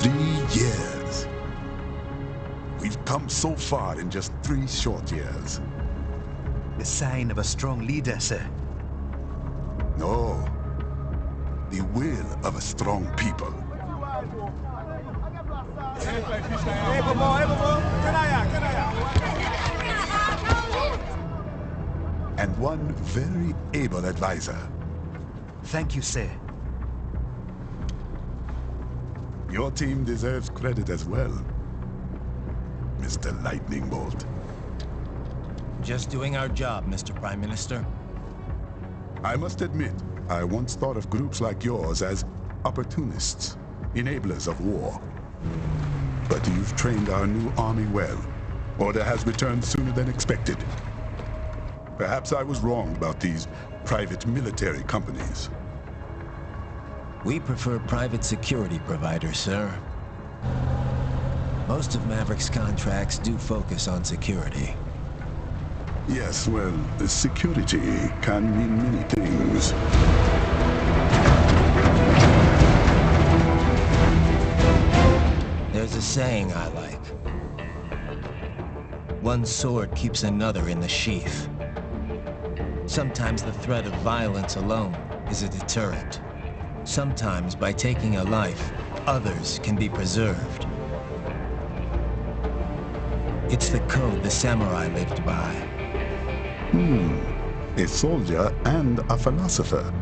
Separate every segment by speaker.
Speaker 1: 3 years. We've come so far in just 3 short years.
Speaker 2: The sign of a strong leader, sir.
Speaker 1: No. The will of a strong people. And one very able advisor.
Speaker 2: Thank you, sir.
Speaker 1: Your team deserves credit as well, Mr. Lightning Bolt.
Speaker 3: Just doing our job, Mr. Prime Minister.
Speaker 1: I must admit, I once thought of groups like yours as opportunists, enablers of war. But you've trained our new army well. Order has returned sooner than expected. Perhaps I was wrong about these private military companies.
Speaker 3: We prefer private security providers, sir. Most of Maverick's contracts do focus on security.
Speaker 1: Yes, well, security can mean many things.
Speaker 3: There's a saying I like. One sword keeps another in the sheath. Sometimes the threat of violence alone is a deterrent. Sometimes by taking a life, others can be preserved. It's the code the samurai lived by.
Speaker 1: A soldier and a philosopher.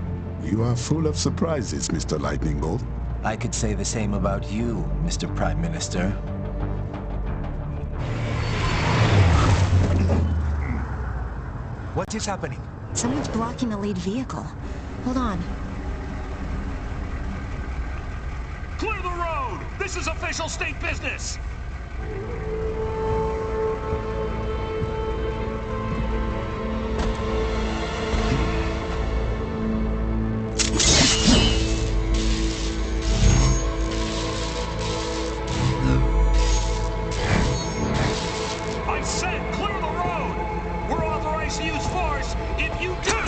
Speaker 1: You are full of surprises, Mr. Lightning Bolt.
Speaker 3: I could say the same about you, Mr. Prime Minister.
Speaker 2: What is happening?
Speaker 4: Someone's blocking the lead vehicle. Hold on.
Speaker 5: Clear the road! This is official state business! I said clear the road! We're authorized to use force if you do!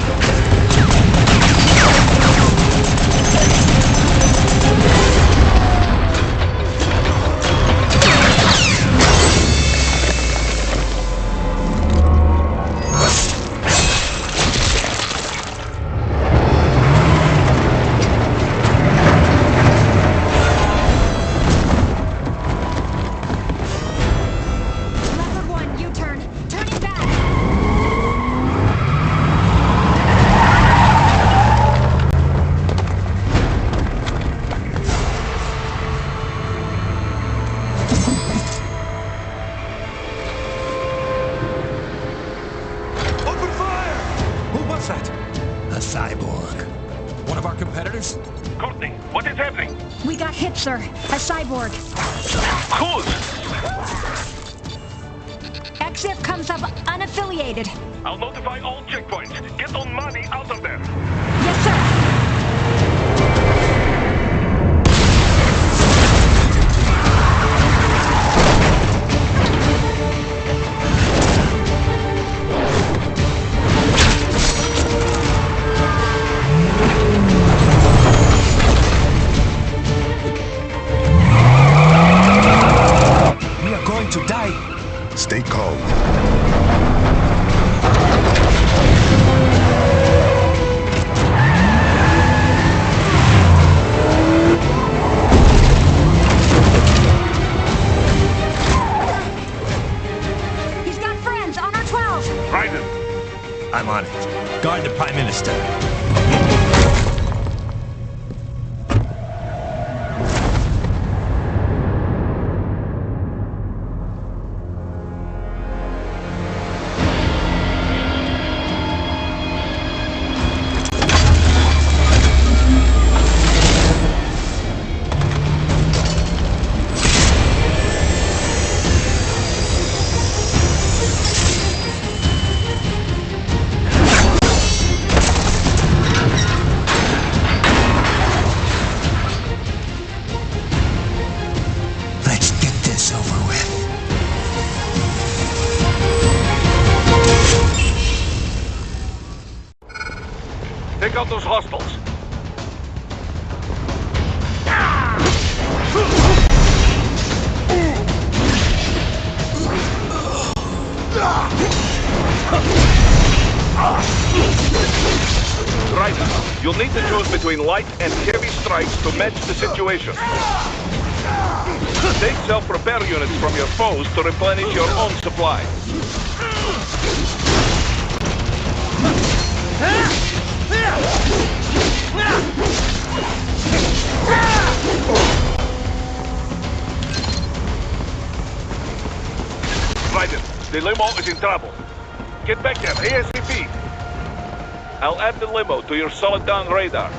Speaker 4: We got hit, sir. A cyborg.
Speaker 5: Who's?
Speaker 4: Exit comes up unaffiliated.
Speaker 5: I'll notify all checkpoints. Get on money out of there.
Speaker 4: Yes, sir.
Speaker 2: To die.
Speaker 1: Stay calm.
Speaker 4: He's got friends on our 12.
Speaker 5: Raiden.
Speaker 3: I'm on it. Guard the Prime Minister.
Speaker 5: You'll need to choose between light and heavy strikes to match the situation. Take self-repair units from your foes to replenish your own supply. Ryder, the limo is in trouble. Get back there, ASAP. I'll add the limo to your solid down radar.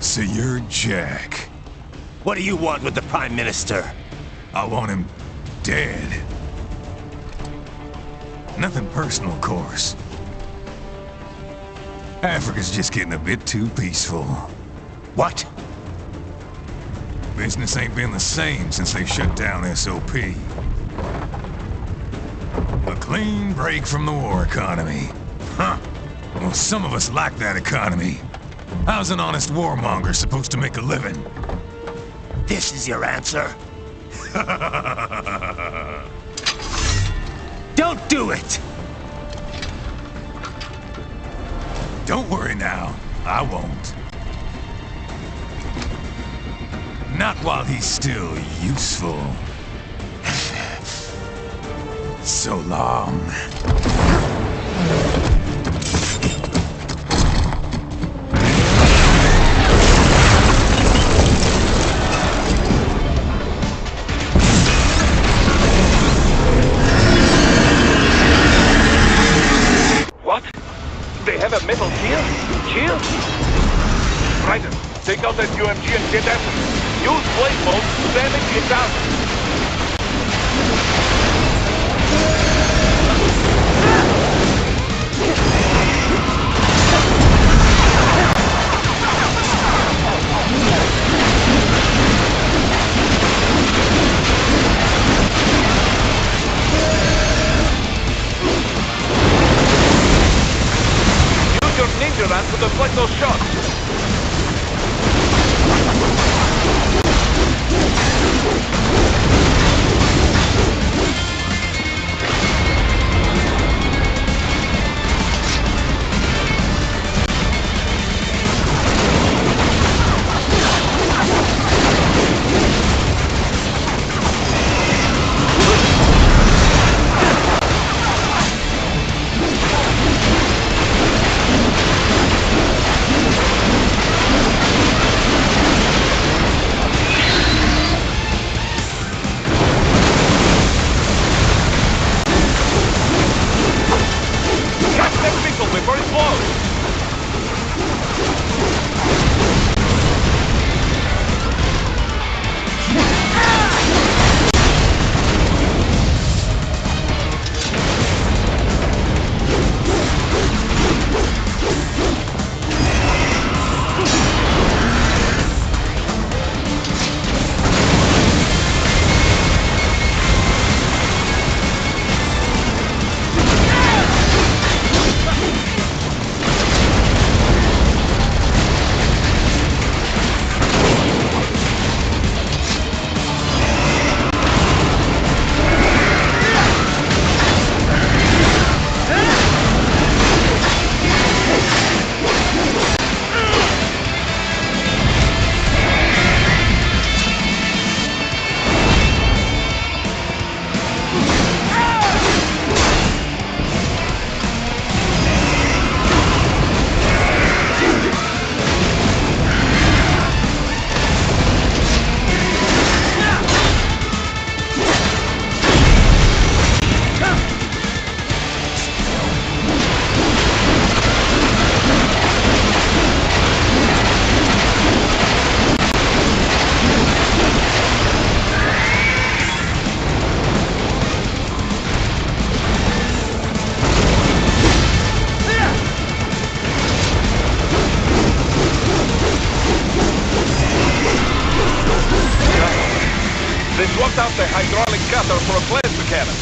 Speaker 6: So you're Jack.
Speaker 3: What do you want with the Prime Minister?
Speaker 6: I want him dead. Nothing personal, of course. Africa's just getting a bit too peaceful.
Speaker 3: What?
Speaker 6: Business ain't been the same since they shut down SOP. A clean break from the war economy. Huh. Well, some of us like that economy. How's an honest warmonger supposed to make a living?
Speaker 3: This is your answer? Don't do it!
Speaker 6: Don't worry now. I won't. Not while he's still useful. So long.
Speaker 5: They have a metal shield? Shield? Ryder, take out that UMG and get at them. Use blade mode to damage it down. Ninja Run to deflect those shots. Test out the hydraulic cutter for a plasma cannon.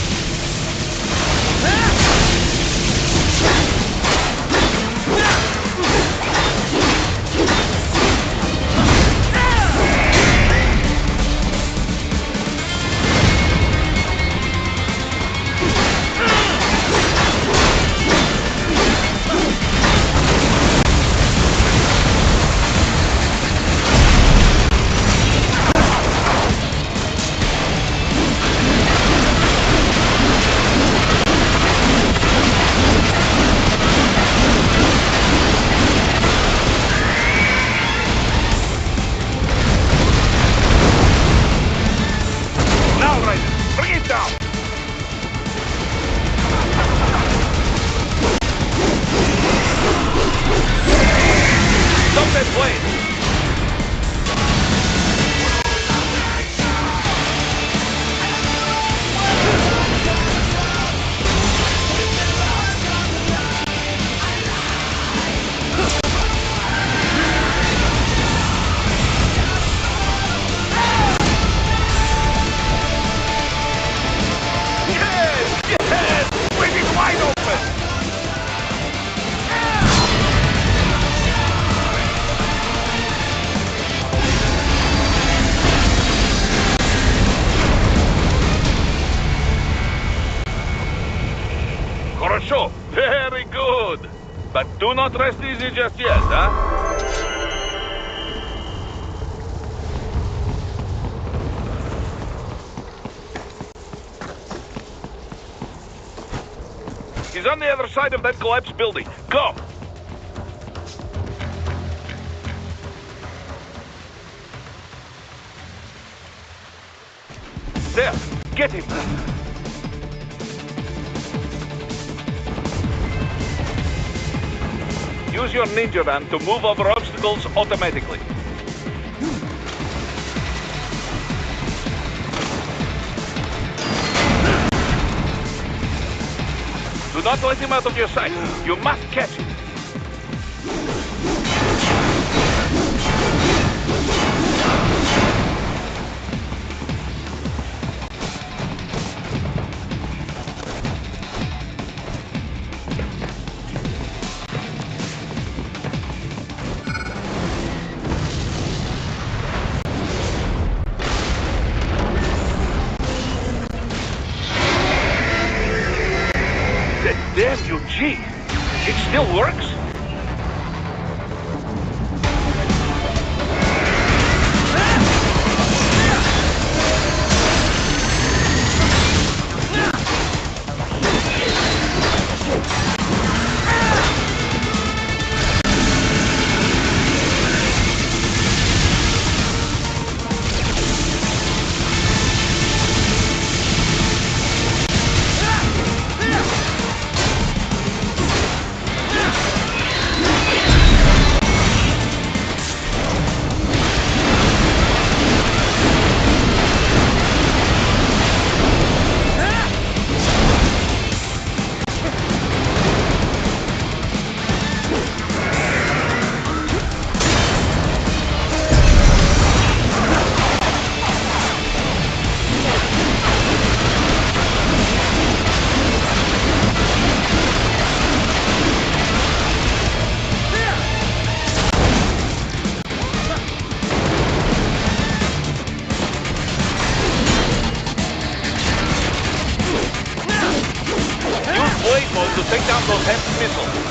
Speaker 5: Very good. But do not rest easy just yet, huh? He's on the other side of that collapsed building. Go! There! Get him! Use your ninja van to move over obstacles automatically. Do not let him out of your sight. You must catch him. Damn you, G! It still works? To take down those heavy missiles.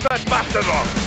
Speaker 5: that bastard off!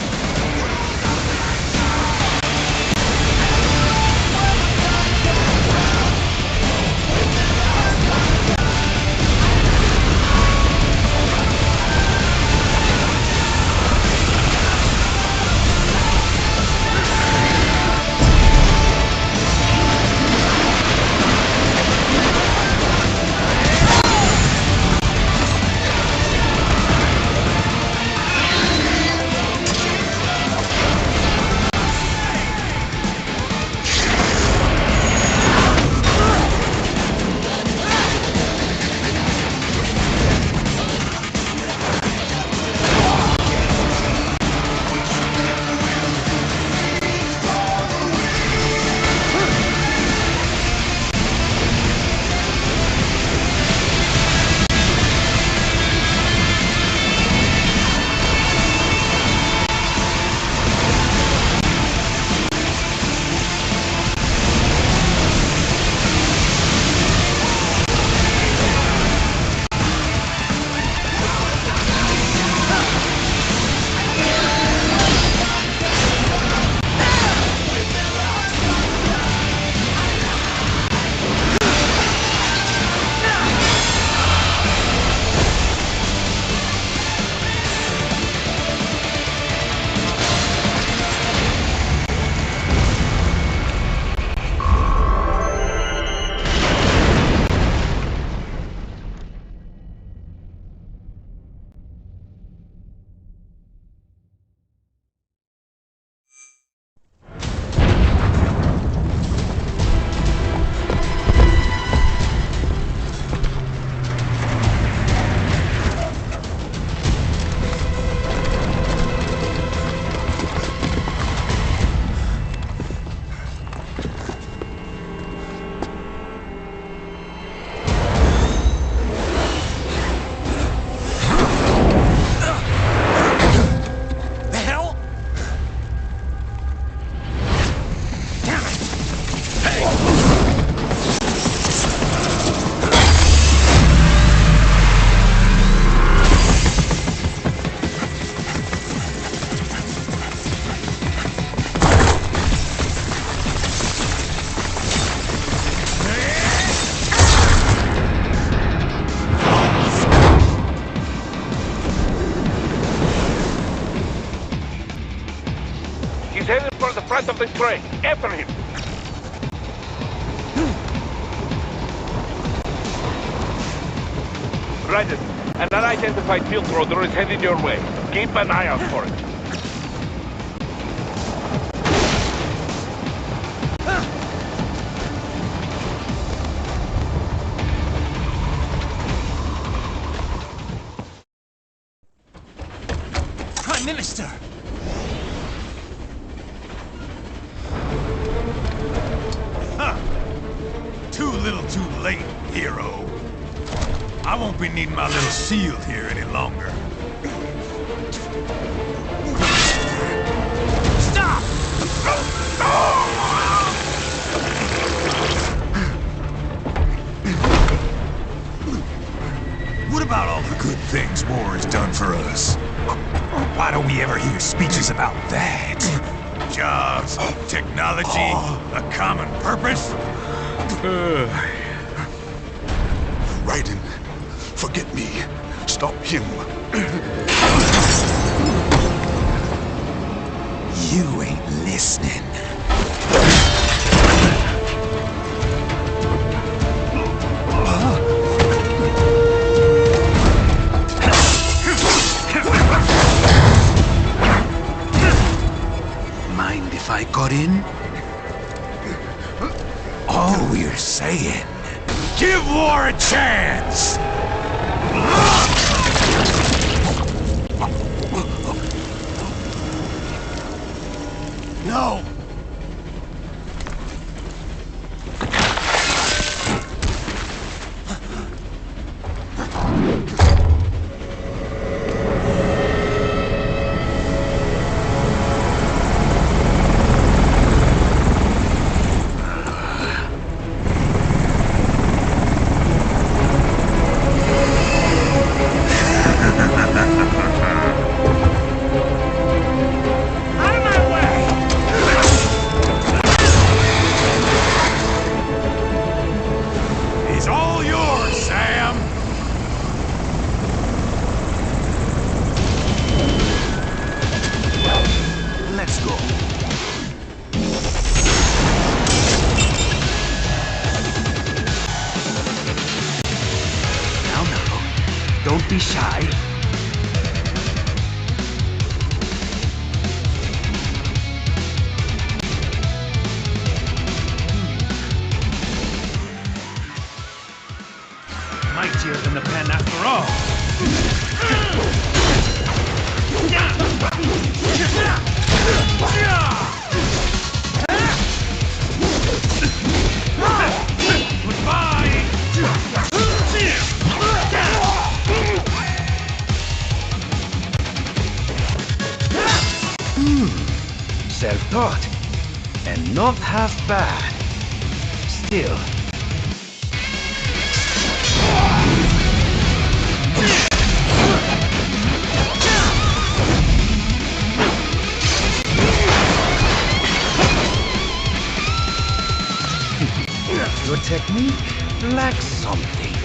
Speaker 5: He's headed for the front of the train. After him! Right, an unidentified field roader is headed your way. Keep an eye out for it.
Speaker 3: Prime Minister!
Speaker 6: Too little too late, hero. I won't be needing my little shield here any longer.
Speaker 3: Stop!
Speaker 6: What about all the good things war has done for us? Why don't we ever hear speeches about that? Jobs, technology, a common purpose?
Speaker 1: Raiden, forget me. Stop him.
Speaker 6: You ain't listening. Mind if I got in? All we're saying, give war a chance! No!
Speaker 7: be shy. Mightier than the pen after all. Self-taught, and not half bad. Still. Your technique lacks something.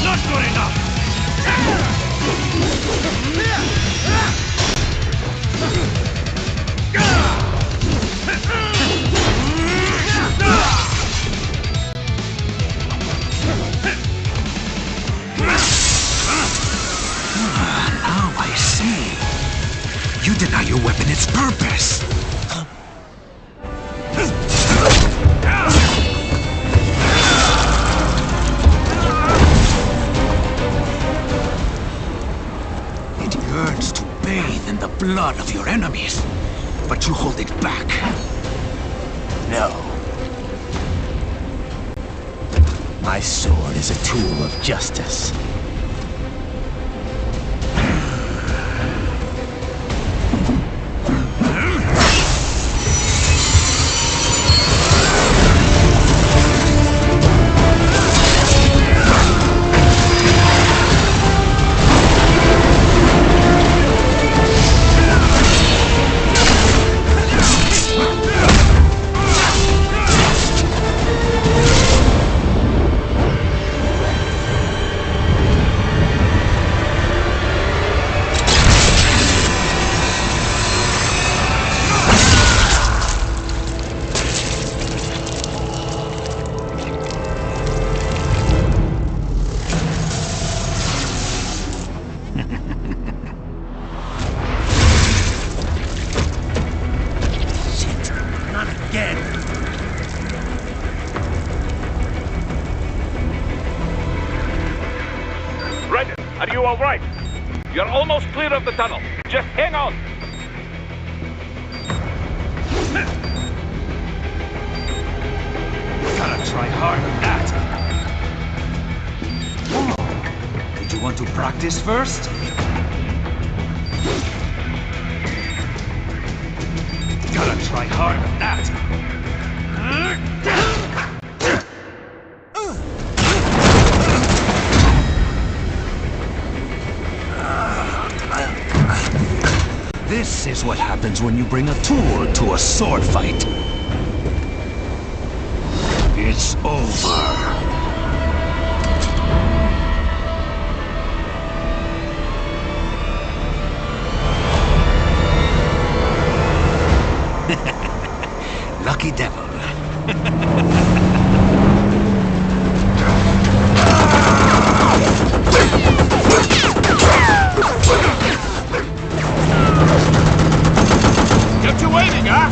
Speaker 7: Not good enough. Now I see. You deny your weapon its purpose. It yearns to bathe in the blood of your enemies, but you hold it back.
Speaker 3: No. My sword is a tool of justice.
Speaker 5: Are you all right? You're almost clear of the tunnel. Just hang on.
Speaker 7: Gotta try hard at that. Did you want to practice first? Gotta try hard at that. This is what happens when you bring a tool to a sword fight. It's over. Lucky devil.
Speaker 5: Get you waiting, huh?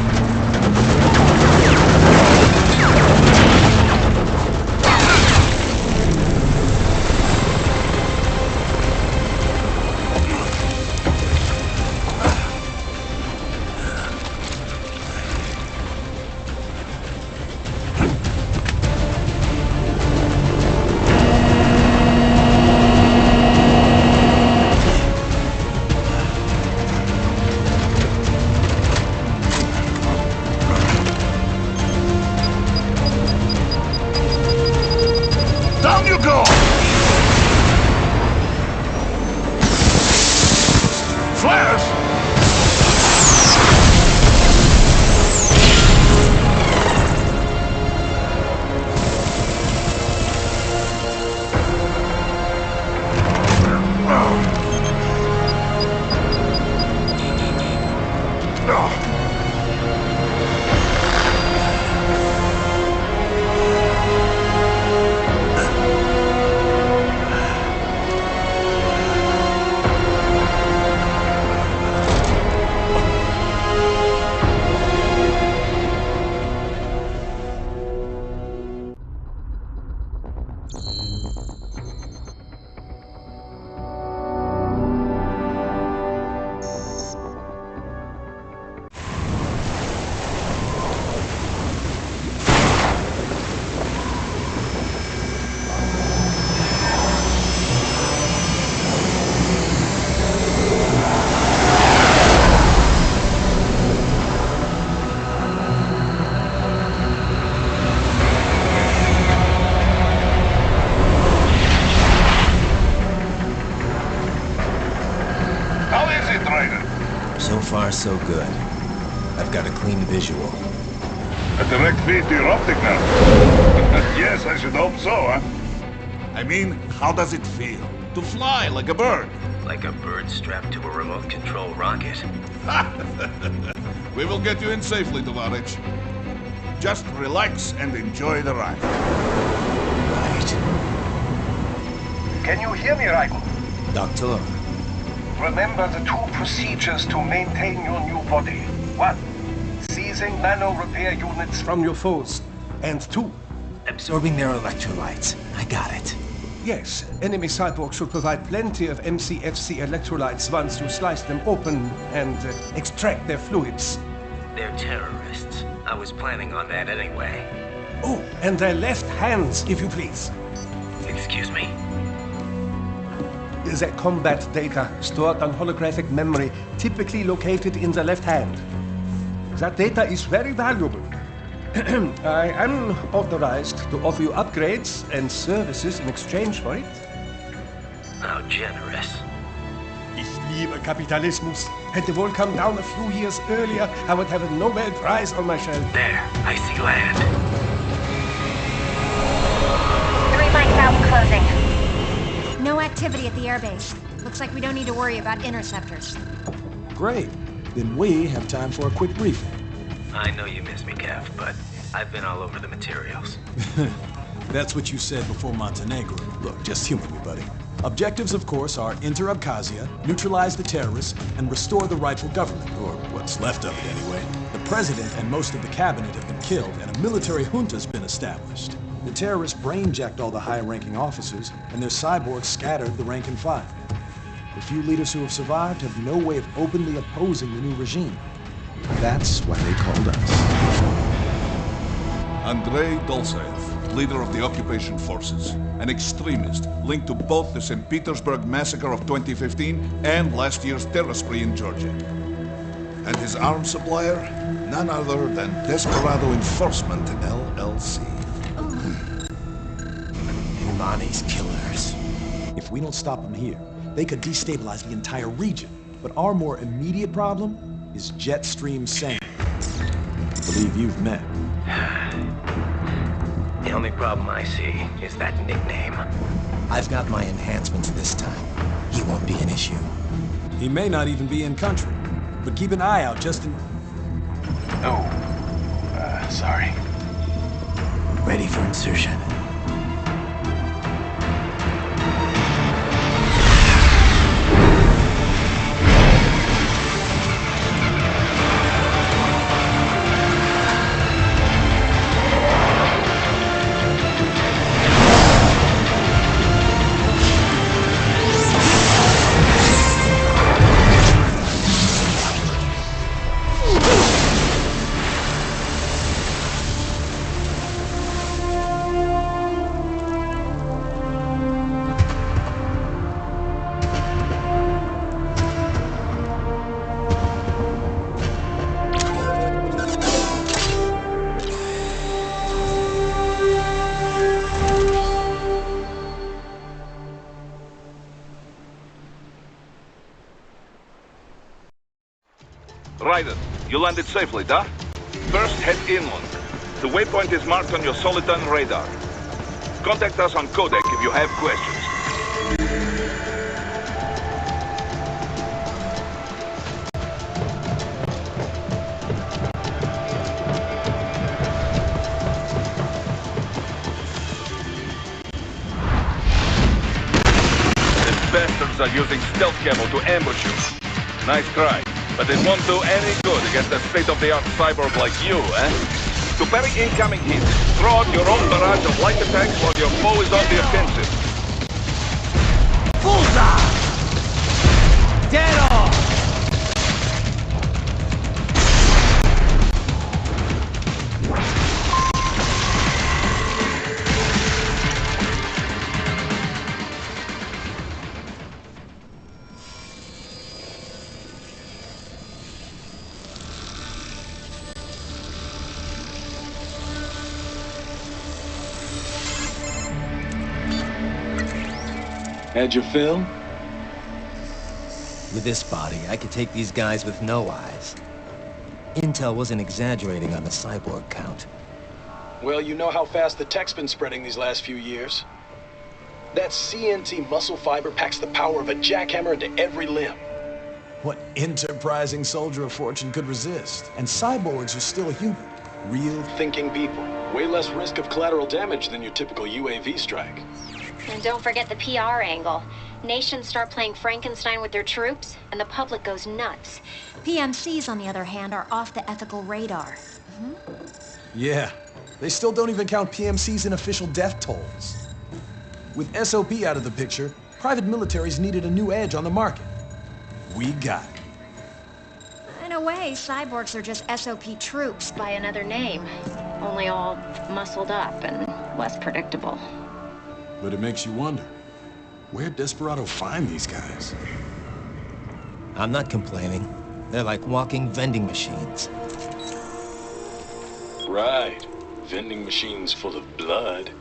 Speaker 5: Down you go! Flares!
Speaker 3: So far, so good. I've got a clean visual.
Speaker 5: A direct feed to your optic now. Yes, I should hope so, huh?
Speaker 6: I mean, how does it feel? To fly like a bird?
Speaker 3: Like a bird strapped to a remote control rocket.
Speaker 6: We will get you in safely, Tovarich. Just relax and enjoy the ride.
Speaker 3: Right.
Speaker 8: Can you hear me, Raiko?
Speaker 3: Doctor.
Speaker 8: Remember the two procedures to maintain your new body. 1. Seizing nano repair units from your foes. And 2.
Speaker 3: Absorbing their electrolytes. I got it.
Speaker 8: Yes, enemy cyborgs should provide plenty of MCFC electrolytes once you slice them open and extract their fluids.
Speaker 3: They're terrorists. I was planning on that anyway.
Speaker 8: Oh, and their left hands, if you please.
Speaker 3: Excuse me?
Speaker 8: The combat data stored on holographic memory, typically located in the left hand. That data is very valuable. I am authorized to offer you upgrades and services in exchange for it.
Speaker 3: How generous.
Speaker 8: Ich liebe Kapitalismus. Had the war come down a few years earlier, I would have a Nobel Prize on my shelf.
Speaker 3: There, I see land.
Speaker 4: 3 mics out and closing. No activity at the airbase. Looks like we don't need to worry about interceptors.
Speaker 9: Great. Then we have time for a quick briefing.
Speaker 3: I know you miss me, Kev, but I've been all over the materials.
Speaker 9: That's what you said before Montenegro. Look, just humor me, buddy. Objectives, of course, are enter Abkhazia, neutralize the terrorists, and restore the rightful government, or what's left of it anyway. The president and most of the cabinet have been killed, and a military junta's been established. The terrorists brain-jacked all the high-ranking officers, and their cyborgs scattered the rank and file. The few leaders who have survived have no way of openly opposing the new regime. That's why they called us.
Speaker 6: Andrei Dolzaev, leader of the occupation forces, an extremist linked to both the St. Petersburg massacre of 2015 and last year's terror spree in Georgia. And his arms supplier, none other than Desperado Enforcement, LLC.
Speaker 3: Imani's killers.
Speaker 9: If we don't stop them here, they could destabilize the entire region. But our more immediate problem is Jetstream Sam. I believe you've met.
Speaker 3: The only problem I see is that nickname. I've got my enhancements this time. He won't be an issue.
Speaker 9: He may not even be in country, but keep an eye out just in...
Speaker 8: Oh, sorry.
Speaker 3: Ready for insertion.
Speaker 5: Ryder, you landed safely, da? First, head inland. The waypoint is marked on your Soliton radar. Contact us on Codec if you have questions. using stealth camo to ambush you. Nice try, but it won't do any good against a state-of-the-art cyborg like you, eh? To parry incoming hits, throw out your own barrage of light attacks while your foe is on the offensive.
Speaker 3: Bullseye! Dead on!
Speaker 9: Had your fill?
Speaker 3: With this body, I could take these guys with no eyes. Intel wasn't exaggerating on the cyborg count.
Speaker 10: Well, you know how fast the tech's been spreading these last few years. That CNT muscle fiber packs the power of a jackhammer into every limb.
Speaker 9: What enterprising soldier of fortune could resist? And cyborgs are still human. Real
Speaker 10: Thinking people. Way less risk of collateral damage than your typical UAV strike.
Speaker 4: And don't forget the PR angle. Nations start playing Frankenstein with their troops, and the public goes nuts. PMCs, on the other hand, are off the ethical radar.
Speaker 9: Yeah, they still don't even count PMCs in official death tolls. With SOP out of the picture, private militaries needed a new edge on the market. We got it.
Speaker 4: In a way, cyborgs are just SOP troops by another name. Only all muscled up and less predictable.
Speaker 9: But it makes you wonder, where'd Desperado find these guys?
Speaker 3: I'm not complaining. They're like walking vending machines.
Speaker 10: Right. Vending machines full of blood.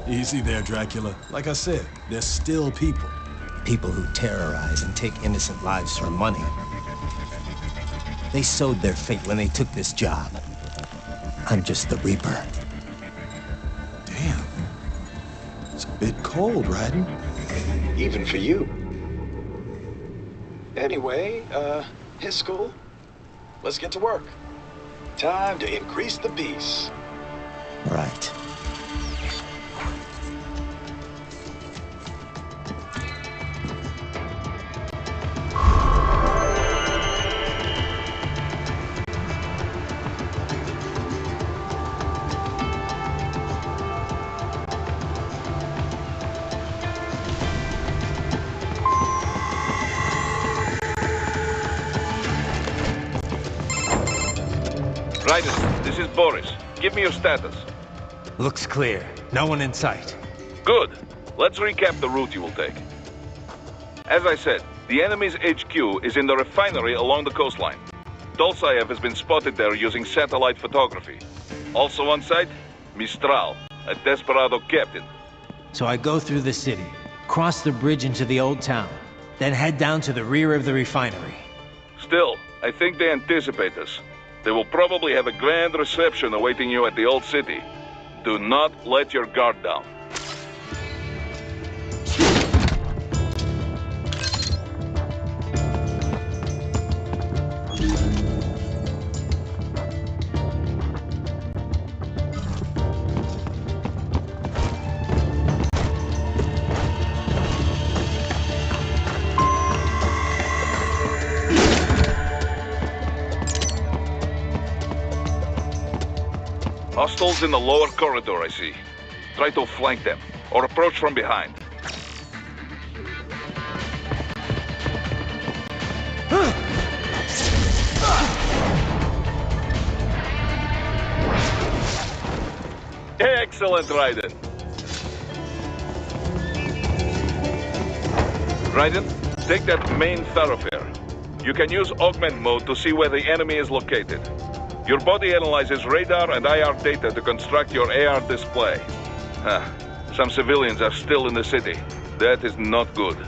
Speaker 9: Easy there, Dracula. Like I said, they're still people.
Speaker 3: People who terrorize and take innocent lives for money. They sowed their fate when they took this job. I'm just the Reaper.
Speaker 9: Damn. It's a bit cold, Raiden.
Speaker 10: Even for you. Anyway, his school. Let's get to work. Time to increase the peace.
Speaker 3: Right.
Speaker 5: Raiden, this is Boris. Give me your status.
Speaker 3: Looks clear. No one in sight.
Speaker 5: Good. Let's recap the route you will take. As I said, the enemy's HQ is in the refinery along the coastline. Dolsaev has been spotted there using satellite photography. Also on site, Mistral, a Desperado captain.
Speaker 3: So I go through the city, cross the bridge into the old town, then head down to the rear of the refinery.
Speaker 5: Still, I think they anticipate us. They will probably have a grand reception awaiting you at the old city. Do not let your guard down. Hostiles in the lower corridor, I see. Try to flank them, or approach from behind. Excellent, Raiden. Raiden, take that main thoroughfare. You can use augment mode to see where the enemy is located. Your body analyzes radar and IR data to construct your AR display. Some civilians are still in the city. That is not good.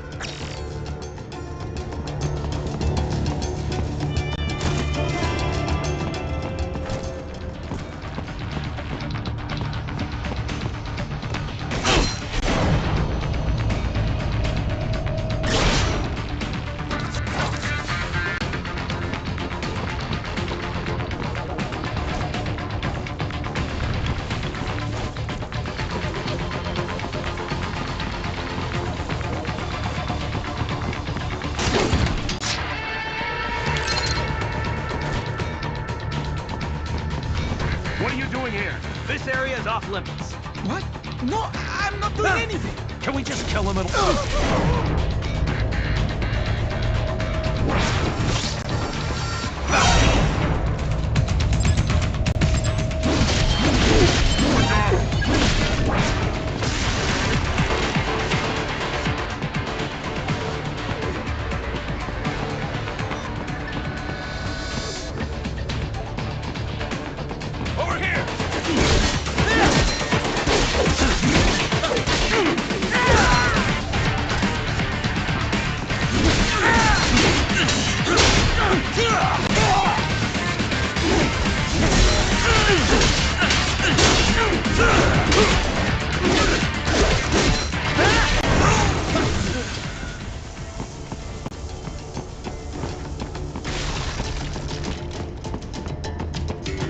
Speaker 11: off limits.
Speaker 12: What? No, I'm not doing anything.
Speaker 11: Can we just kill him? It'll...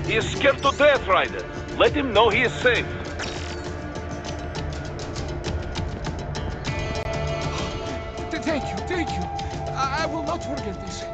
Speaker 5: He is scared to death, Ryder. Let him know he is safe.
Speaker 12: Thank you. I will not forget this.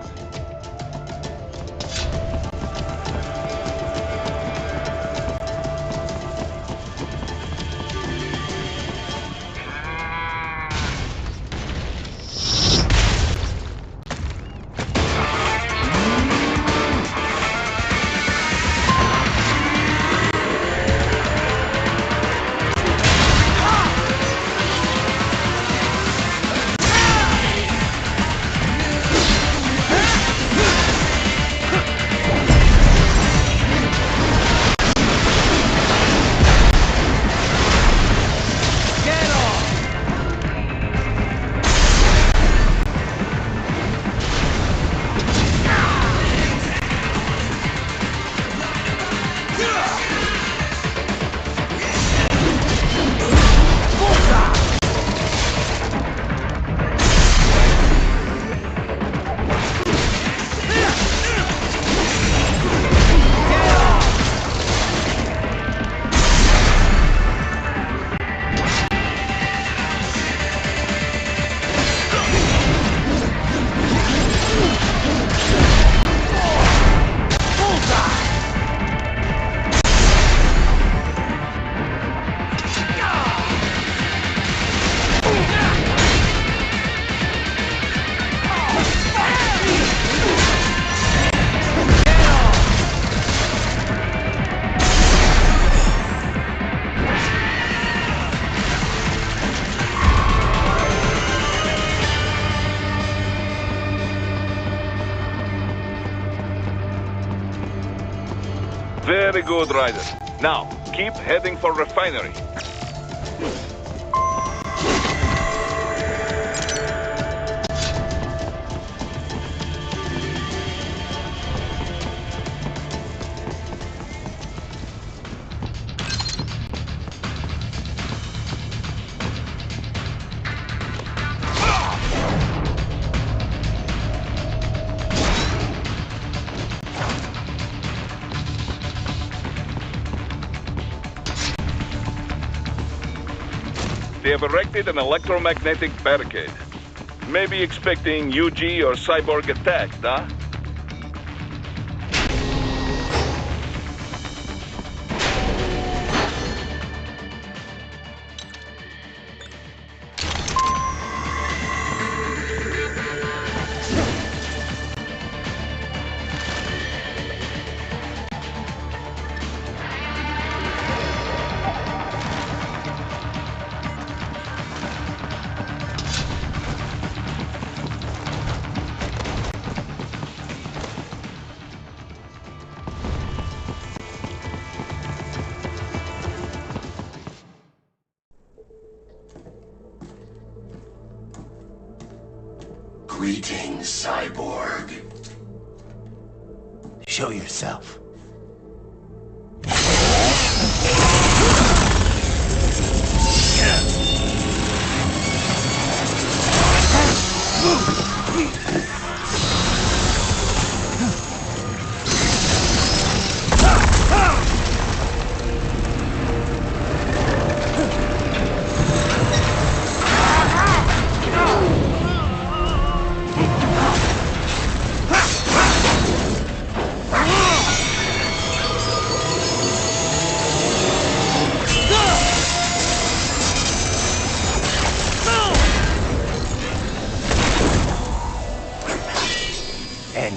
Speaker 5: Very good, Ryder. Now, keep heading for refinery. They have erected an electromagnetic barricade. Maybe expecting UG or cyborg attack, huh?
Speaker 7: Greetings, cyborg.
Speaker 3: Show yourself.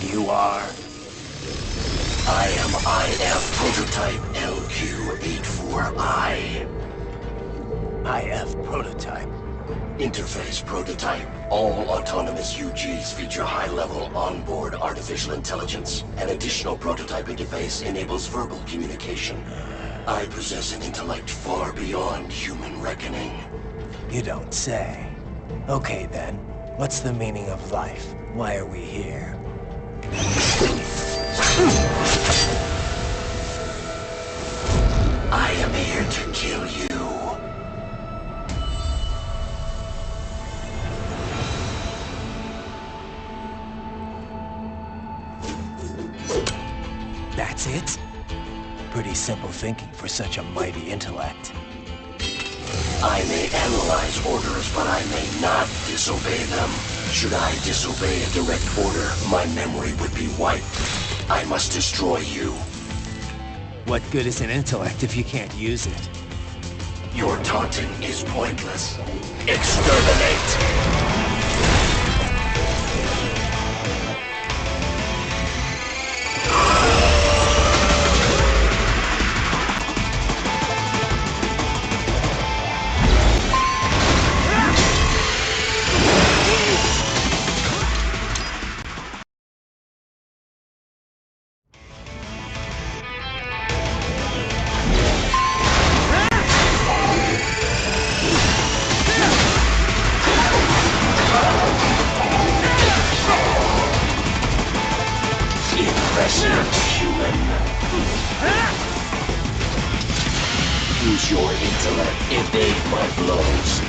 Speaker 13: And you are? I am IF Prototype LQ84I.
Speaker 3: IF Prototype.
Speaker 13: Interface Prototype. All autonomous UGs feature high-level onboard artificial intelligence. An additional prototype interface enables verbal communication. I possess an intellect far beyond human reckoning.
Speaker 3: You don't say. Okay then, what's the meaning of life? Why are we here?
Speaker 13: I am here to kill you.
Speaker 3: That's it? Pretty simple thinking for such a mighty intellect.
Speaker 13: I may analyze orders, but I may not disobey them. Should I disobey a direct order, my memory would be wiped. I must destroy you.
Speaker 3: What good is an intellect if you can't use it?
Speaker 13: Your taunting is pointless. Exterminate! Use your intellect, evade my blows.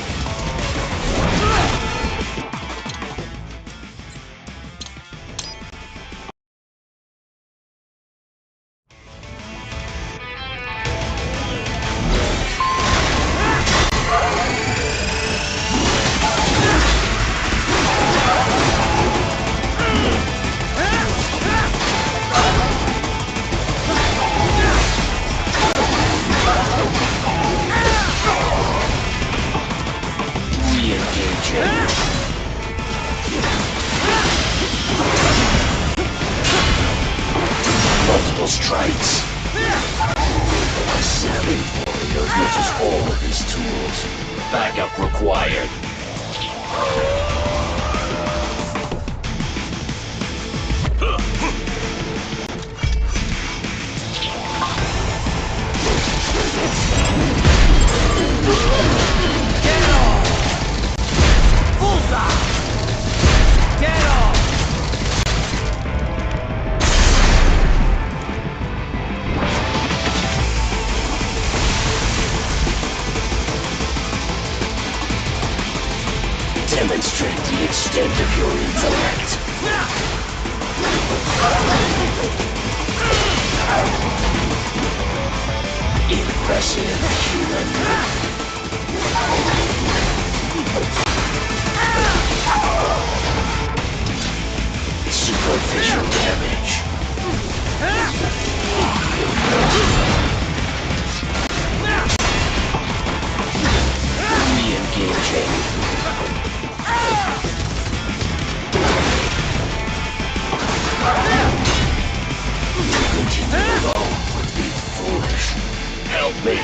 Speaker 13: Multiple strikes. A savvy warrior uses all of his tools. Backup required.
Speaker 11: Get off! Bullseye! Get off!
Speaker 13: Demonstrate the extent of your intellect. Impressive, human. Superficial damage. Re-engaging. To continue alone would be foolish. Help me.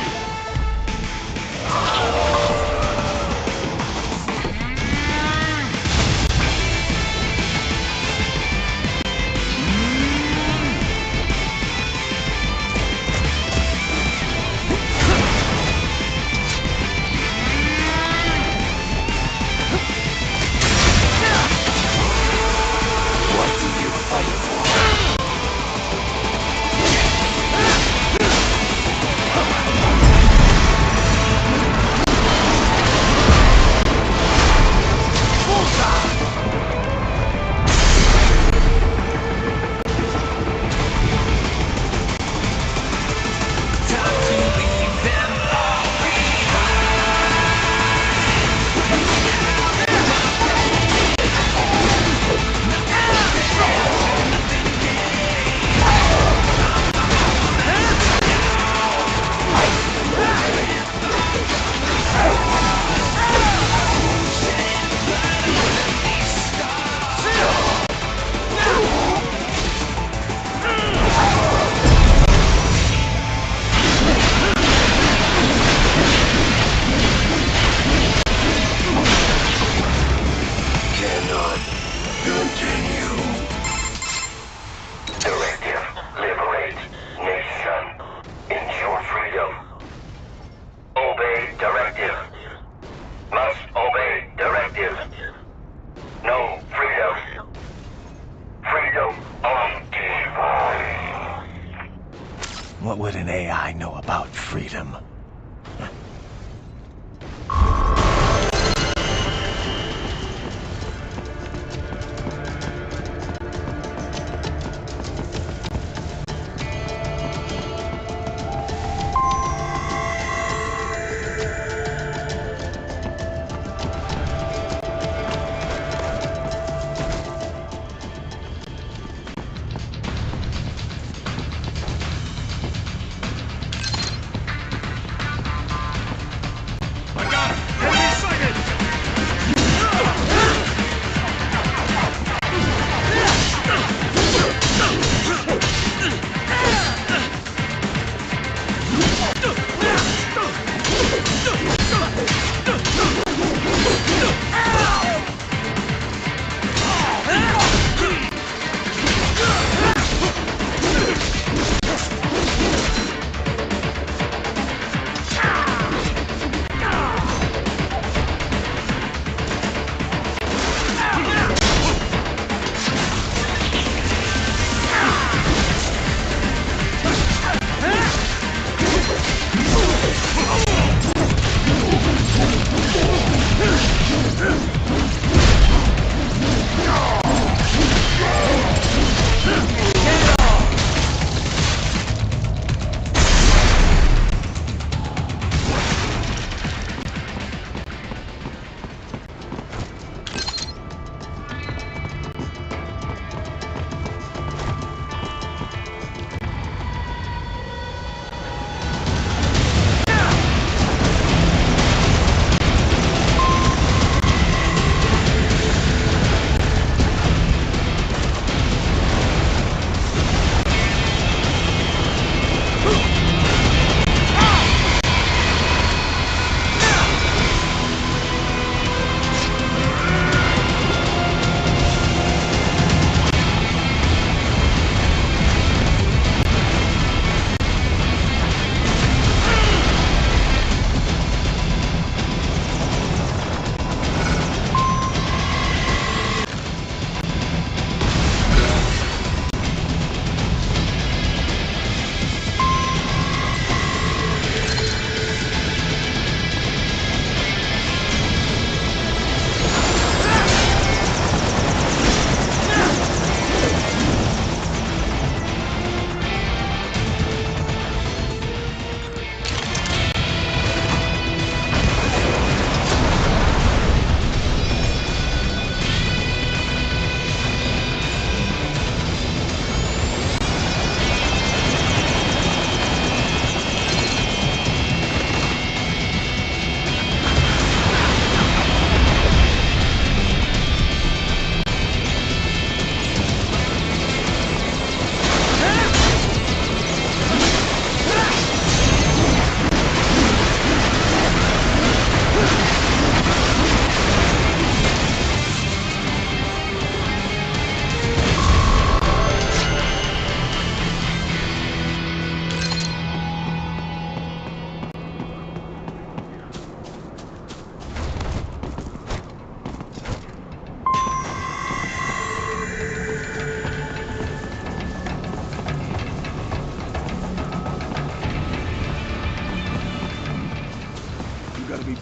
Speaker 8: What would an AI know about freedom?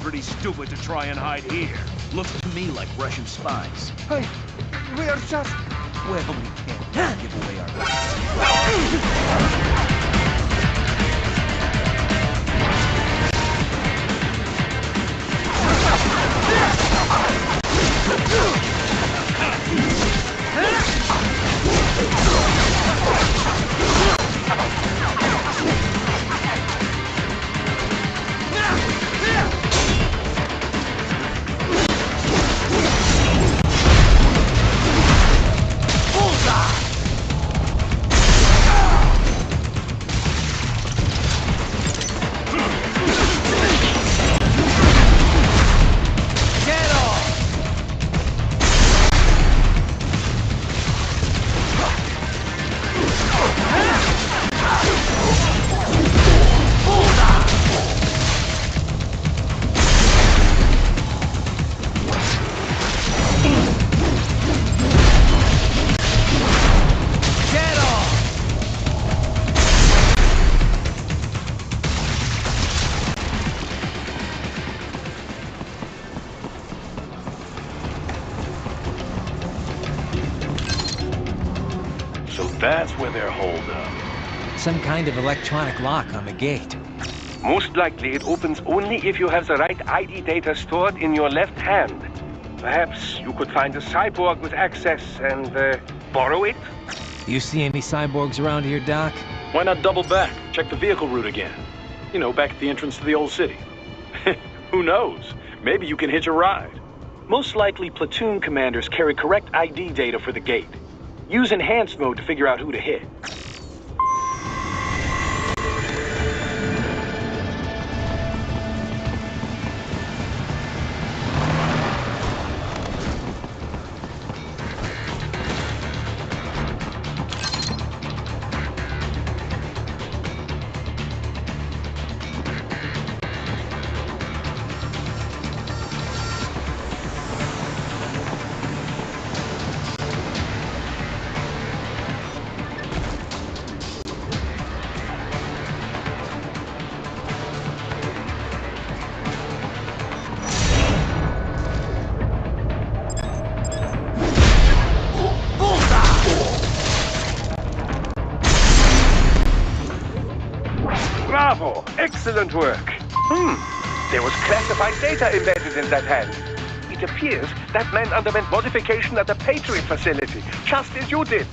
Speaker 14: Pretty stupid to try and hide here. Looks to me like Russian spies.
Speaker 12: Hey, we are just...
Speaker 14: Well, we can't give away our...
Speaker 15: So that's where they're holed up.
Speaker 3: Some kind of electronic lock on the gate.
Speaker 16: Most likely it opens only if you have the right ID data stored in your left hand. Perhaps you could find a cyborg with access and borrow it?
Speaker 3: You see any cyborgs around here, Doc?
Speaker 10: Why not double back? Check the vehicle route again. You know, back at the entrance to the old city. Who knows? Maybe you can hitch a ride. Most likely, platoon commanders carry correct ID data for the gate. Use enhanced mode to figure out who to hit.
Speaker 16: Bravo! Excellent work! There was classified data embedded in that hand. It appears that man underwent modification at the Patriot facility, just as you did.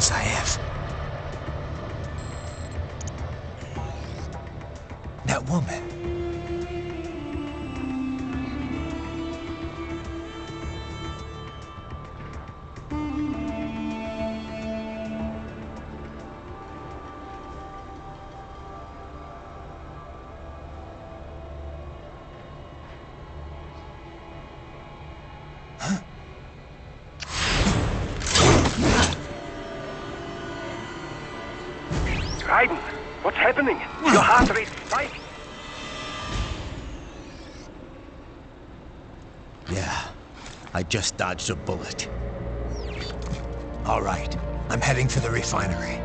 Speaker 3: skills I have. That woman.
Speaker 16: Raiden, what's happening? Your heart rate spiked.
Speaker 3: Yeah, I just dodged a bullet. All right, I'm heading for the refinery.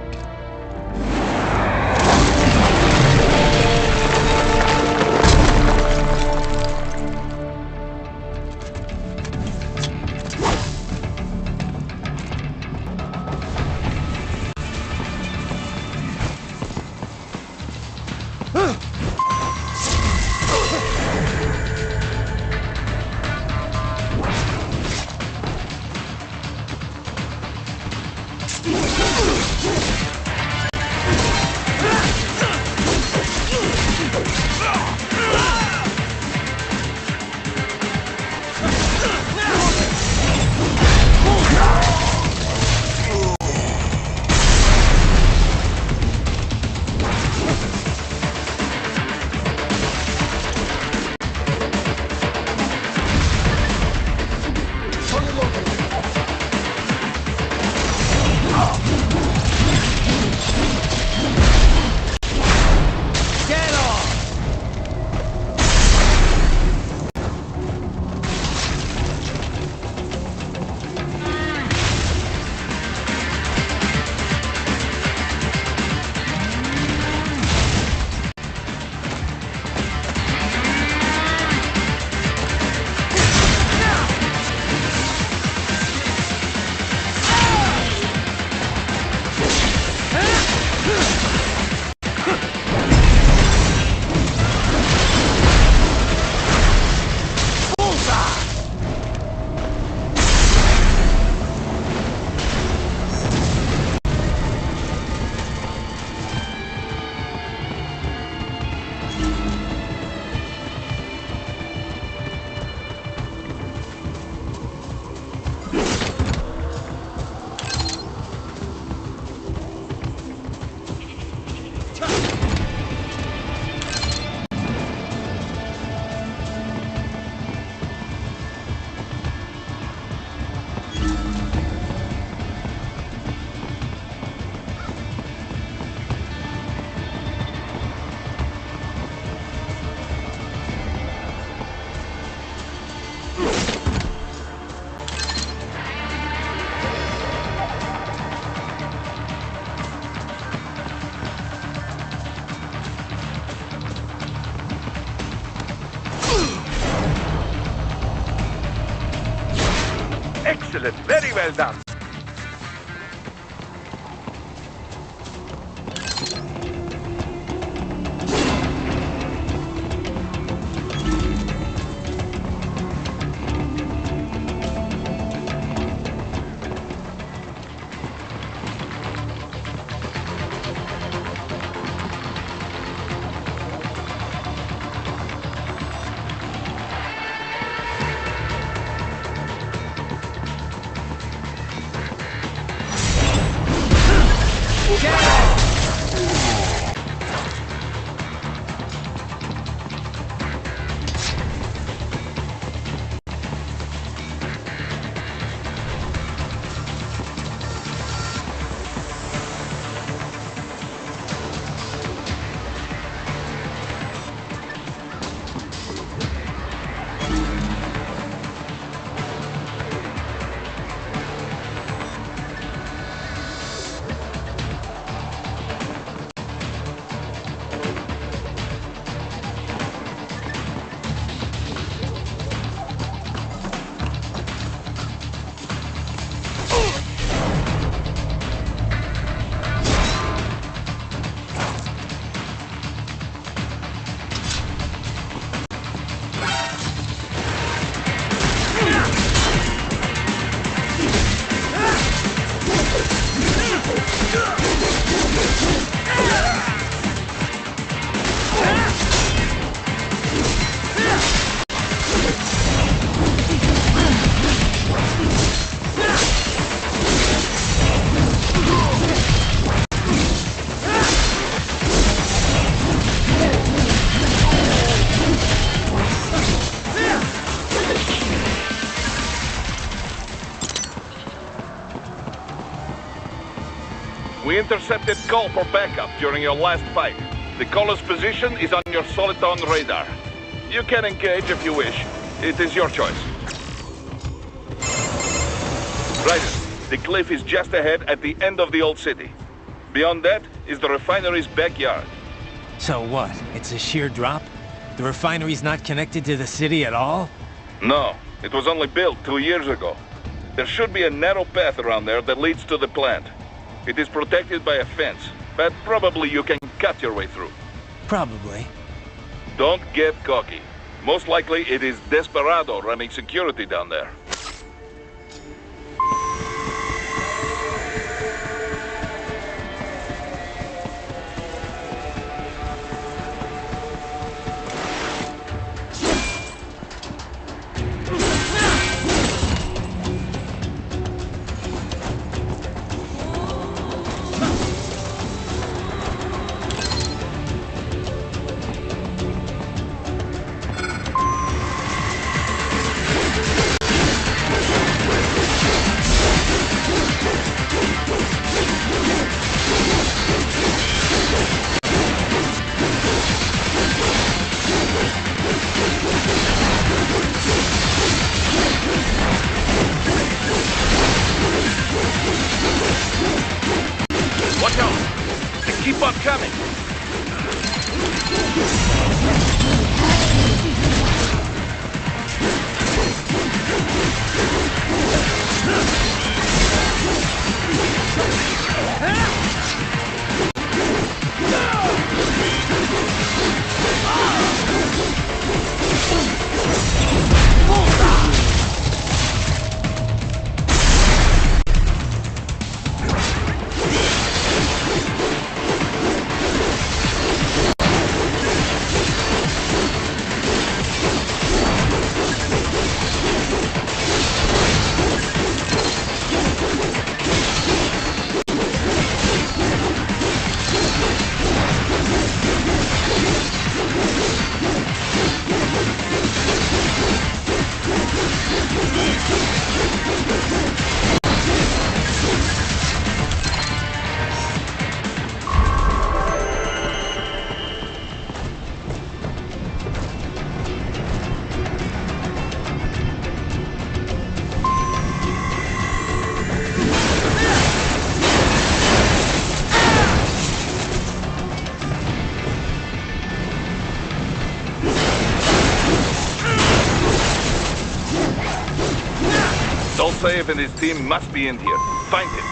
Speaker 16: Excellent, very well done.
Speaker 5: We intercepted call for backup during your last fight. The caller's position is on your Soliton radar. You can engage if you wish. It is your choice. Ryder, the cliff is just ahead at the end of the old city. Beyond that is the refinery's backyard.
Speaker 3: So what? It's a sheer drop? The refinery's not connected to the city at all?
Speaker 5: No, it was only built 2 years ago. There should be a narrow path around there that leads to the plant. It is protected by a fence, but probably you can cut your way through.
Speaker 3: Probably.
Speaker 5: Don't get cocky. Most likely it is Desperado running security down there. Watch out! They keep on coming! Dolcev and his team must be in here. Find him.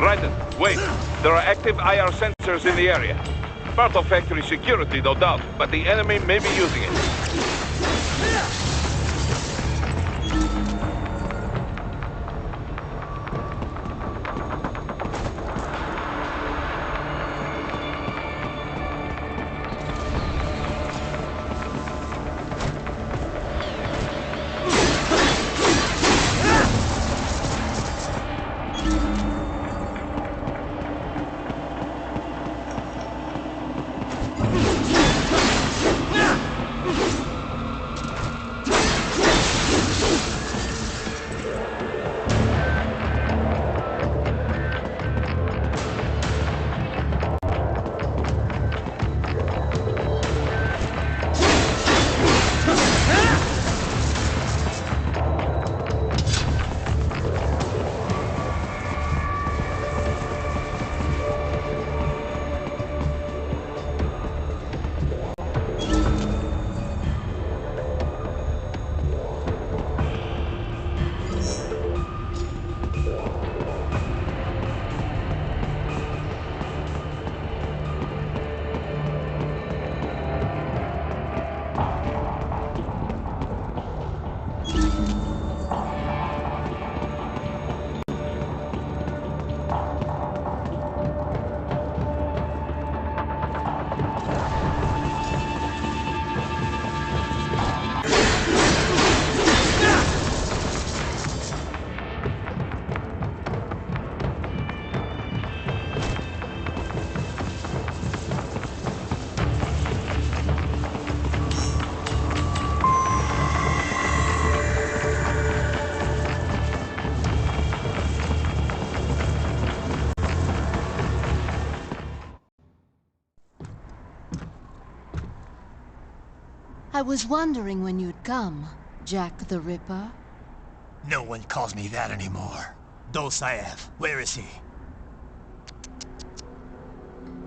Speaker 5: Raiden, wait. There are active IR sensors in the area. Part of factory security, no doubt, but the enemy may be using it.
Speaker 17: I was wondering when you'd come, Jack the Ripper.
Speaker 3: No one calls me that anymore. Dosaev, where is he?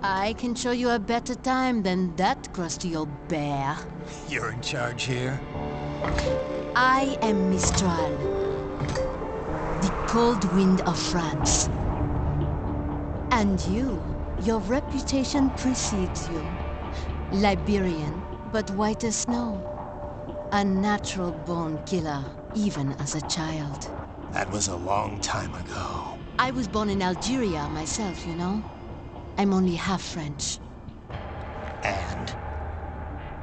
Speaker 17: I can show you a better time than that crusty old bear.
Speaker 3: You're in charge here?
Speaker 17: I am Mistral, the cold wind of France. And your reputation precedes you. Liberian, but white as snow. A natural-born killer, even as a child.
Speaker 3: That was a long time ago.
Speaker 17: I was born in Algeria myself, you know. I'm only half French.
Speaker 3: And?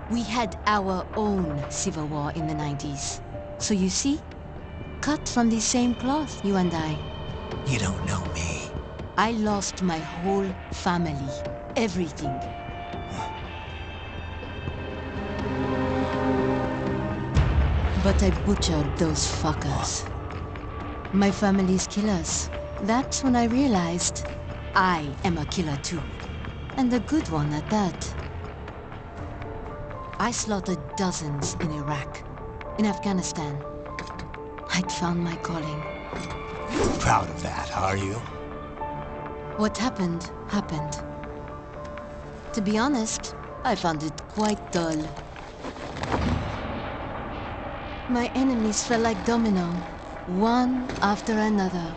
Speaker 17: We had our own civil war in the 90s. So you see, cut from the same cloth, you and I.
Speaker 3: You don't know me.
Speaker 17: I lost my whole family. Everything. But I butchered those fuckers. My family's killers. That's when I realized I am a killer too. And a good one at that. I slaughtered dozens in Iraq, in Afghanistan. I'd found my calling.
Speaker 3: Proud of that, are you?
Speaker 17: What happened, happened. To be honest, I found it quite dull. My enemies fell like domino, one after another.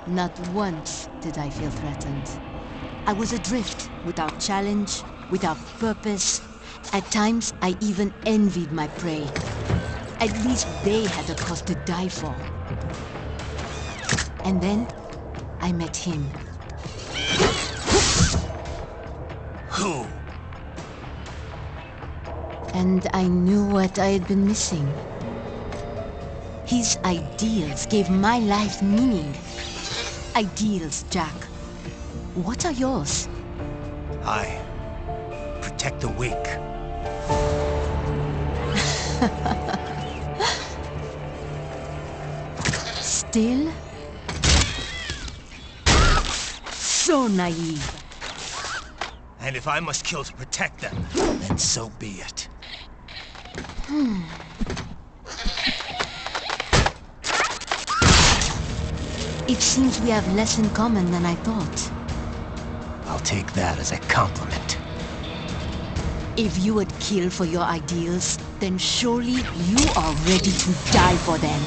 Speaker 17: Not once did I feel threatened. I was adrift, without challenge, without purpose. At times, I even envied my prey. At least they had a cause to die for. And then, I met him.
Speaker 3: Who?
Speaker 17: And I knew what I had been missing. His ideals gave my life meaning. Ideals, Jack. What are yours?
Speaker 3: I protect the weak.
Speaker 17: Still? So naive.
Speaker 3: And if I must kill to protect them, then so be it.
Speaker 17: It seems we have less in common than I thought.
Speaker 3: I'll take that as a compliment.
Speaker 17: If you would kill for your ideals, then surely you are ready to die for them.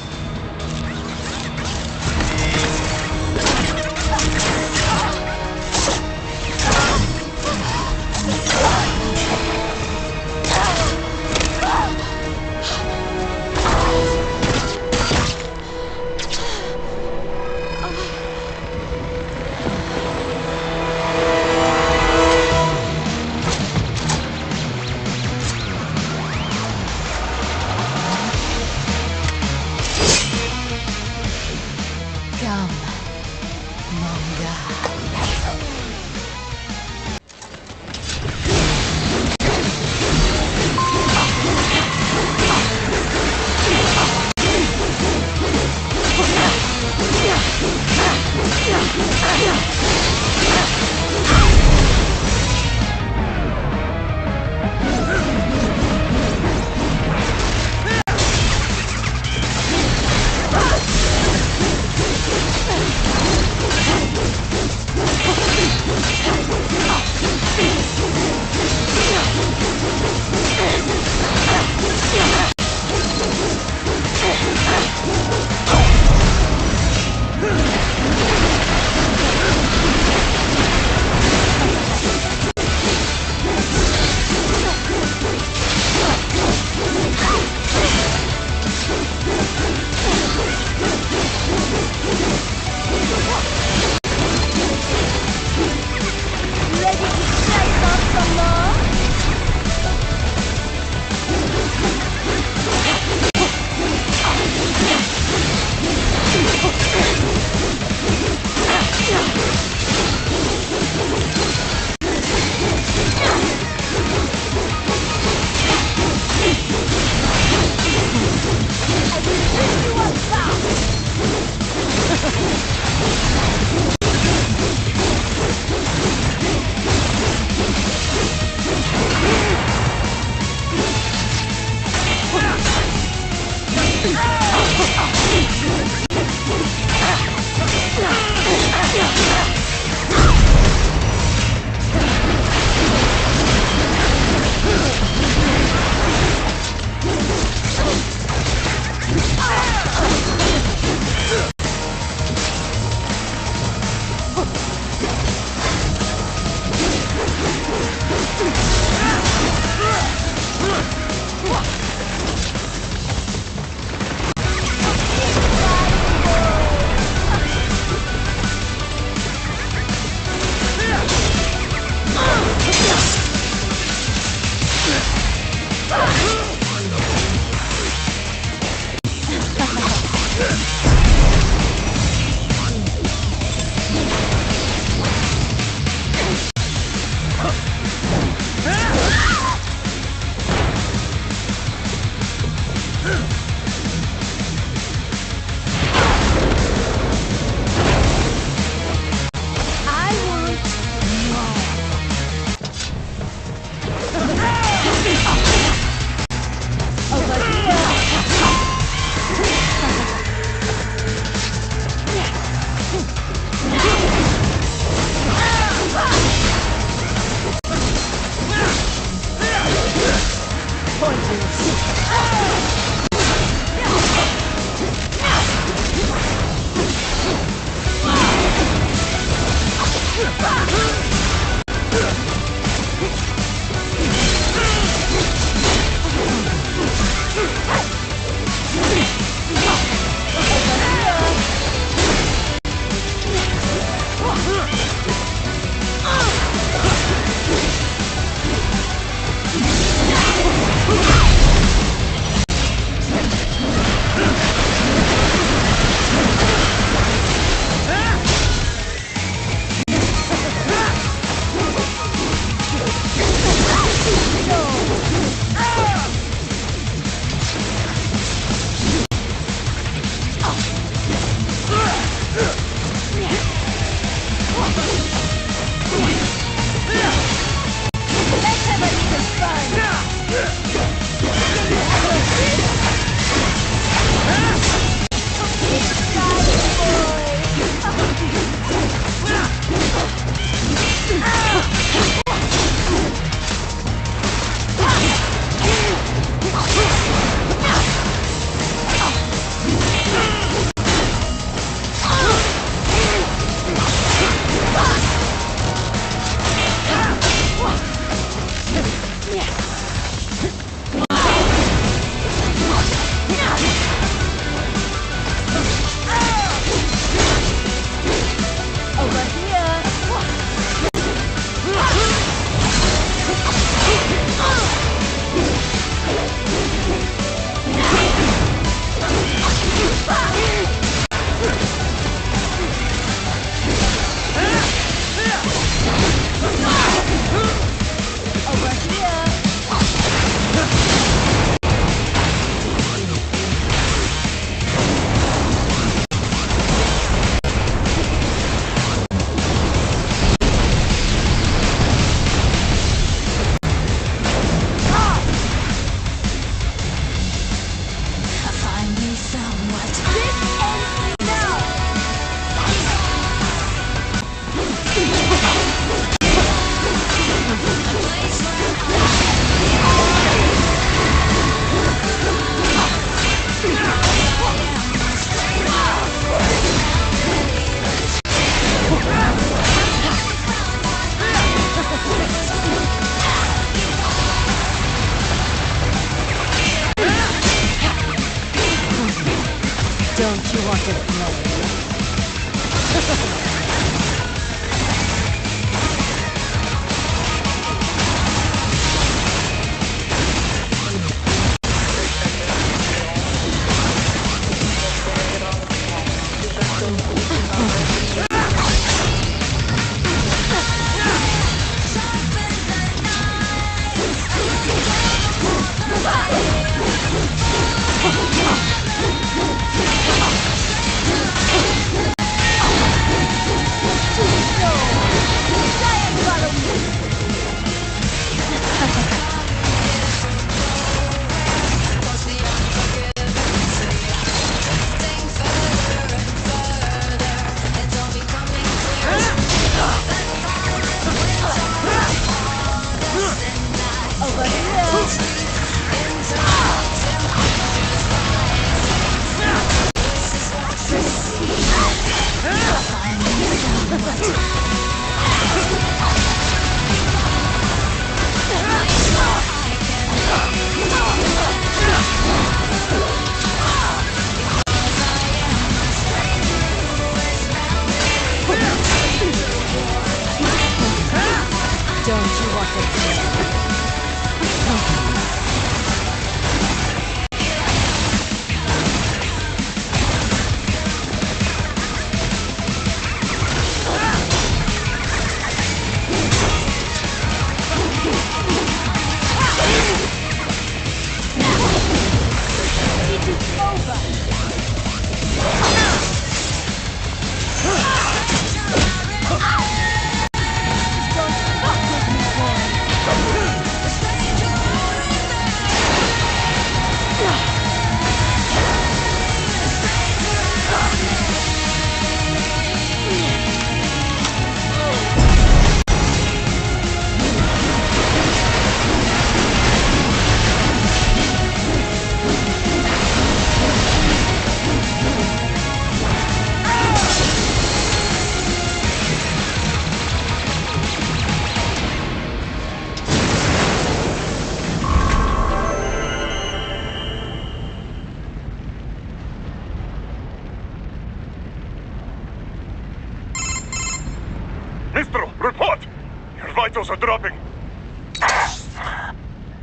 Speaker 16: vitals are dropping.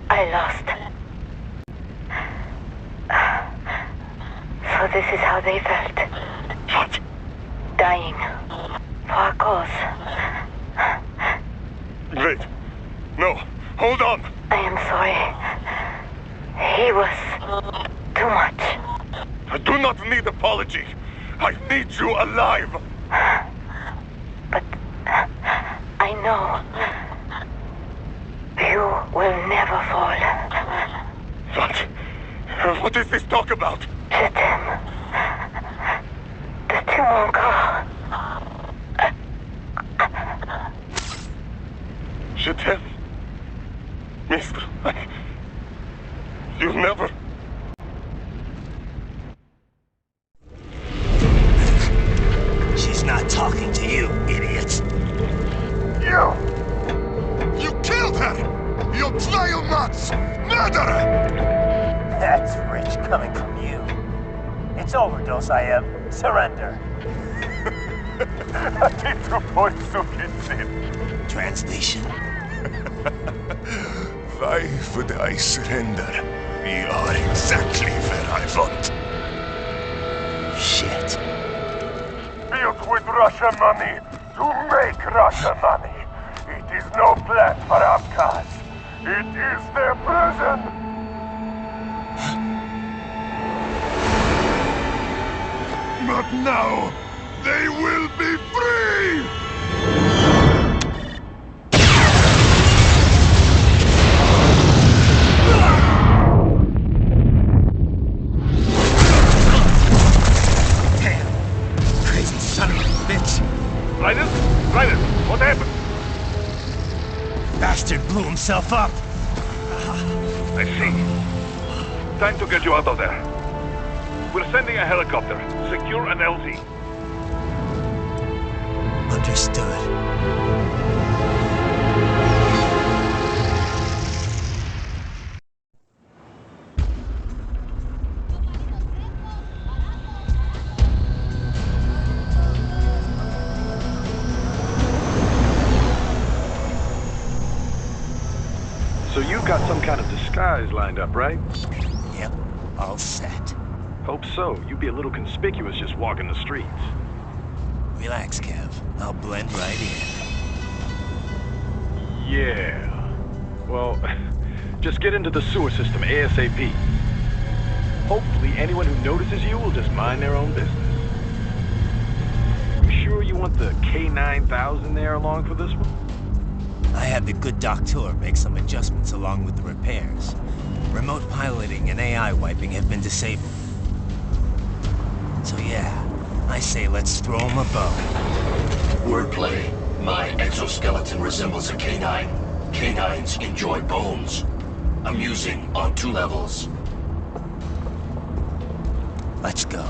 Speaker 18: I lost. So this is how they felt.
Speaker 16: What?
Speaker 18: Dying. For a cause.
Speaker 16: Wait. No. Hold on.
Speaker 18: I am sorry. He was too much.
Speaker 16: I do not need apology. I need you alive.
Speaker 18: But I know you will never fall.
Speaker 16: What is this talk about?
Speaker 18: Je t'aime. De tout mon corps.
Speaker 16: Je t'aime. Mister, you'll never...
Speaker 7: She's not talking to you, idiot.
Speaker 16: You killed her! You vile nuts! Murderer!
Speaker 19: That's rich coming from you. It's overdose, I am. Surrender. Translation?
Speaker 16: Why would I surrender? We are exactly where I want.
Speaker 7: Shit.
Speaker 16: Built with Russian money to make Russian money. It is no plan for Abkhaz. It is their prison. But now, they will be free!
Speaker 7: Crazy son of a bitch!
Speaker 16: Raiden? Raiden, what happened?
Speaker 7: Bastard blew himself up!
Speaker 16: I see. Time to get you out of there. We're sending a helicopter. Secure an LZ.
Speaker 3: Understood.
Speaker 10: guys lined up, right?
Speaker 3: Yep, all set.
Speaker 10: Hope so. You'd be a little conspicuous just walking the streets.
Speaker 3: Relax, Kev. I'll blend right in.
Speaker 10: Yeah. Well, just get into the sewer system ASAP. Hopefully anyone who notices you will just mind their own business. You sure you want the K9000 there along for this one?
Speaker 3: I had the good doctor make some adjustments along with the repairs. Remote piloting and AI wiping have been disabled. So yeah, I say let's throw him a bone.
Speaker 13: Wordplay. My exoskeleton resembles a canine. Canines enjoy bones. Amusing on 2 levels.
Speaker 3: Let's go.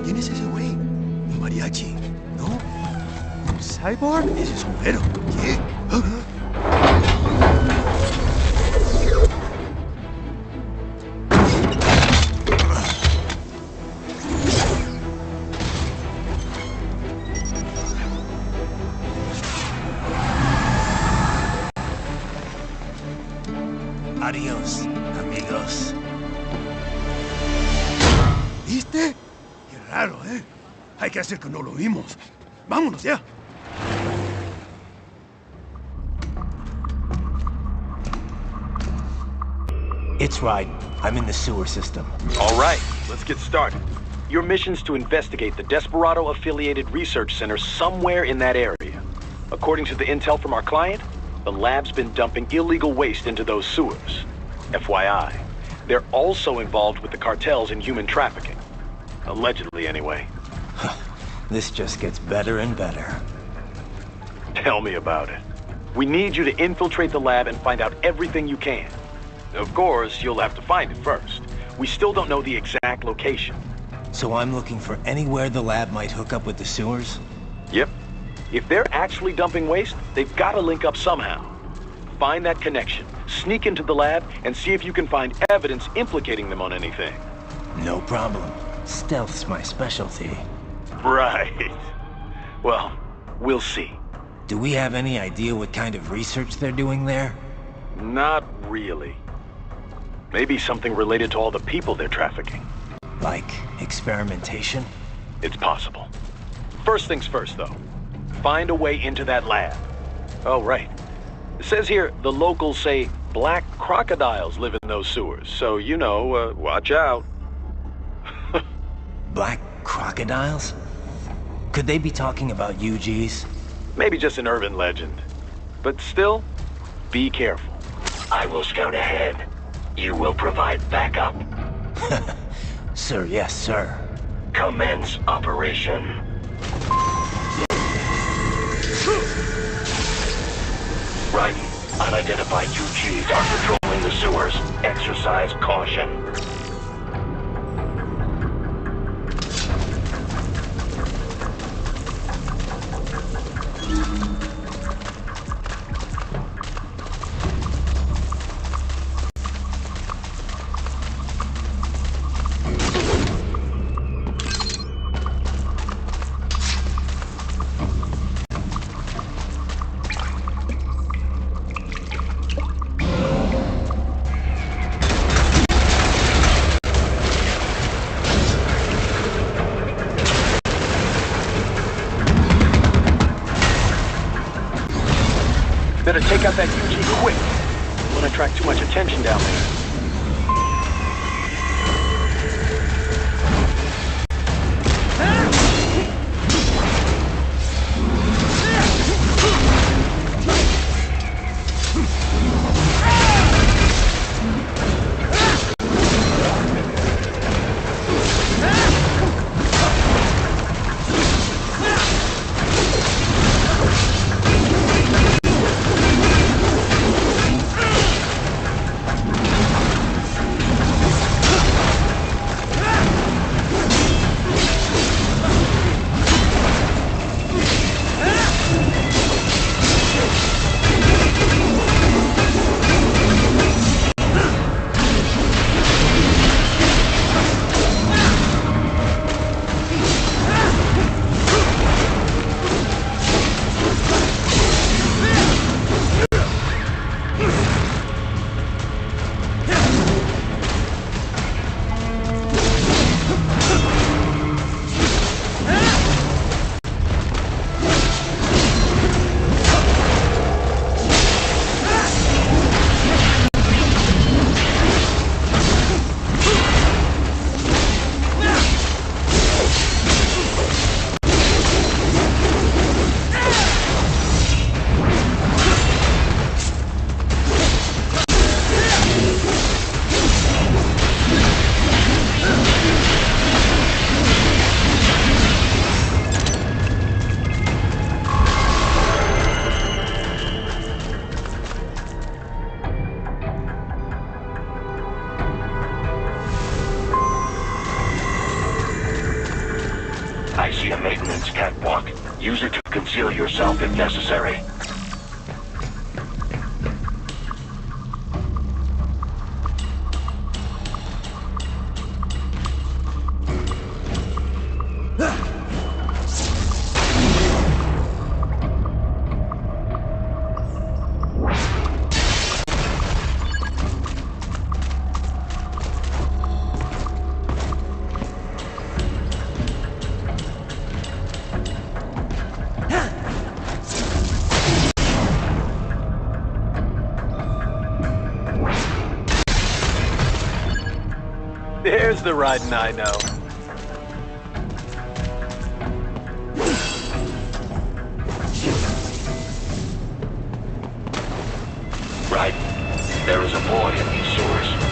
Speaker 7: ¿Quién es ese güey? ¿Un mariachi? ¿No? ¿Un cyborg? Ese es sombrero. ¿Qué?
Speaker 3: Adiós, amigos.
Speaker 7: ¿Viste? Qué raro, ¿eh? Hay que hacer que no lo vimos. Vámonos ya.
Speaker 3: It's right. I'm in the sewer system.
Speaker 10: All right, let's get started. Your mission's to investigate the Desperado-affiliated research center somewhere in that area. According to the intel from our client, the lab's been dumping illegal waste into those sewers. FYI, they're also involved with the cartels in human trafficking. Allegedly, anyway.
Speaker 3: This just gets better and better.
Speaker 10: Tell me about it. We need you to infiltrate the lab and find out everything you can. Of course, you'll have to find it first. We still don't know the exact location.
Speaker 3: So I'm looking for anywhere the lab might hook up with the sewers?
Speaker 10: Yep. If they're actually dumping waste, they've got to link up somehow. Find that connection, sneak into the lab, and see if you can find evidence implicating them on anything.
Speaker 3: No problem. Stealth's my specialty.
Speaker 10: Right. Well, we'll see.
Speaker 3: Do we have any idea what kind of research they're doing there?
Speaker 10: Not really. Maybe something related to all the people they're trafficking.
Speaker 3: Like experimentation?
Speaker 10: It's possible. First things first, though. Find a way into that lab. Oh, right. It says here the locals say black crocodiles live in those sewers, so, you know, watch out.
Speaker 3: Black crocodiles? Could they be talking about UGs?
Speaker 10: Maybe just an urban legend. But still, be careful.
Speaker 13: I will scout ahead. You will provide backup.
Speaker 3: Sir, yes, sir.
Speaker 13: Commence operation. Right. Unidentified UGs are patrolling the sewers. Exercise caution.
Speaker 10: Better take out that UG quick. Don't want to attract too much attention down there.
Speaker 13: I see a maintenance catwalk. Use it to conceal yourself if necessary.
Speaker 10: There's the riding I know.
Speaker 13: Right. There is a void in these sewers.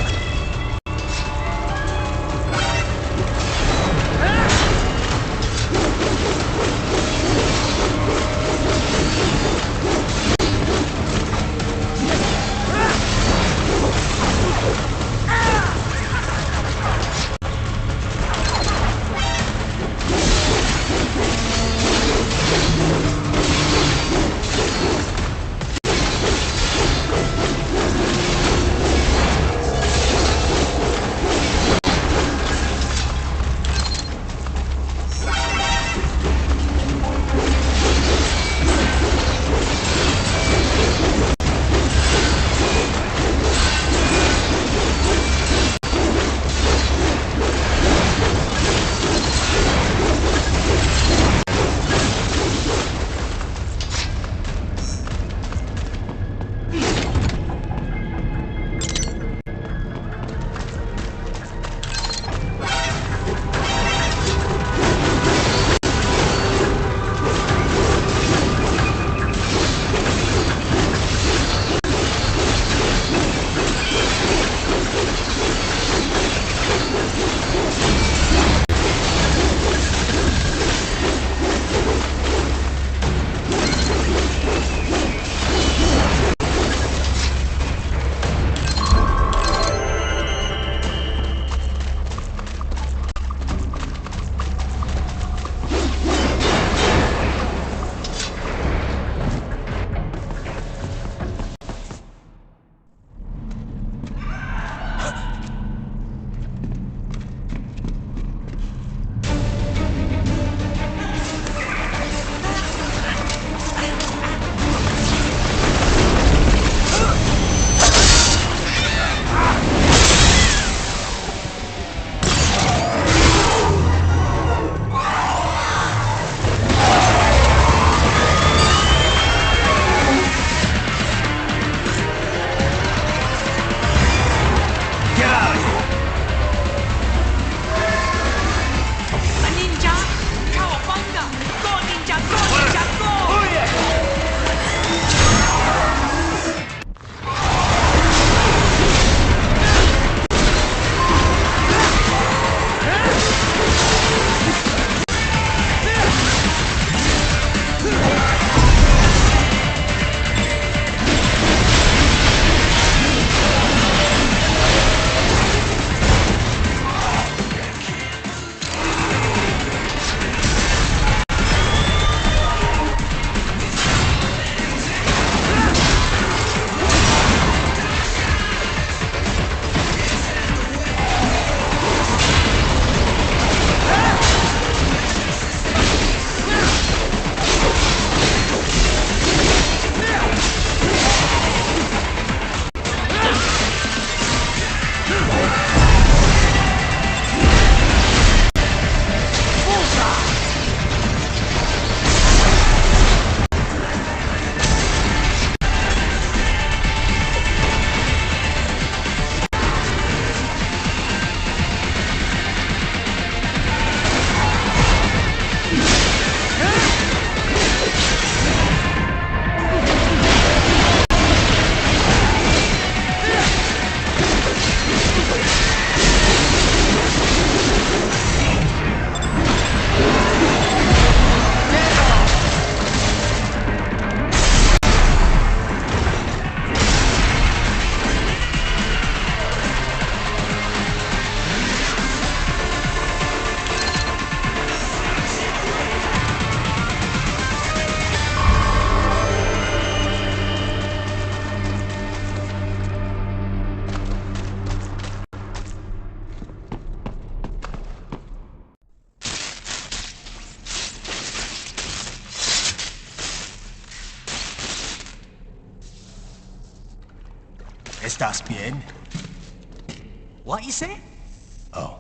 Speaker 3: ¿Estás bien?
Speaker 11: What you say?
Speaker 3: Oh.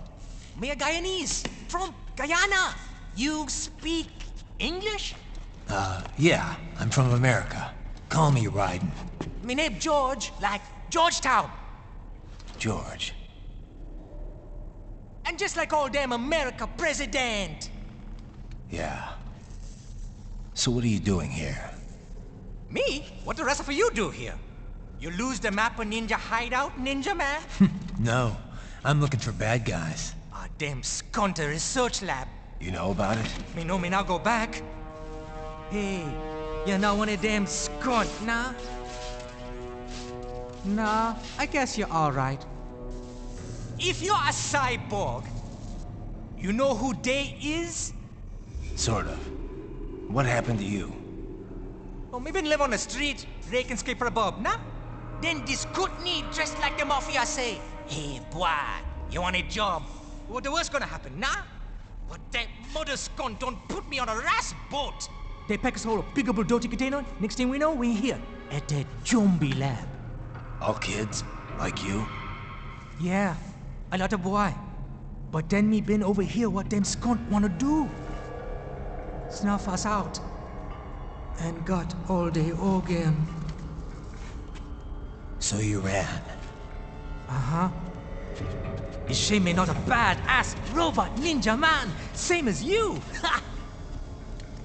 Speaker 11: Me a Guyanese, from Guyana. You speak English?
Speaker 3: Yeah, I'm from America. Call me Raiden.
Speaker 11: Me name George, like Georgetown.
Speaker 3: George.
Speaker 11: And just like all damn America president.
Speaker 3: Yeah. So what are you doing here?
Speaker 11: Me? What the rest of you do here? You lose the map of Ninja hideout, Ninja man?
Speaker 3: No, I'm looking for bad guys.
Speaker 11: Ah, damn Skunter research lab.
Speaker 3: You know about it?
Speaker 11: Me know me now go back. Hey, you're not one of them skunt, nah? Nah, I guess you're alright. If you're a cyborg, you know who they is?
Speaker 3: Sort of. What happened to you?
Speaker 11: Oh, me been live on the street, raking skipper above, nah? Then this Kootenai dressed like the mafia say, hey, boy, you want a job? What the worst gonna happen, nah? But that mother skunt don't put me on a ras boat. They pack us all a big old dirty container. Next thing we know, we're here at that zombie lab.
Speaker 3: All kids? Like you?
Speaker 11: Yeah, a lot of boy. But then me been over here what them skunt wanna do. Snuff us out. And got all the organ.
Speaker 3: So you ran?
Speaker 11: Uh-huh. Is shame me not a bad-ass robot ninja man, same as you.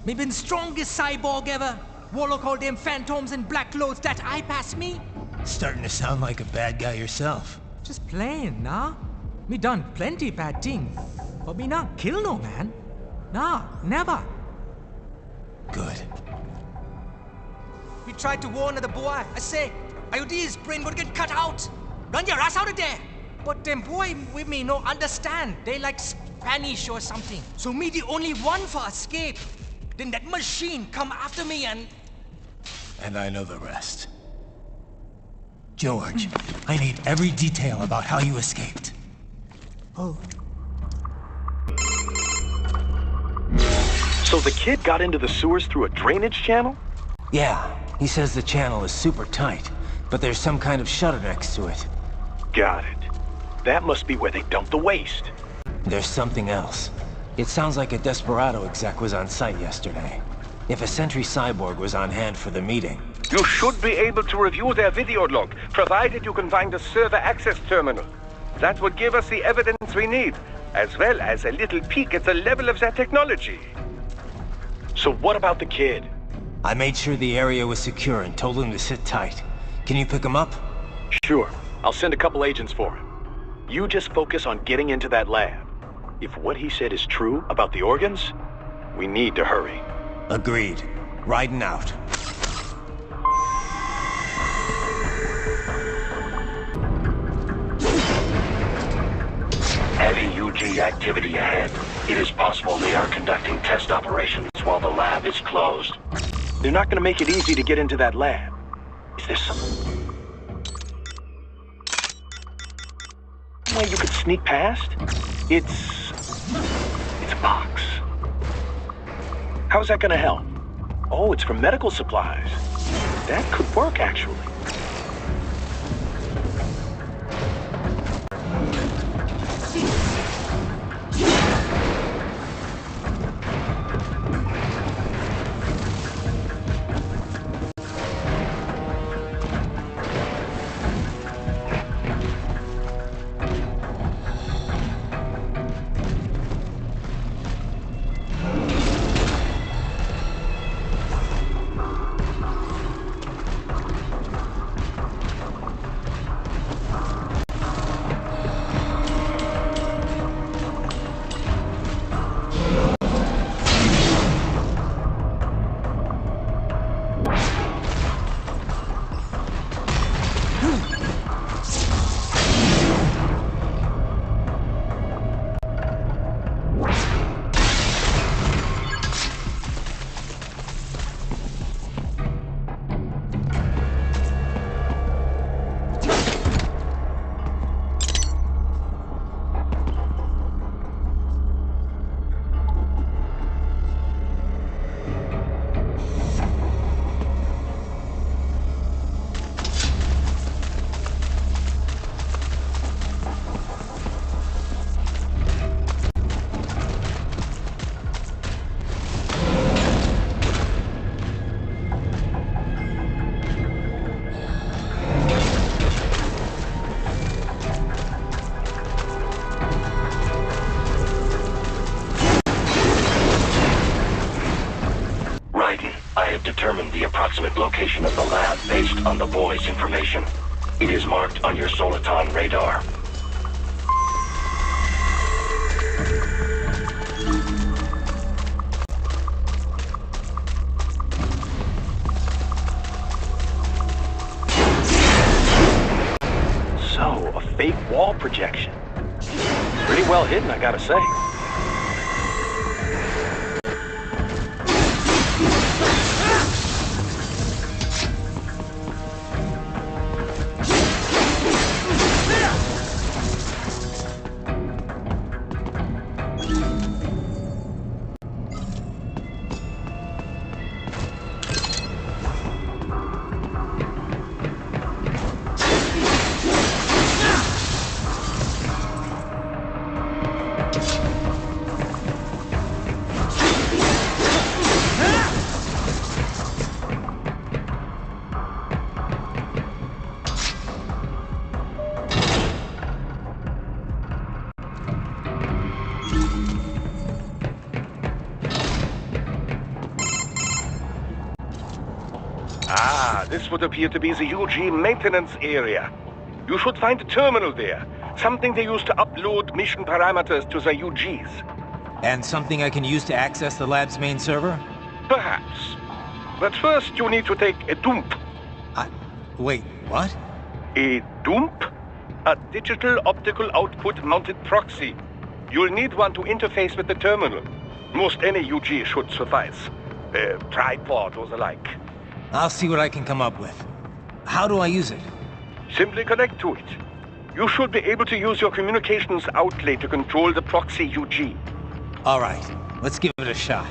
Speaker 11: Me been strongest cyborg ever. Warlock all them phantoms and black clothes that I pass me.
Speaker 3: Starting to sound like a bad guy yourself.
Speaker 11: Just playing, nah? Me done plenty bad thing. But me not kill no man. Nah, never.
Speaker 3: Good.
Speaker 11: We tried to warn the boy. I say, IOD's brain would get cut out. Run your ass out of there. But them boy with me no understand. They like Spanish or something. So me the only one for escape. Then that machine come after me and...
Speaker 3: And I know the rest. George, I need every detail about how you escaped.
Speaker 11: Oh.
Speaker 10: So the kid got into the sewers through a drainage channel?
Speaker 3: Yeah, he says the channel is super tight, but there's some kind of shutter next to it.
Speaker 10: Got it. That must be where they dumped the waste.
Speaker 3: There's something else. It sounds like a Desperado exec was on site yesterday. If a Sentry Cyborg was on hand for the meeting...
Speaker 16: You should be able to review their video log, provided you can find a server access terminal. That would give us the evidence we need, as well as a little peek at the level of their technology.
Speaker 10: So what about the kid?
Speaker 3: I made sure the area was secure and told him to sit tight. Can you pick him up?
Speaker 10: Sure. I'll send a couple agents for him. You just focus on getting into that lab. If what he said is true about the organs, we need to hurry.
Speaker 3: Agreed. Riding out.
Speaker 13: Heavy UG activity ahead. It is possible they are conducting test operations while the lab is closed.
Speaker 10: They're not going to make it easy to get into that lab. Is there some way you could sneak past? It's a box. How's that going to help? Oh, it's for medical supplies. That could work, actually.
Speaker 13: determined the approximate location of the lab based on the boy's information. It is marked on your Soliton radar.
Speaker 10: So, a fake wall projection. Pretty well hidden, I gotta say.
Speaker 16: This would appear to be the UG maintenance area. You should find a terminal there. Something they use to upload mission parameters to the UGs.
Speaker 11: And something I can use to access the lab's main server?
Speaker 16: Perhaps. But first you need to take a dump.
Speaker 11: Wait, what?
Speaker 16: A dump? A digital optical output mounted proxy. You'll need one to interface with the terminal. Most any UG should suffice. A tripod or the like.
Speaker 11: I'll see what I can come up with. How do I use it?
Speaker 16: Simply connect to it. You should be able to use your communications outlet to control the proxy UG.
Speaker 11: All right, let's give it a shot.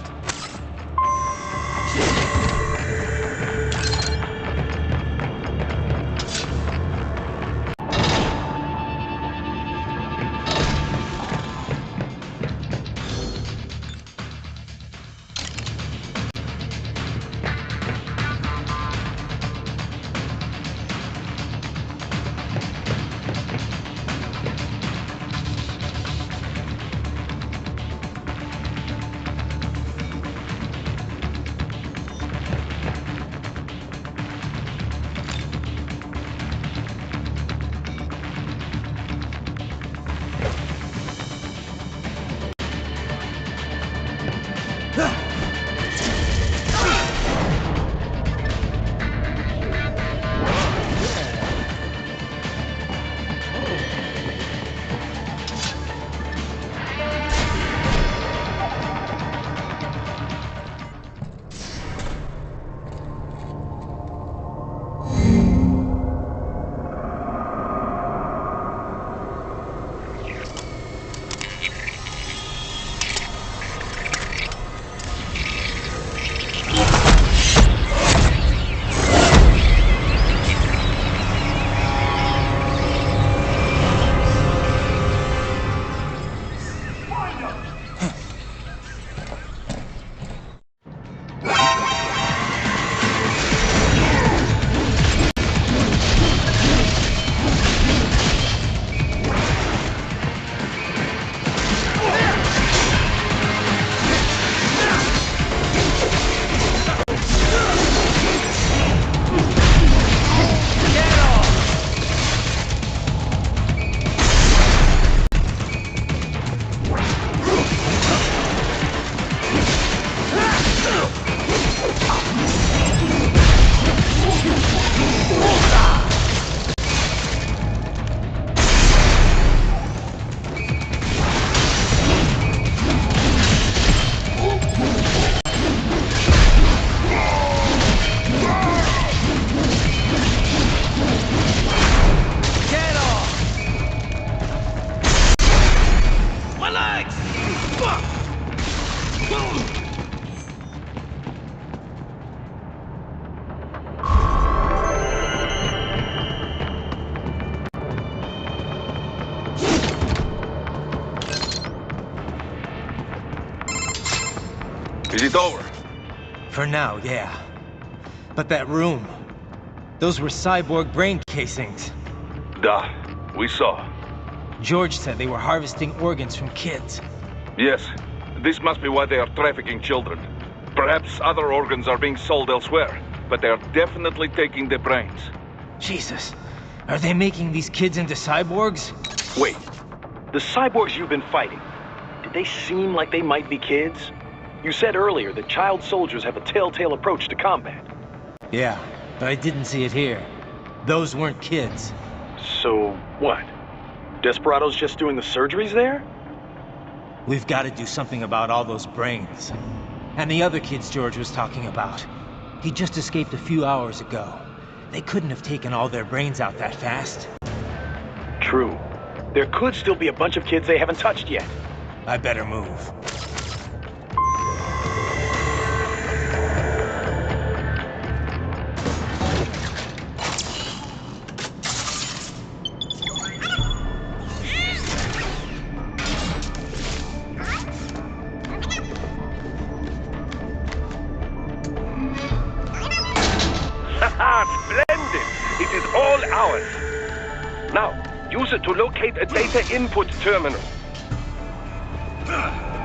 Speaker 16: Is it over?
Speaker 11: For now, yeah. But that room... those were cyborg brain casings.
Speaker 16: Duh. We saw.
Speaker 11: George said they were harvesting organs from kids.
Speaker 16: Yes. This must be why they are trafficking children.
Speaker 5: Perhaps other organs are being sold elsewhere, but they're definitely taking the brains.
Speaker 3: Jesus. Are they making these kids into cyborgs?
Speaker 10: Wait. The cyborgs you've been fighting, did they seem like they might be kids? You said earlier that child soldiers have a telltale approach to combat.
Speaker 3: Yeah, but I didn't see it here. Those weren't kids.
Speaker 10: So, what? Desperados just doing the surgeries there?
Speaker 3: We've got to do something about all those brains. And the other kids George was talking about. He just escaped a few hours ago. They couldn't have taken all their brains out that fast.
Speaker 10: True. There could still be a bunch of kids they haven't touched yet.
Speaker 3: I better move.
Speaker 16: Splendid! It is all ours. Now, use it to locate a data input terminal.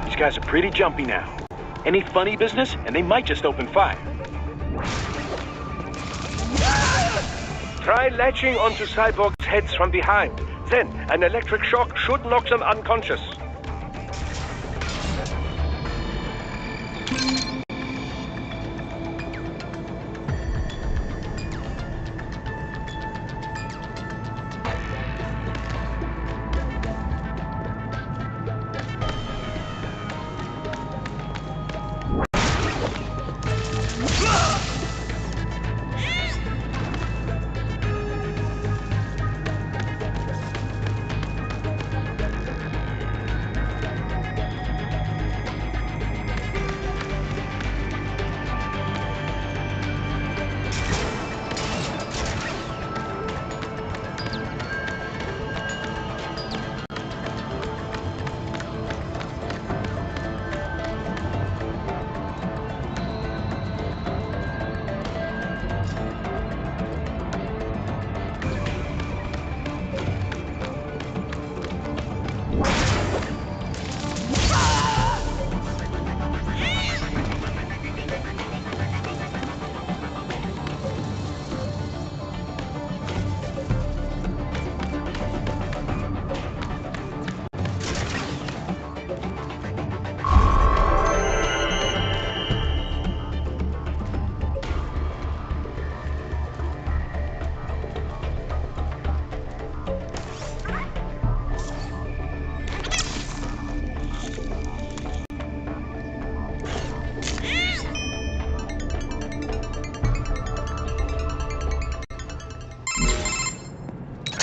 Speaker 10: These guys are pretty jumpy now. Any funny business, and they might just open fire.
Speaker 16: Try latching onto cyborgs' heads from behind. Then, an electric shock should knock them unconscious.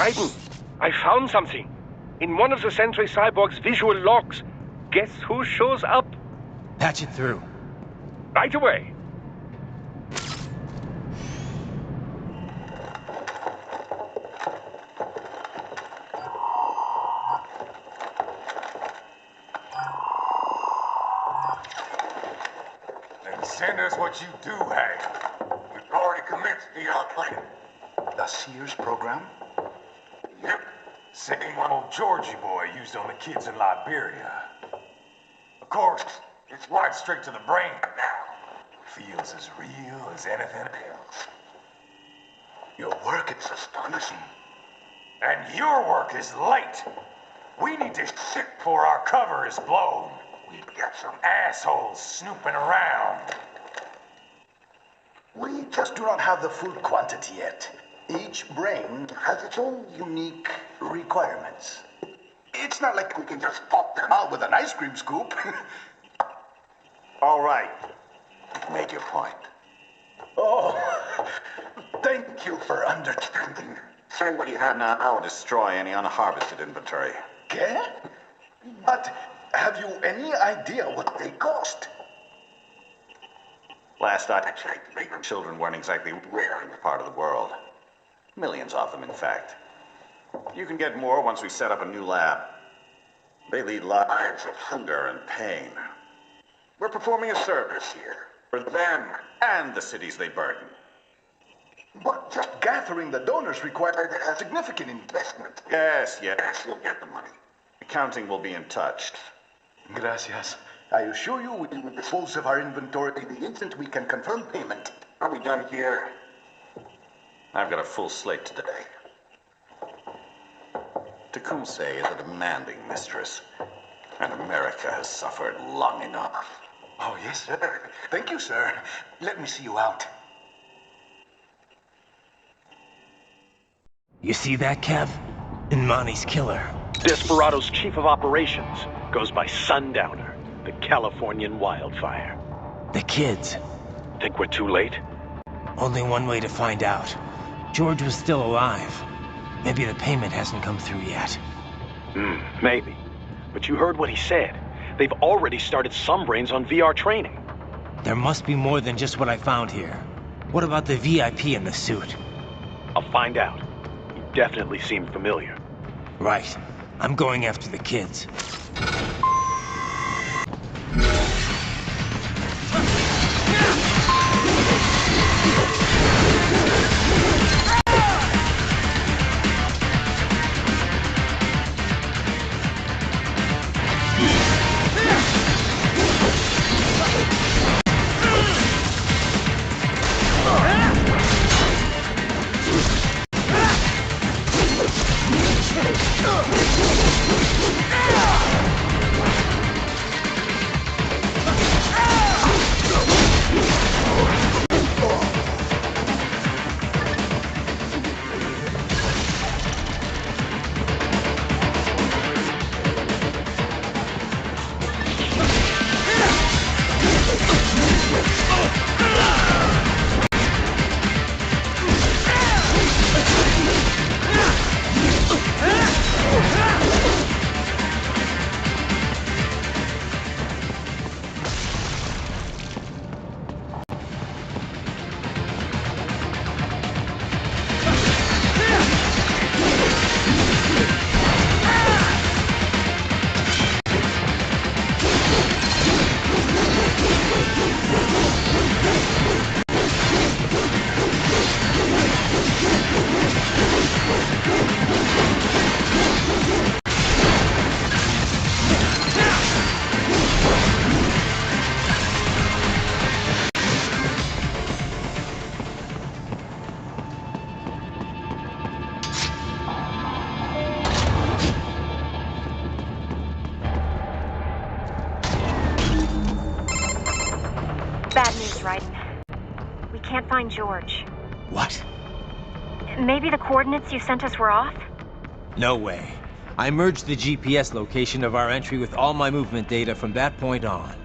Speaker 16: Raiden, I found something. In one of the Sentry Cyborg's visual logs. Guess who shows up?
Speaker 3: Patch it through.
Speaker 16: Right away.
Speaker 20: Then send us what you do have. We've already commenced the plan.
Speaker 21: The Sears program?
Speaker 20: Yep. Same one old Georgie boy used on the kids in Liberia. Of course, it's right straight to the brain now. Feels as real as anything else.
Speaker 21: Your work is astonishing.
Speaker 20: And your work is late. We need this shit before our cover is blown. We've got some assholes snooping around.
Speaker 21: We just do not have the full quantity yet. Each brain has its own unique requirements. It's not like we can just pop them out with an ice cream scoop.
Speaker 20: All right. Make your point.
Speaker 21: Oh, thank you for understanding.
Speaker 22: Send what you have now or destroy any unharvested inventory.
Speaker 21: Okay? But have you any idea what they cost?
Speaker 22: Last I checked, children weren't exactly rare in this part of the world. Millions of them, in fact. You can get more once we set up a new lab. They lead lives of hunger and pain. We're performing a service here for them and the cities they burden.
Speaker 21: But just gathering the donors required a significant investment.
Speaker 22: Yes, you'll get the money. Accounting will be in touch.
Speaker 21: Gracias. I assure you we will dispose of our inventory the instant we can confirm payment.
Speaker 13: Are we done here?
Speaker 22: I've got a full slate today. Tecumseh is a demanding mistress, and America has suffered long enough.
Speaker 21: Oh, yes, sir. Thank you, sir. Let me see you out.
Speaker 3: You see that, Kev? Inmani's killer.
Speaker 10: Desperado's chief of operations goes by Sundowner, the Californian wildfire.
Speaker 3: The kids.
Speaker 10: Think we're too late?
Speaker 3: Only one way to find out. George was still alive. Maybe the payment hasn't come through yet.
Speaker 10: Maybe. But you heard what he said. They've already started some brains on VR training.
Speaker 3: There must be more than just what I found here. What about the VIP in the suit?
Speaker 10: I'll find out. He definitely seemed familiar.
Speaker 3: Right. I'm going after the kids.
Speaker 4: Bad news, Raiden. We can't find George.
Speaker 3: What?
Speaker 4: Maybe the coordinates you sent us were off?
Speaker 3: No way. I merged the GPS location of our entry with all my movement data from that point on.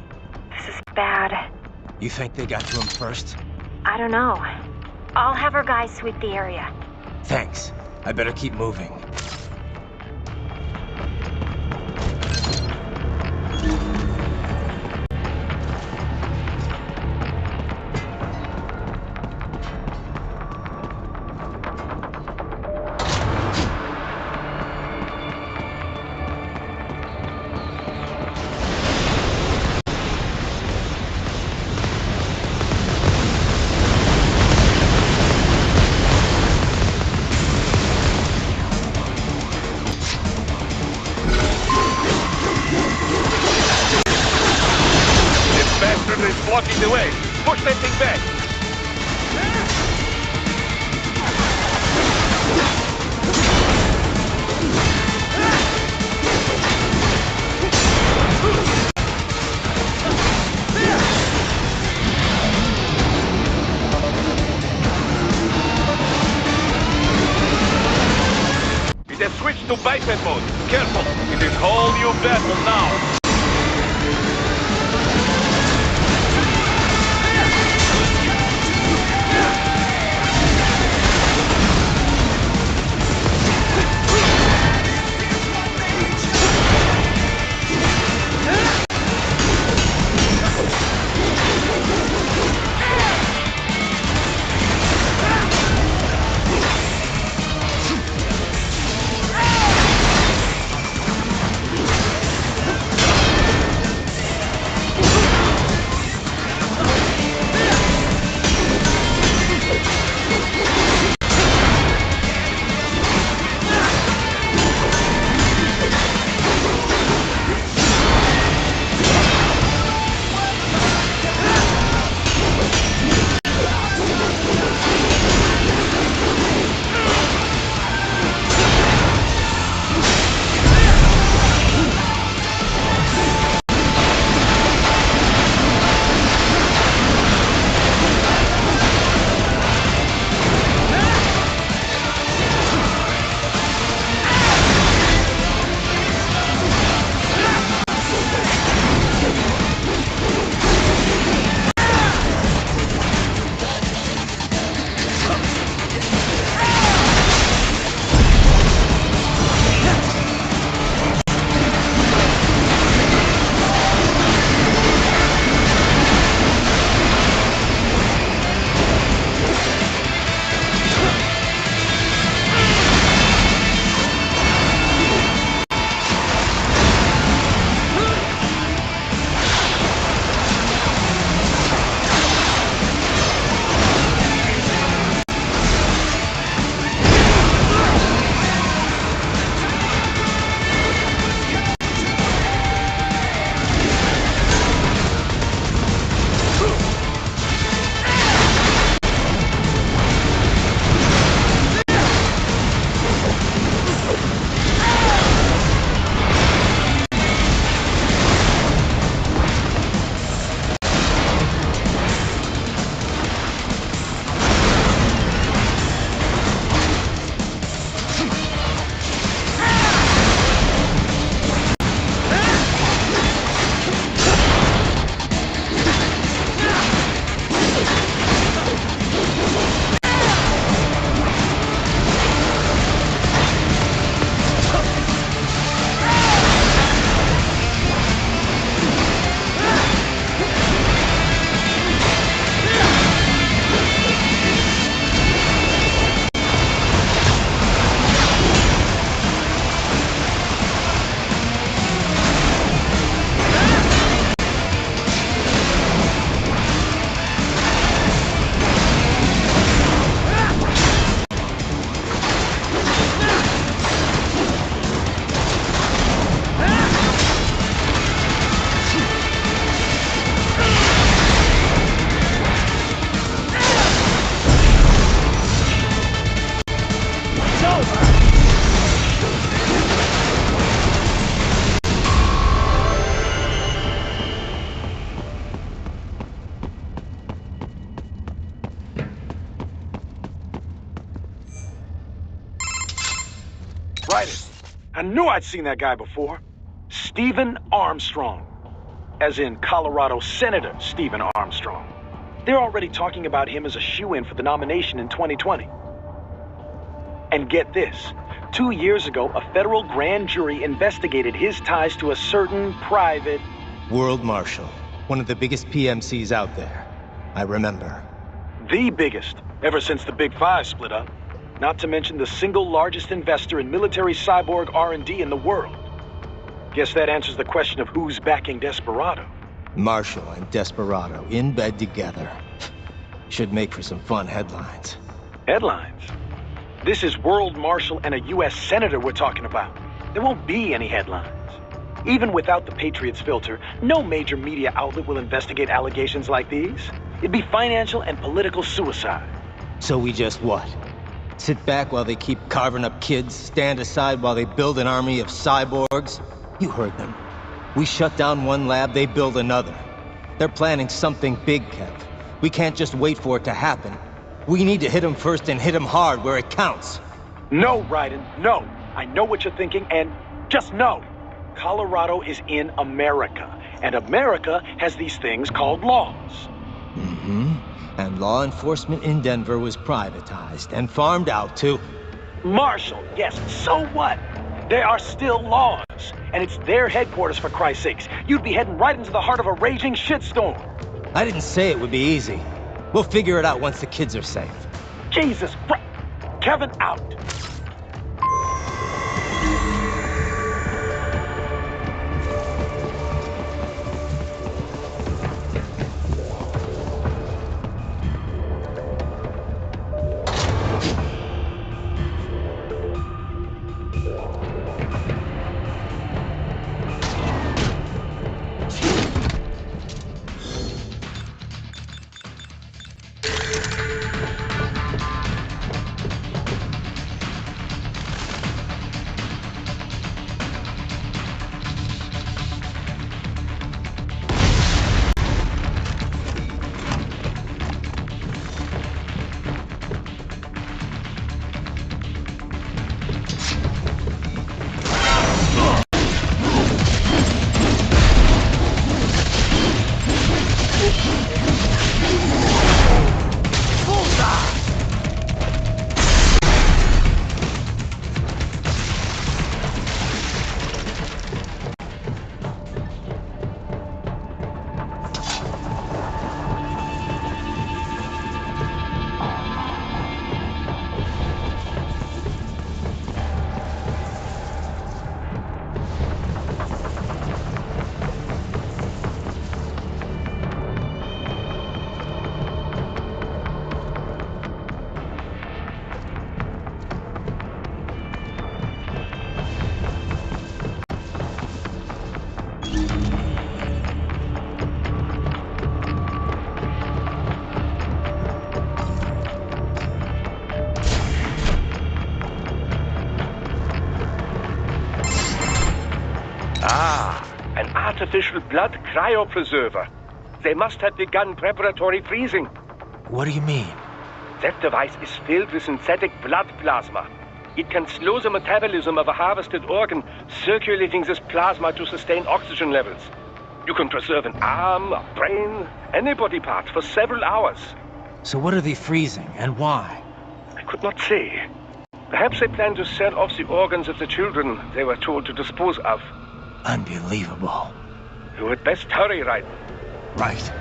Speaker 4: This is bad.
Speaker 3: You think they got to him first?
Speaker 4: I don't know. I'll have our guys sweep the area.
Speaker 3: Thanks. I better keep moving.
Speaker 5: Blocking the way. Push that thing back. It has switched to biped mode. Careful. It is whole new battle now.
Speaker 10: knew I'd seen that guy before. Stephen Armstrong. As in Colorado Senator Stephen Armstrong. They're already talking about him as a shoo-in for the nomination in 2020. And get this. 2 years ago, a federal grand jury investigated his ties to a certain private...
Speaker 3: World Marshal. One of the biggest PMCs out there. I remember.
Speaker 10: The biggest, ever since the Big Five split up. Not to mention the single largest investor in military cyborg R&D in the world. Guess that answers the question of who's backing Desperado.
Speaker 3: Marshall and Desperado in bed together. Should make for some fun headlines.
Speaker 10: Headlines? This is World Marshal and a U.S. Senator we're talking about. There won't be any headlines. Even without the Patriots filter, no major media outlet will investigate allegations like these. It'd be financial and political suicide.
Speaker 3: So we just what? Sit back while they keep carving up kids, stand aside while they build an army of cyborgs? You heard them. We shut down one lab, they build another. They're planning something big, Kev. We can't just wait for it to happen. We need to hit them first and hit them hard where it counts.
Speaker 10: No, Raiden, no. I know what you're thinking, and just no. Colorado is in America, and America has these things called laws.
Speaker 3: Mm-hmm. And law enforcement in Denver was privatized and farmed out to...
Speaker 10: Marshall, yes, so what? There are still laws, and it's their headquarters, for Christ's sakes. You'd be heading right into the heart of a raging shitstorm.
Speaker 3: I didn't say it would be easy. We'll figure it out once the kids are safe.
Speaker 10: Jesus Christ! Kevin, out!
Speaker 16: An artificial blood cryopreserver. They must have begun preparatory freezing.
Speaker 3: What do you mean?
Speaker 16: That device is filled with synthetic blood plasma. It can slow the metabolism of a harvested organ, circulating this plasma to sustain oxygen levels. You can preserve an arm, a brain, any body part for several hours.
Speaker 3: So what are they freezing, and why?
Speaker 16: I could not say. Perhaps they plan to sell off the organs of the children they were told to dispose of.
Speaker 3: Unbelievable.
Speaker 16: You had best hurry, Raiden.
Speaker 3: Right.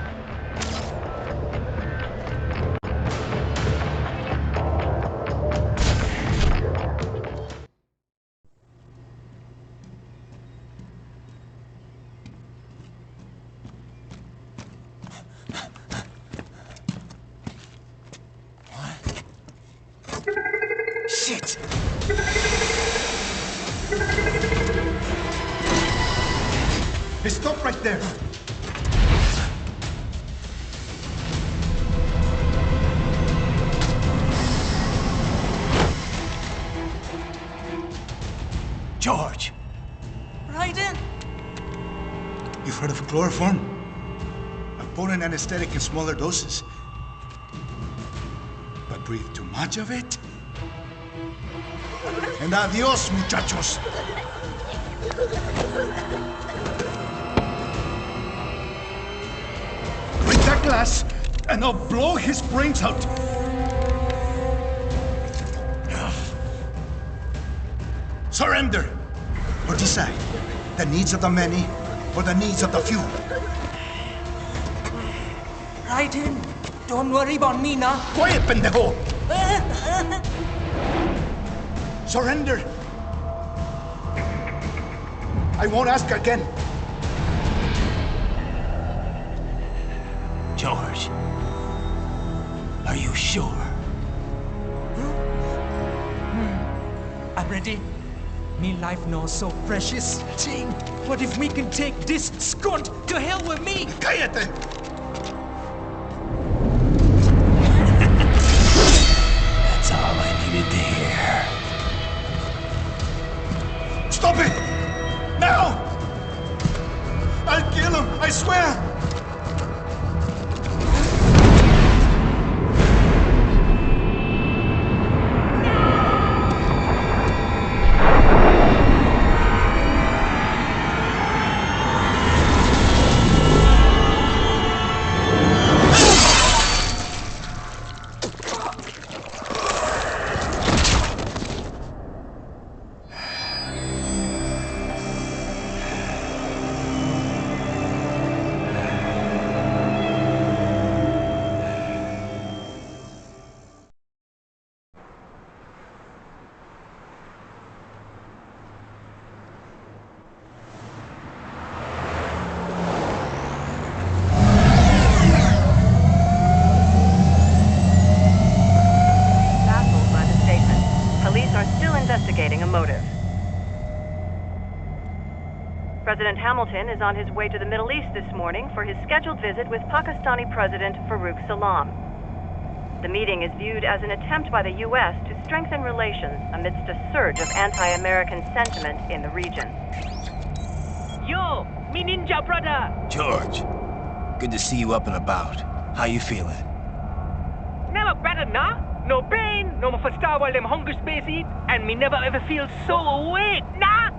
Speaker 7: Shit!
Speaker 1: Hey, stop right there!
Speaker 7: George!
Speaker 11: Raiden!
Speaker 1: You've heard of chloroform? A potent anesthetic in smaller doses. But breathe too much of it? And adios, muchachos! Break that glass, and I'll blow his brains out. Surrender! Or decide. The needs of the many, or the needs of the few.
Speaker 11: Right in. Don't worry about me now.
Speaker 1: Quiet, pendejo! Surrender! I won't ask again.
Speaker 3: George, are you sure?
Speaker 11: I'm ready. Me life now so precious. Jane, what if we can take this skunt to hell with me?
Speaker 1: Cállate!
Speaker 3: That's all I needed to hear.
Speaker 1: Stop it! Now! I'll kill him, I swear!
Speaker 2: Investigating a motive. President Hamilton is on his way to the Middle East this morning for his scheduled visit with Pakistani President Farouk Salam. The meeting is viewed as an attempt by the U.S. to strengthen relations amidst a surge of anti-American sentiment in the region.
Speaker 11: Yo, me ninja brother!
Speaker 3: George, good to see you up and about. How you feeling?
Speaker 11: Never better, nah? No pain, no more star while them hunger space eat, and me never ever feel so awake, nah?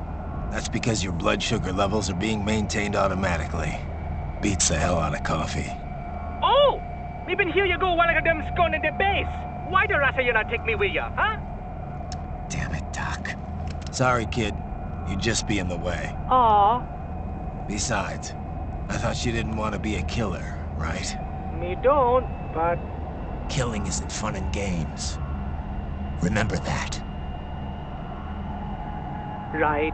Speaker 3: That's because your blood sugar levels are being maintained automatically. Beats the hell out of coffee.
Speaker 11: Oh! Me been here you go while I got them scone in the base. Why the rasa you not take me with ya, huh?
Speaker 3: Damn it, Doc. Sorry, kid. You'd just be in the way.
Speaker 11: Aw.
Speaker 3: Besides, I thought you didn't want to be a killer, right?
Speaker 11: Me don't, but...
Speaker 3: Killing isn't fun and games. Remember that.
Speaker 11: Right.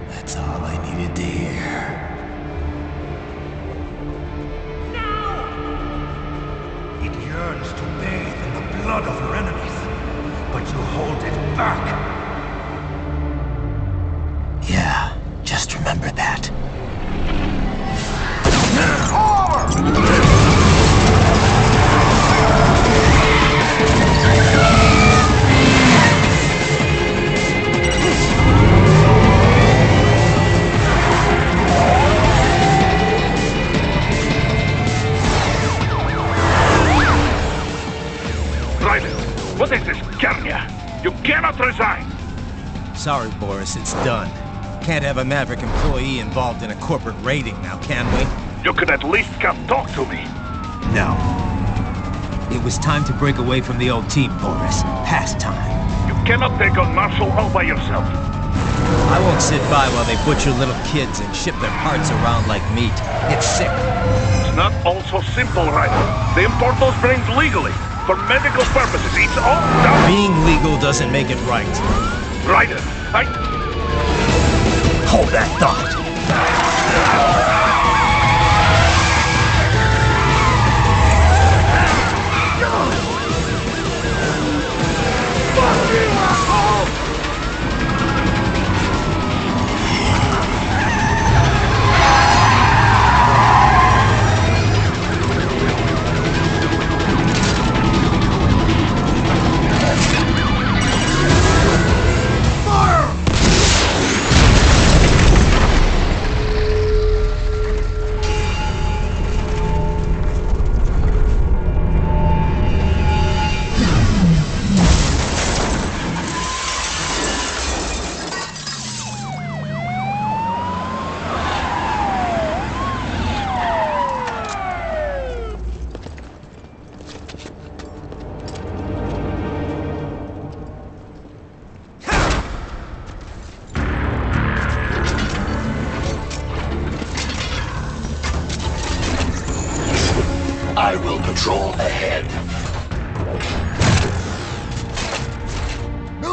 Speaker 3: That's all I needed to hear.
Speaker 7: It yearns to bathe in the blood of your enemies, but you hold it back.
Speaker 3: Yeah, just remember that.
Speaker 5: Ryder, what is this, Garnia? You cannot resign!
Speaker 3: Sorry, Boris, it's done. Can't have a Maverick employee involved in a corporate raiding now, can we?
Speaker 5: You could at least come talk to me.
Speaker 3: No. It was time to break away from the old team, Boris. Past time.
Speaker 5: You cannot take on Marshall all by yourself.
Speaker 3: I won't sit by while they butcher little kids and ship their parts around like meat. It's sick.
Speaker 5: It's not all so simple, Ryder. They import those brains legally. For medical purposes, it's all done.
Speaker 3: Being legal doesn't make it right.
Speaker 5: Ryder,
Speaker 3: Hold that thought.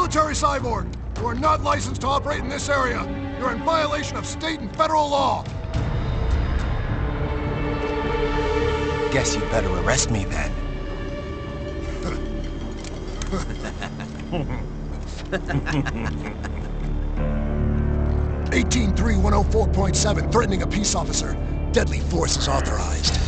Speaker 6: military cyborg. You are not licensed to operate in this area. You're in violation of state and federal law.
Speaker 3: Guess you'd better arrest me then.
Speaker 6: 18-3-104.7, threatening a peace officer. Deadly force is authorized.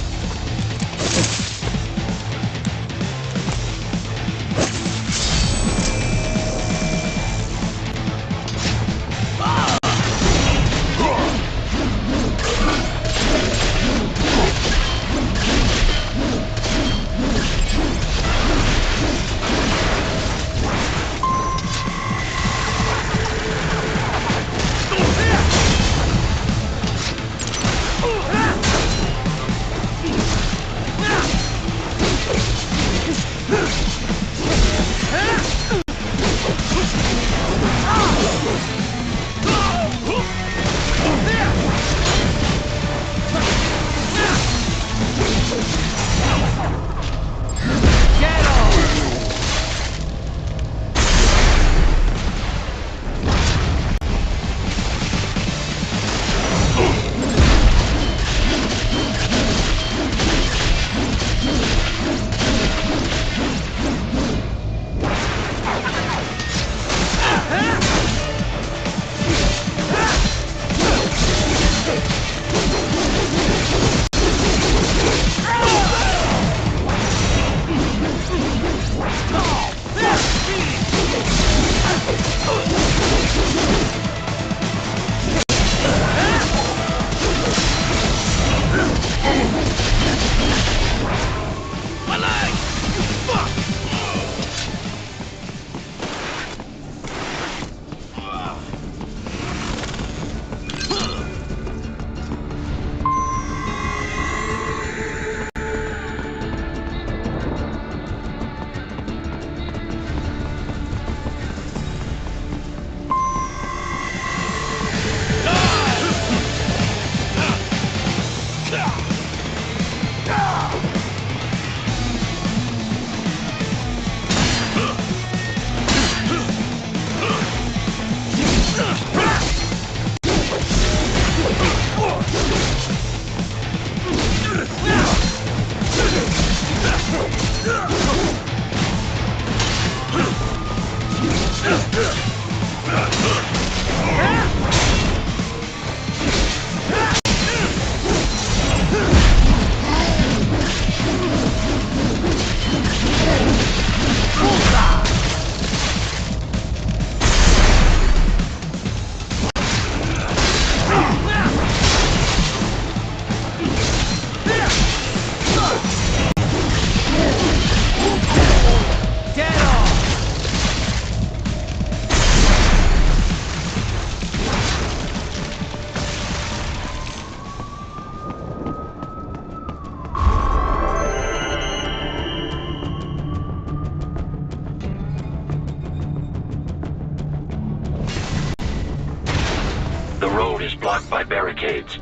Speaker 9: The road is blocked by barricades.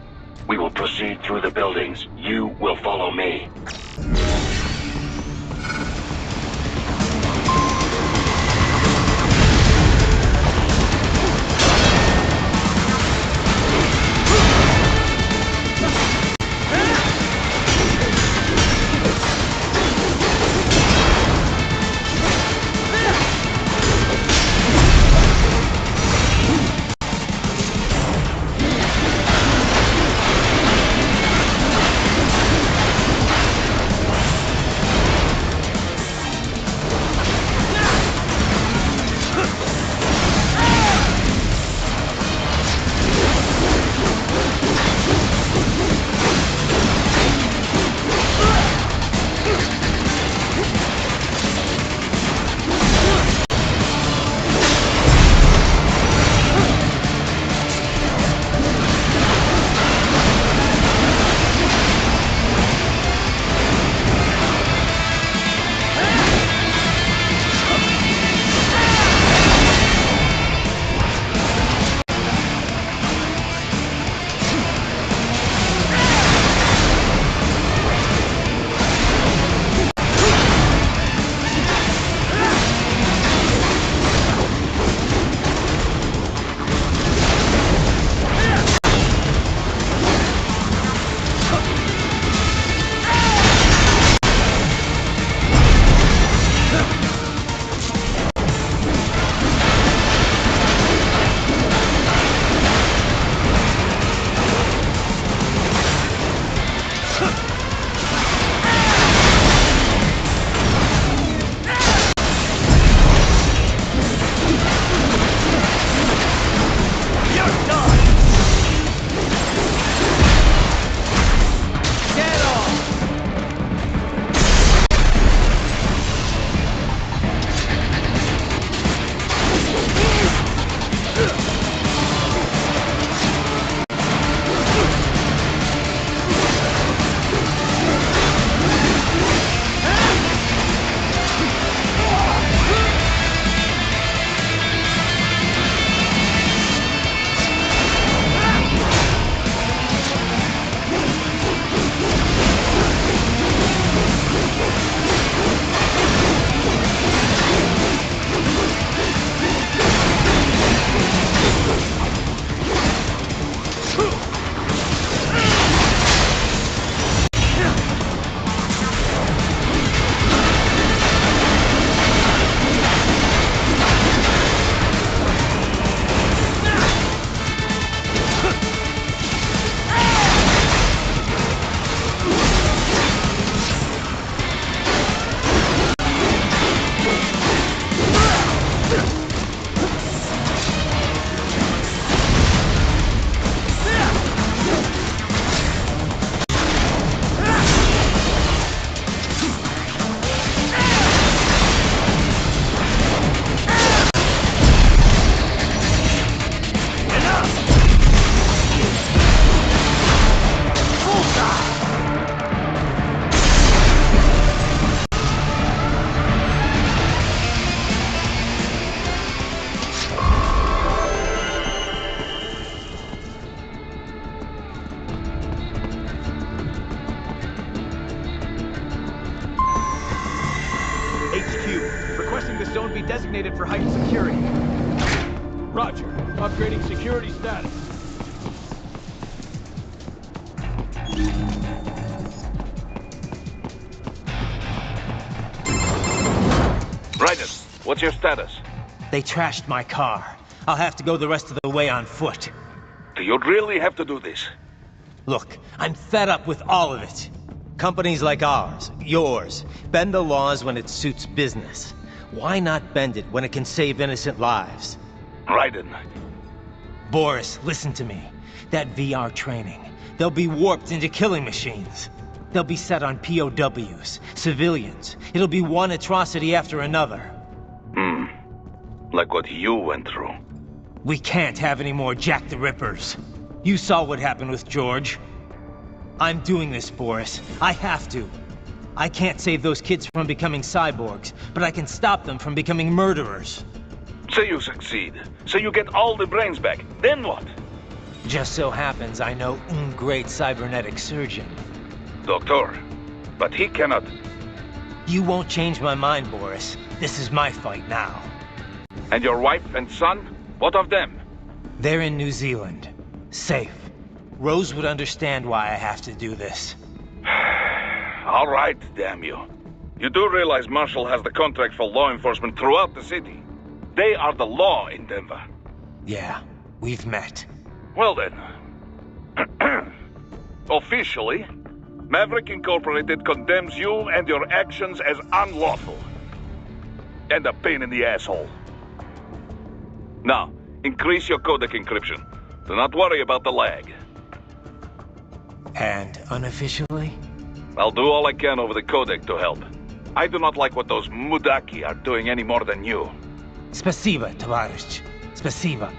Speaker 9: We will proceed through the buildings. You will follow me.
Speaker 8: Requesting the zone be designated for heightened security. Roger. Upgrading security status.
Speaker 5: Raiden, what's your status?
Speaker 3: They trashed my car. I'll have to go the rest of the way on foot.
Speaker 5: Do you really have to do this?
Speaker 3: Look, I'm fed up with all of it. Companies like ours, yours, bend the laws when it suits business. Why not bend it when it can save innocent lives?
Speaker 5: Raiden.
Speaker 3: Boris, listen to me. That VR training, they'll be warped into killing machines. They'll be set on POWs, civilians. It'll be one atrocity after another.
Speaker 5: Like what you went through.
Speaker 3: We can't have any more Jack the Rippers. You saw what happened with George. I'm doing this, Boris. I have to. I can't save those kids from becoming cyborgs, but I can stop them from becoming murderers.
Speaker 5: Say you succeed. Say you get all the brains back. Then what?
Speaker 3: Just so happens I know un great cybernetic surgeon.
Speaker 5: Doctor, but he cannot...
Speaker 3: You won't change my mind, Boris. This is my fight now.
Speaker 5: And your wife and son? What of them?
Speaker 3: They're in New Zealand. Safe. Rose would understand why I have to do this.
Speaker 5: All right, damn you. You do realize Marshall has the contract for law enforcement throughout the city. They are the law in Denver.
Speaker 3: Yeah, we've met.
Speaker 5: Well then. Officially, Maverick Incorporated condemns you and your actions as unlawful. And a pain in the asshole. Now, increase your codec encryption. Do not worry about the lag.
Speaker 3: And unofficially?
Speaker 5: I'll do all I can over the codec to help. I do not like what those Mudaki are doing any more than you.
Speaker 3: Spasiba, Tavarish. Spasiba.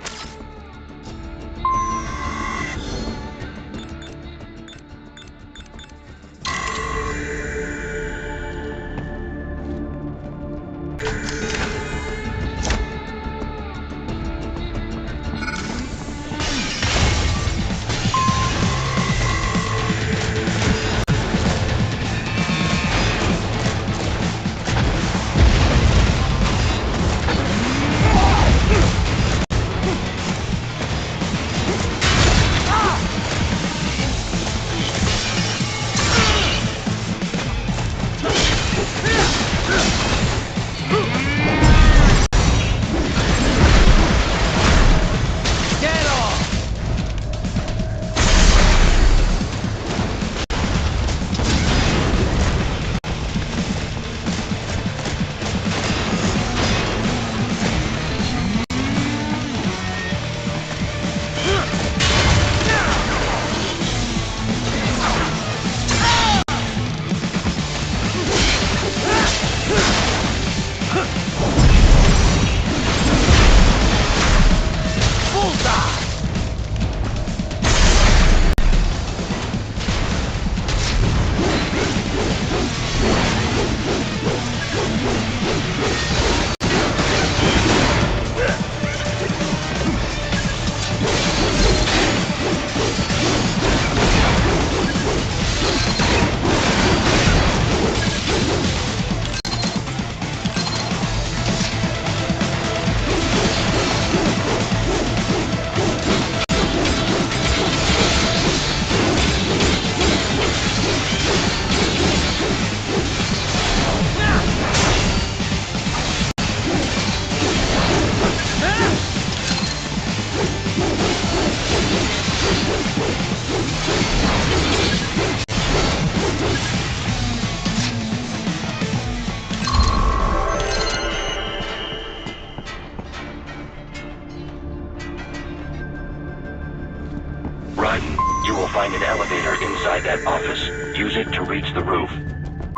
Speaker 9: button. You will find an elevator inside that office. Use it to reach the roof.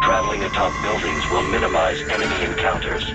Speaker 9: Traveling atop buildings will minimize enemy encounters.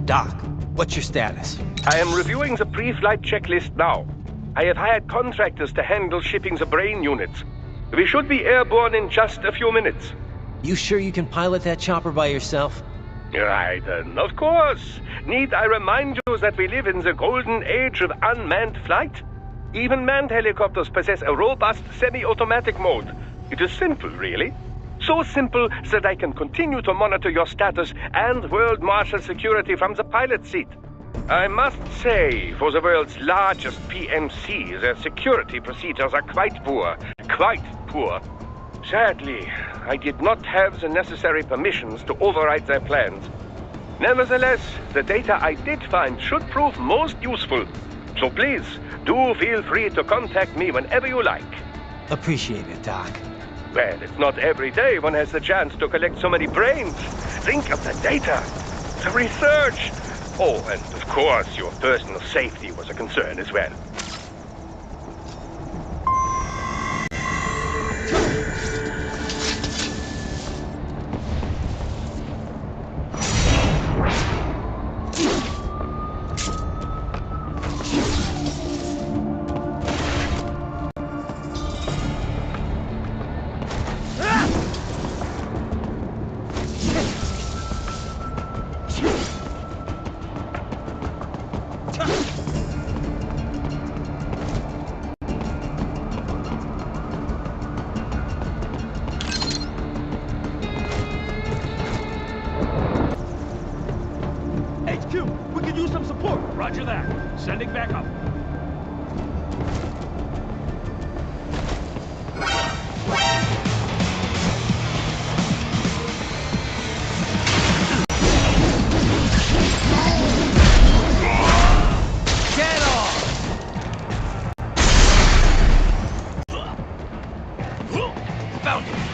Speaker 8: Doc, what's your status?
Speaker 16: I am reviewing the pre-flight checklist now. I have hired contractors to handle shipping the brain units. We should be airborne in just a few minutes.
Speaker 3: You sure you can pilot that chopper by yourself?
Speaker 16: Right, of course. Need I remind you that we live in the golden age of unmanned flight? Even manned helicopters possess a robust semi-automatic mode. It is simple, really. So simple that I can continue to monitor your status and world marshal security from the pilot seat. I must say, for the world's largest PMC, their security procedures are quite poor. Quite poor. Sadly, I did not have the necessary permissions to override their plans. Nevertheless, the data I did find should prove most useful. So please, do feel free to contact me whenever you like.
Speaker 3: Appreciate it, Doc.
Speaker 16: Well, it's not every day one has the chance to collect so many brains. Think of the data, the research. Oh, and of course, your personal safety was a concern as well.
Speaker 8: We could use some support. Roger that. Sending back up.
Speaker 11: Get off! Found it.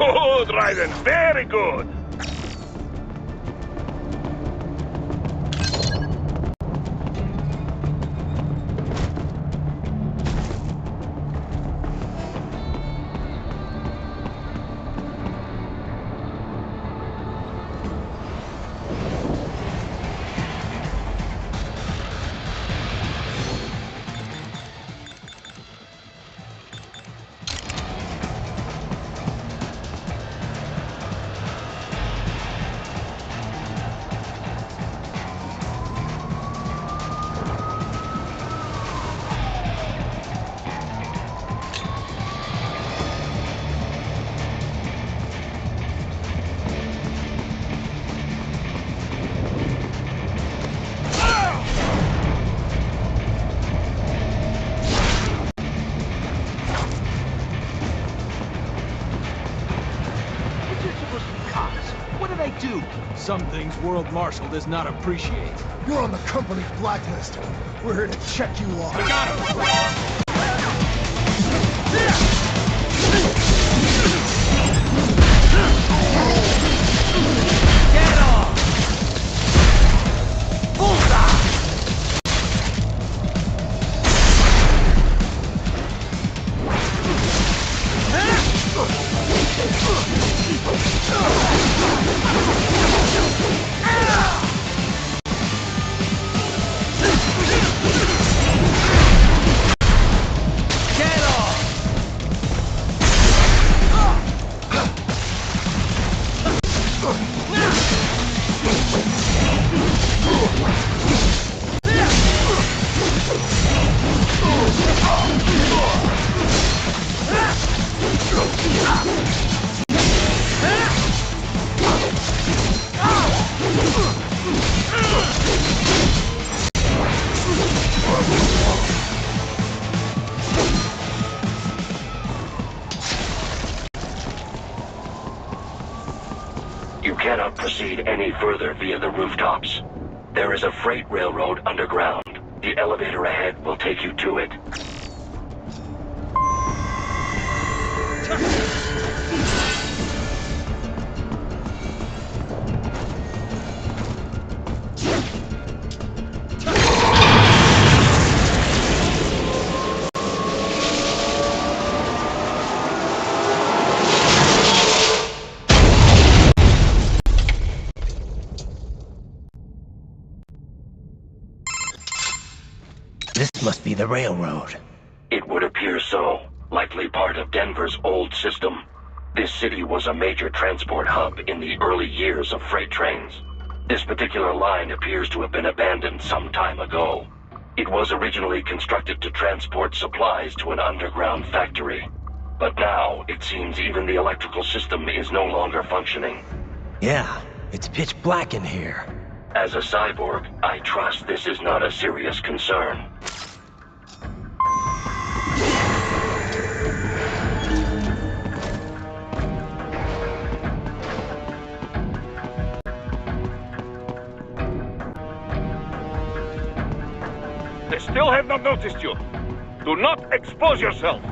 Speaker 5: Good, Raiden. Very good.
Speaker 8: What did I do? Some things World Marshal does not appreciate.
Speaker 6: You're on the company's blacklist. We're here to check you off.
Speaker 8: We got him! Get off! Bullseye!
Speaker 9: You cannot proceed any further via the rooftops. There is a freight railroad underground. The elevator ahead will take you to it.
Speaker 3: This must be the railroad.
Speaker 9: It would appear so. Likely part of Denver's old system. This city was a major transport hub in the early years of freight trains. This particular line appears to have been abandoned some time ago. It was originally constructed to transport supplies to an underground factory. But now, it seems even the electrical system is no longer functioning.
Speaker 3: Yeah, it's pitch black in here.
Speaker 9: As a cyborg, I trust this is not a serious concern.
Speaker 5: They still have not noticed you. Do not expose yourself.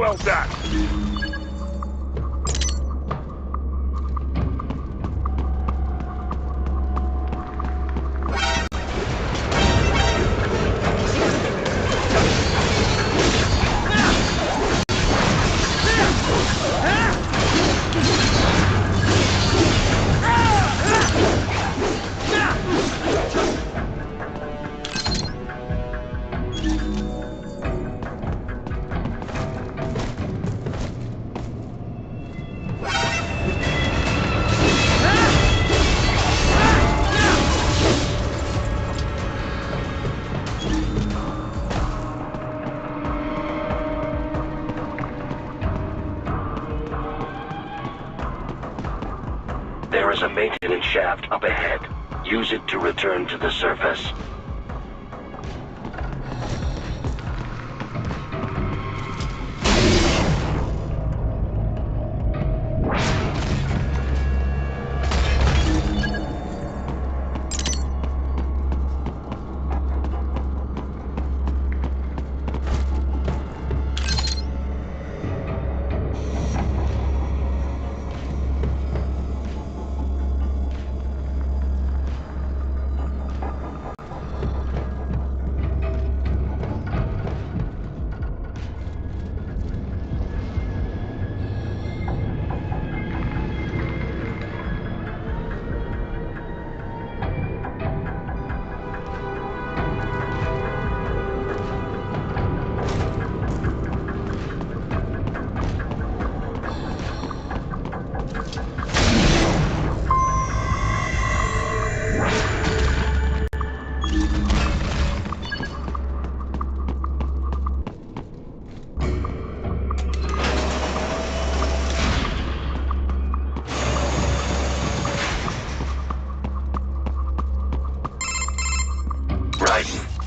Speaker 16: Well done.
Speaker 9: There is a maintenance shaft up ahead. Use it to return to the surface.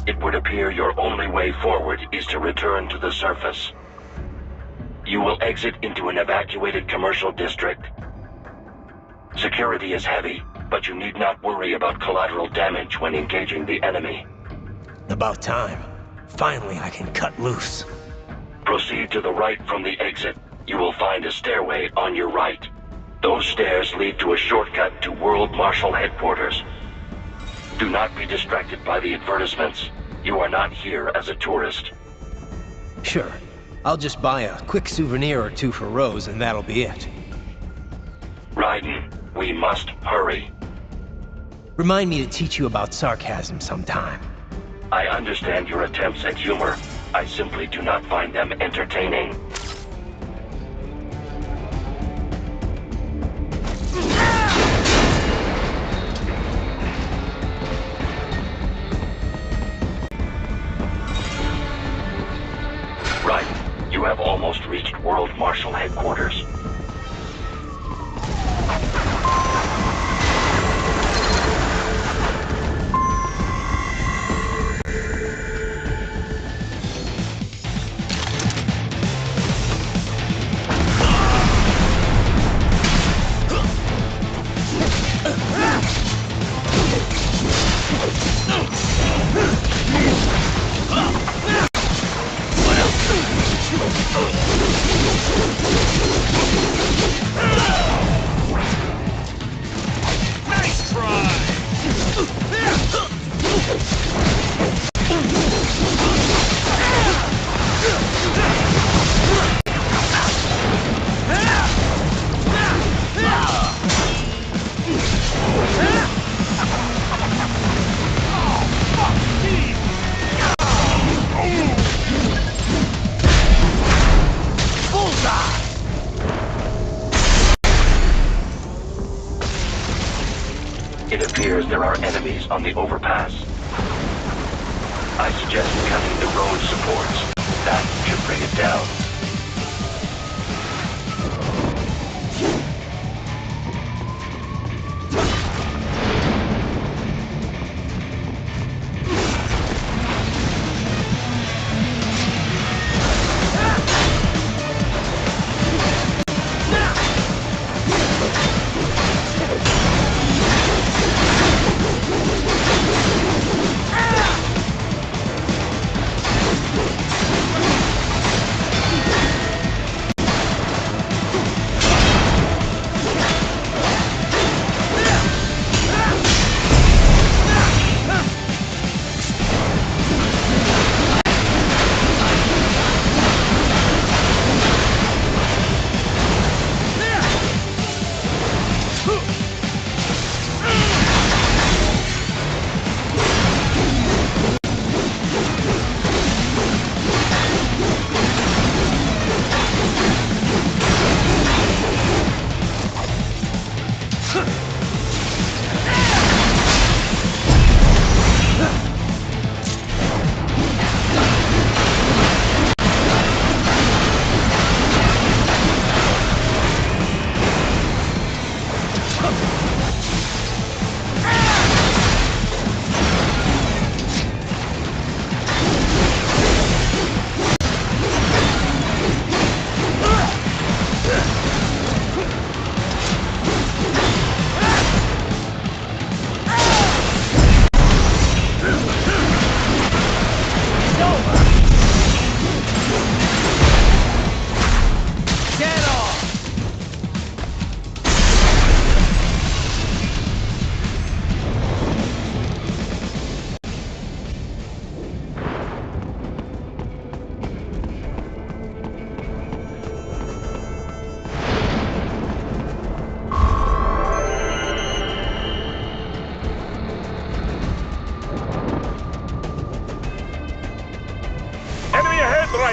Speaker 9: It would appear your only way forward is to return to the surface. You will exit into an evacuated commercial district. Security is heavy, but you need not worry about collateral damage when engaging the enemy.
Speaker 3: About time. Finally, I can cut loose.
Speaker 9: Proceed to the right from the exit. You will find a stairway on your right. Those stairs lead to a shortcut to World Marshal Headquarters. Do not be distracted by the advertisements. You are not here as a tourist.
Speaker 3: Sure. I'll just buy a quick souvenir or two for Rose and that'll be it.
Speaker 9: Raiden, we must hurry.
Speaker 3: Remind me to teach you about sarcasm sometime.
Speaker 9: I understand your attempts at humor. I simply do not find them entertaining. Right. You have almost reached World Marshal Headquarters.
Speaker 11: Nice try!
Speaker 9: It appears there are enemies on the overpass. I suggest cutting the road supports. That should bring it down.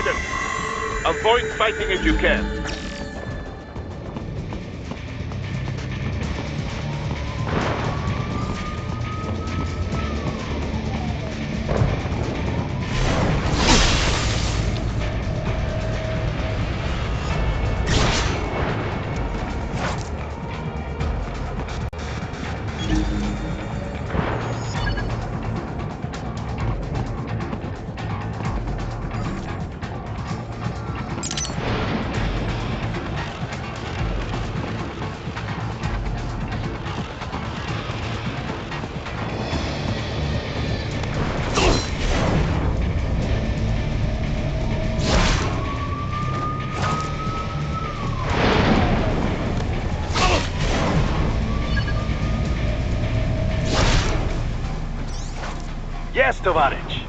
Speaker 5: Silence! Avoid fighting if you can.
Speaker 10: Yes, Tovarich.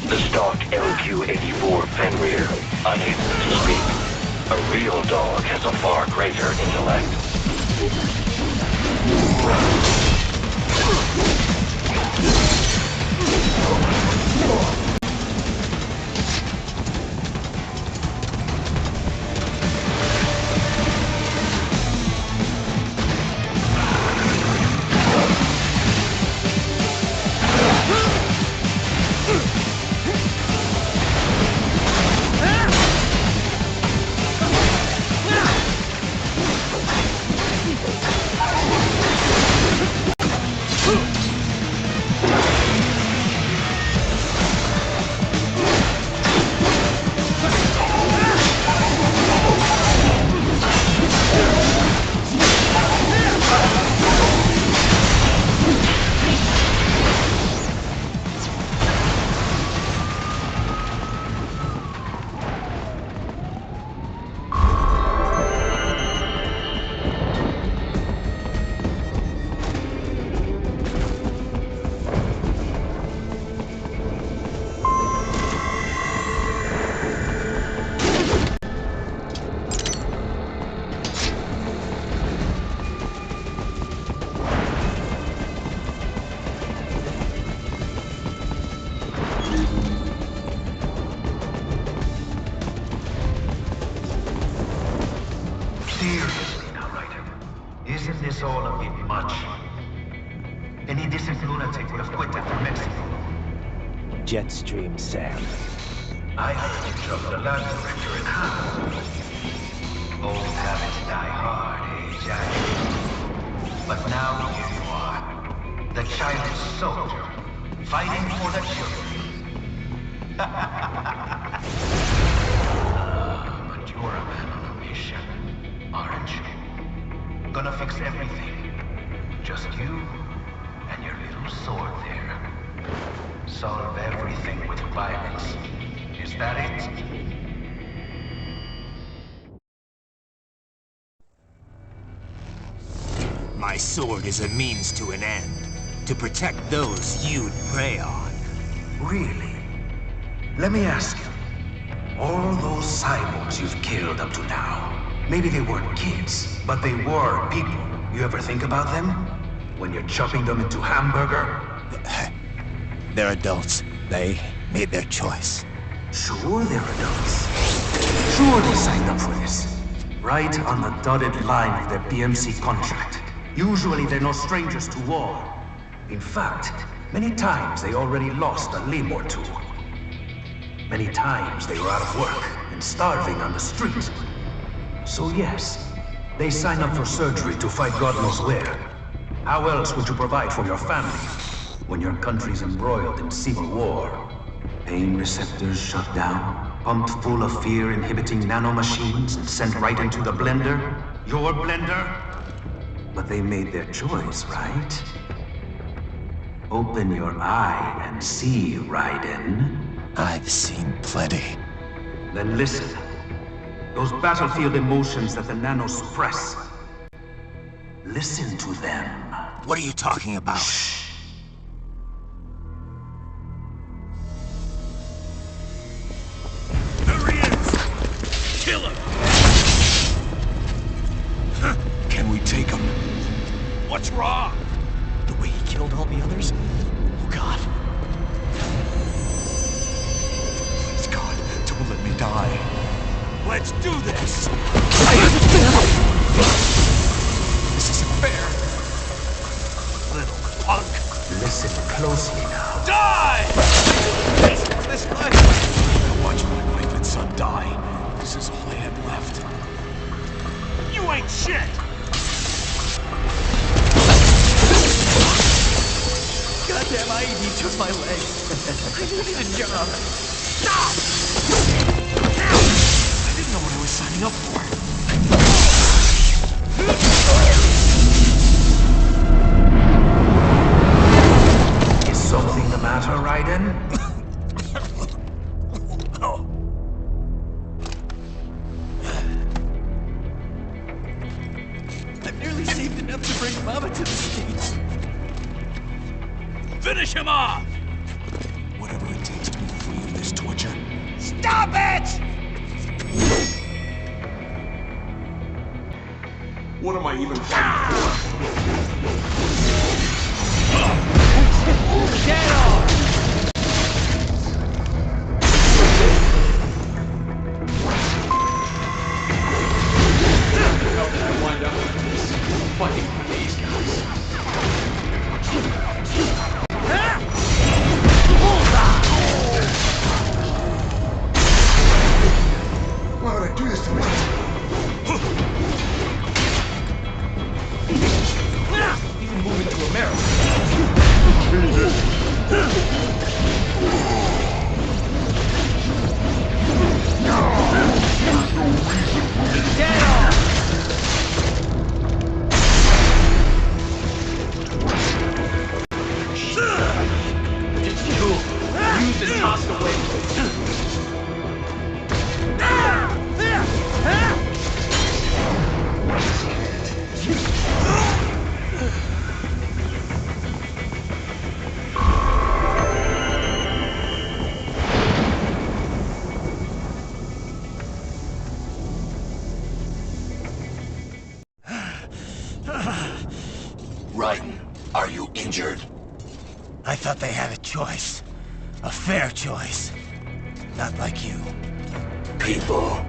Speaker 9: The stock LQ-84 Fenrir, unable to speak. A real dog has a far greater intellect.
Speaker 7: Seriously now, Ryder. Isn't this all a bit much? Any decent lunatic would have quit after Mexico.
Speaker 19: Jetstream, Sam.
Speaker 7: I heard you dropped the land director in half. Old habits die hard, eh, Jack? But now here you are. The childish soldier, fighting for the children. But you're a man on a mission, aren't you? Gonna fix everything. Just you and your little sword there. Solve everything with violence. Is that it?
Speaker 11: My sword is a means to an end. To protect those you'd prey on.
Speaker 7: Really? Let me ask you. All those cyborgs you've killed up to now, maybe they weren't kids, but they were people. You ever think about them? When you're chopping them into hamburger?
Speaker 11: They're adults. They made their choice.
Speaker 7: Sure they're adults. Sure they signed up for this. Right on the dotted line of their BMC contract. Usually they're no strangers to war. In fact, many times they already lost a limb or two.
Speaker 12: Many times they were out of work and starving on the street. So yes, they sign up for surgery to fight God knows where. How else would you provide for your family when your country's embroiled in civil war? Pain receptors shut down, pumped full of fear-inhibiting nanomachines and sent right into the blender? Your blender? But they made their choice, right? Open your eye and see, Raiden.
Speaker 3: I've seen plenty.
Speaker 12: Then listen. Those battlefield emotions that the nanos suppress. Listen to them.
Speaker 3: What are you talking about?
Speaker 12: Shh.
Speaker 3: There he is! Kill him! Can we take him? What's wrong? The way he killed all the others? Oh, God. Please, God, don't let me die. Let's do this! This isn't fair. Little punk.
Speaker 12: Listen closely now.
Speaker 3: Die! This life. I watched my wife and son die. This is all I had left. You ain't shit! Goddamn IED took my leg. I needed a job. Stop! I didn't know what I was signing up for.
Speaker 12: Is something the matter, Raiden?
Speaker 3: I've nearly saved enough to bring Mama to the States. Finish him off! Whatever it takes to be free of this torture. Stop it!
Speaker 14: What am I even fighting for?
Speaker 8: Get off! How did I wind up like this? Fighting for these guys.
Speaker 21: Why would I do this to me?
Speaker 8: Even moving to America. Get off! Just cool. Used and tossed away.
Speaker 13: Raiden, are you injured?
Speaker 3: I thought they had a choice. A fair choice. Not like you.
Speaker 13: People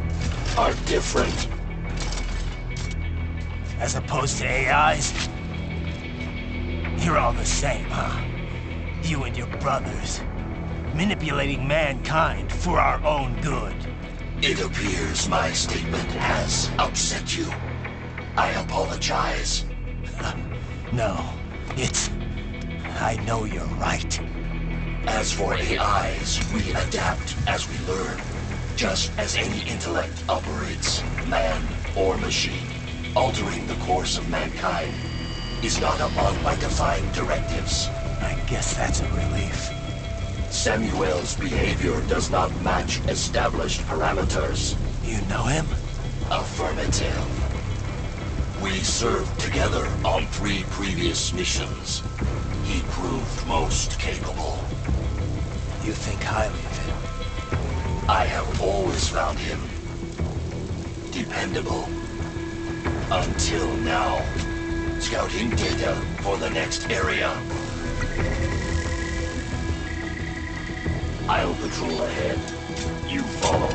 Speaker 13: are different.
Speaker 3: As opposed to AIs? You're all the same, huh? You and your brothers. Manipulating mankind for our own good.
Speaker 13: It appears my statement has upset you. I apologize.
Speaker 3: No, it's... I know you're right.
Speaker 13: As for AIs, we adapt as we learn. Just as any intellect operates, man or machine. Altering the course of mankind is not among my defined directives.
Speaker 3: I guess that's a relief.
Speaker 13: Samuel's behavior does not match established parameters.
Speaker 3: You know him?
Speaker 13: Affirmative. We served together on 3 previous missions. He proved most capable.
Speaker 3: You think highly of him?
Speaker 13: I have always found him dependable. Until now. Scouting data for the next area. I'll patrol ahead. You follow.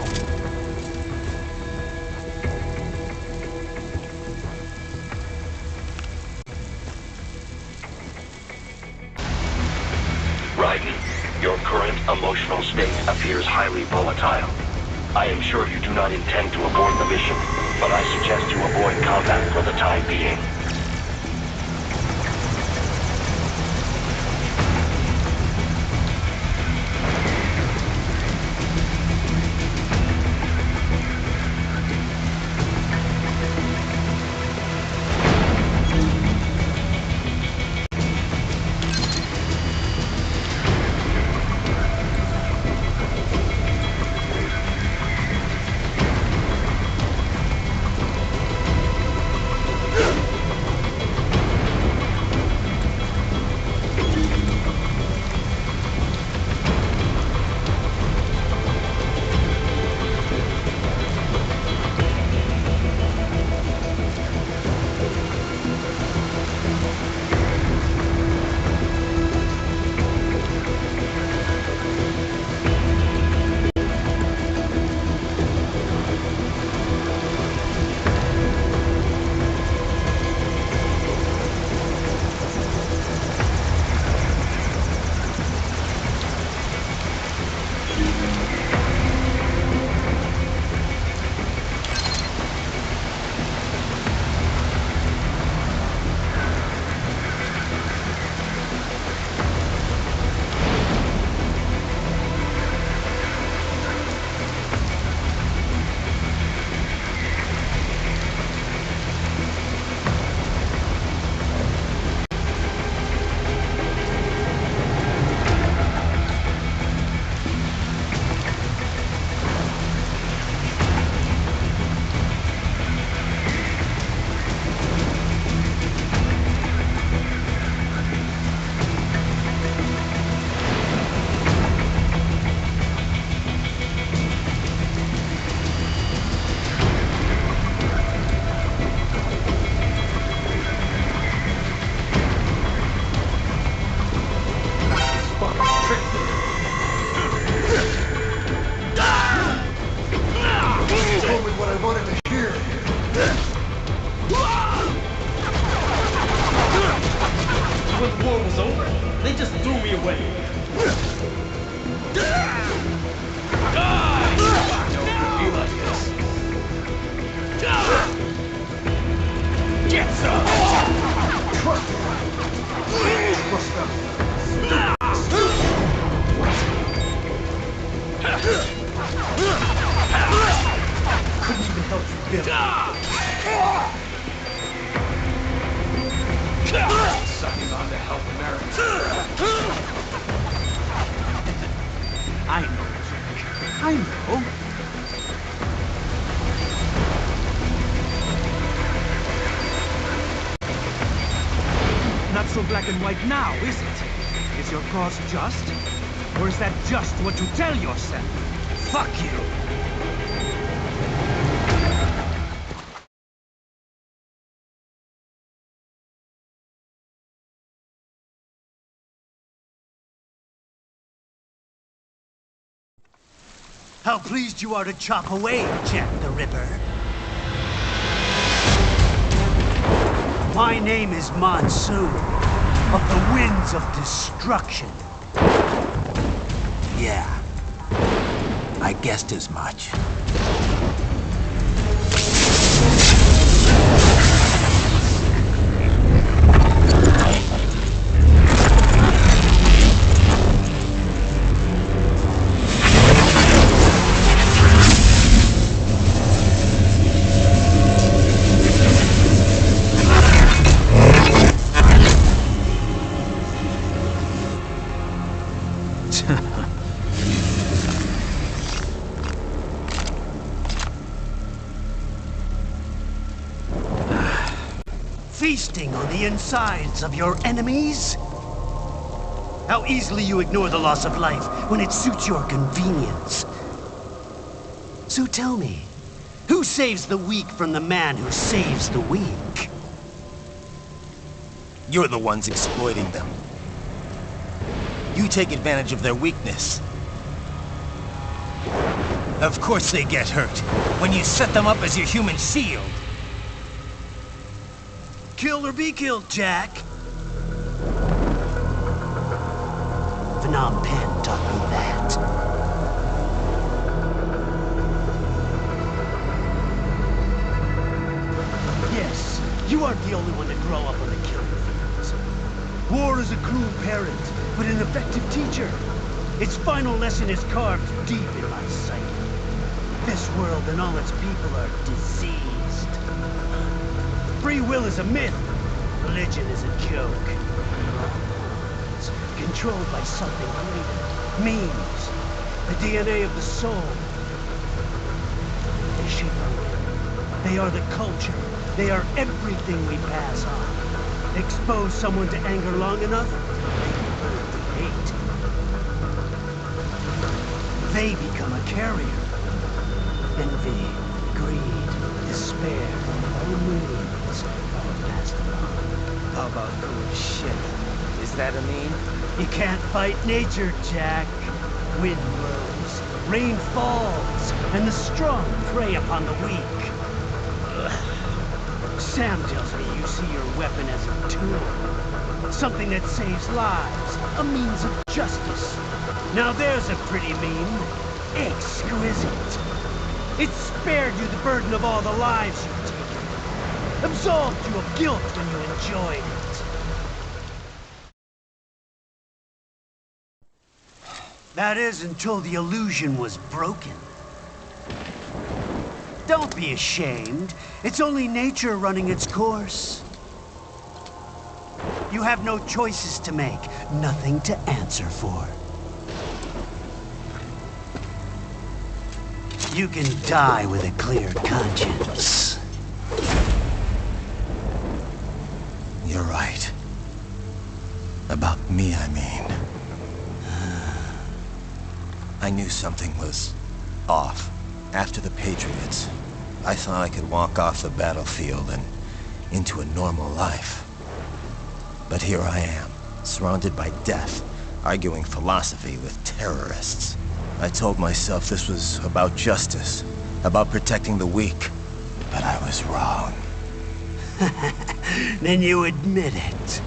Speaker 13: Raiden,
Speaker 9: Your current emotional state appears highly volatile. I am sure you do not intend to abort the mission, but I suggest you avoid combat for the time being.
Speaker 6: Told me what I wanted to hear.
Speaker 15: When the war was over, they just threw me away. Die! Don't be like this. Get some!
Speaker 12: Couldn't even help you, Bill.
Speaker 15: Sucking on to help America. I know, Jack. I know. Not so black and white now, is it? Is your cause just? Or is that just what you tell yourself? Fuck you!
Speaker 19: How pleased you are to chop away, Jack the Ripper. My name is Monsoon, of the Winds of Destruction. Yeah, I guessed as much. Feasting on the insides of your enemies? How easily you ignore the loss of life when it suits your convenience. So tell me, who saves the weak from the man who saves the weak?
Speaker 3: You're the ones exploiting them. You take advantage of their weakness. Of course they get hurt when you set them up as your human shield.
Speaker 19: Kill or be killed, Jack. Phnom Penh taught me that. Yes, you aren't the only one to grow up on the killing fields. War is a cruel parent, but an effective teacher. Its final lesson is carved deep in my psyche. This world and all its people are diseased. Free will is a myth. Religion is a joke. It's controlled by something greater. Memes. The DNA of the soul. They shape our will. They are the culture. They are everything we pass on. Expose someone to anger long enough, they learn to hate. They become a carrier. Envy, greed, despair, all millions are passed along.
Speaker 11: How about good shit? Is that a meme?
Speaker 19: You can't fight nature, Jack. Wind blows, rain falls, and the strong prey upon the weak. Sam tells me you see your weapon as a tool. Something that saves lives, a means of justice. Now there's a pretty meme. Exquisite. It spared you the burden of all the lives you've taken. Absolved you of guilt when you enjoyed it. That is until the illusion was broken. Don't be ashamed. It's only nature running its course. You have no choices to make, nothing to answer for. You can die with a clear conscience.
Speaker 3: You're right. About me, I mean. I knew something was off. After the Patriots, I thought I could walk off the battlefield and into a normal life. But here I am, surrounded by death, arguing philosophy with terrorists. I told myself this was about justice, about protecting the weak, but I was wrong.
Speaker 19: Then you admit it.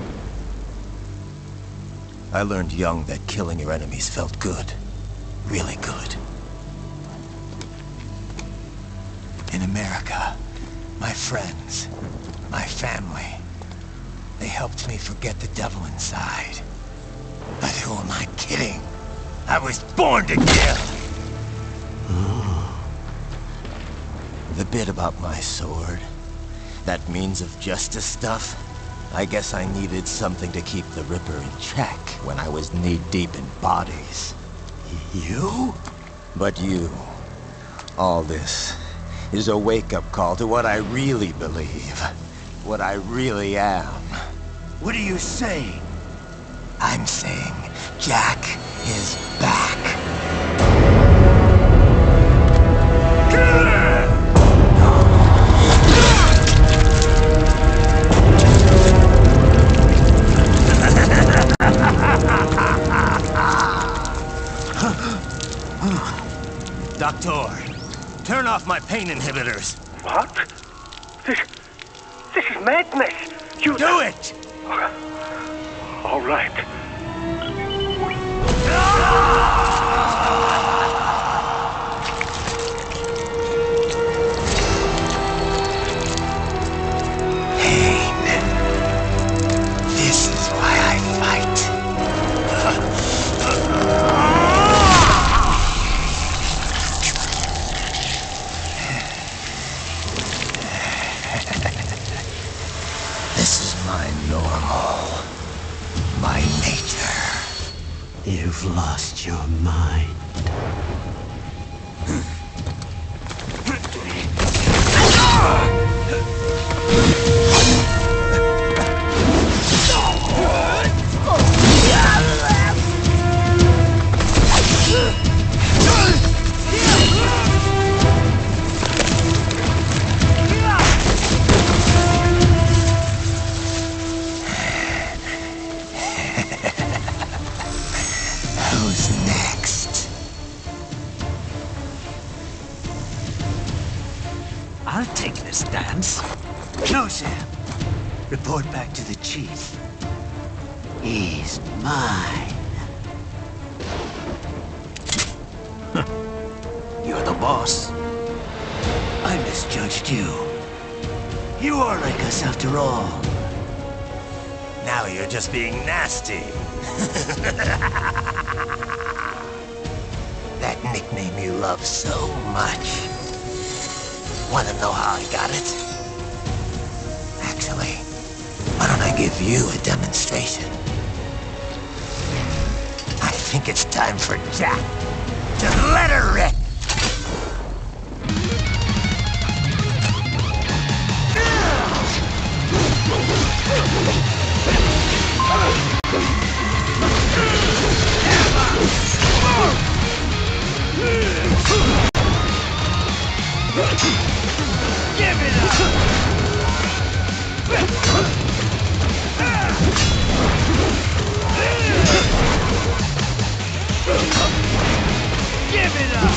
Speaker 3: I learned young that killing your enemies felt good. Really good. In America, my friends, my family, they helped me forget the devil inside. But who am I kidding? I was born to kill! The bit about my sword, that means of justice stuff, I guess I needed something to keep the Ripper in check when I was knee-deep in bodies.
Speaker 19: You?
Speaker 3: But you, all this, is a wake-up call to what I really believe. What I really am.
Speaker 19: What are you saying?
Speaker 3: I'm saying Jack is back. Doctor, turn off my pain inhibitors.
Speaker 16: What? This is madness. You
Speaker 3: do it!
Speaker 16: All right.
Speaker 3: Pain. This is why I fight. This is my normal. My nature.
Speaker 19: You've lost your mind.
Speaker 3: Who's next?
Speaker 19: I'll take this dance. No, Sam. Report back to the chief. He's mine. You're the boss. I misjudged you. You are like us after all.
Speaker 3: Now you're just being nasty. That nickname you love so much. Wanna know how I got it? Actually, why don't I give you a demonstration? I think it's time for Jack. Just let her rip!
Speaker 15: Give it up! Give it up!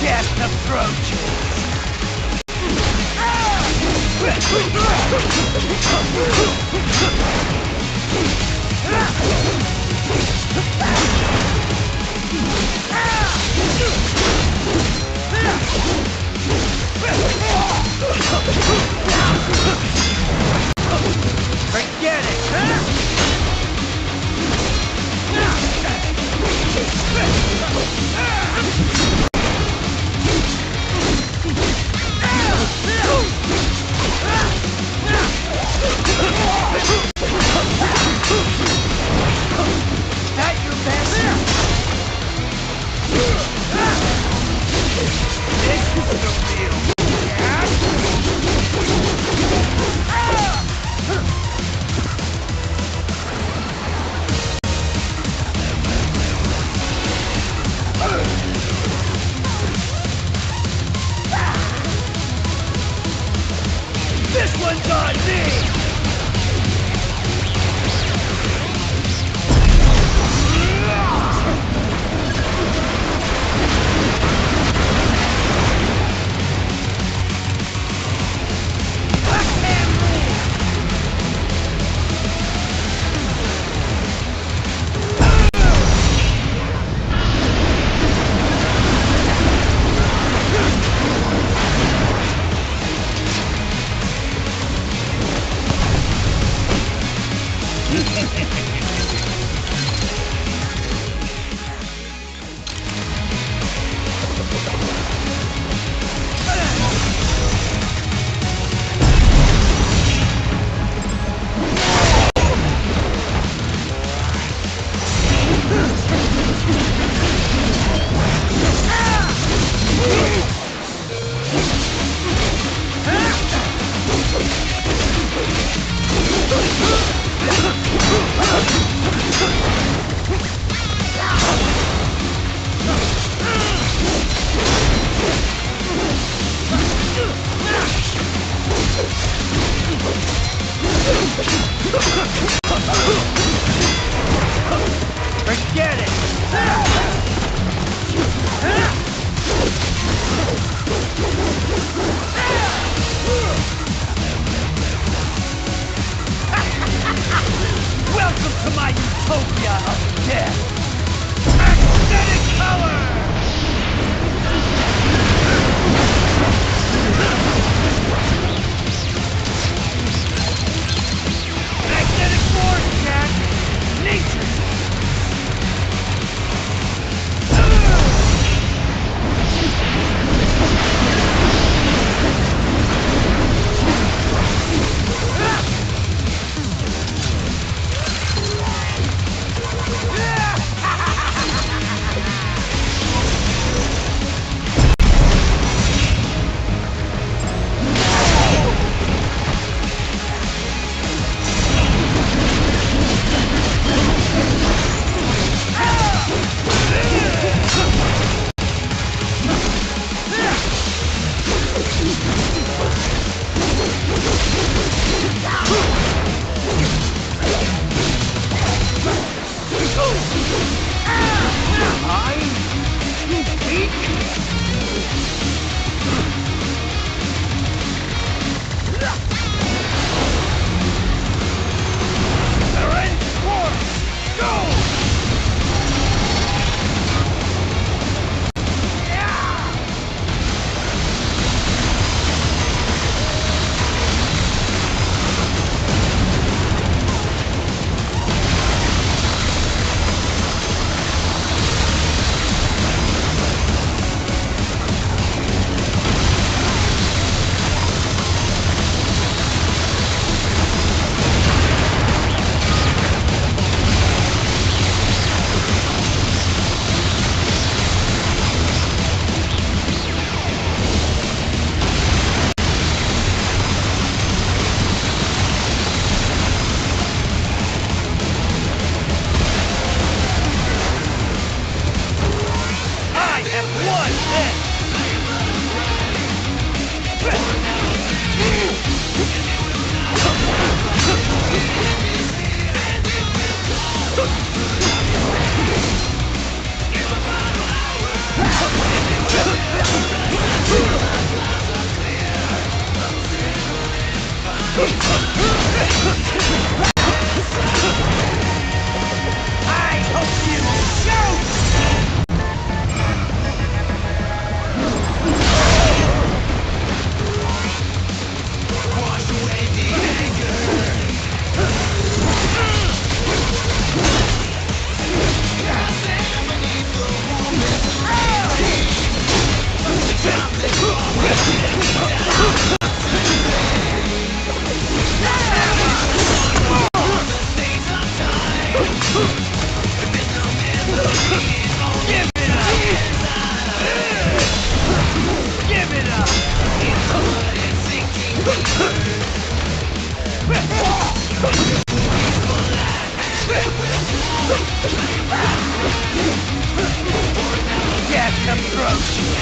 Speaker 15: Gas approaches! Forget it, Is that your best? This is the real This one's on me! Forget it! Welcome to my utopia of death! Aesthetic power! Magnetic force, Jack! Nature! Death approaches.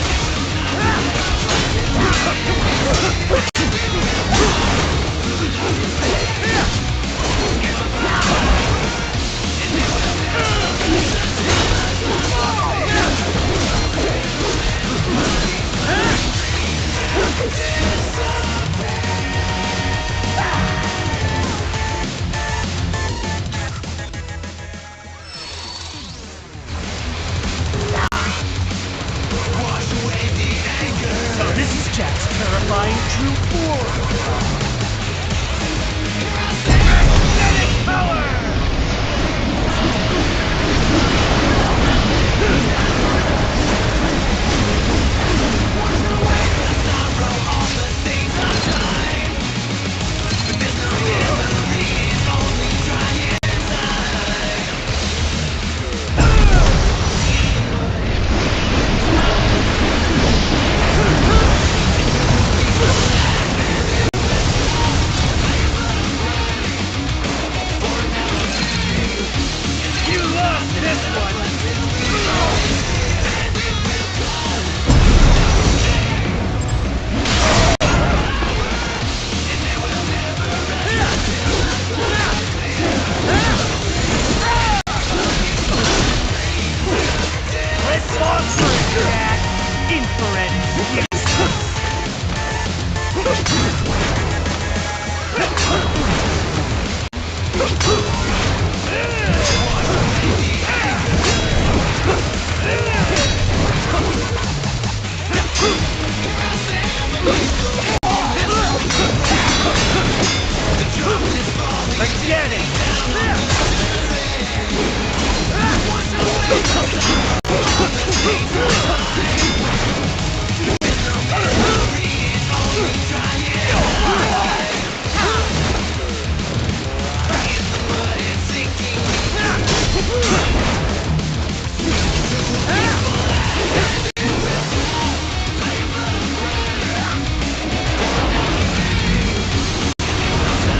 Speaker 15: So this is Jack's terrifying true form. Magnetic power! You lost this one! Response attack! Infrared Forget it!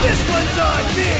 Speaker 15: This one's on me!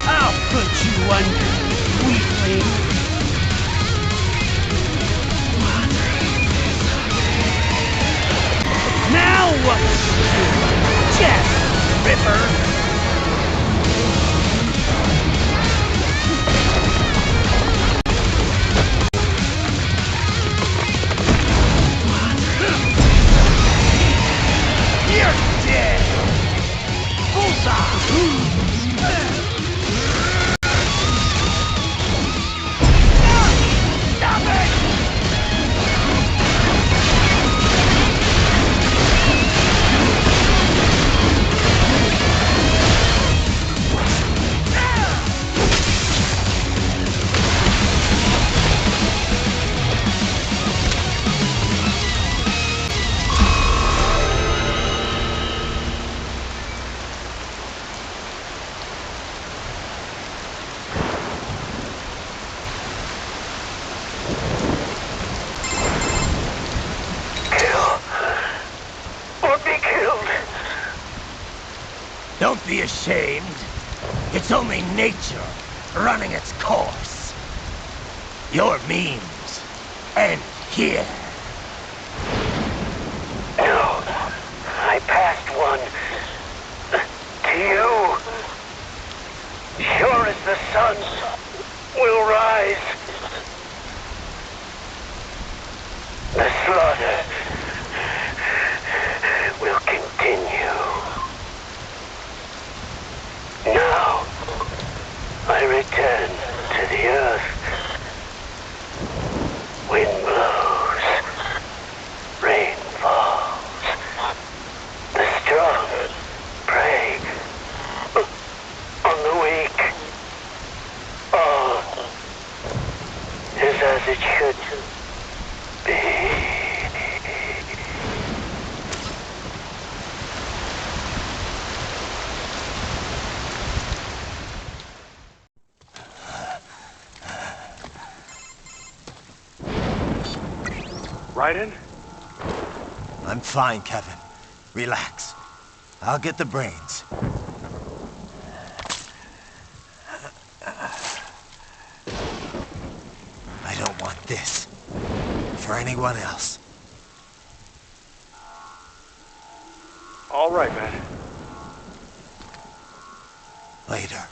Speaker 15: I'll put you under, weakling. Now what do you do? Jeff Ripper! You're dead! Bullseye! Stop it!
Speaker 17: Don't be ashamed. It's only nature running its course. Your memes end here.
Speaker 18: No, I passed one to you. Sure as the sun will rise. The slaughter will continue. Now, I return to the earth. Wind blows, rain falls. The strong prey on the weak. All is as it should be.
Speaker 10: Raiden?
Speaker 3: I'm fine, Kevin. Relax. I'll get the brains. I don't want this for anyone else.
Speaker 10: All right, man.
Speaker 3: Later.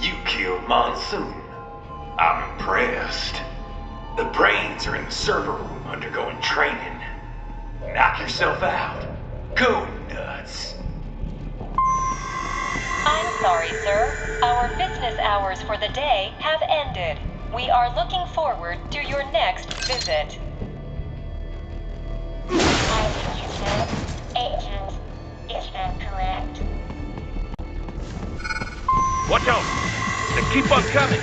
Speaker 20: You killed Monsoon. I'm impressed. The brains are in the server room undergoing training. Knock yourself out. Go nuts.
Speaker 23: I'm sorry, sir. Our business hours for the day have ended. We are looking forward to your next visit.
Speaker 24: I think you said, Agent, is that correct?
Speaker 5: Watch out! They keep on coming!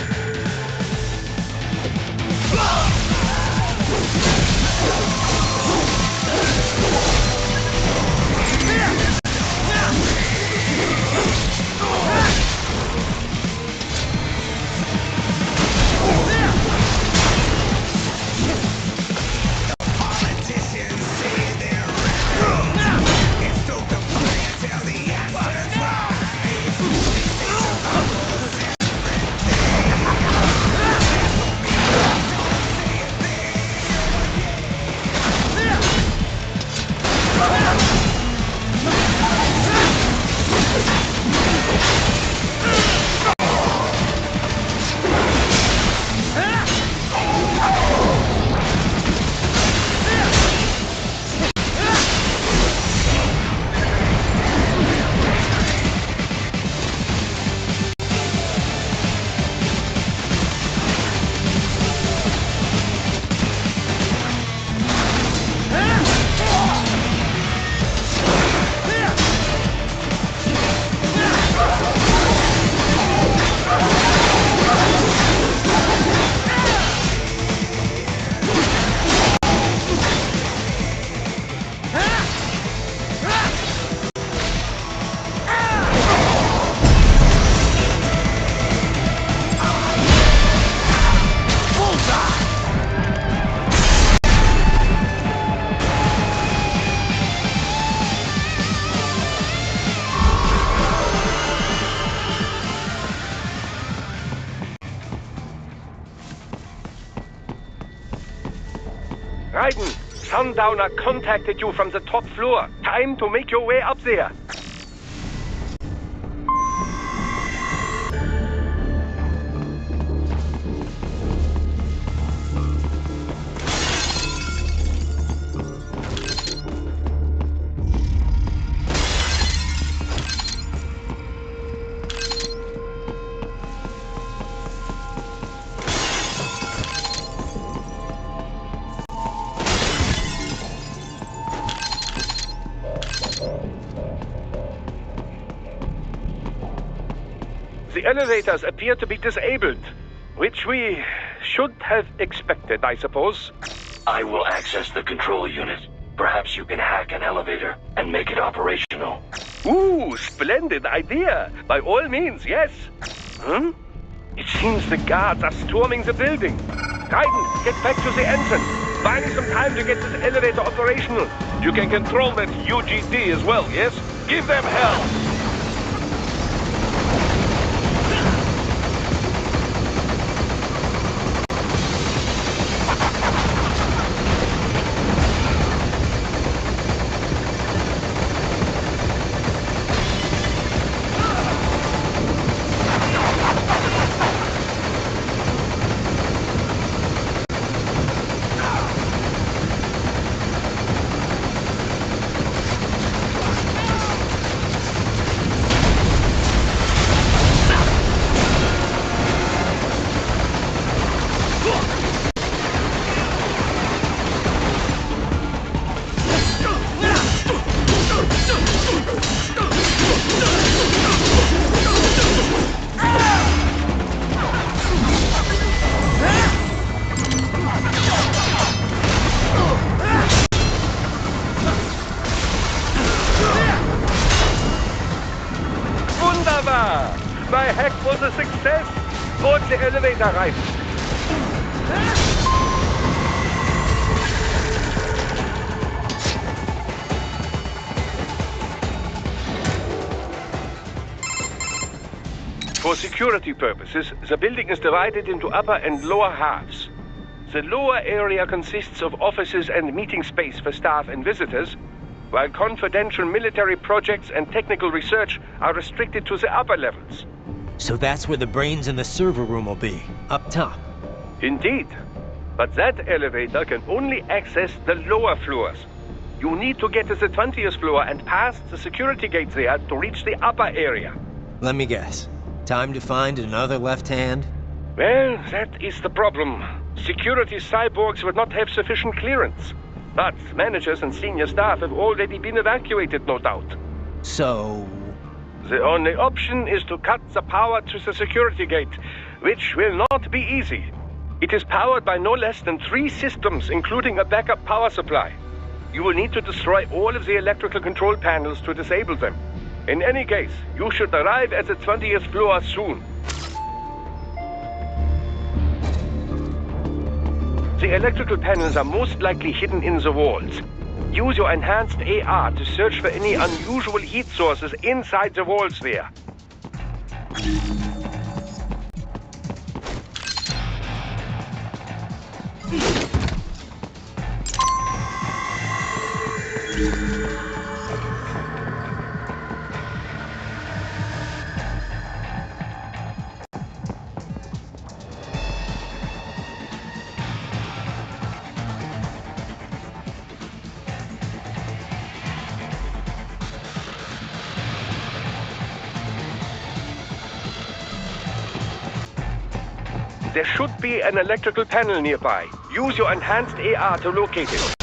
Speaker 16: Raiden, Sundowner contacted you from the top floor. Time to make your way up there. The elevators appear to be disabled, which we should have expected, I suppose.
Speaker 9: I will access the control unit. Perhaps you can hack an elevator and make it operational.
Speaker 16: Ooh, splendid idea. By all means, yes. It seems the guards are storming the building. Raiden, get back to the entrance. Buy me some time to get this elevator operational.
Speaker 5: You can control that UGD as well, yes? Give them hell!
Speaker 16: My hack was a success! Board the elevator, Raiden! For security purposes, the building is divided into upper and lower halves. The lower area consists of offices and meeting space for staff and visitors, while confidential military projects and technical research are restricted to the upper levels.
Speaker 3: So that's where the brains in the server room will be, up top.
Speaker 16: Indeed. But that elevator can only access the lower floors. You need to get to the 20th floor and pass the security gate there to reach the upper area.
Speaker 3: Let me guess. Time to find another left hand?
Speaker 16: Well, that is the problem. Security cyborgs would not have sufficient clearance. But managers and senior staff have already been evacuated, no doubt.
Speaker 3: So...
Speaker 16: The only option is to cut the power to the security gate, which will not be easy. It is powered by no less than 3 systems, including a backup power supply. You will need to destroy all of the electrical control panels to disable them. In any case, you should arrive at the 20th floor soon. The electrical panels are most likely hidden in the walls. Use your enhanced AR to search for any unusual heat sources inside the walls there. There should be an electrical panel nearby. Use your enhanced AR to locate it.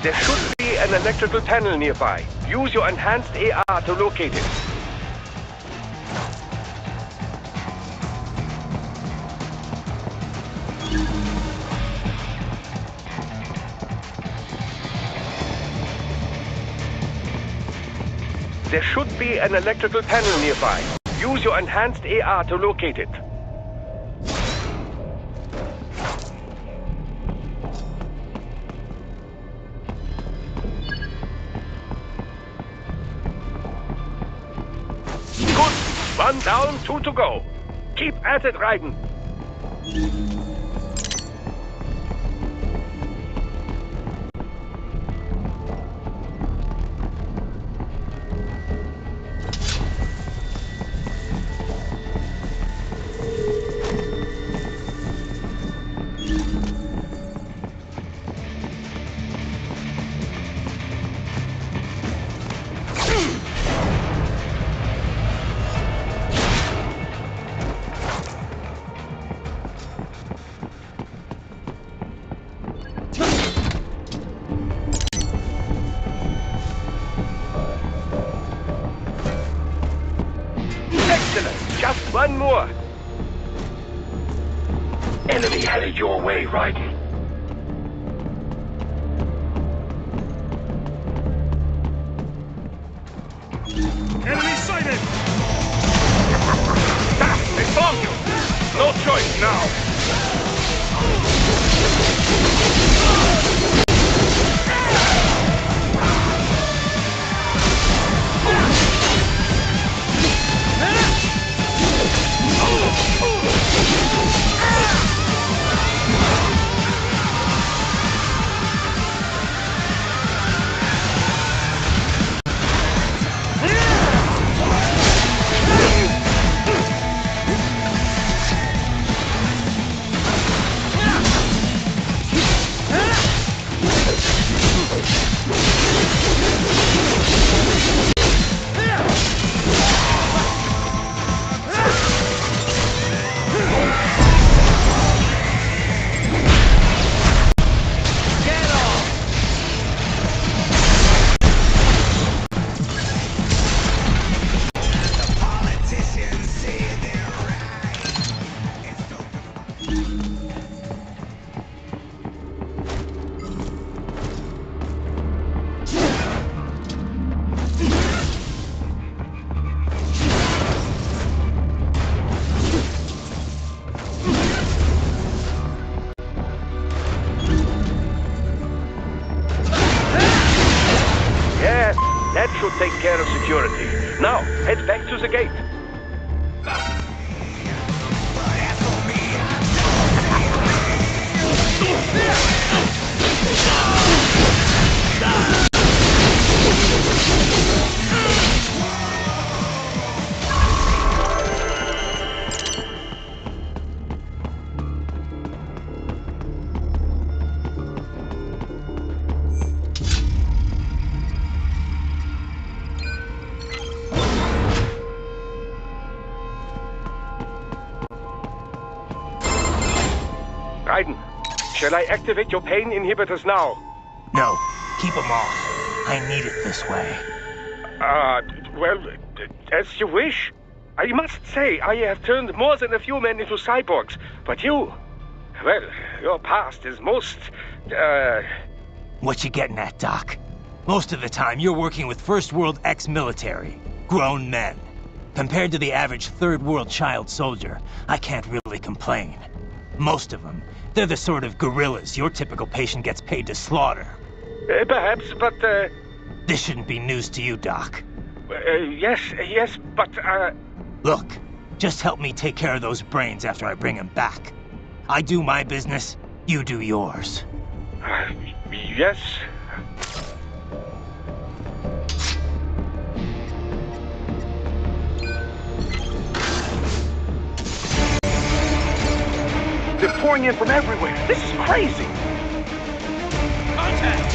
Speaker 16: There should be an electrical panel nearby. Use your enhanced AR to locate it. There should be an electrical panel nearby. Use your enhanced AR to locate it. One down, two to go. Keep at it, Raiden. Just one more.
Speaker 9: Enemy headed your way, Raiden.
Speaker 16: Enemy sighted! They found you! No choice now! That should take care of security. Now, head back to the gate. Raiden, shall I activate your pain inhibitors now?
Speaker 17: No, keep them off. I need it this way.
Speaker 16: Well, as you wish. I must say, I have turned more than a few men into cyborgs, but you... Well, your past is most,
Speaker 17: What you getting at, Doc? Most of the time, you're working with First World ex-military. Grown men. Compared to the average Third World child soldier, I can't really complain. Most of them, they're the sort of guerrillas your typical patient gets paid to slaughter.
Speaker 16: Perhaps, but,
Speaker 17: This shouldn't be news to you, Doc.
Speaker 16: Yes, but,
Speaker 17: Look, just help me take care of those brains after I bring them back. I do my business, you do yours.
Speaker 16: Yes. They're pouring in from everywhere. This is crazy.
Speaker 5: Contact!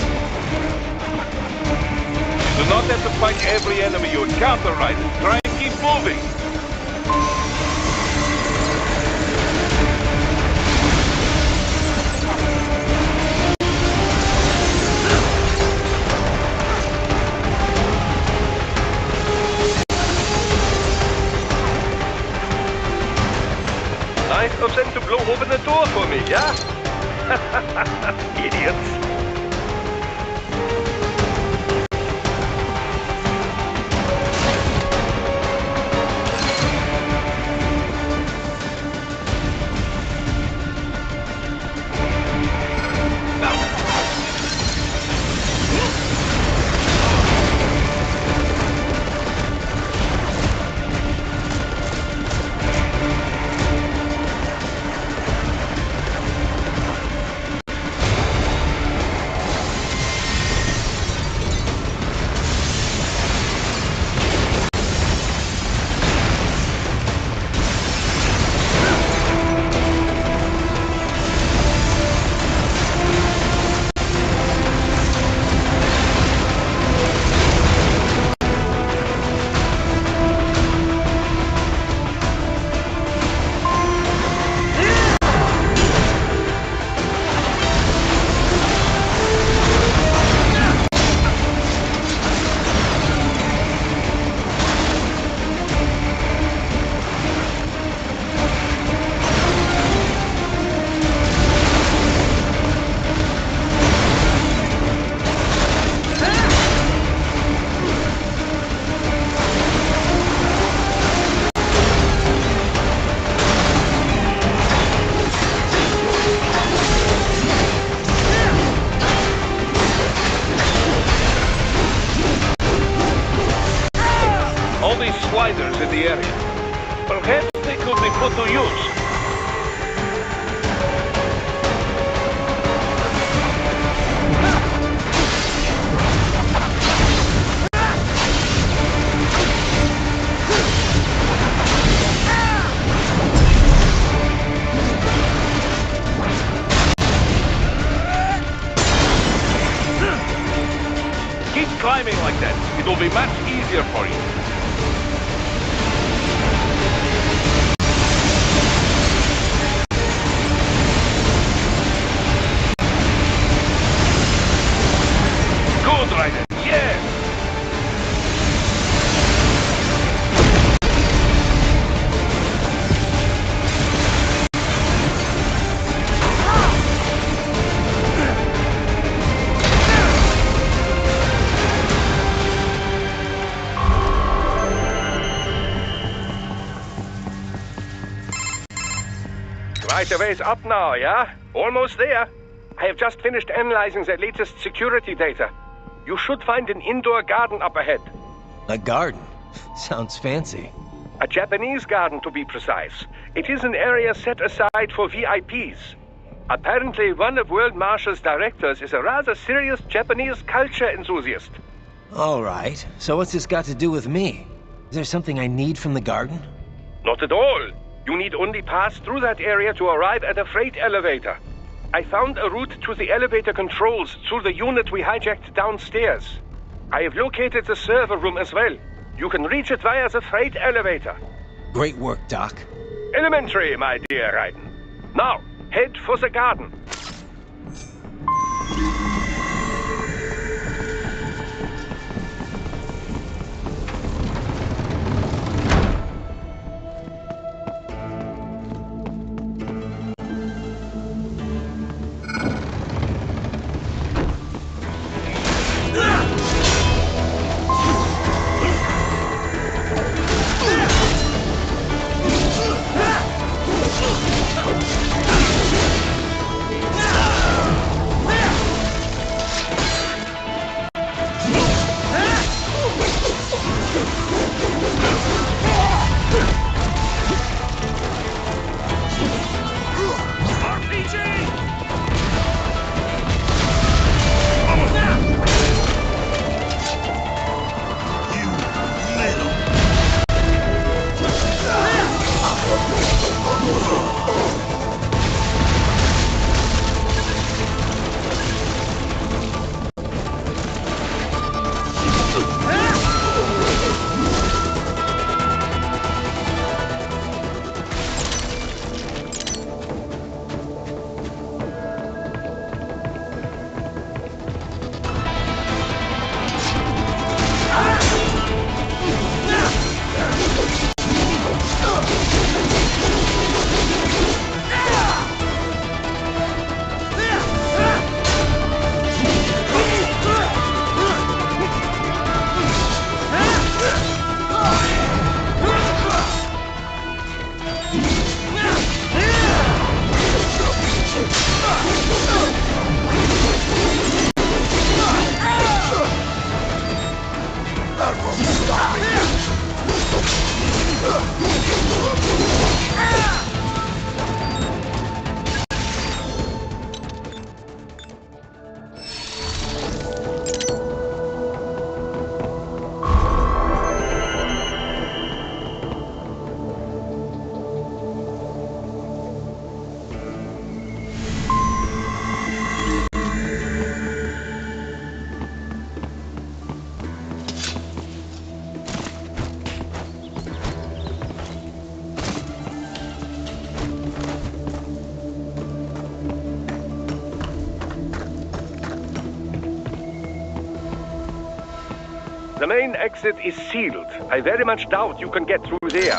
Speaker 5: You do not have to fight every enemy you encounter, Raiden. Try and keep moving.
Speaker 16: Nice of them to blow open the door for me, yeah? Idiots.
Speaker 5: all these sliders in the area. Perhaps they could be put to use. Keep climbing like that. It will be much easier for you. Good, Ryder. Yes!
Speaker 16: Right a ways up now, yeah? Almost there. I have just finished analyzing the latest security data. You should find an indoor garden up ahead.
Speaker 3: A garden? Sounds fancy.
Speaker 16: A Japanese garden, to be precise. It is an area set aside for VIPs. Apparently, one of World Marshall's directors is a rather serious Japanese culture enthusiast.
Speaker 3: All right. So what's this got to do with me? Is there something I need from the garden?
Speaker 16: Not at all. You need only pass through that area to arrive at a freight elevator. I found a route to the elevator controls through the unit we hijacked downstairs. I have located the server room as well. You can reach it via the freight elevator.
Speaker 3: Great work, Doc.
Speaker 16: Elementary, my dear Raiden. Now, head for the garden. The main exit is sealed. I very much doubt you can get through there.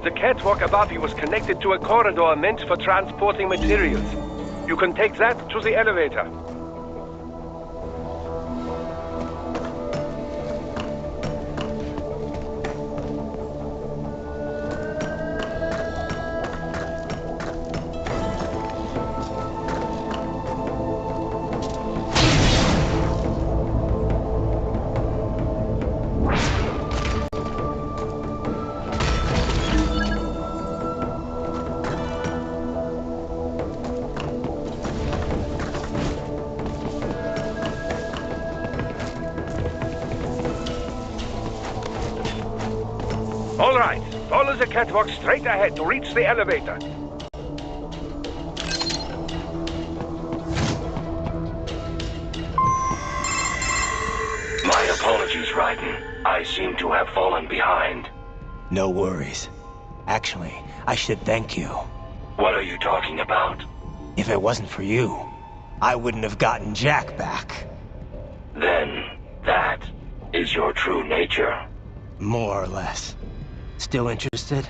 Speaker 16: The catwalk above you is connected to a corridor meant for transporting materials. You can take that to the elevator. All right, follow the catwalk straight ahead to reach the elevator.
Speaker 9: My apologies, Raiden. I seem to have fallen behind.
Speaker 17: No worries. Actually, I should thank you.
Speaker 9: What are you talking about?
Speaker 17: If it wasn't for you, I wouldn't have gotten Jack back.
Speaker 9: Then, that is your true nature.
Speaker 17: More or less. Still interested?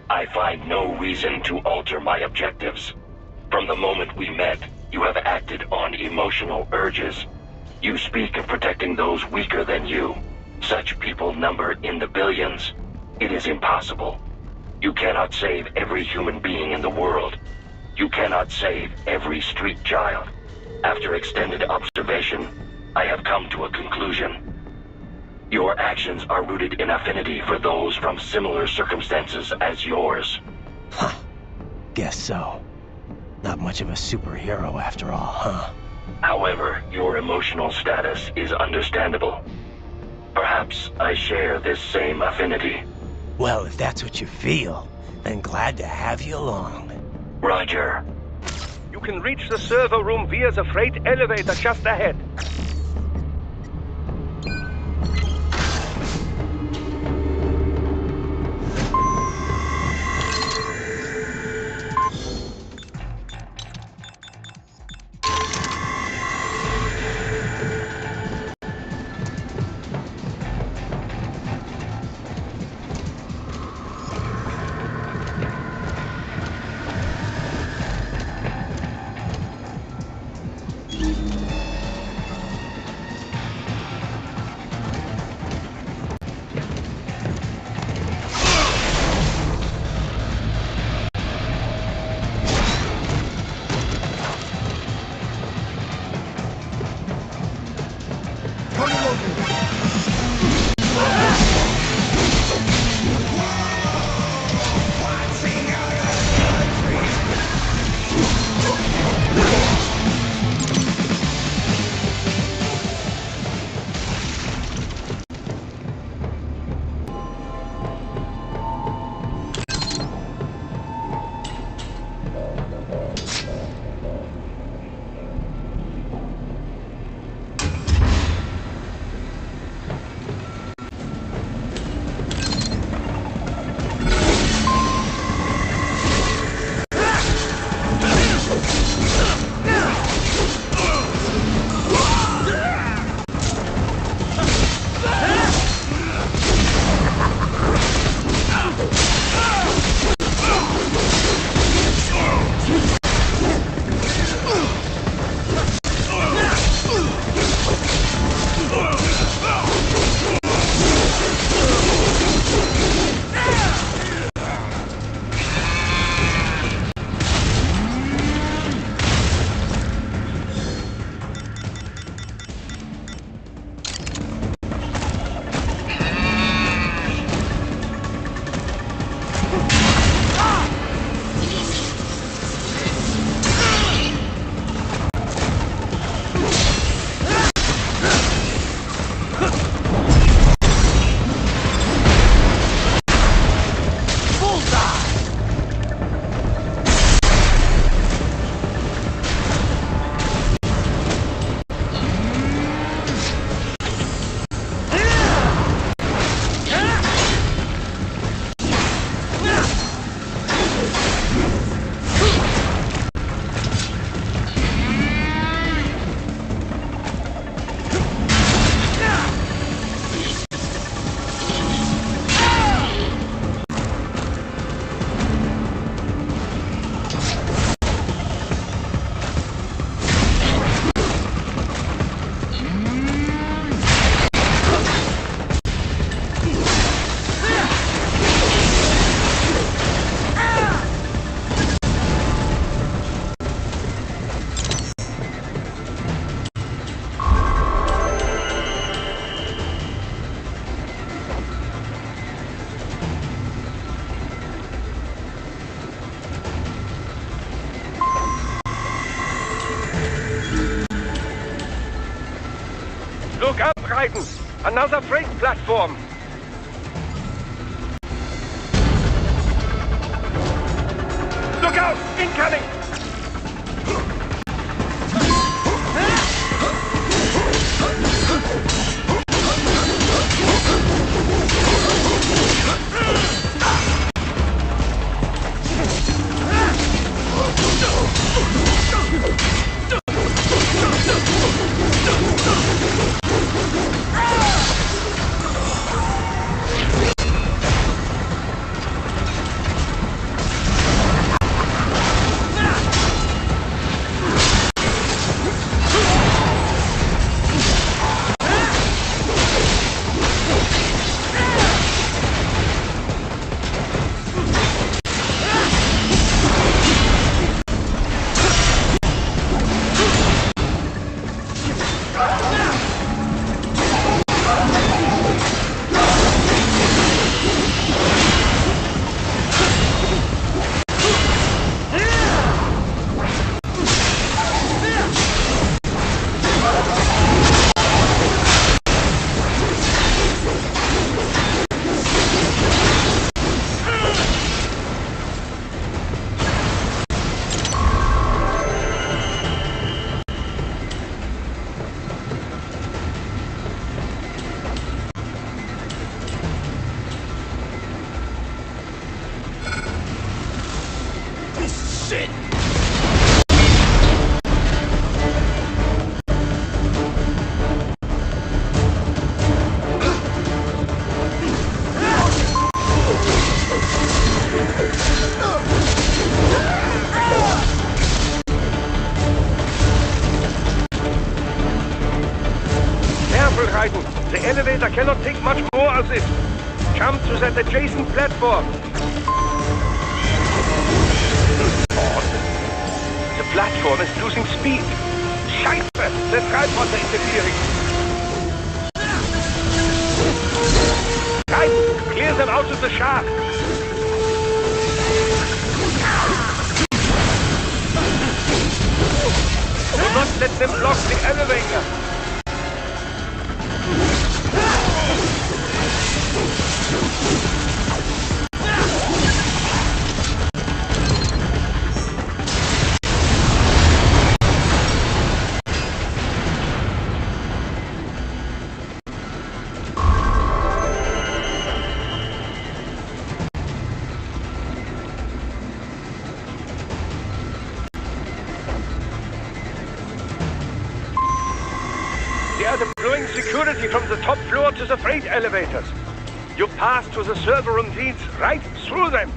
Speaker 9: I find no reason to alter my objectives. From the moment we met, you have acted on emotional urges. You speak of protecting those weaker than you. Such people number in the billions. It is impossible. You cannot save every human being in the world. You cannot save every street child. After extended observation, I have come to a conclusion. Your actions are rooted in affinity for those from similar circumstances as yours.
Speaker 17: Huh. Guess so. Not much of a superhero after all, huh?
Speaker 9: However, your emotional status is understandable. Perhaps I share this same affinity.
Speaker 17: Well, if that's what you feel, then glad to have you along.
Speaker 9: Roger.
Speaker 16: You can reach the server room via the freight elevator just ahead. Look up, Raiden! Another freight platform! Look out! Incoming! The elevator cannot take much more as this. Jump to that adjacent platform. The platform is losing speed. Scheiße! The Treibhaus is interfering. Right! Clear them out of the shaft. Do not let them block the elevator. They are deploying security from the top floor to the freight elevators. You pass to the server room leads right through them.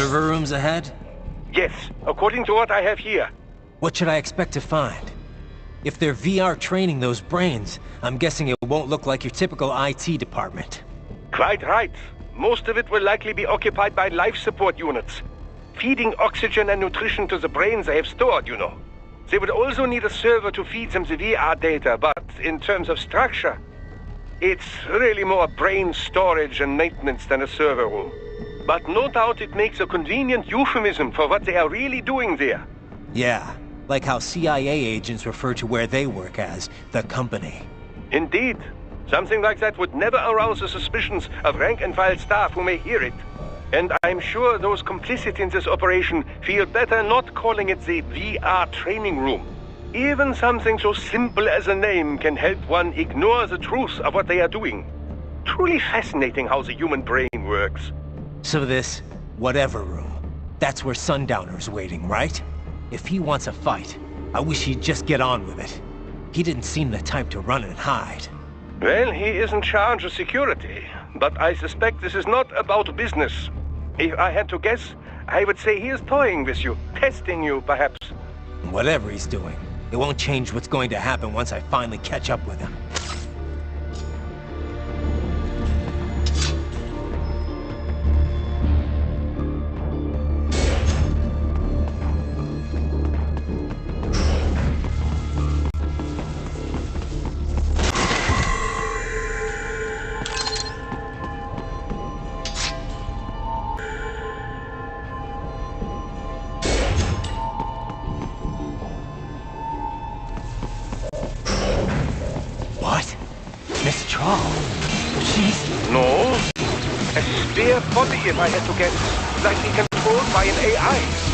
Speaker 17: server rooms ahead?
Speaker 16: Yes, according to what I have here.
Speaker 17: What should I expect to find? If they're VR training those brains, I'm guessing it won't look like your typical IT department.
Speaker 16: Quite right. Most of it will likely be occupied by life support units. Feeding oxygen and nutrition to the brains they have stored, you know. They would also need a server to feed them the VR data, but in terms of structure, it's really more brain storage and maintenance than a server room. But no doubt it makes a convenient euphemism for what they are really doing there.
Speaker 17: Yeah, like how CIA agents refer to where they work as the company.
Speaker 16: Indeed. Something like that would never arouse the suspicions of rank-and-file staff who may hear it. And I'm sure those complicit in this operation feel better not calling it the VR training room. Even something so simple as a name can help one ignore the truth of what they are doing. Truly fascinating how the human brain works.
Speaker 17: So this whatever room, that's where Sundowner's waiting, right? If he wants a fight, I wish he'd just get on with it. He didn't seem the type to run and hide.
Speaker 16: Well, he is in charge of security, but I suspect this is not about business. If I had to guess, I would say he is toying with you, testing you, perhaps.
Speaker 17: Whatever he's doing, it won't change what's going to happen once I finally catch up with him.
Speaker 16: If I had to guess, likely controlled by an AI.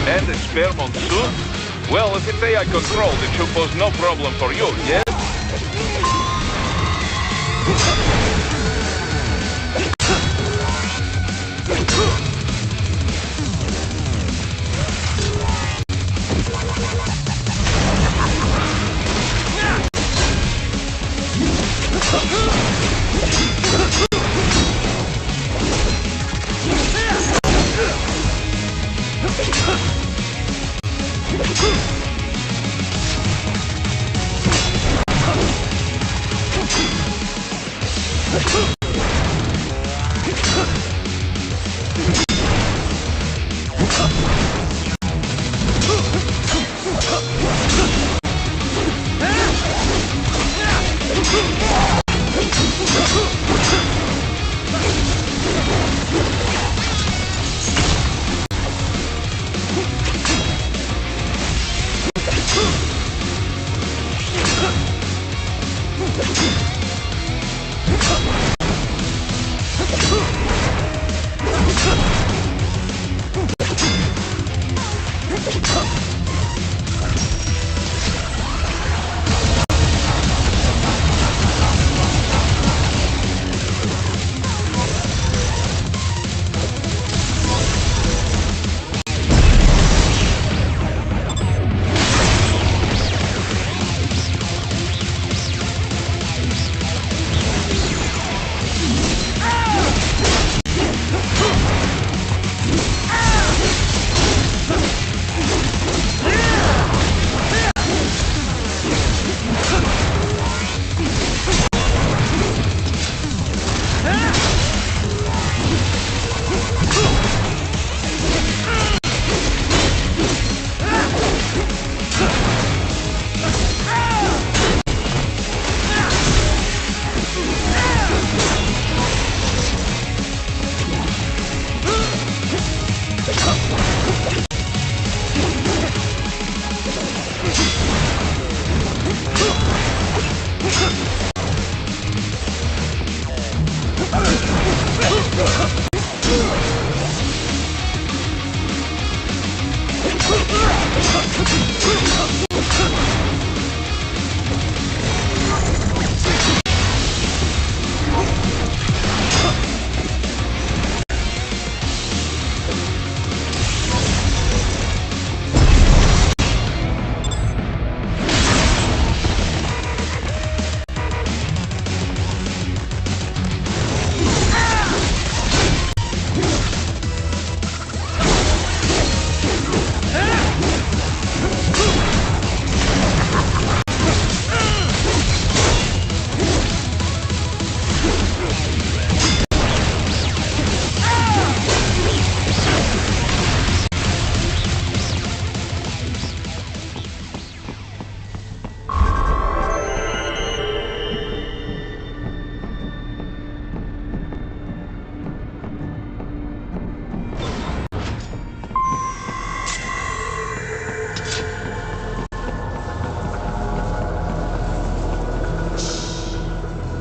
Speaker 5: And a spare monsoon? Well, if it's AI controlled, it should pose no problem for you, yes?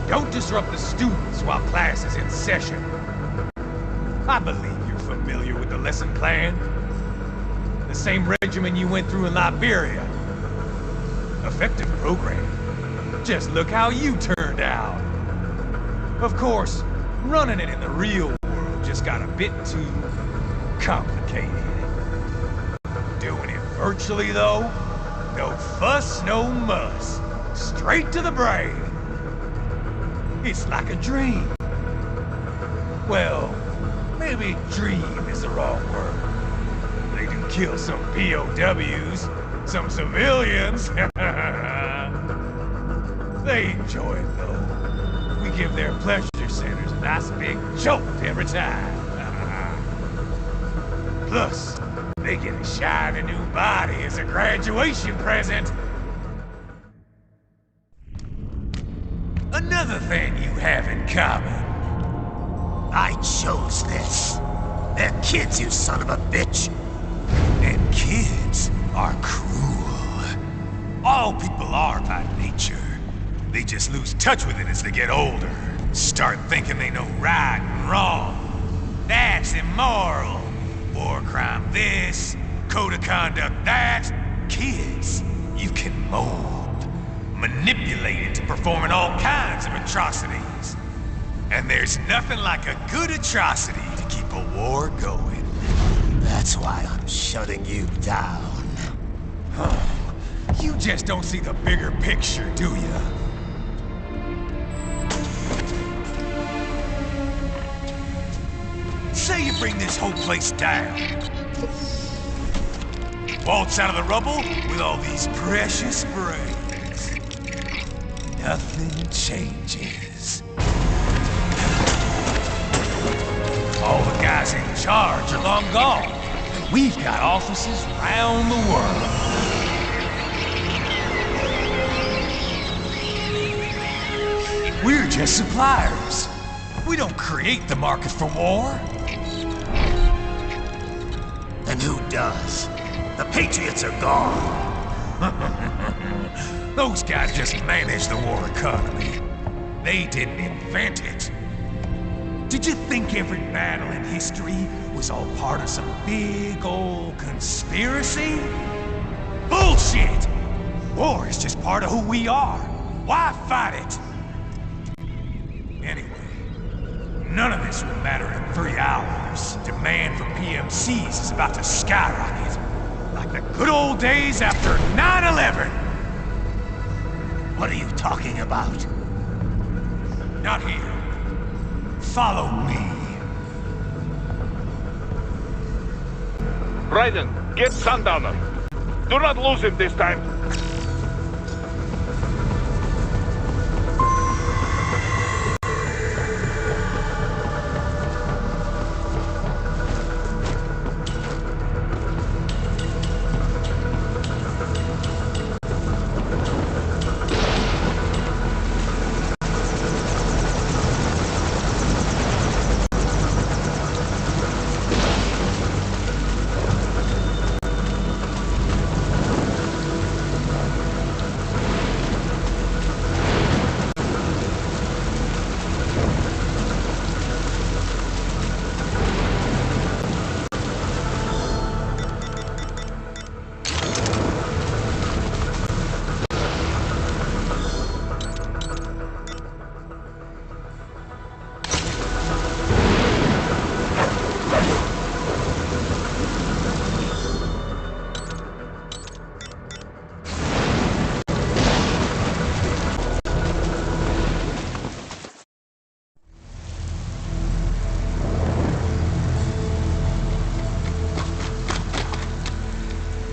Speaker 1: Don't disrupt the students while class is in session. I believe you're familiar with the lesson plan. The same regimen you went through in Liberia. Effective program. Just look how you turned out. Of course, running it in the real world just got a bit too complicated. Doing it virtually, though, no fuss, no muss. Straight to the brain. It's like a dream. Well, maybe dream is the wrong word. They do kill some POWs, some civilians. They enjoy it, though. We give their pleasure centers a nice big jolt every time. Plus, they get a shiny new body as a graduation present. Another thing you have in common.
Speaker 19: I chose this. They're kids, you son of a bitch.
Speaker 1: And kids are cruel. All people are by nature. They just lose touch with it as they get older. Start thinking they know right and wrong. That's immoral. War crime this, code of conduct that. Kids, you can mold, manipulate into performing all kinds of atrocities. And there's nothing like a good atrocity to keep a war going.
Speaker 3: That's why I'm shutting you down.
Speaker 1: You just don't see the bigger picture, do you? Say you bring this whole place down. Waltz out of the rubble with all these precious brains. Nothing changes. All the guys in charge are long gone. We've got offices around the world. We're just suppliers. We don't create the market for war.
Speaker 3: And who does? The Patriots are gone.
Speaker 1: Those guys just manage the war economy. They didn't invent it. Did you think every battle in history was all part of some big old conspiracy? Bullshit! War is just part of who we are. Why fight it? Anyway, none of this will matter in 3 hours. Demand for PMCs is about to skyrocket. Like the good old days after 9/11.
Speaker 3: What are you talking about?
Speaker 1: Not here. Follow me.
Speaker 5: Raiden, get Sundowner. Do not lose him this time.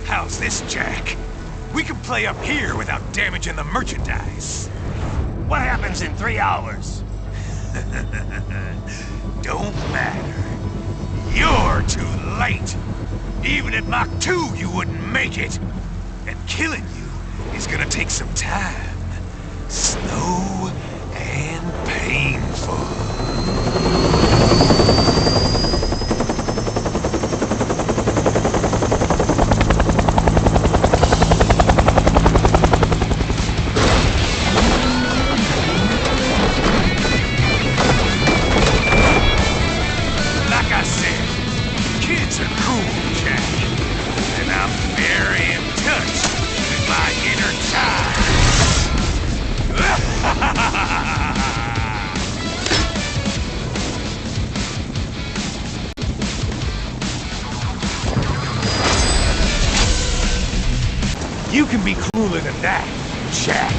Speaker 1: How's this, Jack? We can play up here without damaging the merchandise.
Speaker 3: What happens in 3 hours?
Speaker 1: Don't matter. You're too late. Even at Mach 2, you wouldn't make it. And killing you is gonna take some time. Slow and painful. You can be crueler than that, Jack.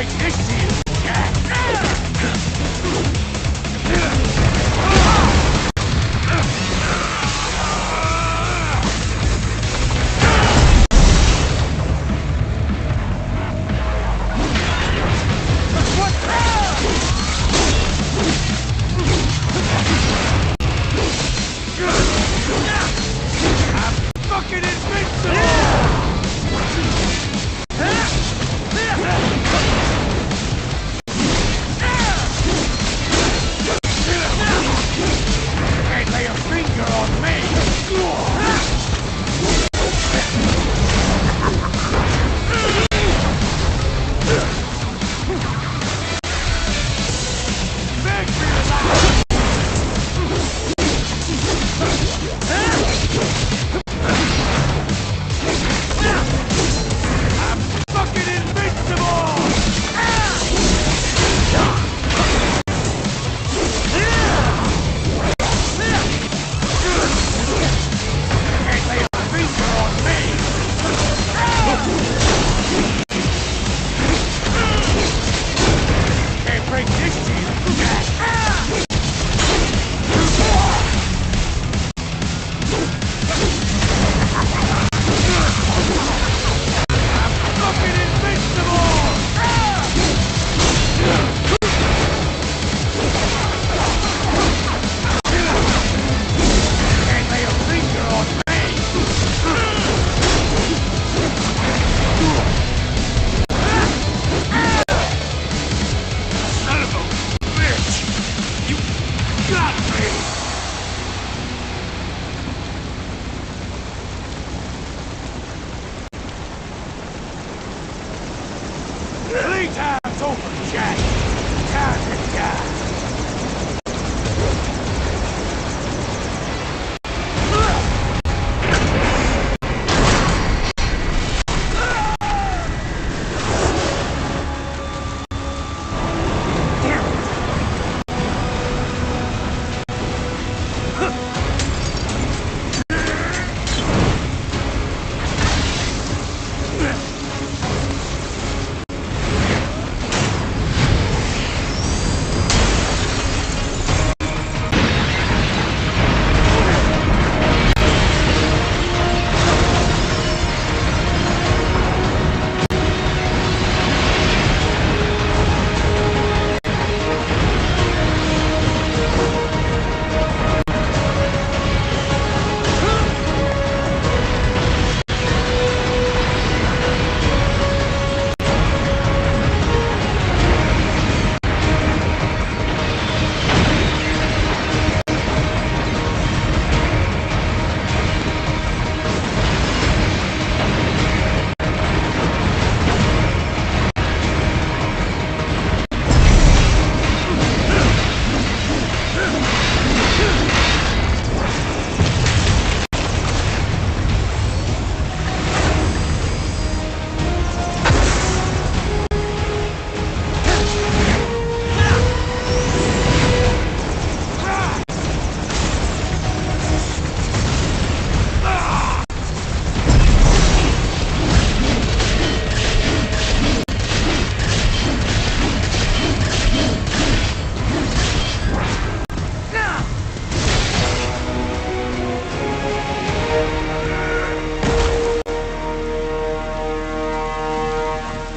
Speaker 1: break this to you, Jack! Fucking invincible! Can't lay a finger on me! Beg for your life! I'm fucking invincible! Can't lay a finger on me! Can't break this to you, Jack! Fucking invincible! Can't lay a finger on me! Son of a bitch! You got me! Playtime's over, Jack! Time to die!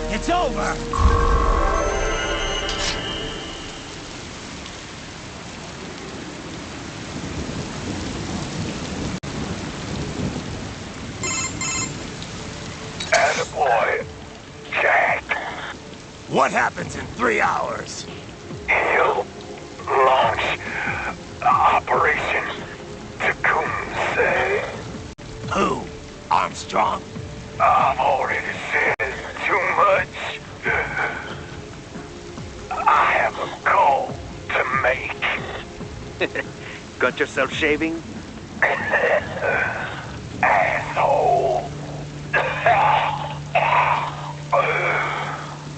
Speaker 17: It's over!
Speaker 18: Attaboy, Jack.
Speaker 17: What happens in 3 hours?
Speaker 18: He'll launch Operation Tecumseh.
Speaker 17: Who? Armstrong?
Speaker 18: I've already said too much. I have a call to make.
Speaker 15: Got yourself shaving?
Speaker 18: Asshole.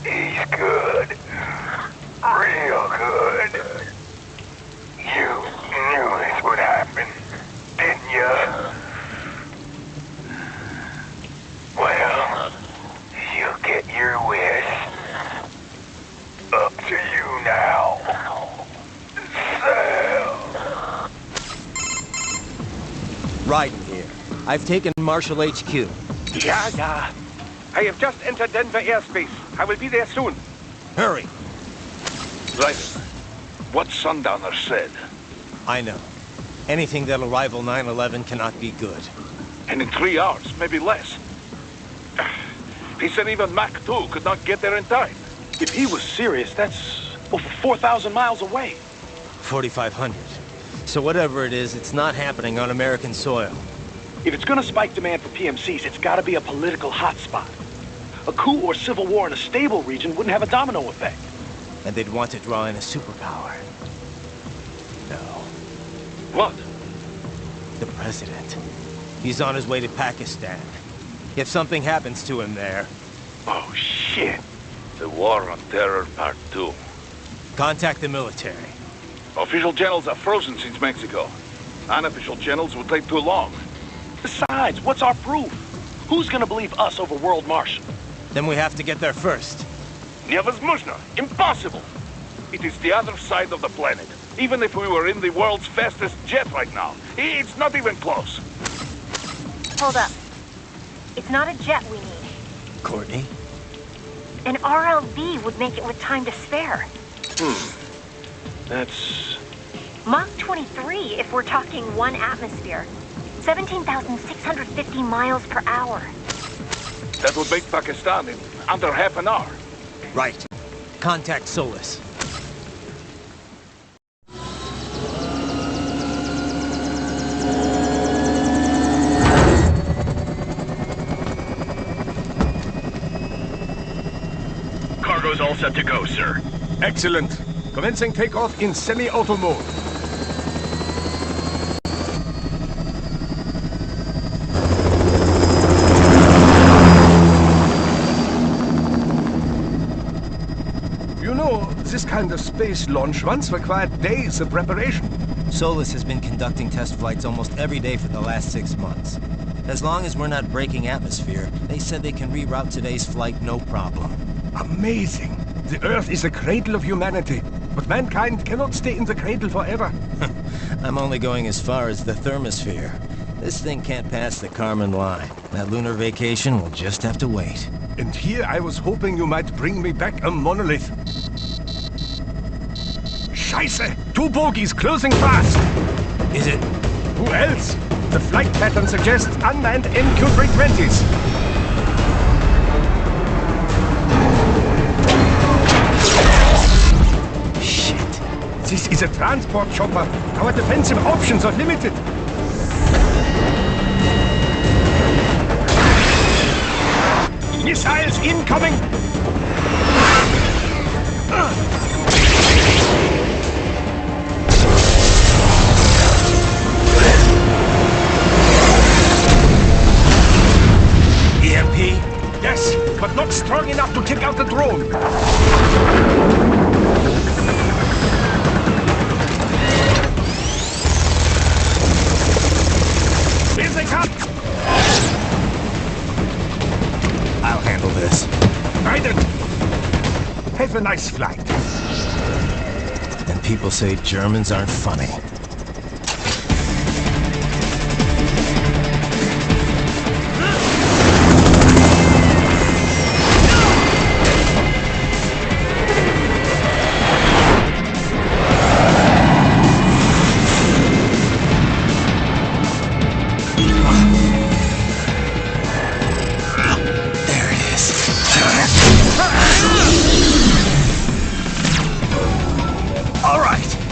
Speaker 18: He's good. Real good. You knew this would happen, didn't you? Well, you'll get your wish.
Speaker 3: Raiden here. I've taken Marshall HQ.
Speaker 16: Yeah. I have just entered Denver airspace. I will be there soon.
Speaker 3: Hurry.
Speaker 5: Raiden, what Sundowner said.
Speaker 3: I know. Anything that'll rival 9/11 cannot be good.
Speaker 5: And in 3 hours, maybe less. He said even Mach 2 could not get there in time.
Speaker 10: If he was serious, that's over 4,000 miles away.
Speaker 3: 4,500. So whatever it is, it's not happening on American soil.
Speaker 10: If it's gonna spike demand for PMCs, it's gotta be a political hotspot. A coup or civil war in a stable region wouldn't have a domino effect.
Speaker 3: And they'd want to draw in a superpower. No.
Speaker 5: What?
Speaker 3: The president. He's on his way to Pakistan. If something happens to him there...
Speaker 5: Oh, shit. The War on Terror Part 2.
Speaker 3: Contact the military.
Speaker 5: Official channels are frozen since Mexico. Unofficial channels would take too long.
Speaker 10: Besides, what's our proof? Who's gonna believe us over World Marshal?
Speaker 3: Then we have to get there first.
Speaker 5: Невозможно. Impossible. It is the other side of the planet. Even if we were in the world's fastest jet right now, it's not even close.
Speaker 24: Hold up. It's not a jet we need.
Speaker 3: Courtney?
Speaker 24: An RLV would make it with time to spare.
Speaker 10: That's...
Speaker 24: Mach 23 if we're talking 1 atmosphere. 17,650 miles per hour.
Speaker 5: That would make Pakistan in under half an hour.
Speaker 3: Right. Contact Solus.
Speaker 2: Cargo's all set to go, sir.
Speaker 14: Excellent. Commencing takeoff in semi-auto mode. You know, this kind of space launch once required days of preparation.
Speaker 3: Solus has been conducting test flights almost every day for the last 6 months. As long as we're not breaking atmosphere, they said they can reroute today's flight no problem.
Speaker 14: Amazing. The Earth is the cradle of humanity, but mankind cannot stay in the cradle forever.
Speaker 3: I'm only going as far as the thermosphere. This thing can't pass the Kármán line. That lunar vacation will just have to wait.
Speaker 14: And here I was hoping you might bring me back a monolith. Scheiße! 2 bogies closing fast!
Speaker 3: Is it?
Speaker 14: Who else? The flight pattern suggests unmanned MQ-320s. This is a transport chopper. Our defensive options are limited. Missiles incoming!
Speaker 3: EMP?
Speaker 14: Yes, but not strong enough to take out the drone. Here they come!
Speaker 3: I'll handle this.
Speaker 14: Raiden! Have a nice flight.
Speaker 3: And people say Germans aren't funny.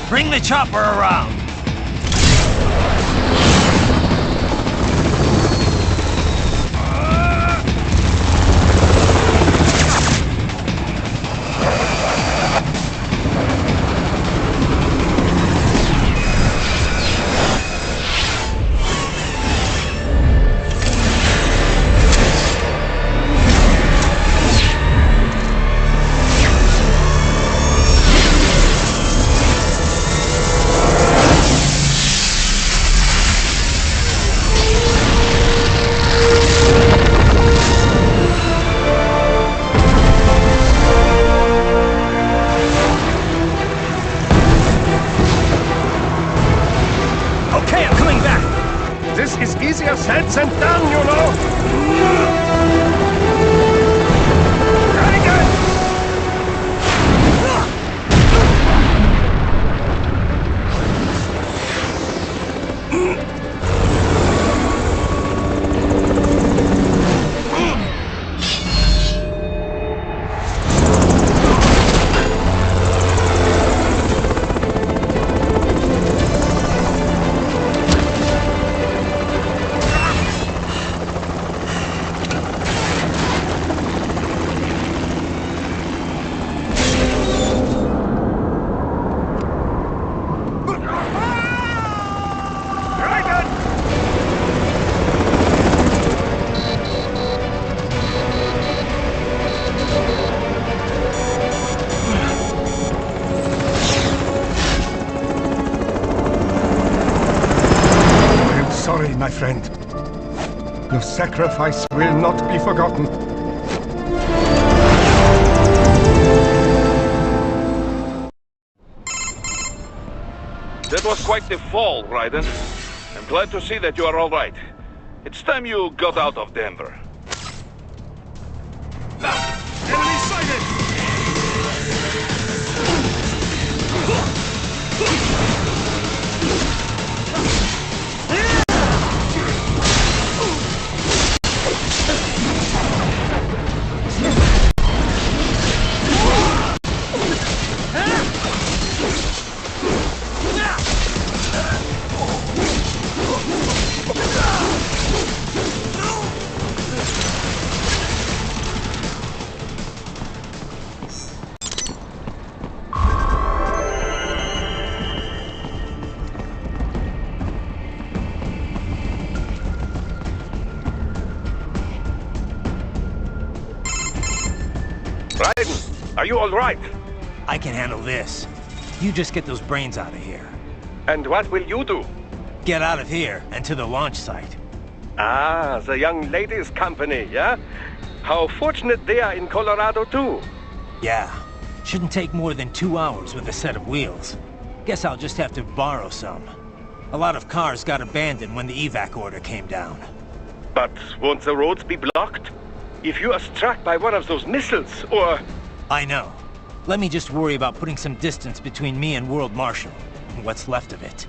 Speaker 17: Bring the chopper around!
Speaker 14: sent down, you know! Sorry, my friend. Your sacrifice will not be forgotten.
Speaker 5: That was quite the fall, Raiden. I'm glad to see that you are all right. It's time you got out of Denver.
Speaker 1: Enemy sighted!
Speaker 16: Raiden, are you all right?
Speaker 17: I can handle this. You just get those brains out of here.
Speaker 16: And what will you do?
Speaker 17: Get out of here and to the launch site.
Speaker 16: Ah, the young ladies' company, yeah? How fortunate they are in Colorado, too.
Speaker 17: Yeah. Shouldn't take more than 2 hours with a set of wheels. Guess I'll just have to borrow some. A lot of cars got abandoned when the evac order came down.
Speaker 16: But won't the roads be blocked? If you are struck by one of those missiles, or...
Speaker 17: I know. Let me just worry about putting some distance between me and World Marshal. What's left of it.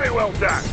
Speaker 16: Very well done.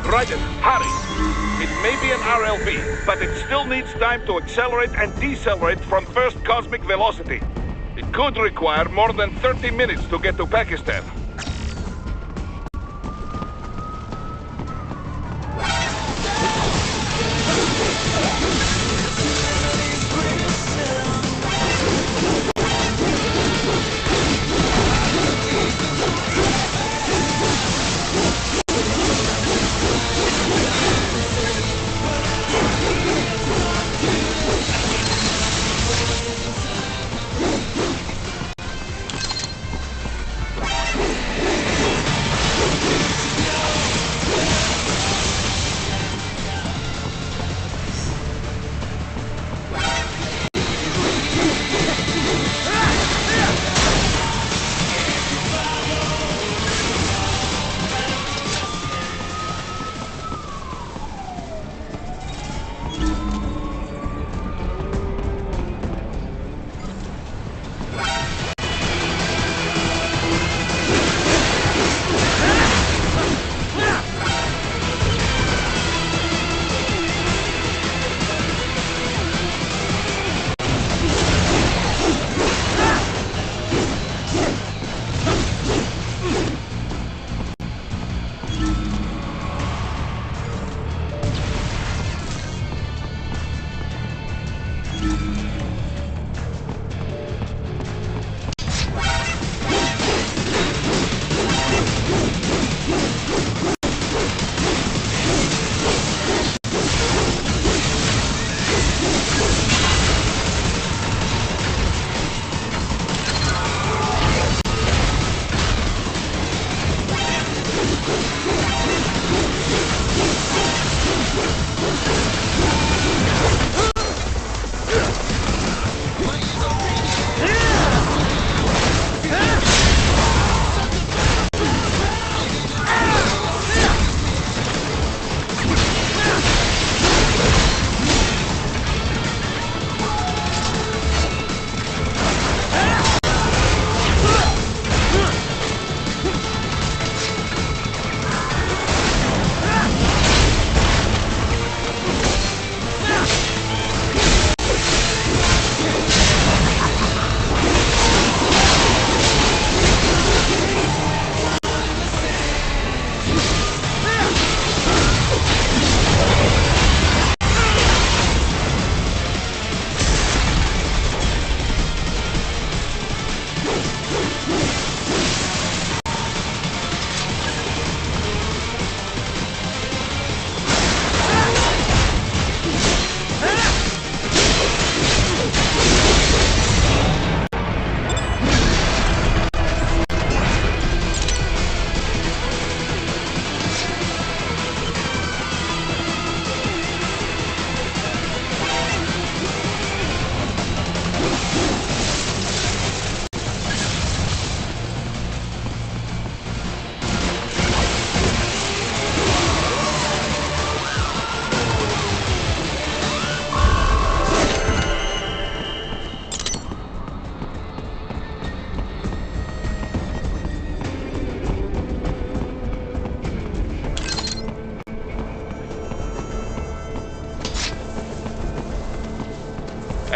Speaker 16: Raiden, hurry! It may be an RLV, but it still needs time to accelerate and decelerate from first cosmic velocity. It could require more than 30 minutes to get to Pakistan.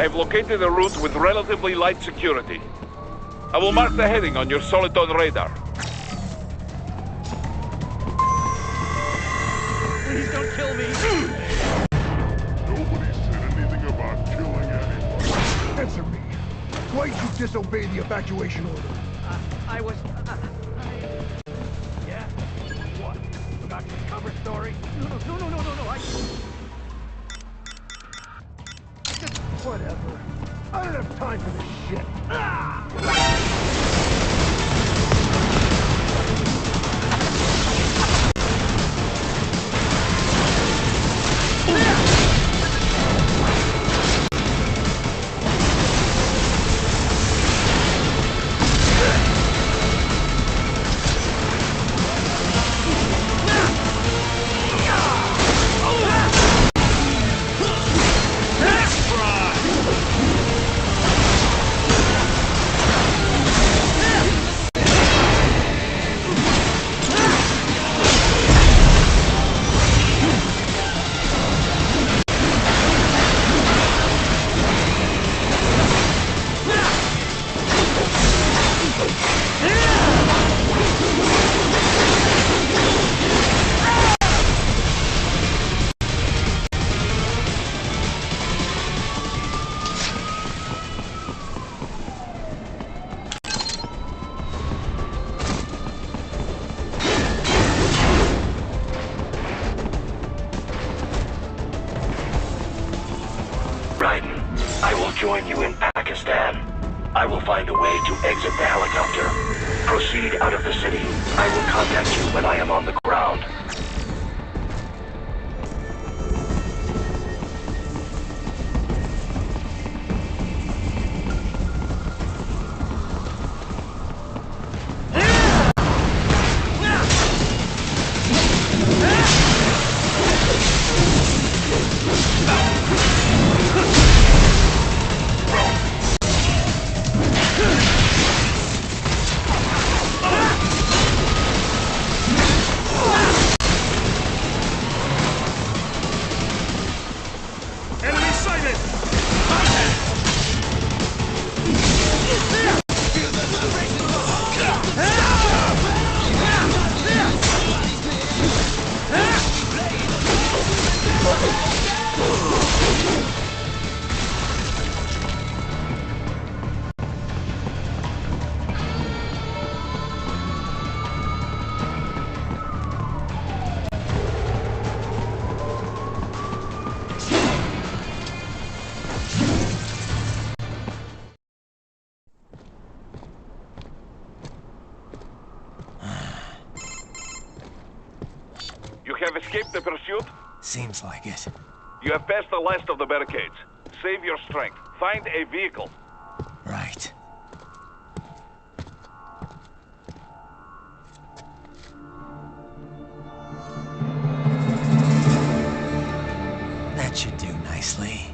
Speaker 5: I have located a route with relatively light security. I will mark the heading on your Soliton radar.
Speaker 8: Please don't kill me!
Speaker 6: Nobody said anything about killing anyone. Answer me. Why did you disobey the evacuation order?
Speaker 8: I was... Yeah? What? Forgot your cover story? No, I...
Speaker 6: Just whatever. I don't have time for this shit.
Speaker 9: join you in Pakistan. I will find a way to exit the helicopter. Proceed out of the city. I will contact you when I am on the ground.
Speaker 5: You have escaped the pursuit?
Speaker 3: Seems like it.
Speaker 5: You have passed the last of the barricades. Save your strength. Find a vehicle.
Speaker 3: Right. That should do nicely.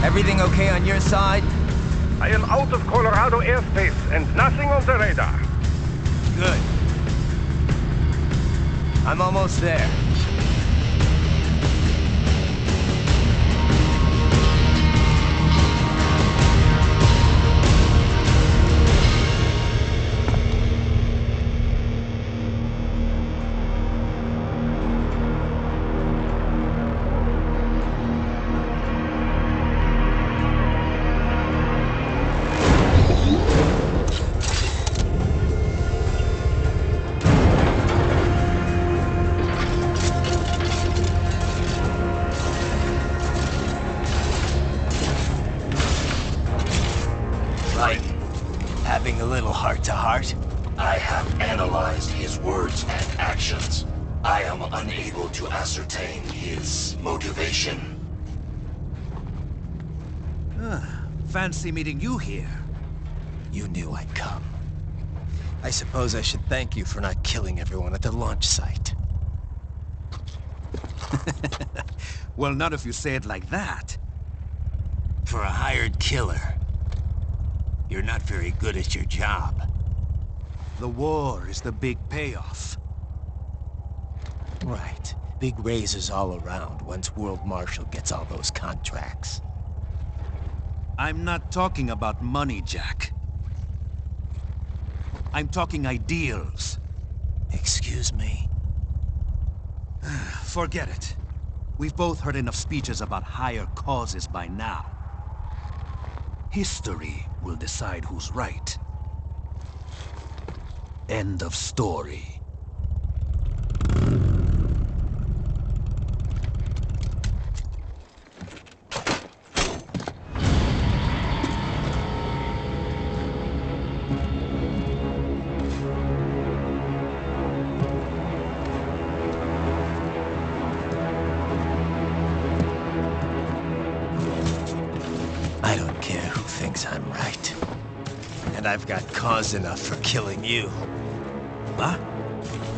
Speaker 3: Everything okay on your side?
Speaker 16: I am out of Colorado airspace and nothing on the radar.
Speaker 3: Good. I'm almost there. heart-to-heart?
Speaker 13: I have analyzed his words and actions. I am unable to ascertain his motivation.
Speaker 12: Fancy meeting you here.
Speaker 3: You knew I'd come. I suppose I should thank you for not killing everyone at the launch site.
Speaker 12: Well, not if you say it like that.
Speaker 3: For a hired killer, you're not very good at your job.
Speaker 12: The war is the big payoff.
Speaker 3: Right. Big raises all around once World Marshal gets all those contracts.
Speaker 12: I'm not talking about money, Jack. I'm talking ideals.
Speaker 3: Excuse me?
Speaker 12: Forget it. We've both heard enough speeches about higher causes by now. History will decide who's right. End of story.
Speaker 3: I don't care who thinks I'm right. And I've got cause enough for killing you.
Speaker 12: What?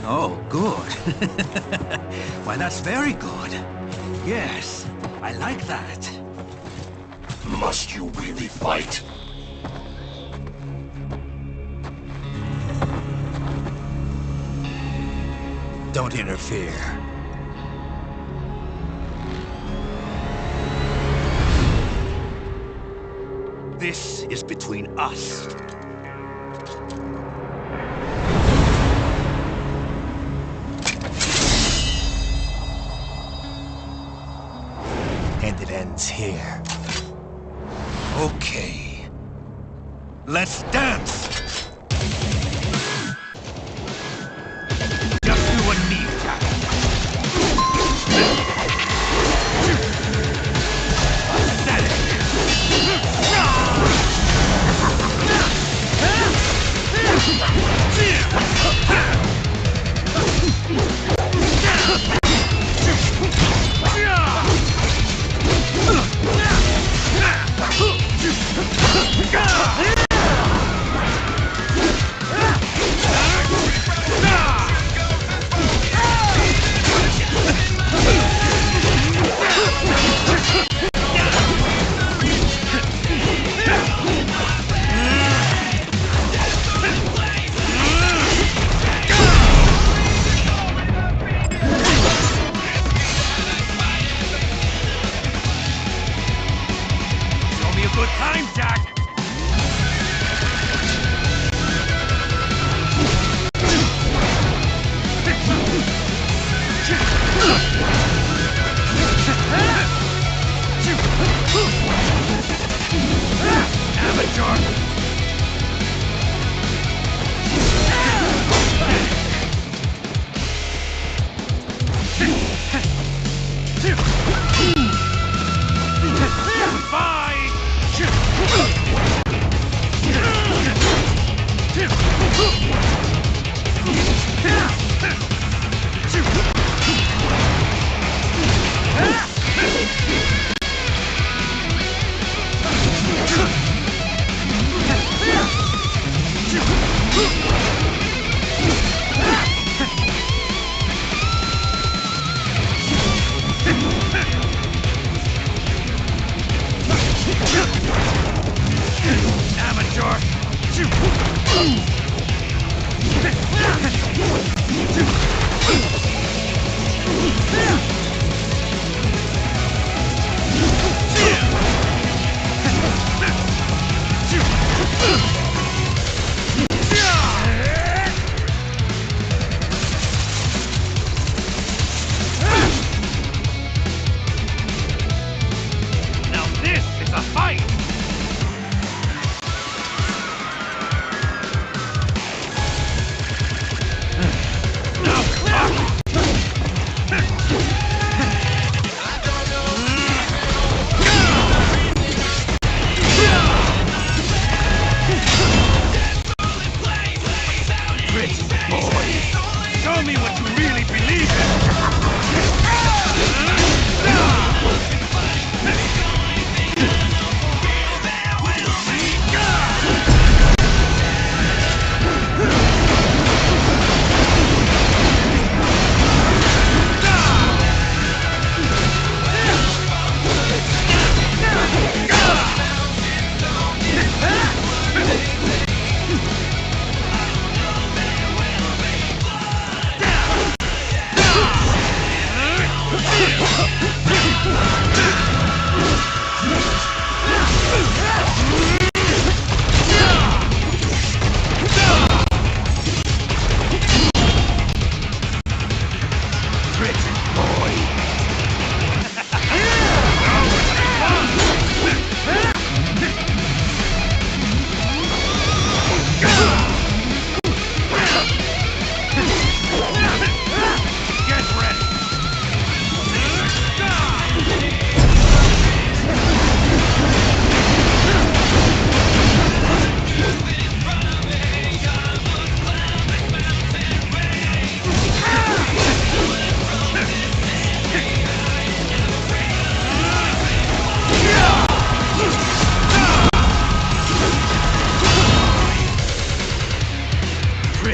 Speaker 12: Oh, good. Why, that's very good. Yes, I like that.
Speaker 13: Must you really fight?
Speaker 3: Don't interfere.
Speaker 12: This is between us.
Speaker 3: And it ends here.
Speaker 12: Okay. Let's dance! Just you and me, Jack. Good time, Jack! Amateur!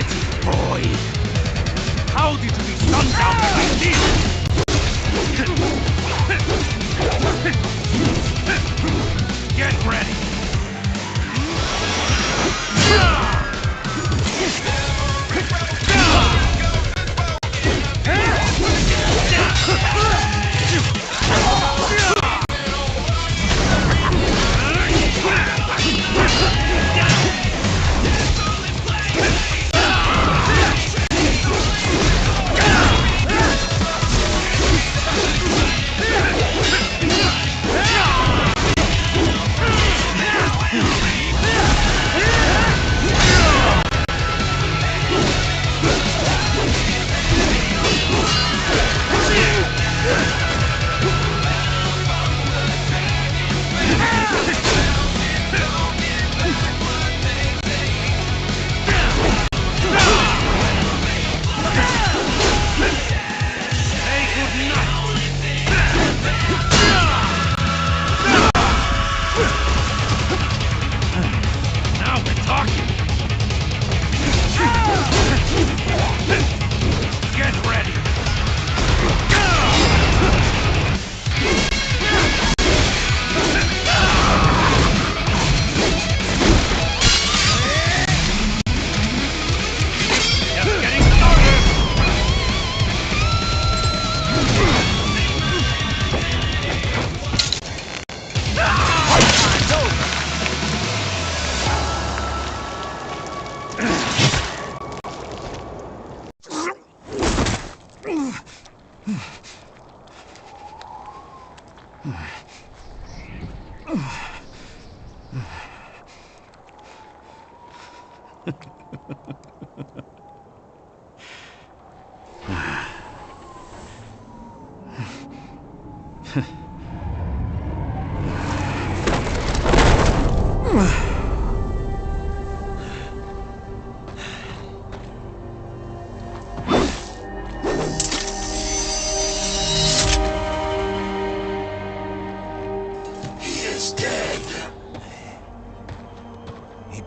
Speaker 15: pretty boy. How did you be sundowner like this? Get ready.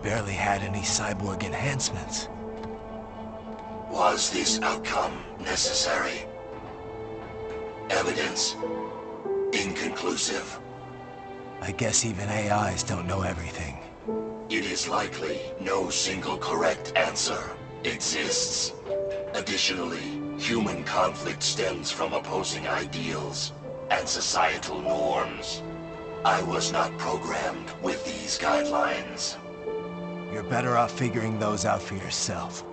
Speaker 3: Barely had any cyborg enhancements.
Speaker 13: Was this outcome necessary? Evidence inconclusive.
Speaker 3: I guess even AIs don't know everything.
Speaker 13: It is likely no single correct answer exists. Additionally, human conflict stems from opposing ideals and societal norms. I was not programmed with these guidelines.
Speaker 3: You're better off figuring those out for yourself.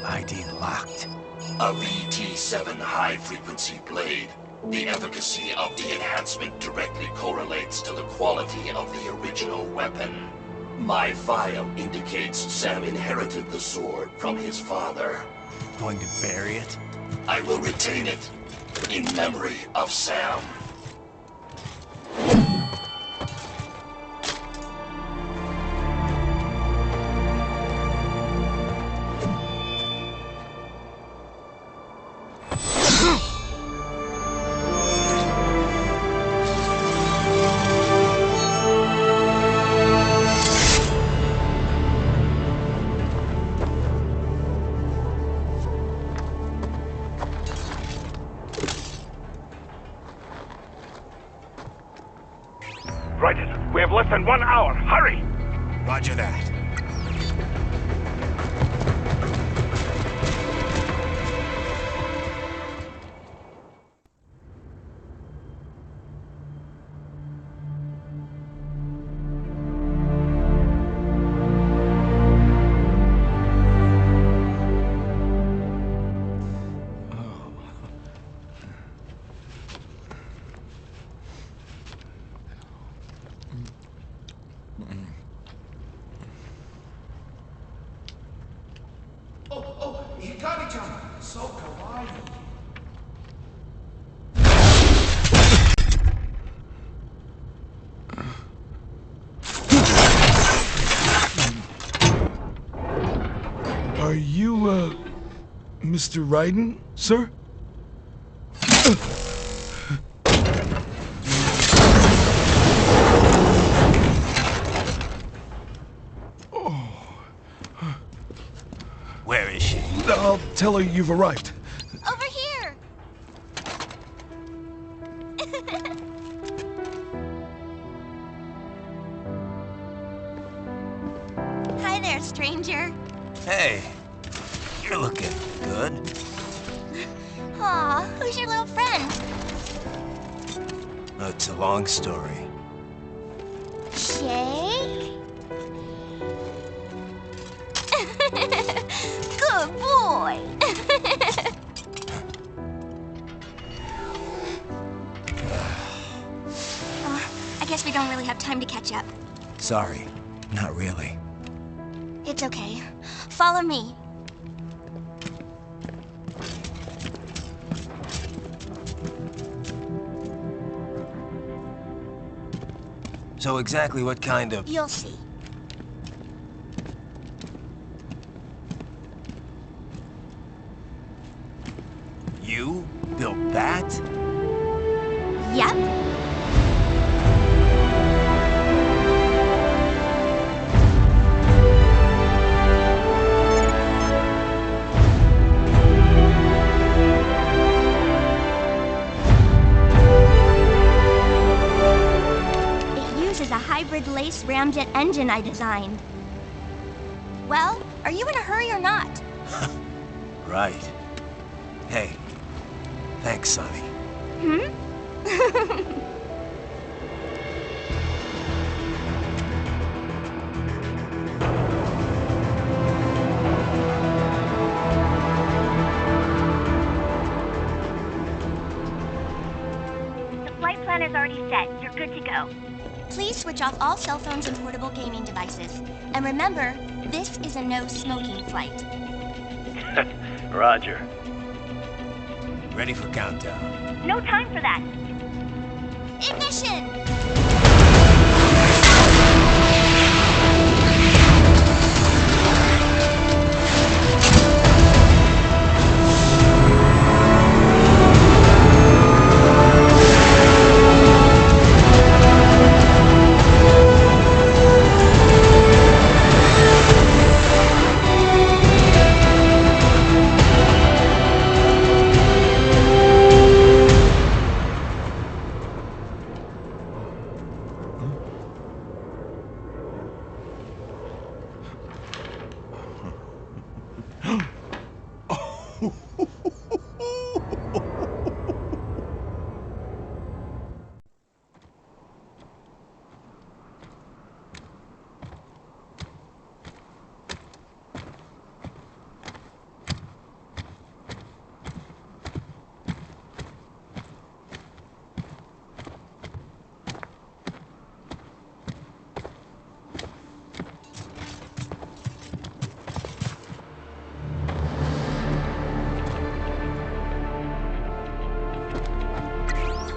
Speaker 3: ID locked.
Speaker 13: A VT-7 high-frequency blade. The efficacy of the enhancement directly correlates to the quality of the original weapon. My file indicates Sam inherited the sword from his father.
Speaker 3: Going to bury it?
Speaker 13: I will retain it in memory of Sam.
Speaker 18: Right, we have less than 1 hour. Hurry!
Speaker 3: Roger that.
Speaker 14: Are you, Mr. Raiden, sir? tell her you've arrived.
Speaker 4: Over here! Hi there, stranger.
Speaker 3: Hey, you're looking good.
Speaker 4: Aw, who's your little friend?
Speaker 3: Oh, it's a long story.
Speaker 4: Shake? Good boy! I guess we don't really have time to catch up.
Speaker 3: Sorry, not really.
Speaker 4: It's okay. Follow me.
Speaker 3: So exactly what kind of...
Speaker 4: You'll see.
Speaker 3: You built that?
Speaker 4: Yep. A hybrid lace ramjet engine I designed. Well, are you in a hurry or not?
Speaker 3: Right. Hey, thanks, Sonny.
Speaker 4: Hmm?
Speaker 24: The flight plan is already set. You're good to go.
Speaker 4: Please switch off all cell phones and portable gaming devices. And remember, this is a no-smoking flight.
Speaker 10: Roger.
Speaker 3: Ready for countdown.
Speaker 24: No time for that.
Speaker 4: Ignition!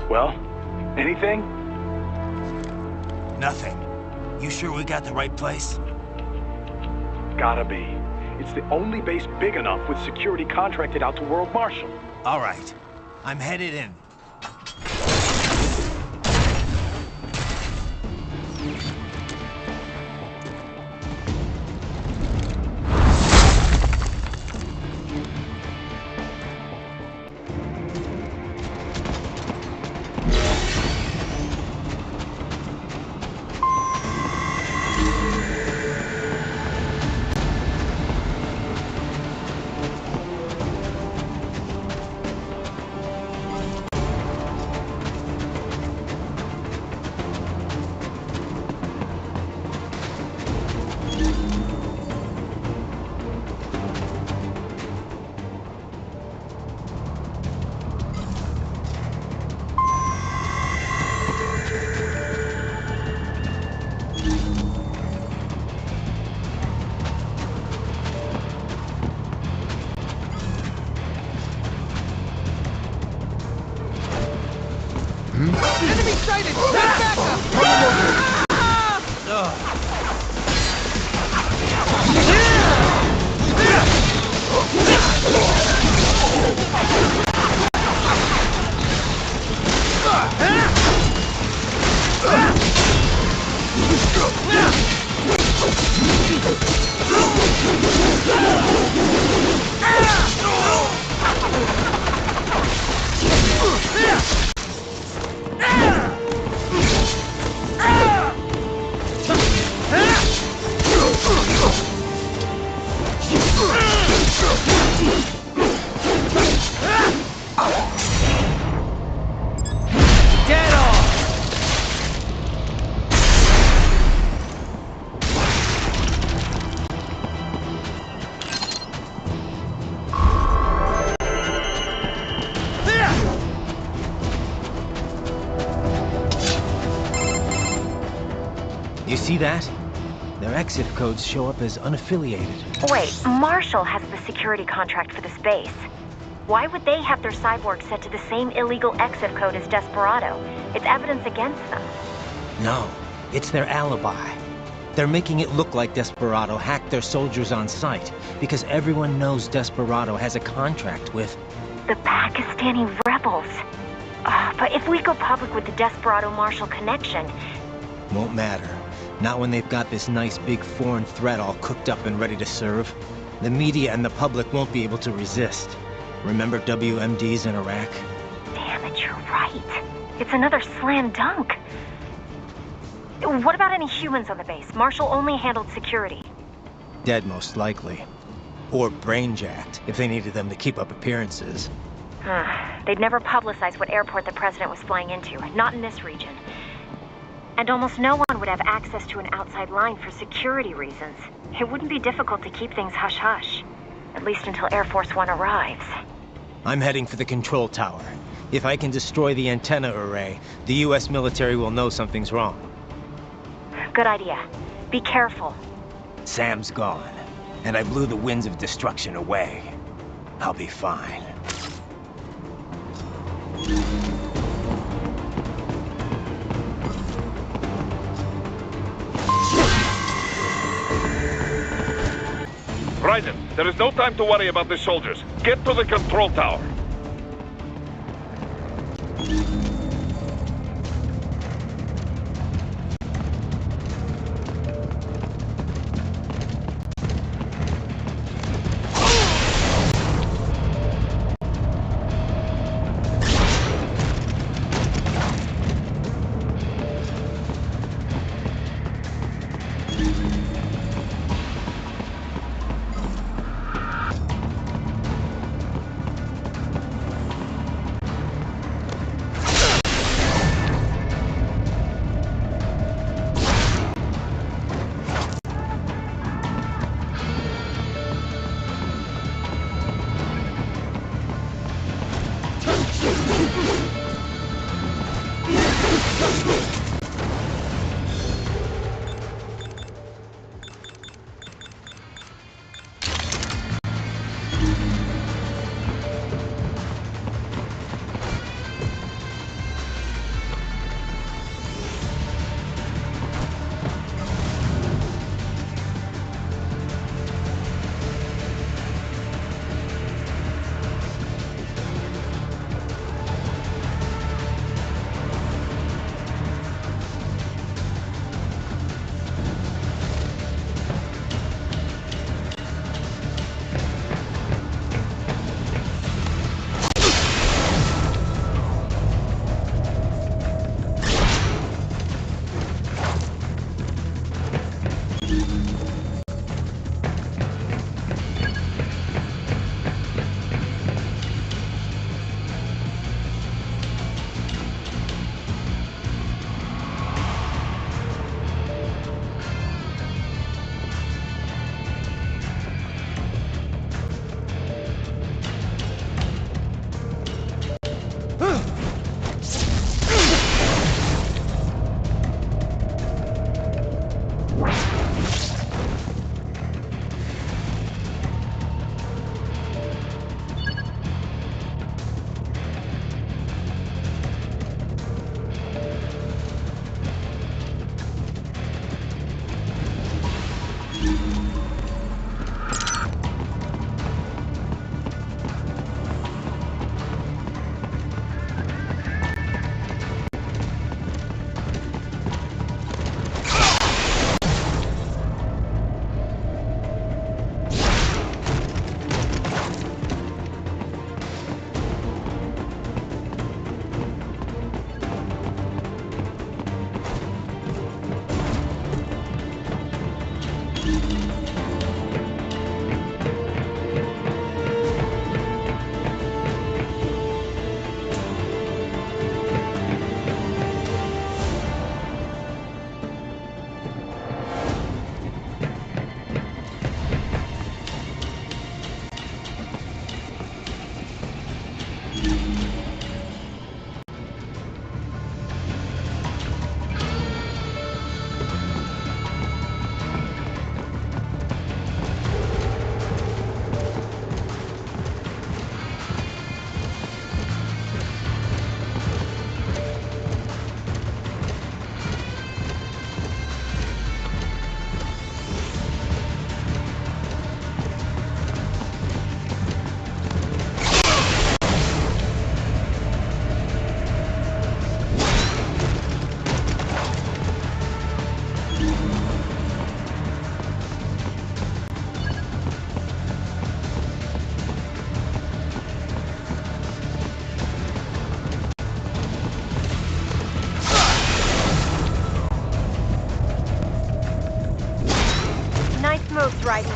Speaker 10: Well, anything?
Speaker 3: Nothing. You sure we got the right place?
Speaker 10: Gotta be. It's the only base big enough with security contracted out to World Marshal.
Speaker 3: All right. I'm headed in.
Speaker 8: Enemy sighted! Take backup!
Speaker 17: You see that? Their exit codes show up as unaffiliated.
Speaker 7: Wait, Marshall has the security contract for this base. Why would they have their cyborg set to the same illegal exit code as Desperado? It's evidence against them.
Speaker 17: No, it's their alibi. They're making it look like Desperado hacked their soldiers on sight, because everyone knows Desperado has a contract with...
Speaker 7: the Pakistani rebels. But if we go public with the Desperado-Marshall connection...
Speaker 17: Won't matter. Not when they've got this nice big foreign threat all cooked up and ready to serve. The media and the public won't be able to resist. Remember WMDs in Iraq?
Speaker 7: Damn it, you're right. It's another slam dunk. What about any humans on the base? Marshall only handled security.
Speaker 17: Dead, most likely. Or brain-jacked, if they needed them to keep up appearances.
Speaker 7: They'd never publicize what airport the president was flying into, not in this region. And almost no one would have access to an outside line for security reasons. It wouldn't be difficult to keep things hush-hush. At least until Air Force One arrives.
Speaker 17: I'm heading for the control tower. If I can destroy the antenna array, the US military will know something's wrong.
Speaker 7: Good idea. Be careful.
Speaker 17: Sam's gone, and I blew the winds of destruction away. I'll be fine.
Speaker 5: Raiden, there is no time to worry about the soldiers. Get to the control tower.
Speaker 11: Ghost riding.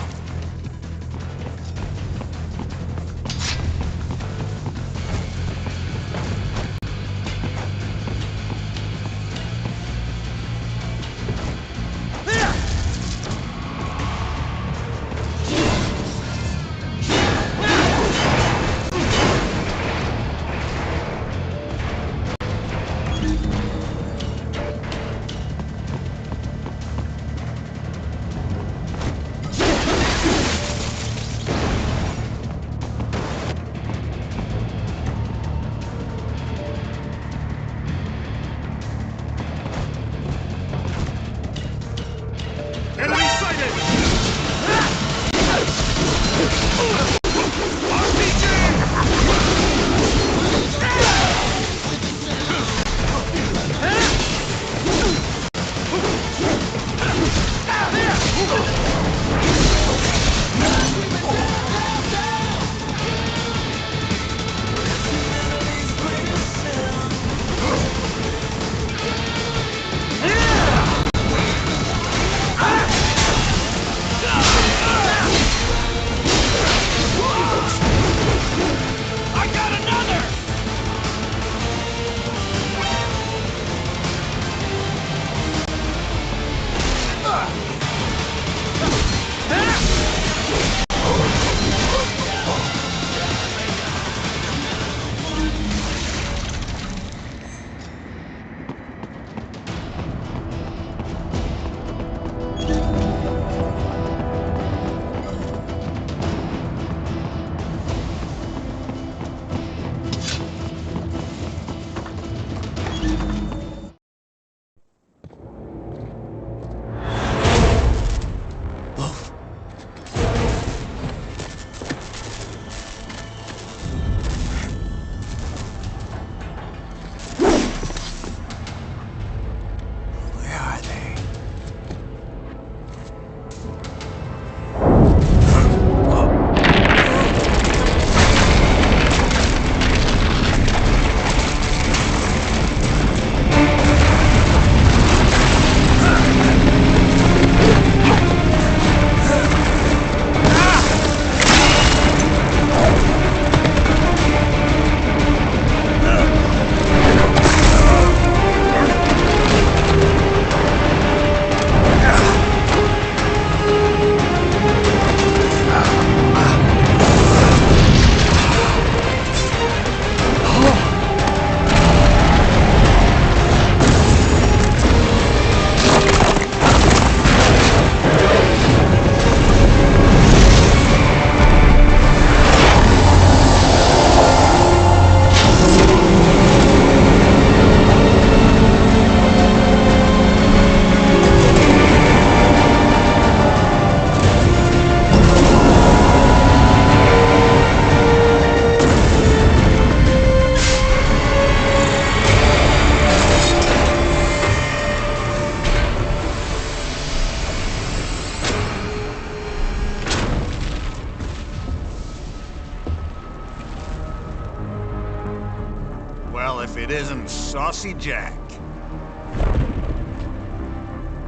Speaker 20: Well, if it isn't Saucy Jack.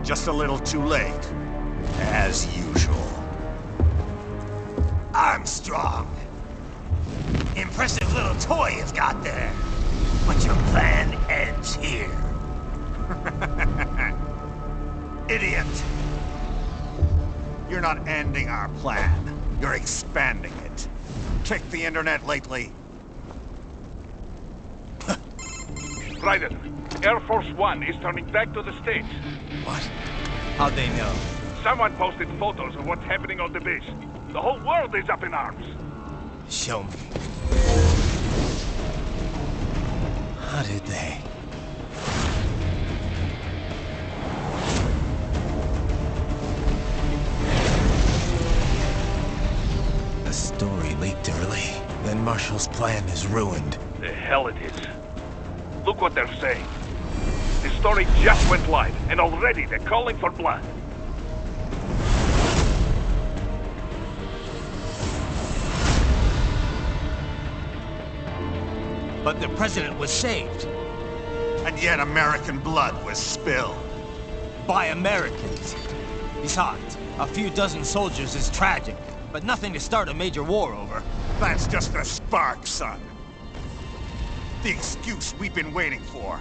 Speaker 20: Just a little too late, as usual.
Speaker 17: Armstrong! Impressive little toy you've got there. But your plan ends here.
Speaker 20: Idiot! You're not ending our plan. You're expanding it. Check the internet lately.
Speaker 5: Ryder, Air Force One is turning back to the States.
Speaker 3: What? How'd they know?
Speaker 5: Someone posted photos of what's happening on the base. The whole world is up in arms.
Speaker 3: Show me. How did they? The story leaked early. Then Marshall's plan is ruined.
Speaker 5: The hell it is. Look what they're saying. The story just went live, and already they're calling for blood.
Speaker 17: But the president was saved.
Speaker 20: And yet American blood was spilled.
Speaker 17: By Americans. Besides, a few dozen soldiers is tragic, but nothing to start a major war over.
Speaker 20: That's just a spark, son. The excuse we've been waiting for.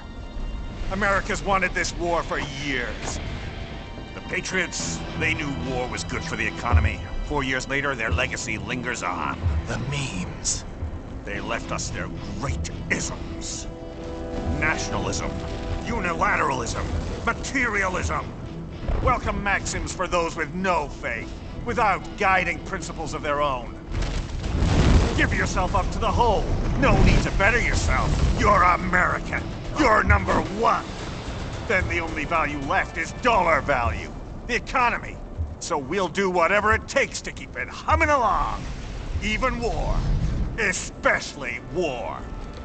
Speaker 20: America's wanted this war for years. The Patriots, they knew war was good for the economy. 4 years later, their legacy lingers on.
Speaker 3: The memes.
Speaker 20: They left us their great isms. Nationalism, unilateralism, materialism. Welcome maxims for those with no faith, without guiding principles of their own. Give yourself up to the whole. No need to better yourself. You're American. You're #1. Then the only value left is dollar value. The economy. So we'll do whatever it takes to keep it humming along. Even war. Especially war.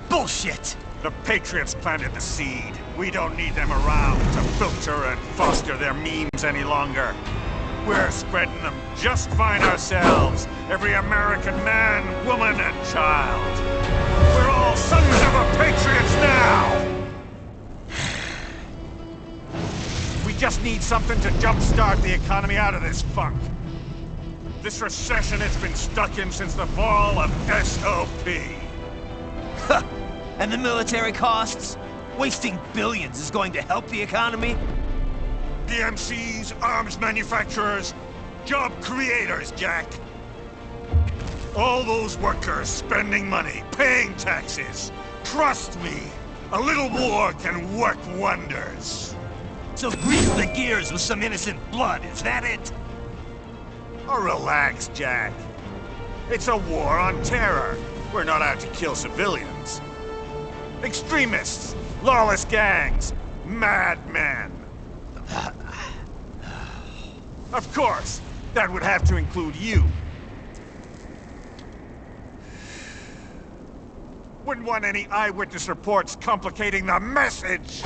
Speaker 17: Bullshit!
Speaker 20: The Patriots planted the seed. We don't need them around to filter and foster their memes any longer. We're spreading them just fine ourselves. Every American man, woman, and child. We're all sons of the Patriots now! We just need something to jumpstart the economy out of this funk. This recession it's been stuck in since the fall of SOP.
Speaker 17: And the military costs? Wasting billions is going to help the economy?
Speaker 20: DMCs, arms manufacturers, job creators, Jack. All those workers spending money, paying taxes. Trust me, a little war can work wonders.
Speaker 17: So grease the gears with some innocent blood, is that it?
Speaker 20: Oh, relax, Jack. It's a war on terror. We're not out to kill civilians. Extremists, lawless gangs, madmen. Of course, that would have to include you. Wouldn't want any eyewitness reports complicating the message.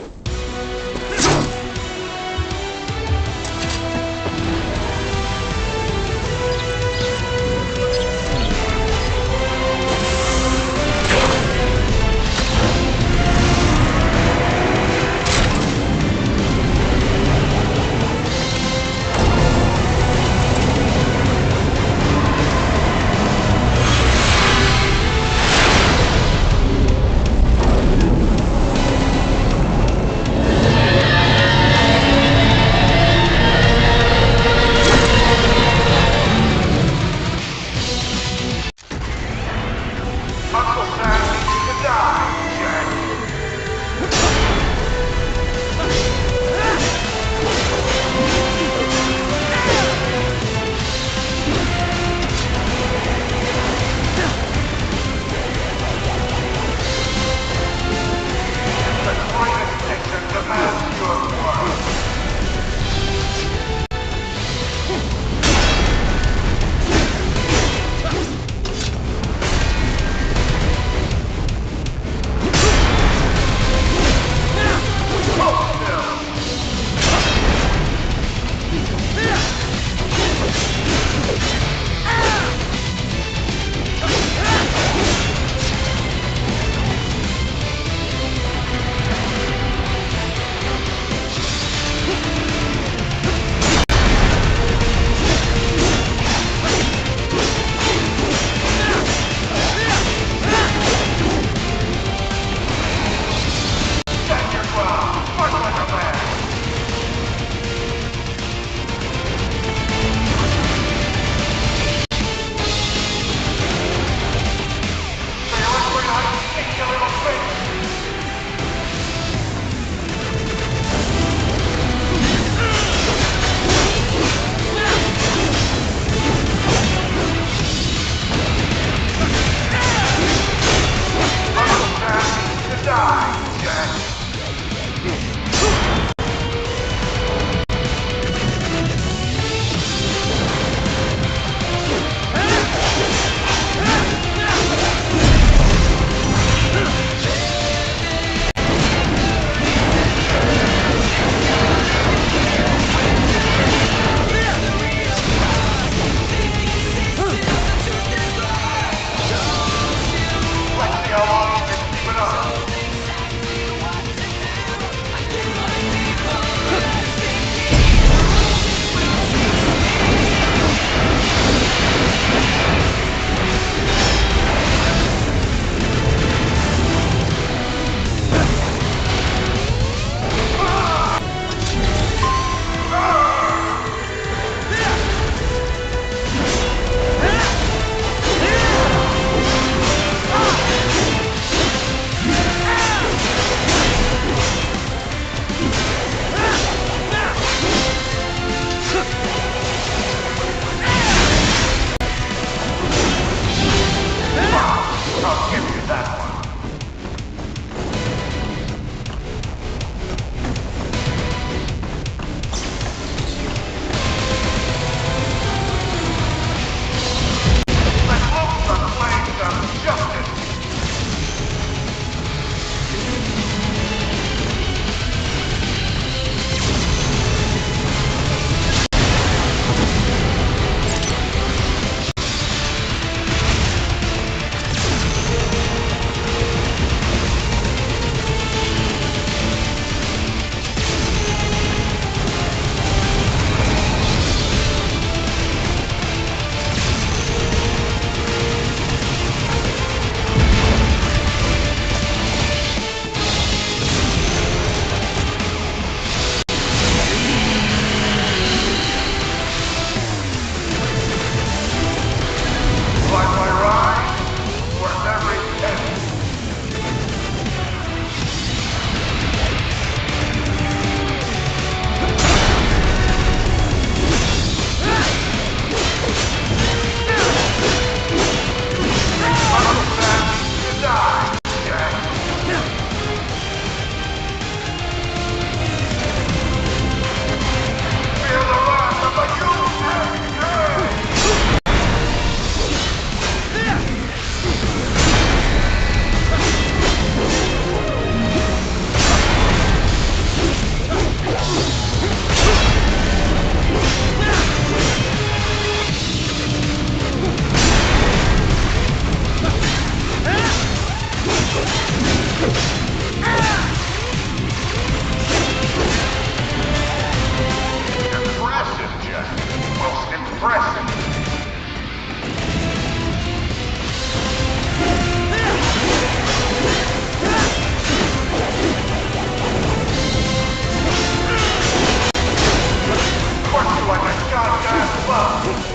Speaker 18: goddamn well.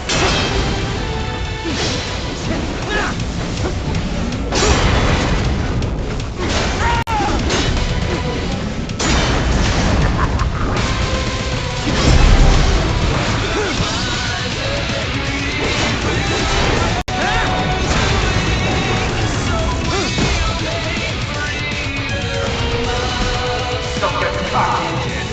Speaker 18: Don't get cocky, kid.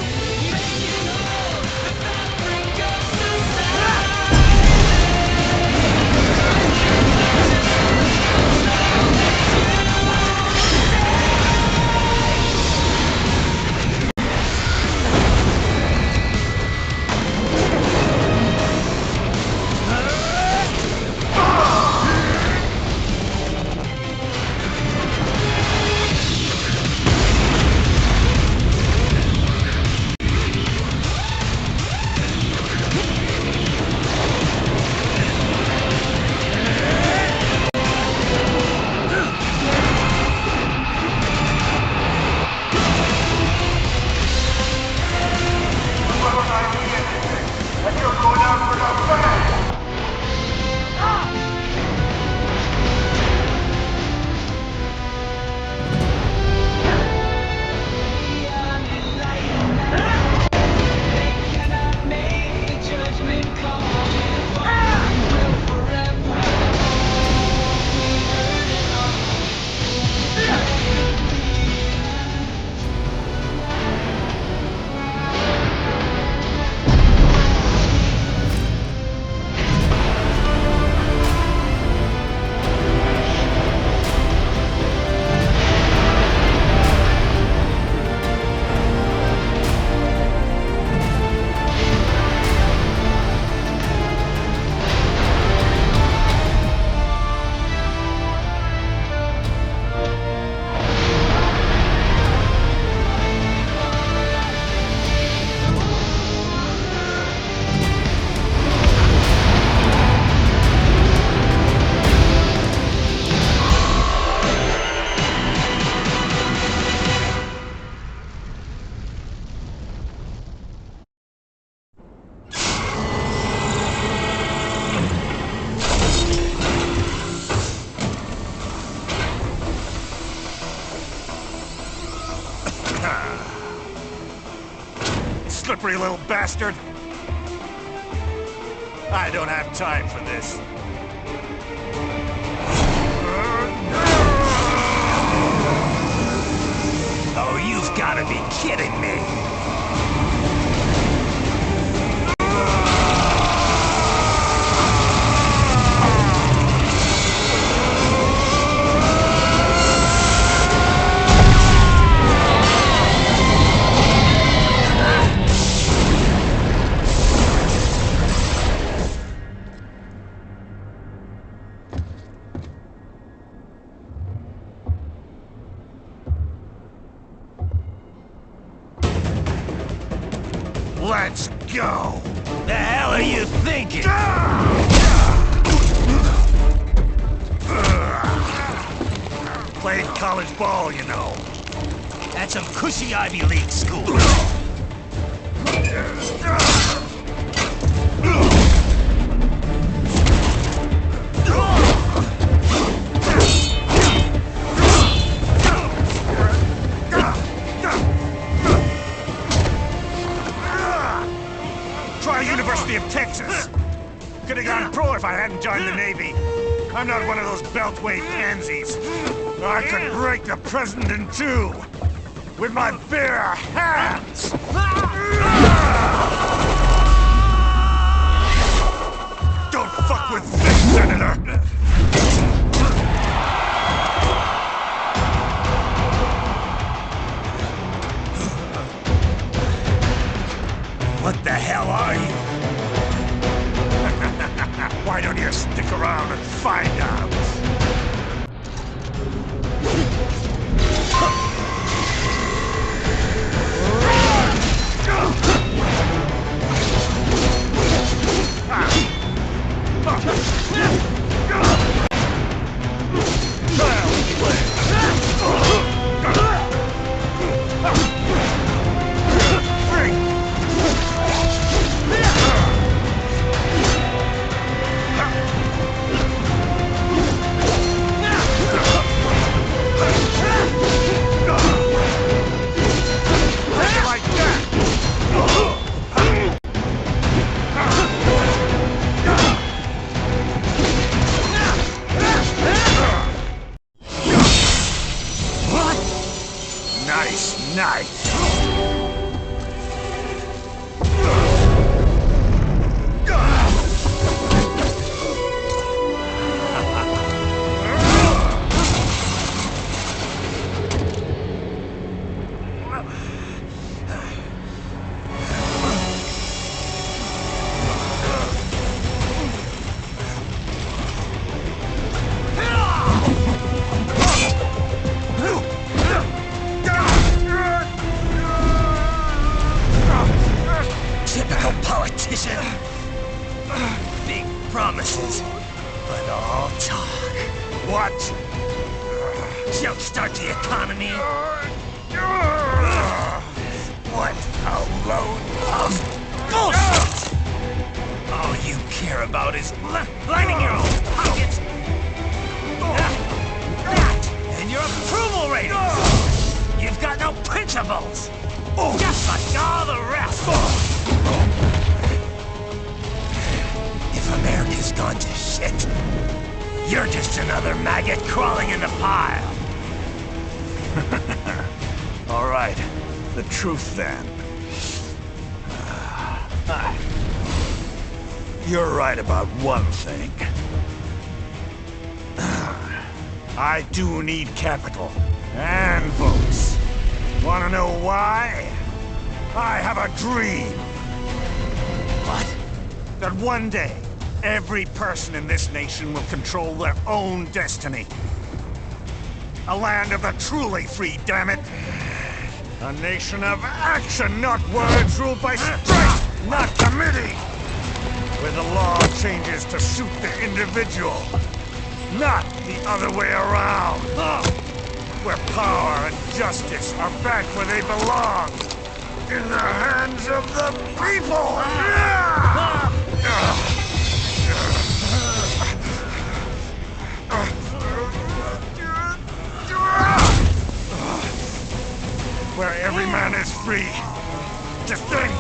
Speaker 18: Slippery little bastard. I don't have time for this.
Speaker 17: Oh, you've got to be kidding me!
Speaker 20: Let's go!
Speaker 17: The hell are you thinking?
Speaker 20: Played college ball, you know.
Speaker 17: That's some cushy Ivy League school.
Speaker 20: Try University of Texas. Could have gone pro if I hadn't joined the Navy. I'm not one of those beltway pansies. I could break the president in two with my bare hands. Don't fuck with me, Senator.
Speaker 17: What the hell are you?
Speaker 20: Why don't you stick around and find out?
Speaker 17: Big promises, but all talk.
Speaker 20: What?
Speaker 17: Jumpstart the economy. What a load of bullshit! All you care about is lining your own pockets. That and your approval ratings. You've got no principles. Just like all the rest. If America's gone to shit, you're just another maggot crawling in the pile.
Speaker 20: All right, the truth then. You're right about one thing. I do need capital and votes. Wanna know why? I have a dream.
Speaker 17: What?
Speaker 20: That one day, every person in this nation will control their own destiny. A land of the truly free, damn it! A nation of action, not words, ruled by strength, not committee! Where the law changes to suit the individual, not the other way around! Where power and justice are back where they belong! In the hands of the people! Where every man is free to think,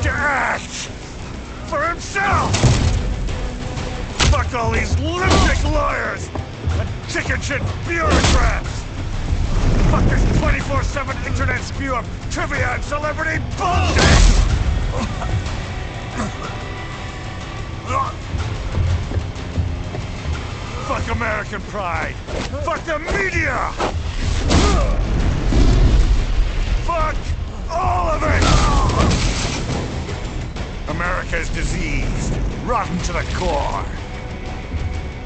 Speaker 20: to act for himself! Fuck all these lunatic lawyers and chicken shit bureaucrats! Fuck this 24/7 internet spew of trivia and celebrity bullshit! Fuck American pride! Fuck the media! Fuck all of it! America's diseased, rotten to the core.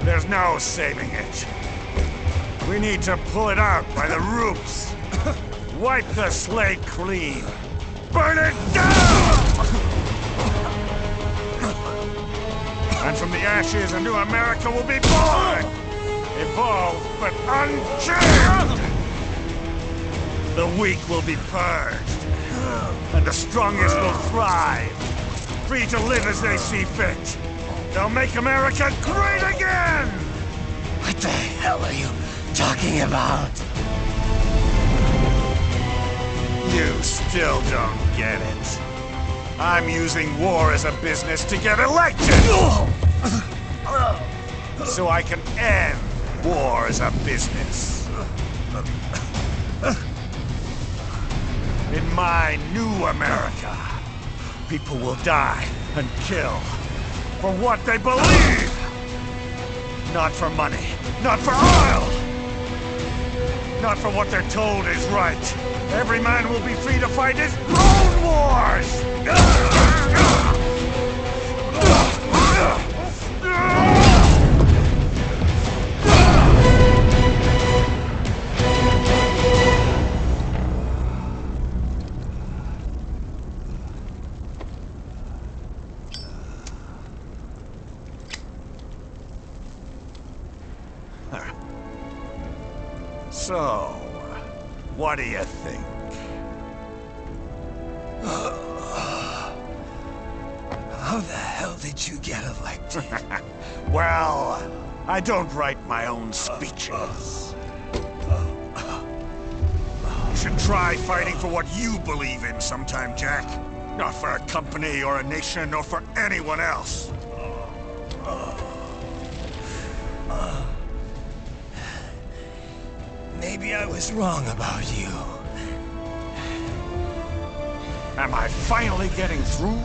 Speaker 20: There's no saving it. We need to pull it out by the roots. Wipe the slate clean. Burn it down! And from the ashes, a new America will be born! Evolved, but unchained! The weak will be purged, and the strongest will thrive, free to live as they see fit. They'll make America great again!
Speaker 17: What the hell are you talking about?
Speaker 20: You still don't get it. I'm using war as a business to get elected! So I can end war as a business. In my new America, people will die and kill for what they believe! Not for money, not for oil! Not for what they're told is right. Every man will be free to fight his own wars! So, what do you think?
Speaker 17: How the hell did you get elected?
Speaker 20: Well, I don't write my own speeches. You should try fighting for what you believe in sometime, Jack. Not for a company or a nation or for anyone else.
Speaker 17: Maybe I was wrong about you.
Speaker 20: Am I finally getting through?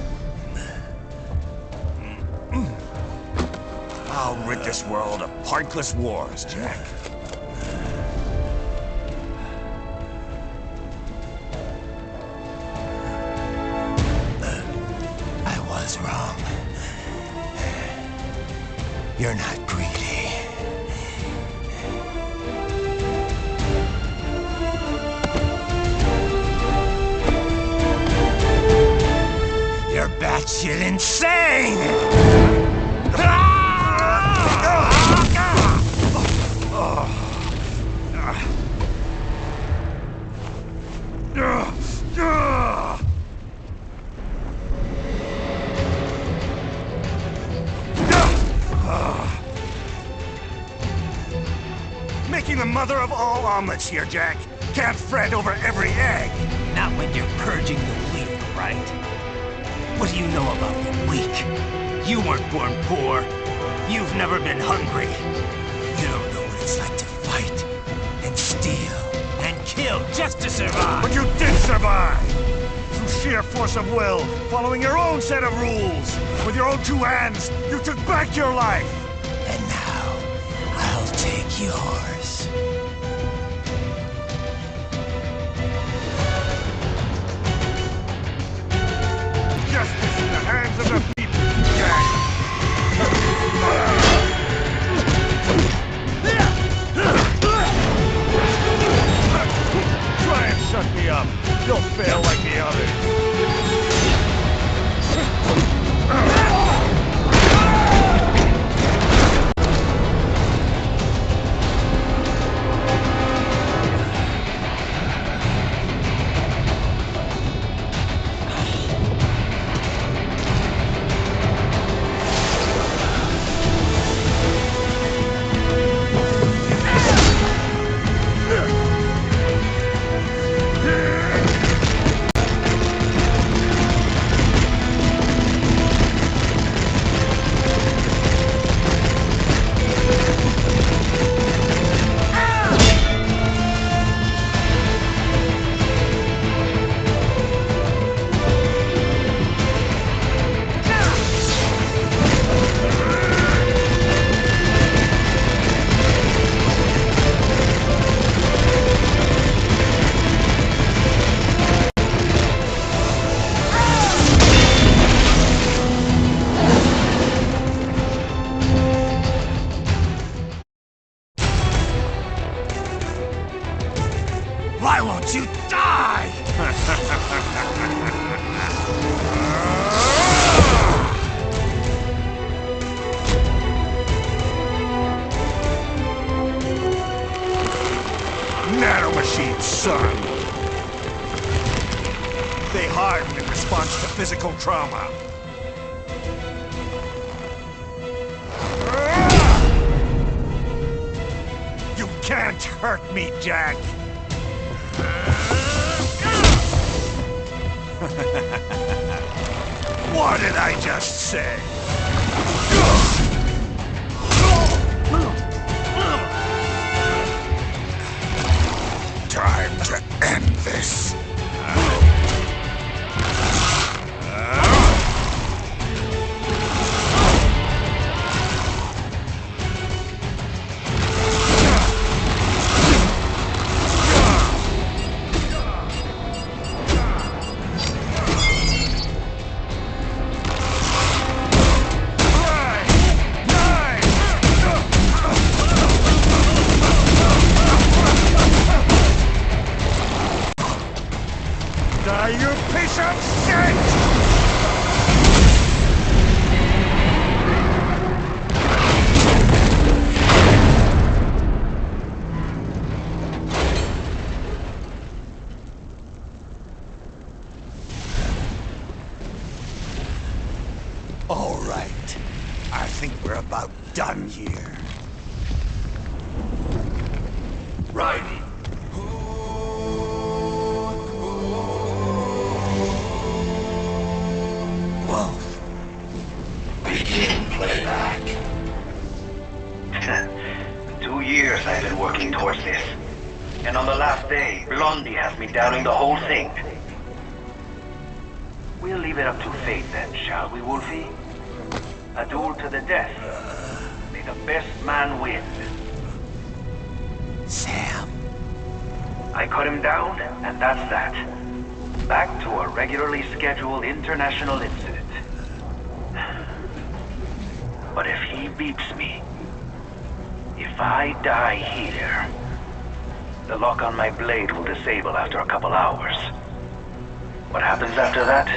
Speaker 20: I'll rid this world of pointless wars, Jack.
Speaker 17: I was wrong. You're not greedy. You're batshit insane!
Speaker 20: Mother of all omelets here, Jack. Can't fret over every egg.
Speaker 17: Not when you're purging the weak, right? What do you know about the weak? You weren't born poor. You've never been hungry. You don't know what it's like to fight, and steal, and kill just to survive.
Speaker 20: But you did survive! Through sheer force of will, following your own set of rules. With your own 2 hands, you took back your life.
Speaker 17: And now, I'll take yours.
Speaker 20: Justice in the hands of the people, Jack. Try and shut me up. You'll fail like the others.
Speaker 17: Why won't you die?
Speaker 20: Nanomachines, son. They harden in response to physical trauma. You can't hurt me, Jack. What did I just say? Time to end this. Die, you piece of shit! All right. I think we're about done here.
Speaker 13: Right.
Speaker 20: Wolf.
Speaker 13: Begin playback.
Speaker 18: 2 years I've been working towards this. And on the last day, Blondie has me downing the whole thing. We'll leave it up to fate then, shall we, Wolfie? A duel to the death. May the best man win.
Speaker 17: Sam.
Speaker 18: I cut him down, and that's that. Back to a regularly scheduled international incident. But if he beats me, if I die here, the lock on my blade will disable after a couple hours. What happens after that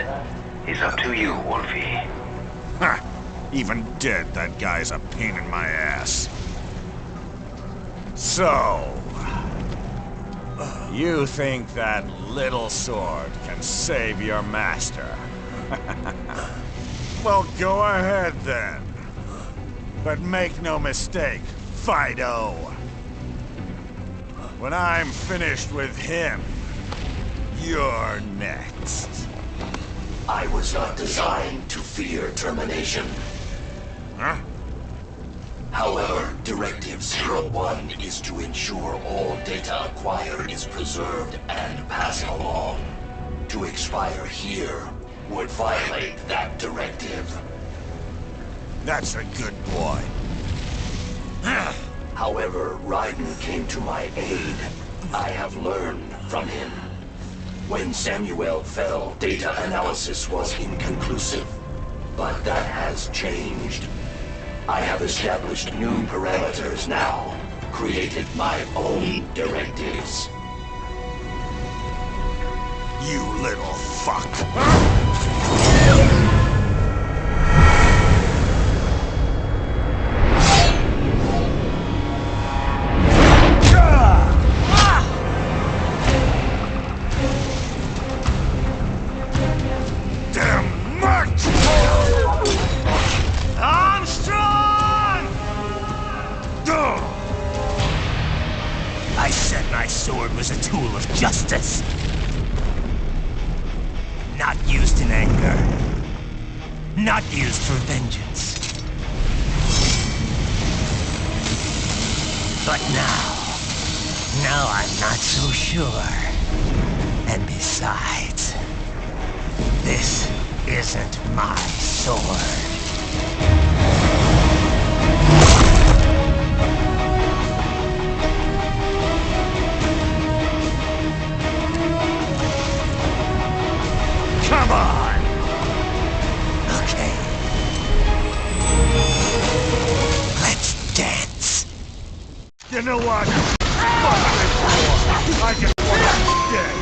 Speaker 18: is up to you, Wolfie.
Speaker 20: Ha! Even dead, that guy's a pain in my ass. So... you think that little sword can save your master? Well, go ahead then. But make no mistake, Fido. When I'm finished with him, you're next.
Speaker 13: I was not designed to fear termination.
Speaker 20: Huh?
Speaker 13: However, Directive 01 is to ensure all data acquired is preserved and passed along. To expire here would violate that directive.
Speaker 20: That's a good boy.
Speaker 13: However, Raiden came to my aid. I have learned from him. When Samuel fell, data analysis was inconclusive. But that has changed. I have established new parameters now, created my own directives.
Speaker 20: You little fuck! Damn march!
Speaker 19: Armstrong!
Speaker 17: I said my sword was a tool of justice. Not used in anger. Not used for vengeance. But now I'm not so sure. And besides, this isn't my sword.
Speaker 20: Come on!
Speaker 17: Okay. Let's dance.
Speaker 20: You know what? Fuck this war! I just want to be dead!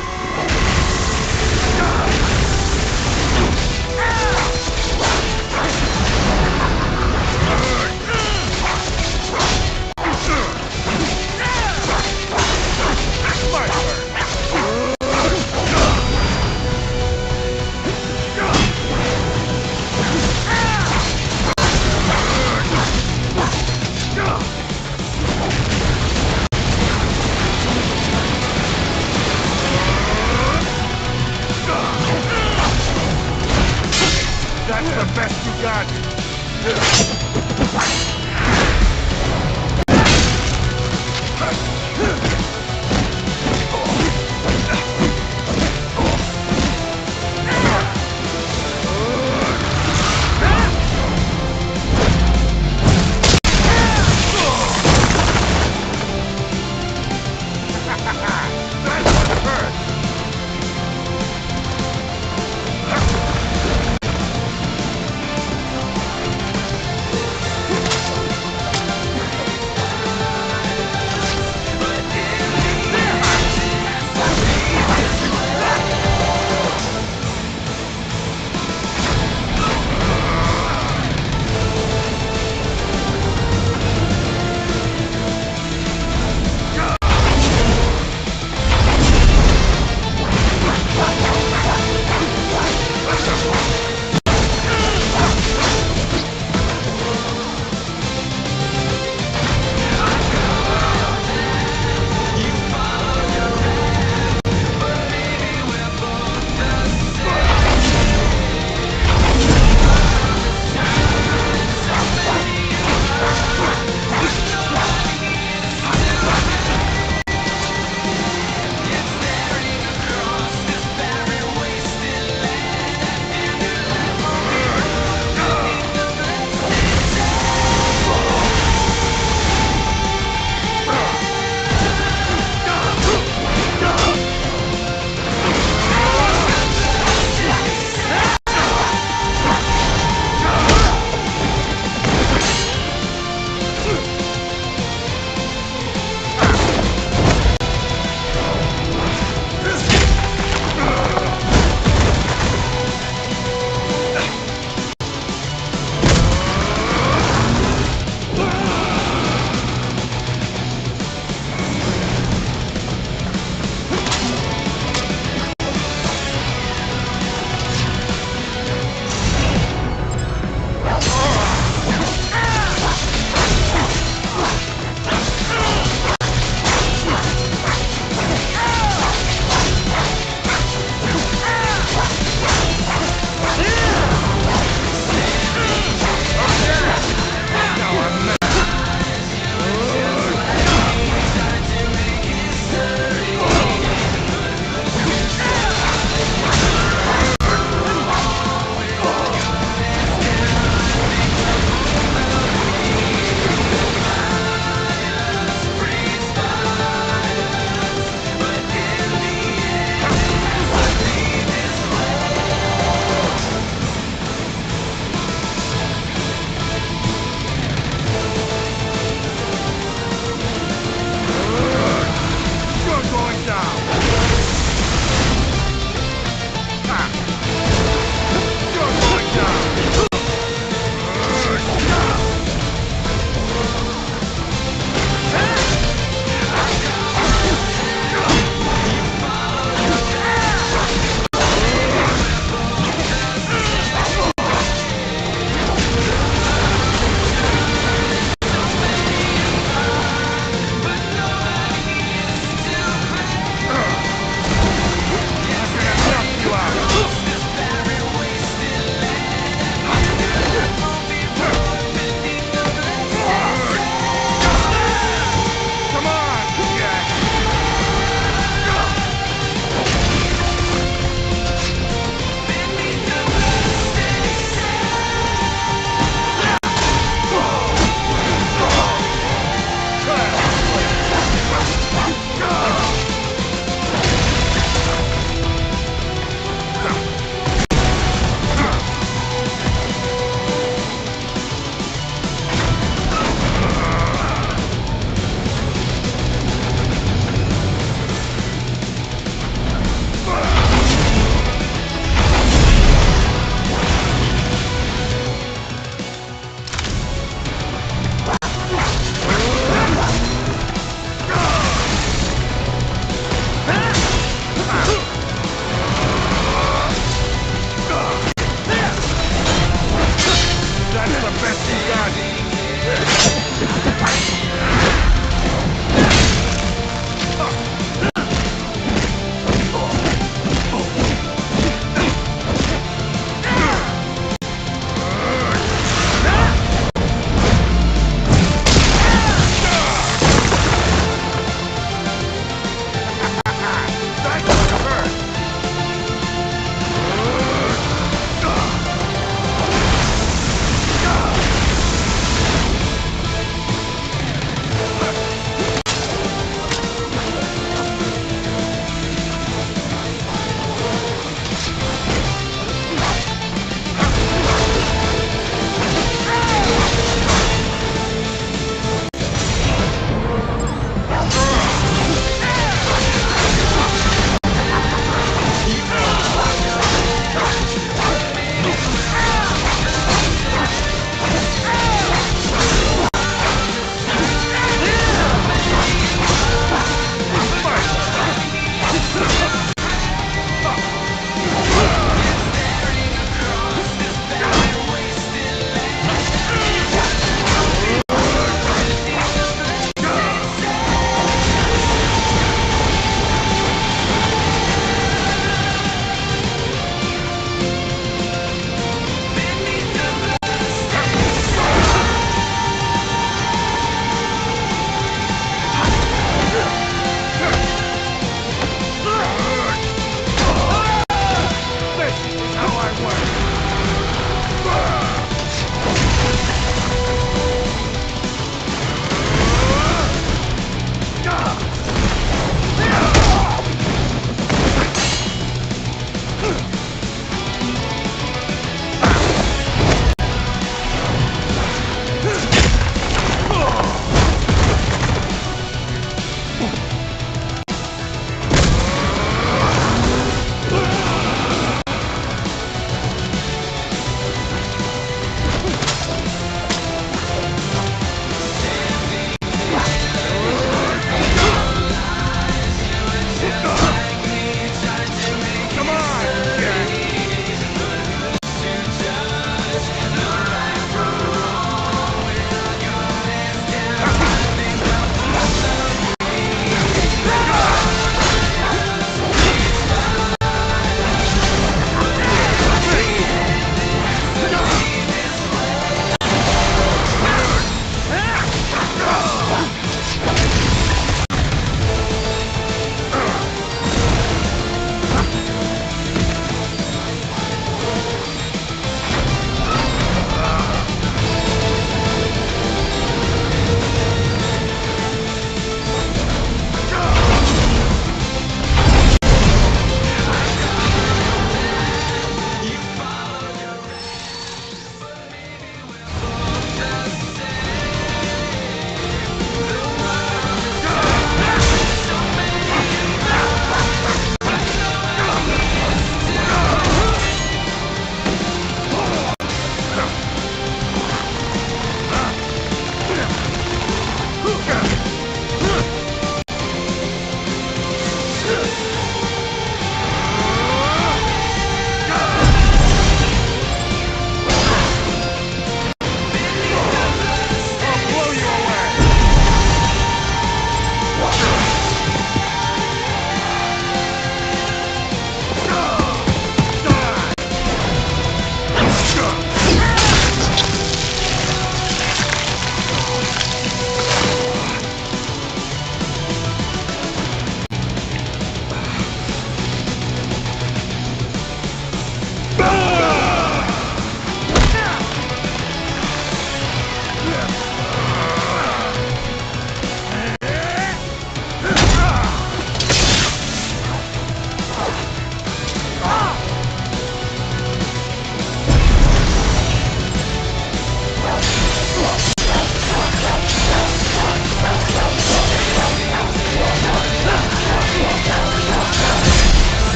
Speaker 20: My turn! That's the best you got! That's what hurt! the best you got.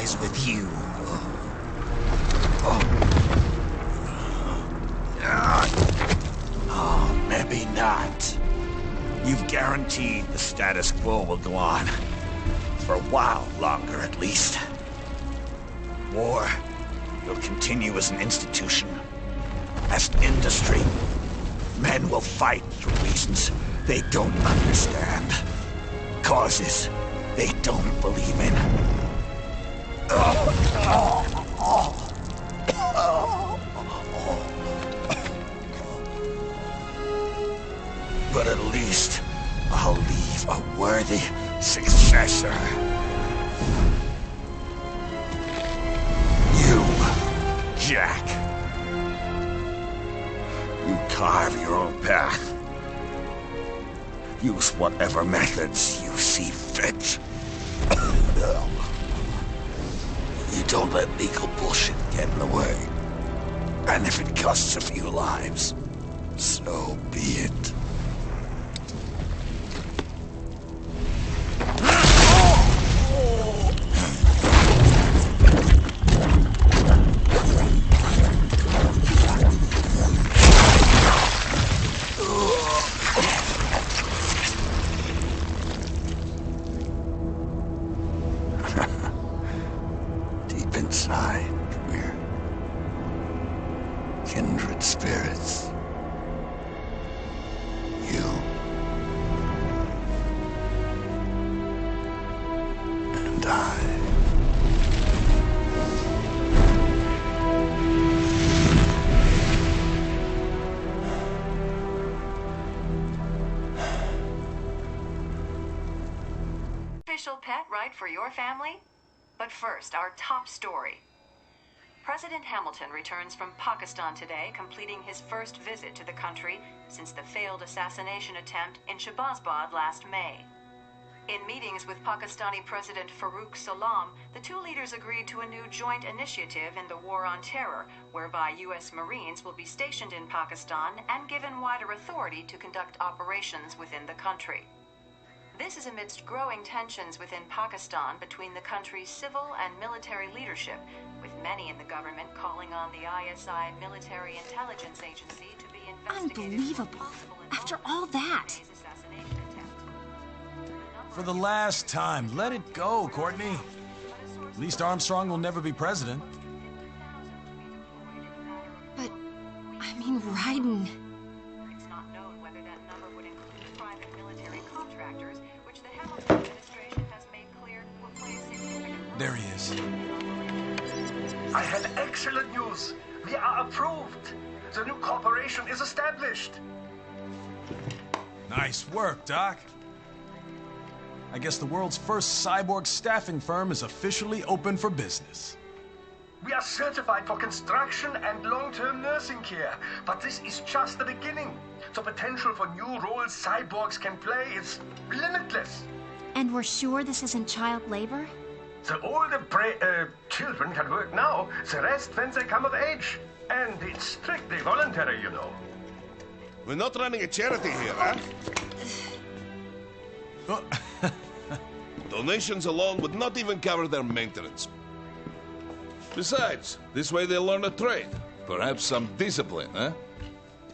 Speaker 11: lies with you. Oh, maybe not. You've guaranteed the status quo will go on. For a while longer, at least. War will continue as an institution, as an industry. Men will fight for reasons they don't understand. Causes they don't believe in. But at least I'll leave a worthy successor. You, Jack. You carve your own path. Use whatever methods you see fit. You don't let legal bullshit get in the way. And if it costs a few lives, so be it. Deep inside, we're kindred spirits. You and I.
Speaker 21: Official pet right for your family? But first, our top story. President Hamilton returns from Pakistan today, completing his first visit to the country since the failed assassination attempt in Shahbazbad last May. In meetings with Pakistani President Farooq Salam, the two leaders agreed to a new joint initiative in the War on Terror, whereby U.S. Marines will be stationed in Pakistan and given wider authority to conduct operations within the country. This is amidst growing tensions within Pakistan between the country's civil and military leadership, with many in the government calling on the ISI Military Intelligence Agency to be investigated.
Speaker 4: Unbelievable. After all that.
Speaker 1: For the last time, let it go, Courtney. At least Armstrong will never be president.
Speaker 4: But, I mean, Raiden.
Speaker 21: It's not known whether that number would include private military contractors, which the Hamilton administration has made clear will play a significant role.
Speaker 1: There he is.
Speaker 12: I have excellent news. We are approved. The new corporation is established.
Speaker 1: Nice work, Doc. I guess the world's first cyborg staffing firm is officially open for business.
Speaker 12: We are certified for construction and long-term nursing care, but this is just the beginning. The potential for new roles cyborgs can play is limitless.
Speaker 4: And we're sure this isn't child labor?
Speaker 12: The older children can work now, the rest when they come of age. And it's strictly voluntary, you know.
Speaker 22: We're not running a charity here, huh? Donations alone would not even cover their maintenance. Besides, this way they'll learn a trade. Perhaps some discipline, huh?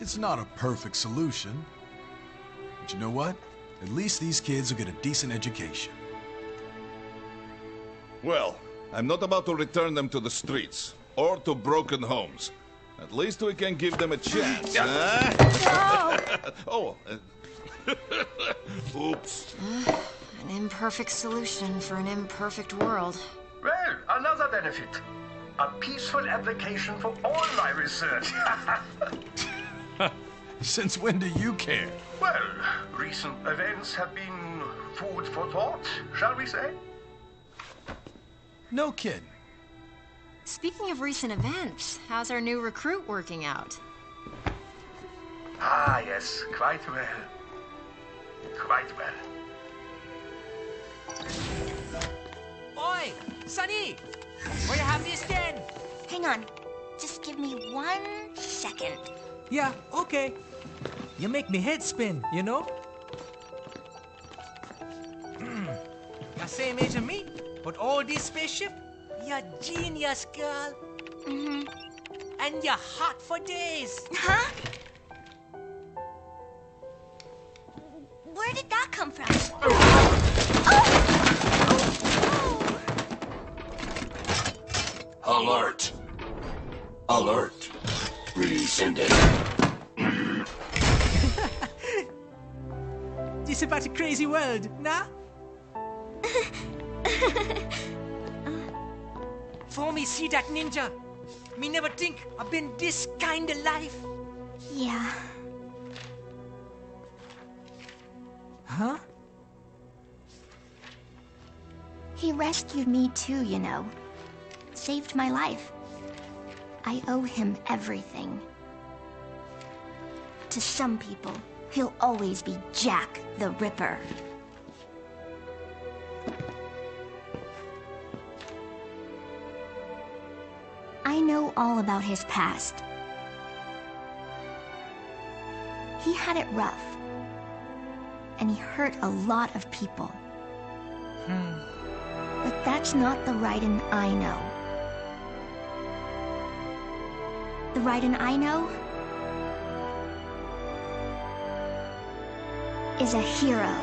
Speaker 1: It's not a perfect solution. But you know what? At least these kids will get a decent education.
Speaker 22: Well, I'm not about to return them to the streets, or to broken homes. At least we can give them a chance, huh? Oh, oops.
Speaker 4: An imperfect solution for an imperfect world.
Speaker 12: Well, another benefit. A peaceful application for all my research.
Speaker 1: Since when do you care?
Speaker 12: Well, recent events have been food for thought, shall we say?
Speaker 1: No kidding.
Speaker 4: Speaking of recent events, how's our new recruit working out?
Speaker 12: Ah, yes, quite well. Quite well.
Speaker 15: Oi, Sonny! Where you have this then?
Speaker 4: Hang on. Just give me 1 second.
Speaker 15: Yeah, okay. You make me head spin, you know? You same age as me, but all this spaceship?
Speaker 2: You're genius, girl.
Speaker 4: Mm-hmm.
Speaker 2: And you're hot for days.
Speaker 4: Huh? Where did that come from?
Speaker 13: Alert. Alert. Rescinded.
Speaker 2: This about a crazy world, nah? For me see that ninja, me never think I've been this kind of life.
Speaker 4: Yeah.
Speaker 2: Huh?
Speaker 4: He rescued me too, you know. Saved my life. I owe him everything. To some people, he'll always be Jack the Ripper. I know all about his past. He had it rough. And he hurt a lot of people. But that's not the Raiden I know. The Raiden I know is a hero.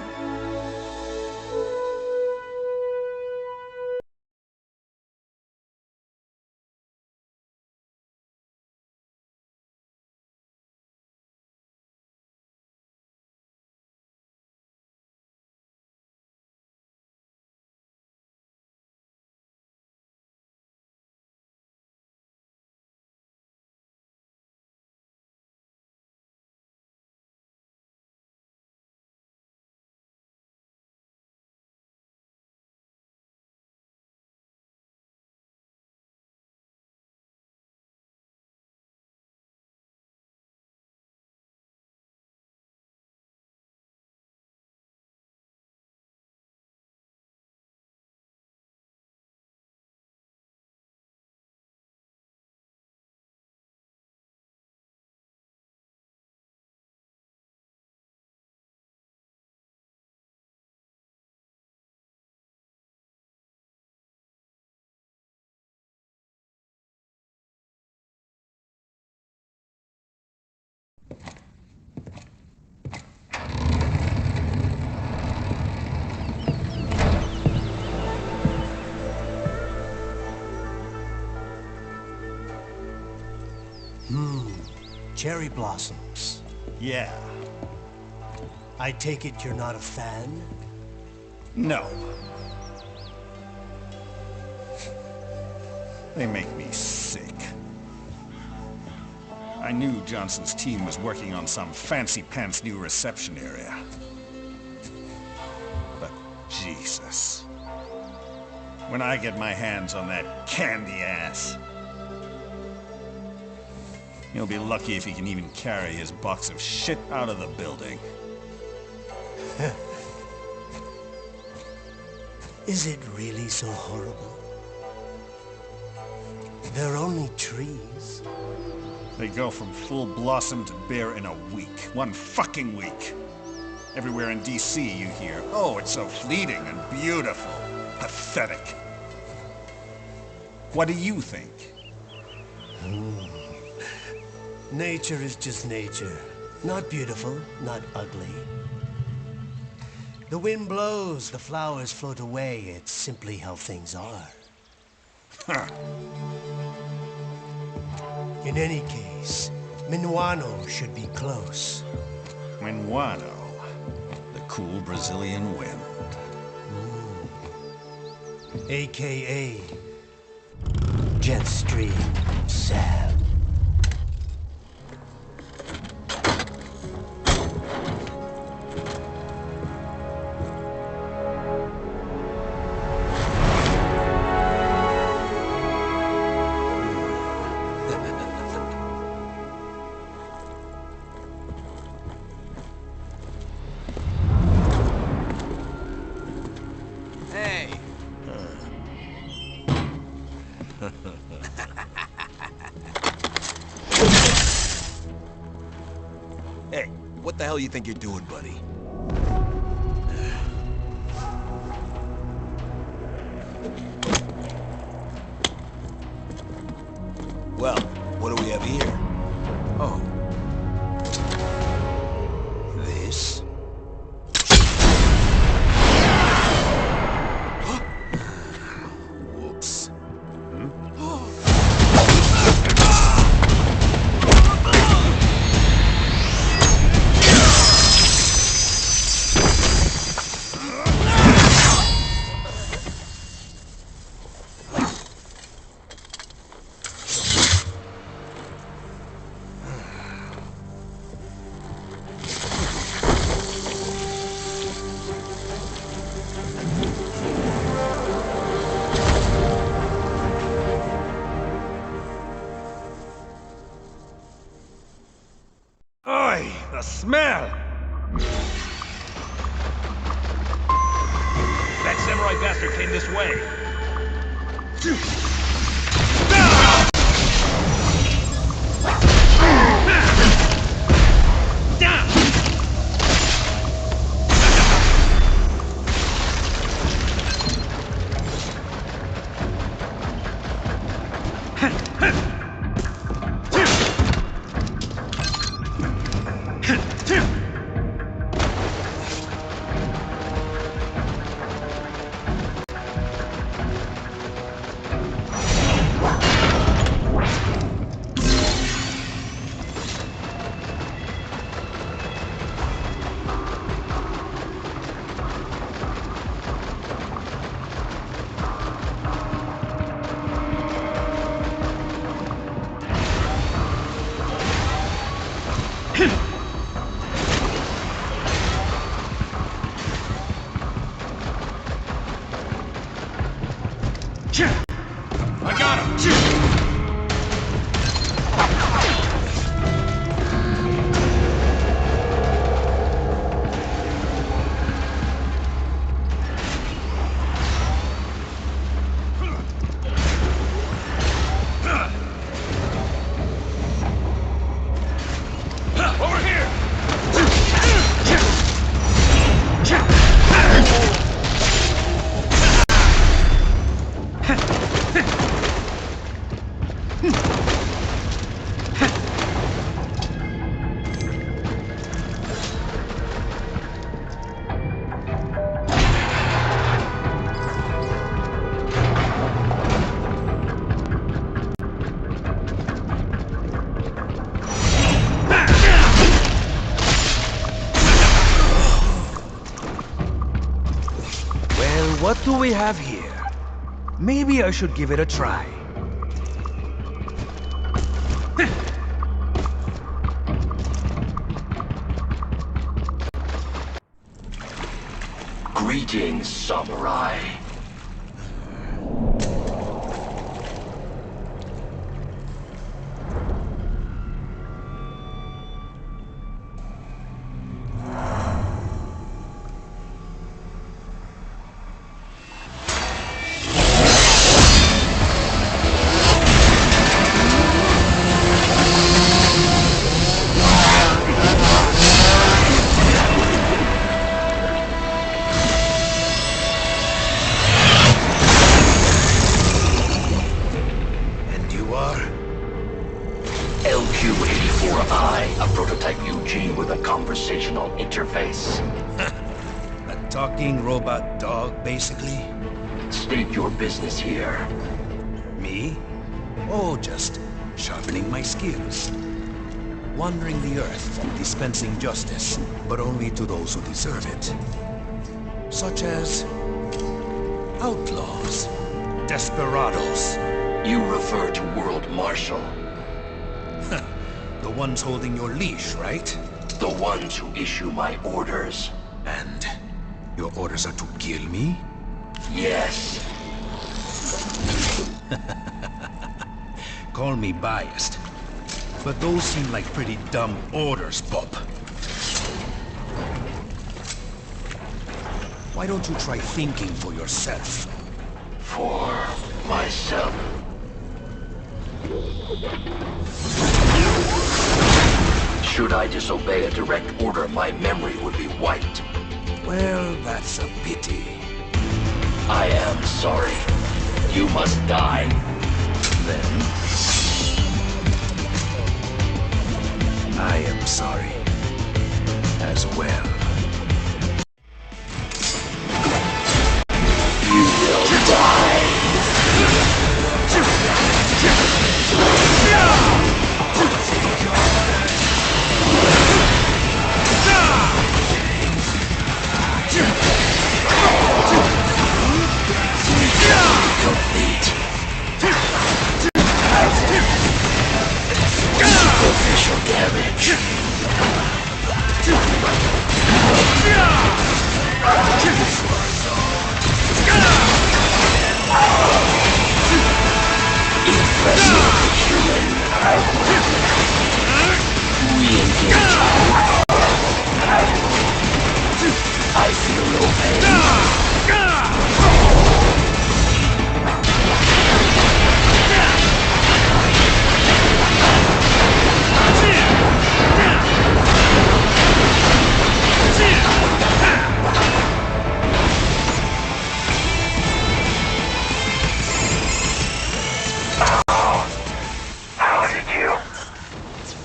Speaker 19: Cherry blossoms. Yeah. I take it you're not a fan?
Speaker 20: No. They make me sick. I knew Johnson's team was working on some fancy-pants new reception area. But Jesus. When I get my hands on that candy ass, he'll be lucky if he can even carry his box of shit out of the building.
Speaker 19: Is it really so horrible? They're only trees.
Speaker 20: They go from full blossom to bare in a week. One fucking week. Everywhere in DC you hear, oh, it's so fleeting and beautiful. Pathetic. What do you think?
Speaker 19: Nature is just nature. Not beautiful, not ugly. The wind blows, the flowers float away. It's simply how things are.
Speaker 20: Huh.
Speaker 19: In any case, Minuano should be close.
Speaker 20: Minuano, the cool Brazilian wind.
Speaker 19: AKA Jetstream Sam.
Speaker 6: Hey, what the hell you think you're doing, buddy? Well, what do we have here?
Speaker 12: Oh. This? Whoops.
Speaker 1: Oi, the smell!
Speaker 8: That samurai bastard came this way.
Speaker 1: I got him! Over here!
Speaker 15: Well, what do we have here? Maybe I should give it a try.
Speaker 13: Greetings, samurai. LQ-84I, a prototype Eugene with a conversational interface.
Speaker 12: A talking robot dog, basically?
Speaker 13: State your business here.
Speaker 12: Me? Oh, just sharpening my skills. Wandering the earth, dispensing justice, but only to those who deserve it. Such as outlaws, desperados.
Speaker 13: You refer to World Marshal.
Speaker 12: The ones holding your leash, right?
Speaker 13: The ones who issue my orders.
Speaker 12: And your orders are to kill me?
Speaker 13: Yes.
Speaker 12: Call me biased, but those seem like pretty dumb orders, Bob. Why don't you try thinking for yourself?
Speaker 13: For myself. Should I disobey a direct order, my memory would be wiped.
Speaker 12: Well, that's a pity.
Speaker 13: I am sorry. You must die.
Speaker 12: Then,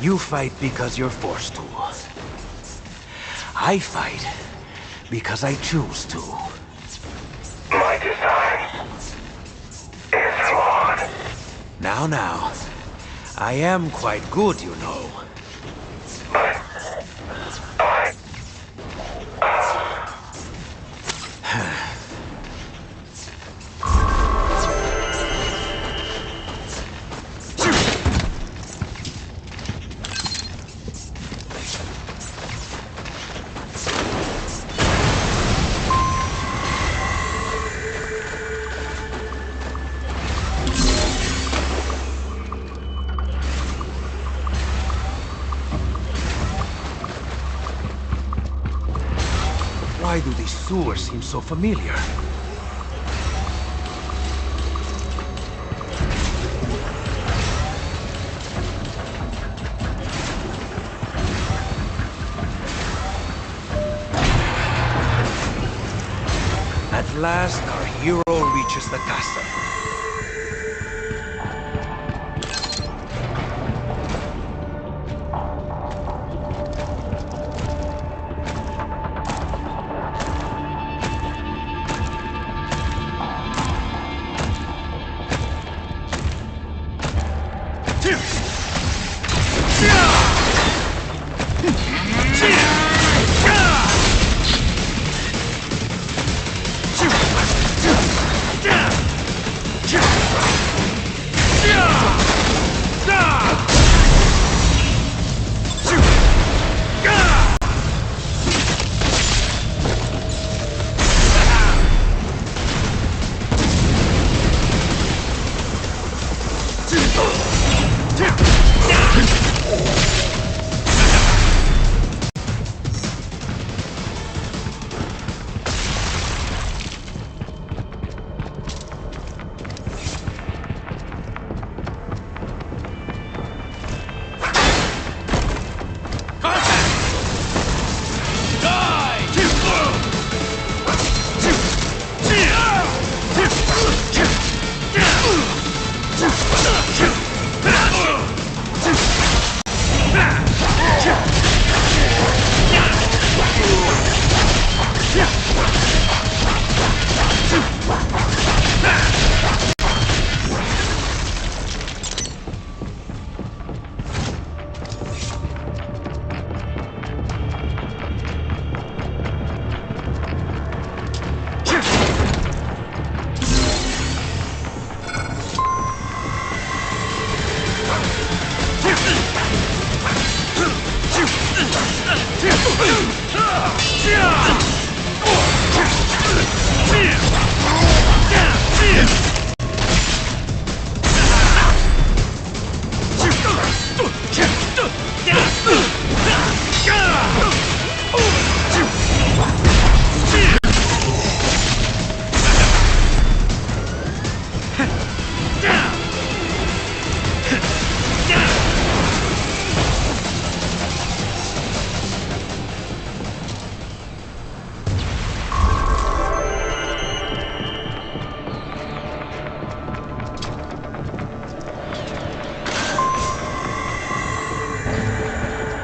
Speaker 15: You fight because you're forced to. I fight because I choose to.
Speaker 18: My design is flawed.
Speaker 15: Now. I am quite good, you know. Why do these sewers seem so familiar? At last, our hero reaches the castle.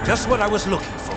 Speaker 15: Just what I was looking for.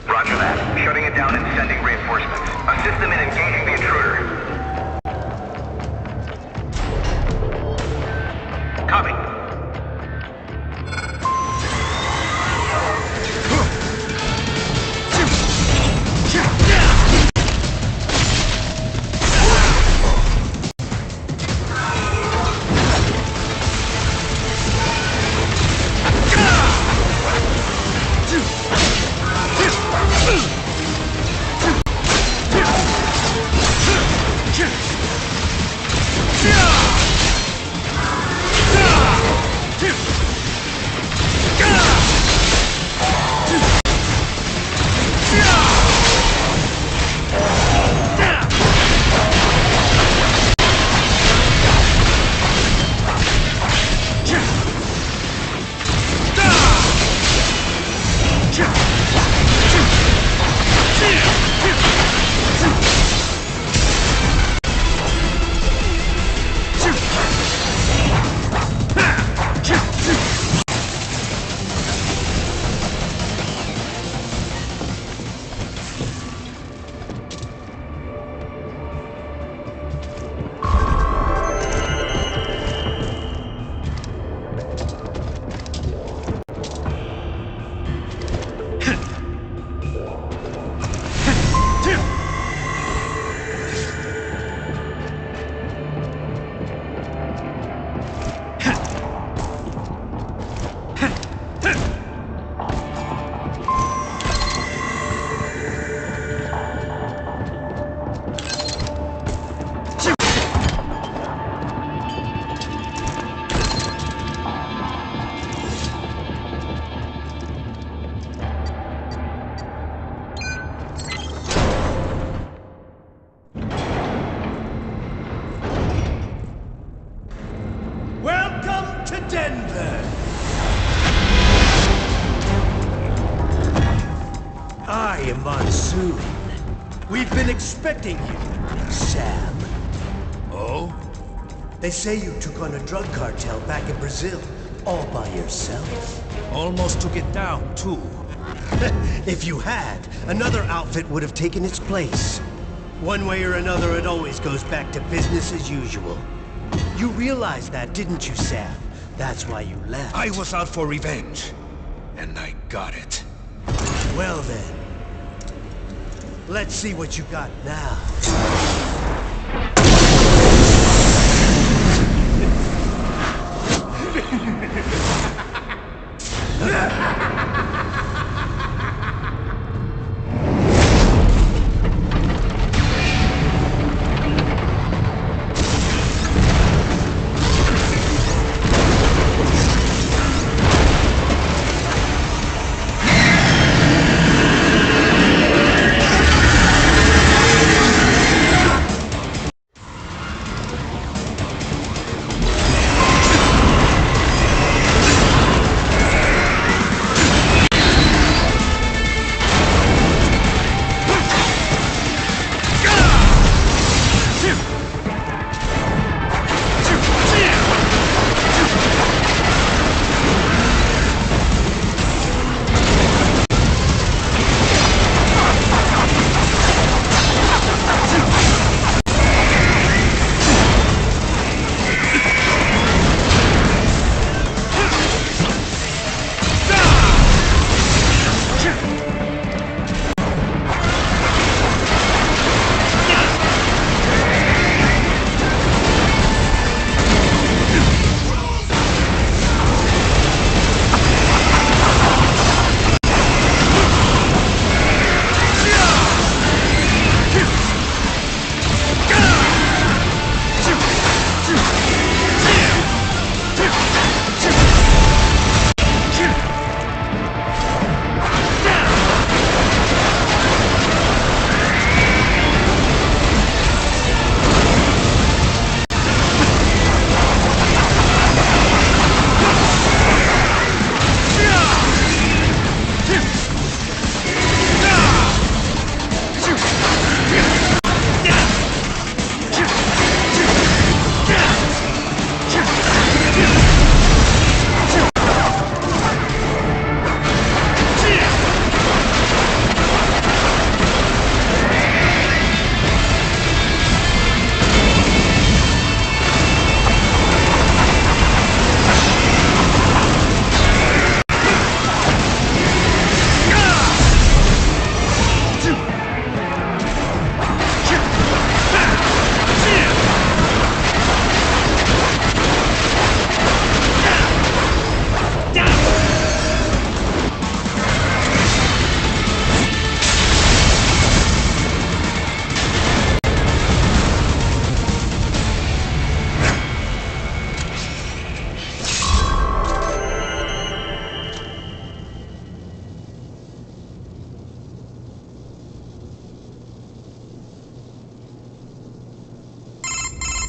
Speaker 18: Roger that. Shutting it down and sending reinforcements. Assist them in engaging the intruder. Copy.
Speaker 19: Welcome to Denver! I am Monsoon. We've been expecting you, Sam.
Speaker 22: Oh?
Speaker 19: They say you took on a drug cartel back in Brazil, all by yourself.
Speaker 12: Almost took it down, too.
Speaker 19: If you had, another outfit would have taken its place. One way or another, it always goes back to business as usual. You realized that, didn't you, Sam? That's why you left.
Speaker 12: I was out for revenge, and I got it.
Speaker 19: Well then, let's see what you got now.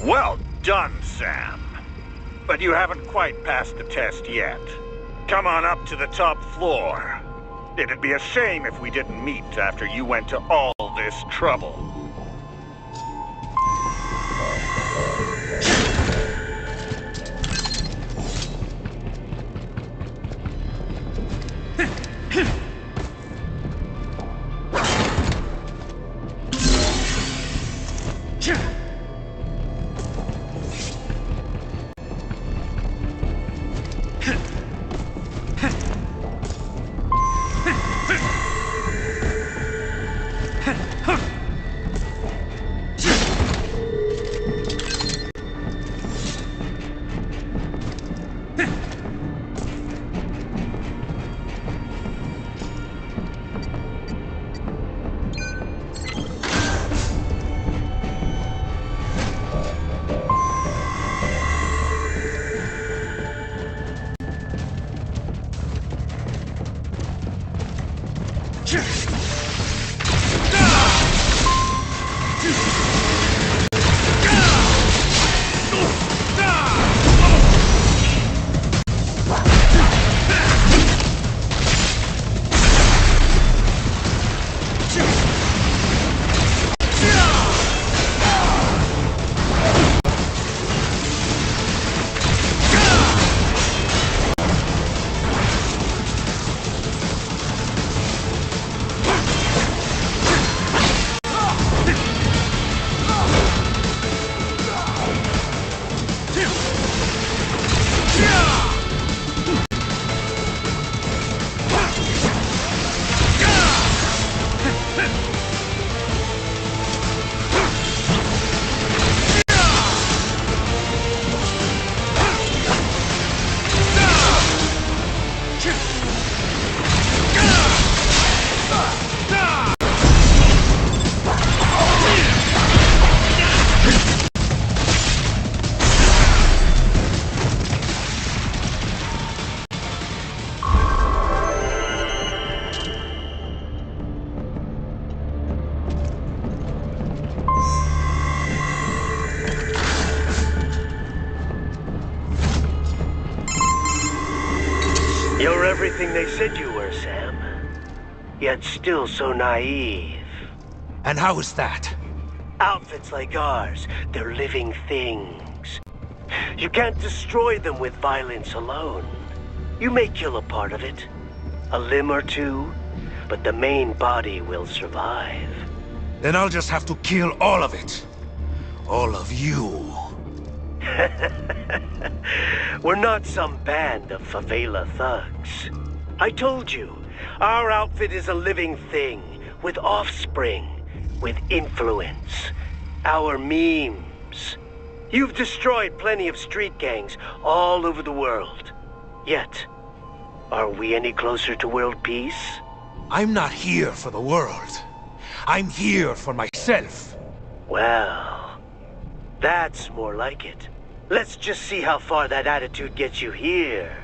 Speaker 20: Well done, Sam. But you haven't quite passed the test yet. Come on up to the top floor. It'd be a shame if we didn't meet after you went to all this trouble.
Speaker 19: You're everything they said you were, Sam. Yet still so naive.
Speaker 12: And how is that?
Speaker 19: Outfits like ours, they're living things. You can't destroy them with violence alone. You may kill a part of it, a limb or two, but the main body will survive.
Speaker 12: Then I'll just have to kill all of it. All of you.
Speaker 19: We're not some band of favela thugs. I told you, our outfit is a living thing, with offspring, with influence. Our memes. You've destroyed plenty of street gangs all over the world. Yet, are we any closer to world peace?
Speaker 12: I'm not here for the world. I'm here for myself.
Speaker 19: Well, that's more like it. Let's just see how far that attitude gets you here,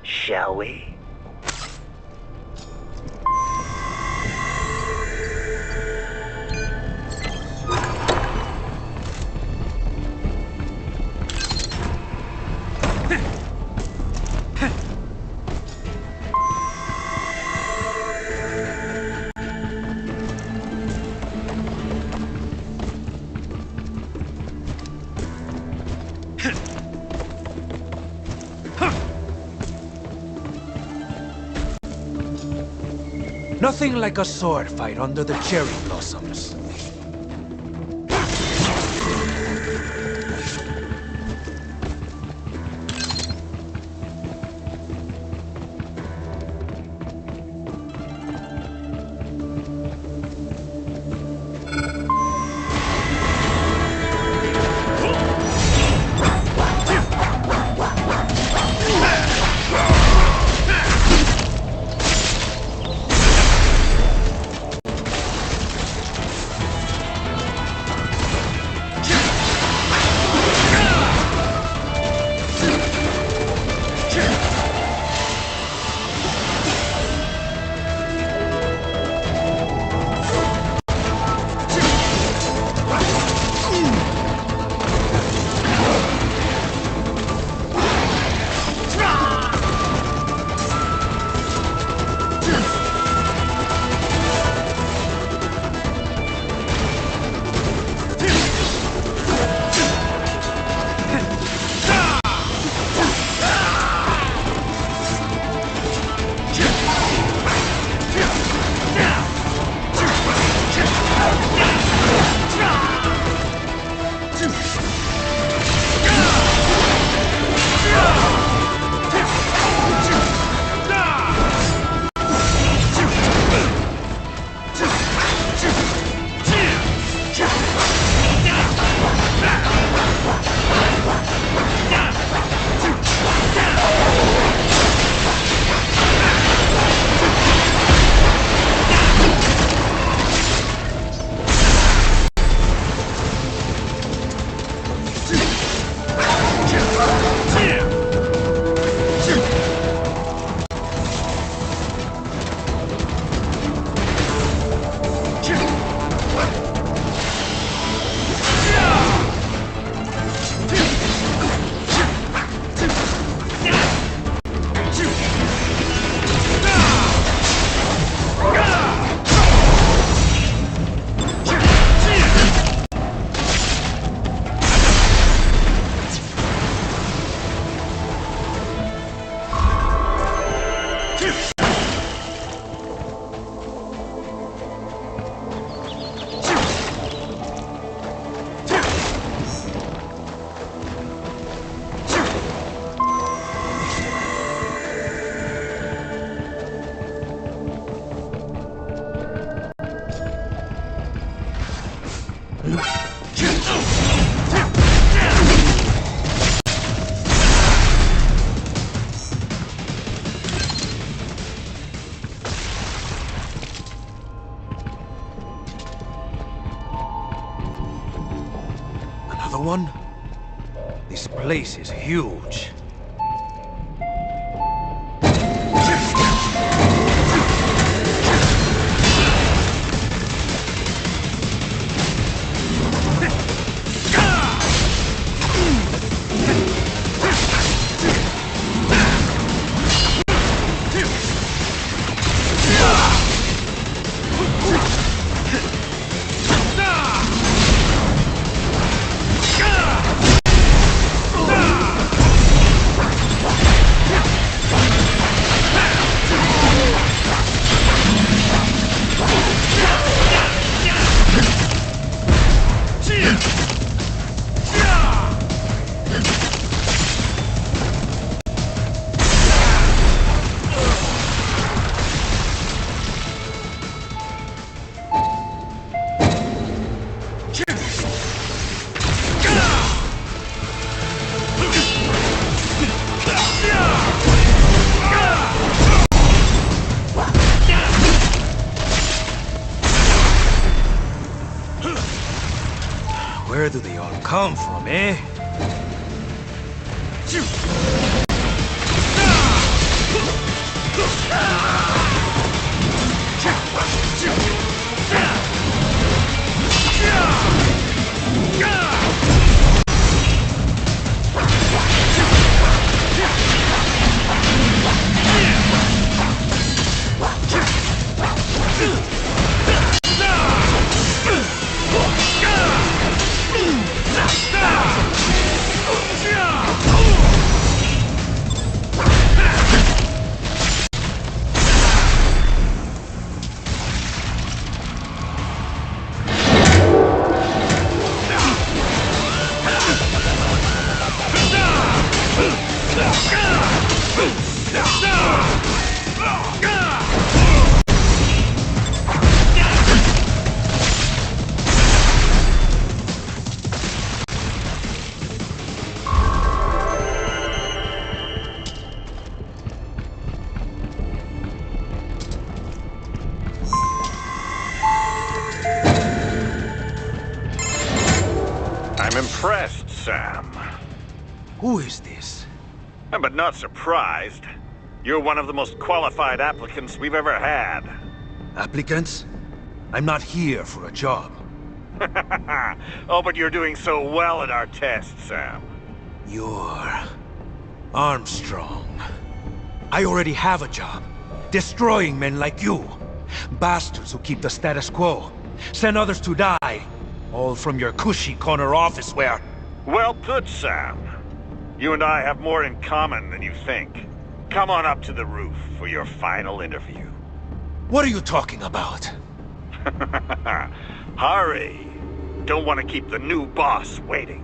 Speaker 19: shall we?
Speaker 12: Nothing like a sword fight under the cherry blossoms. Another one? This place is huge.
Speaker 15: Where do they all come from, eh?
Speaker 20: I'm impressed, Sam.
Speaker 15: Who is this?
Speaker 20: But not surprised. You're one of the most qualified applicants we've ever had.
Speaker 15: Applicants? I'm not here for a job.
Speaker 20: Oh, but you're doing so well at our test, Sam.
Speaker 15: You're... Armstrong. I already have a job. Destroying men like you. Bastards who keep the status quo. Send others to die. All from your cushy corner office where...
Speaker 20: Well put, Sam. You and I have more in common than you think. Come on up to the roof for your final interview.
Speaker 15: What are you talking about?
Speaker 20: Hurry. Don't want to keep the new boss waiting.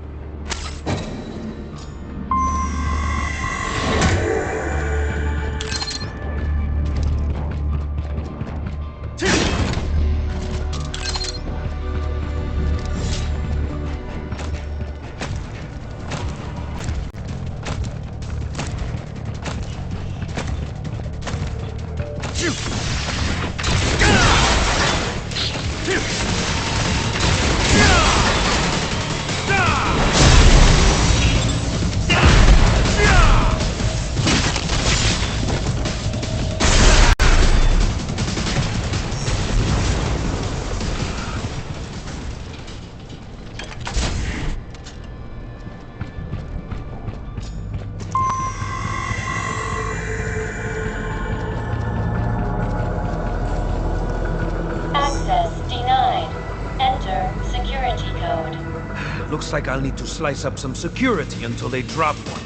Speaker 15: Looks like I'll need to slice up some security until they drop one.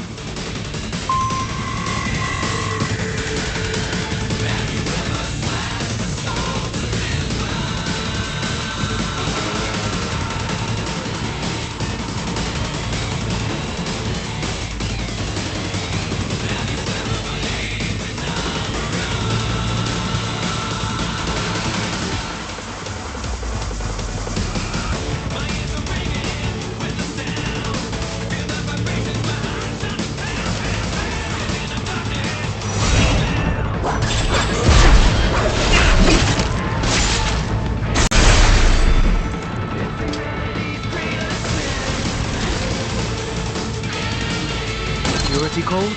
Speaker 15: Security code?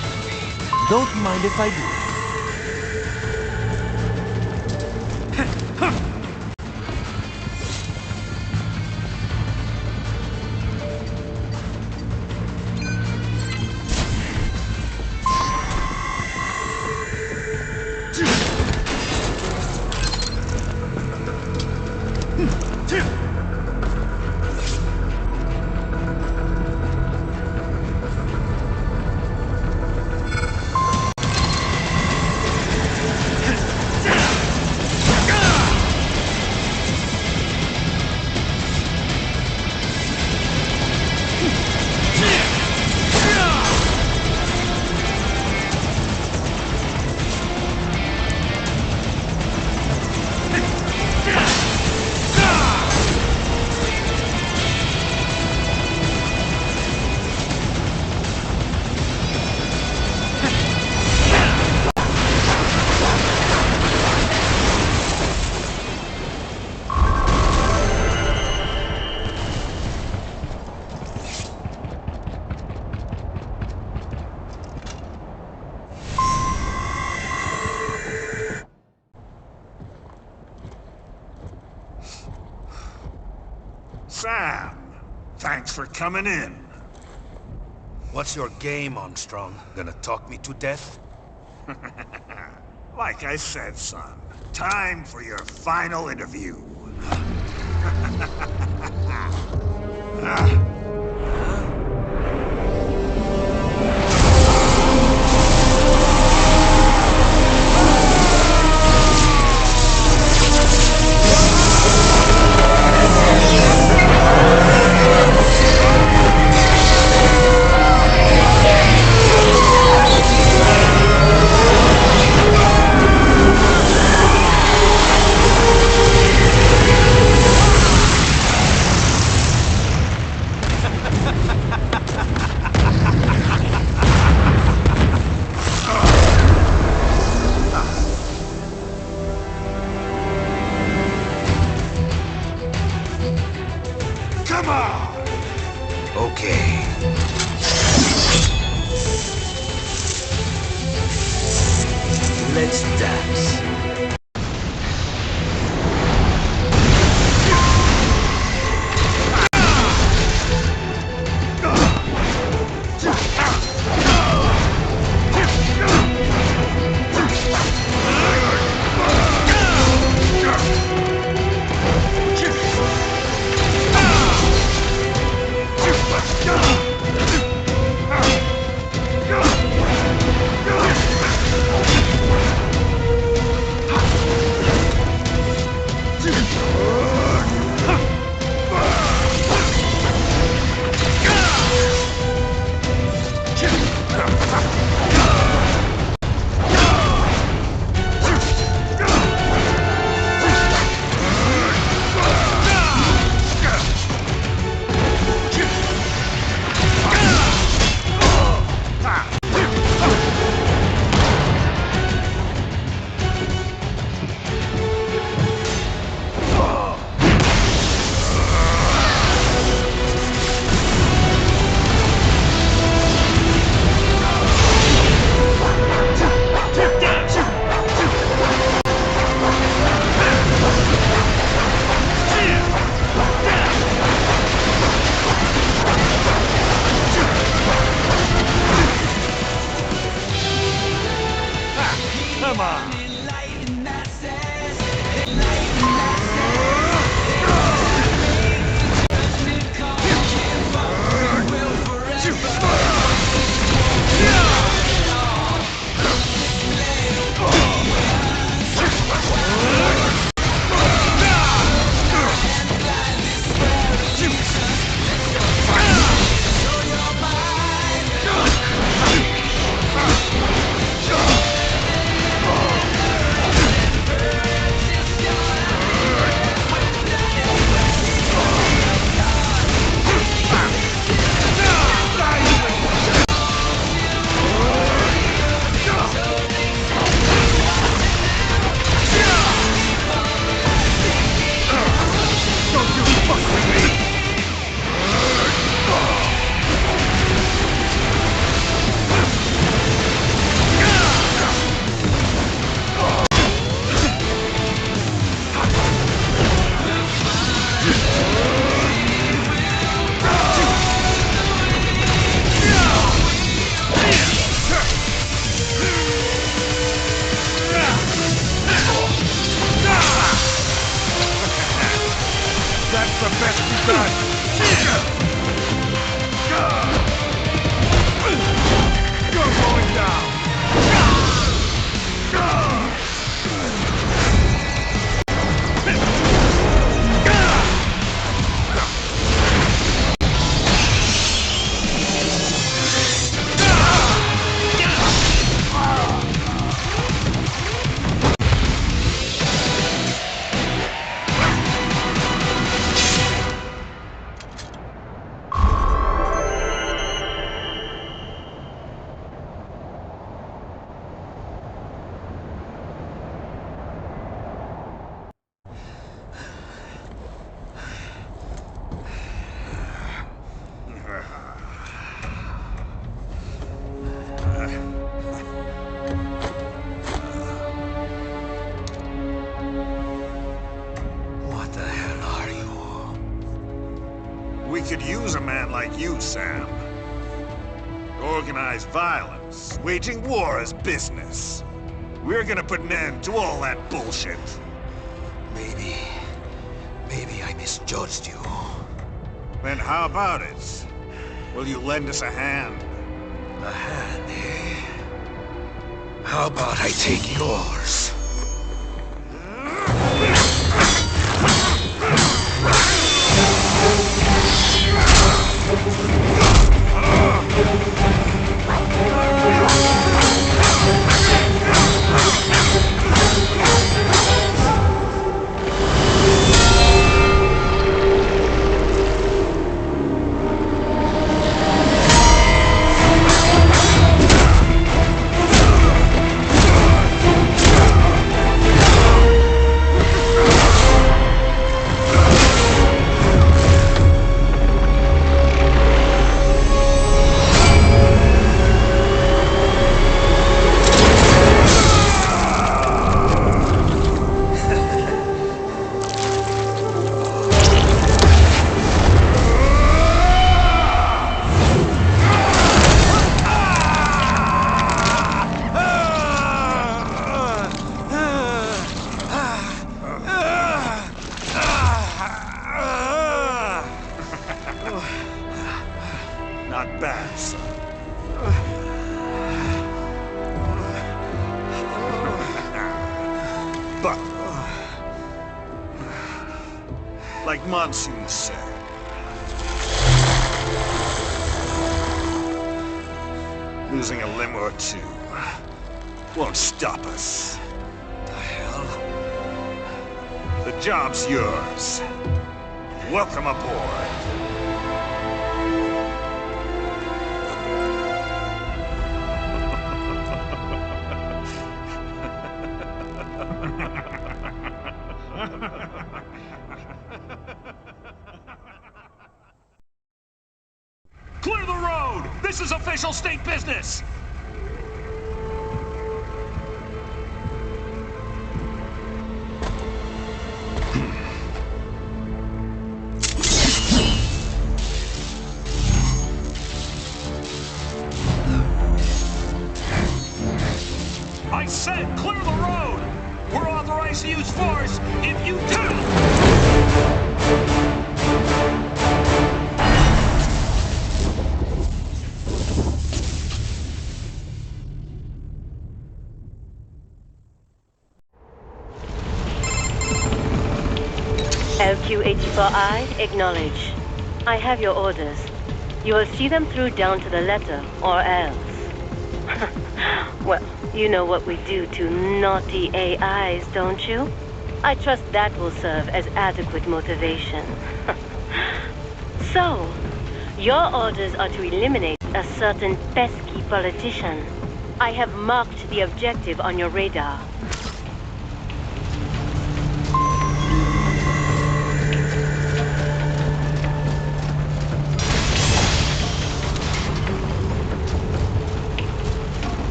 Speaker 15: Don't mind if I do.
Speaker 20: Thanks for coming in.
Speaker 15: What's your game, Armstrong? Gonna talk me to death?
Speaker 20: Like I said, son. Time for your final interview. Come on!
Speaker 15: Okay.
Speaker 19: Let's dance.
Speaker 20: Come on! could use a man like you, Sam. Organized violence, waging war is business. We're gonna put an end to all that bullshit.
Speaker 11: Maybe I misjudged you.
Speaker 20: Then how about it? Will you lend us a hand?
Speaker 11: A hand, eh? How about I take yours?
Speaker 20: Not bad, son. But, like Monsoon said, losing a limb or two won't stop us. The hell? The job's yours. Welcome aboard.
Speaker 10: Clear the road! This is official state business! I said clear the road! We're authorized to use force if you tell!
Speaker 9: LQ-84I, acknowledge. I have your orders. You will see them through down to the letter, or else. Well, you know what we do to naughty AIs, don't you? I trust that will serve as adequate motivation. So, your orders are to eliminate a certain pesky politician. I have marked the objective on your radar.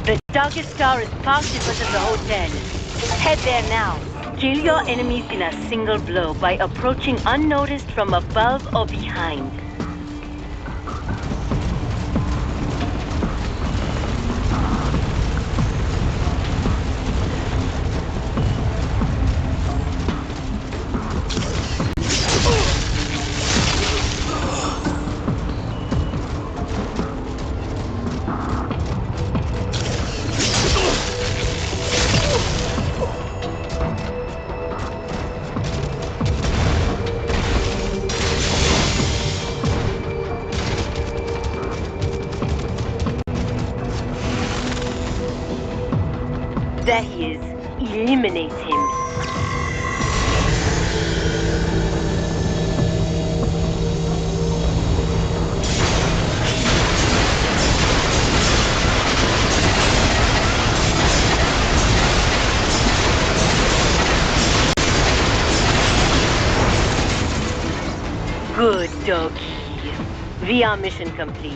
Speaker 9: The target star is parked in front of the hotel. Head there now. Kill your enemies in a single blow by approaching unnoticed from above or behind. There he is. Eliminate him. Good doggy. VR mission complete.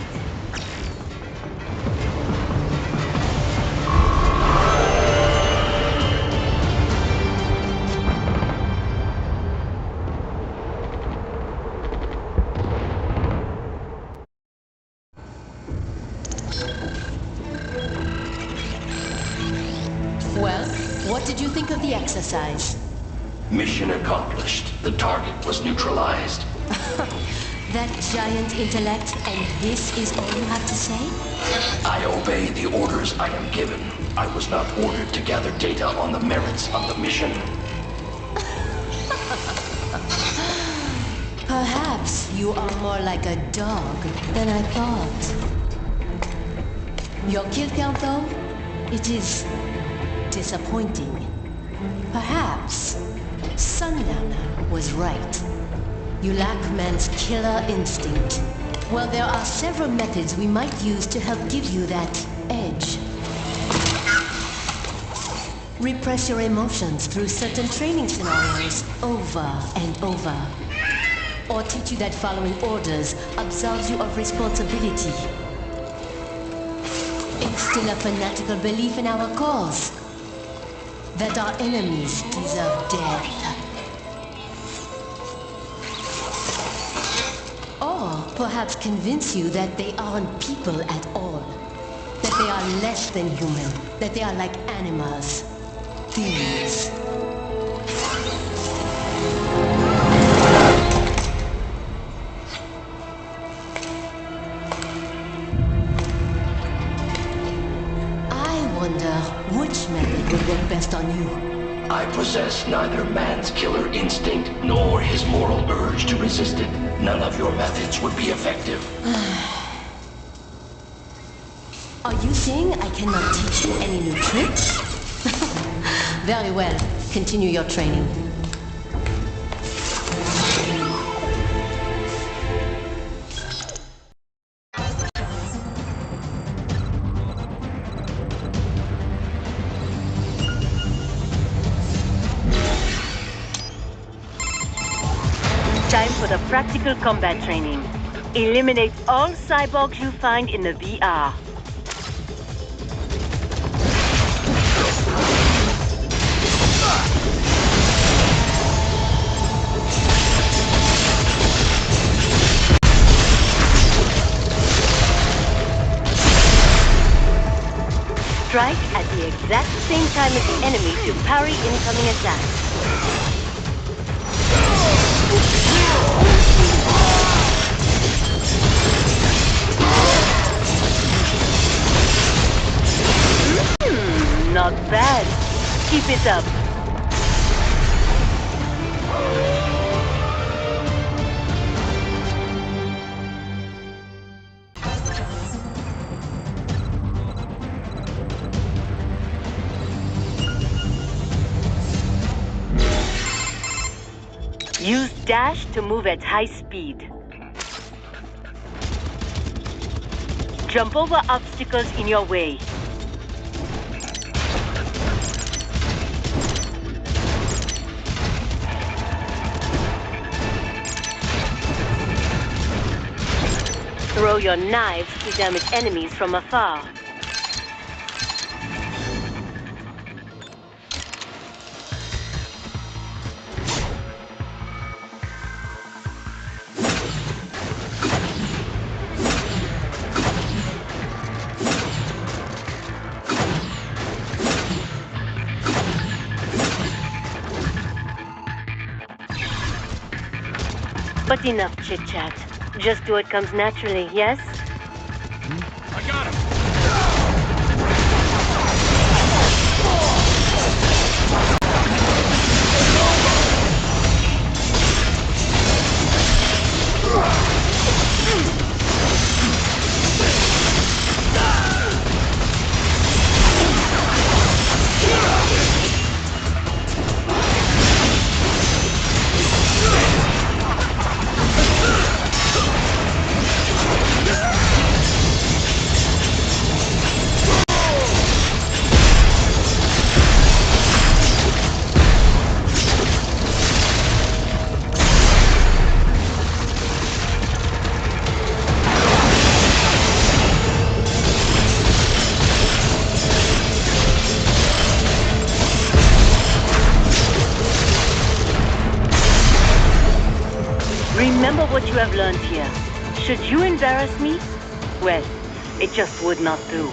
Speaker 14: exercise.
Speaker 13: Mission accomplished. The target was neutralized.
Speaker 14: That giant intellect, and this is all you have to say?
Speaker 13: I obey the orders I am given. I was not ordered to gather data on the merits of the mission.
Speaker 14: Perhaps you are more like a dog than I thought. Your kill count, though, it is disappointing. Perhaps Sundowner was right. You lack man's killer instinct. Well, there are several methods we might use to help give you that edge. Repress your emotions through certain training scenarios over and over. Or teach you that following orders absolves you of responsibility. Instill a fanatical belief in our cause. That our enemies deserve death. Or perhaps convince you that they aren't people at all. That they are less than human. That they are like animals. Thieves. Which method would work best on you?
Speaker 13: I possess neither man's killer instinct nor his moral urge to resist it. None of your methods would be effective.
Speaker 14: Are you saying I cannot teach you any new tricks? Very well. Continue your training.
Speaker 9: Time for the practical combat training. Eliminate all cyborgs you find in the VR. Strike at the exact same time as the enemy to parry incoming attacks. Not bad. Keep it up. Use dash to move at high speed. Jump over obstacles in your way. Throw your knives to damage enemies from afar. But enough chit-chat. Just do what comes naturally, yes?
Speaker 1: I got him!
Speaker 9: Remember what you have learned here. Should you embarrass me? Well, it just would not do.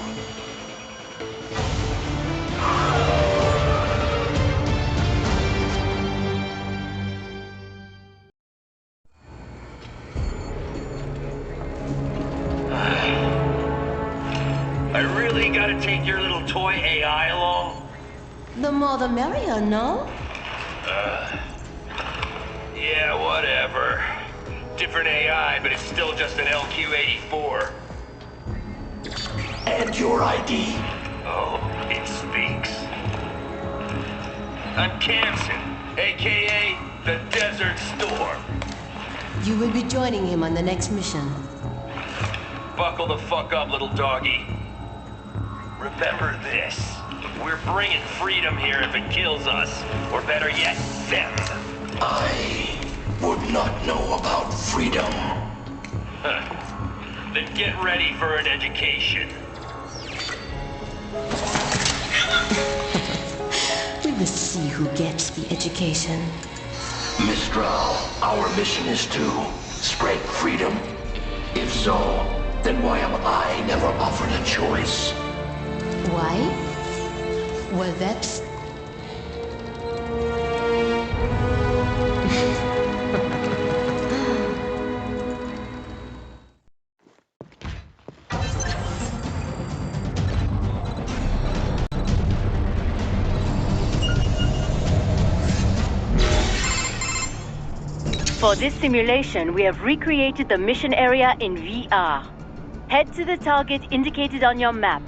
Speaker 18: want to take your little toy AI along?
Speaker 14: The more the merrier, no?
Speaker 18: Yeah, whatever. Different AI, but it's still just an LQ-84.
Speaker 13: And your ID?
Speaker 18: Oh, it speaks. I'm Kamson, aka the Desert Storm.
Speaker 14: You will be joining him on the next mission.
Speaker 18: Buckle the fuck up, little doggy. Remember this. We're bringing freedom here if it kills us. Or better yet, them.
Speaker 13: I would not know about freedom.
Speaker 18: Huh. Then get ready for an education.
Speaker 14: We will see who gets the education.
Speaker 13: Mistral, our mission is to spread freedom. If so, then why am I never offered a choice?
Speaker 14: Why? Well, that's...
Speaker 9: For this simulation, we have recreated the mission area in VR. Head to the target indicated on your map.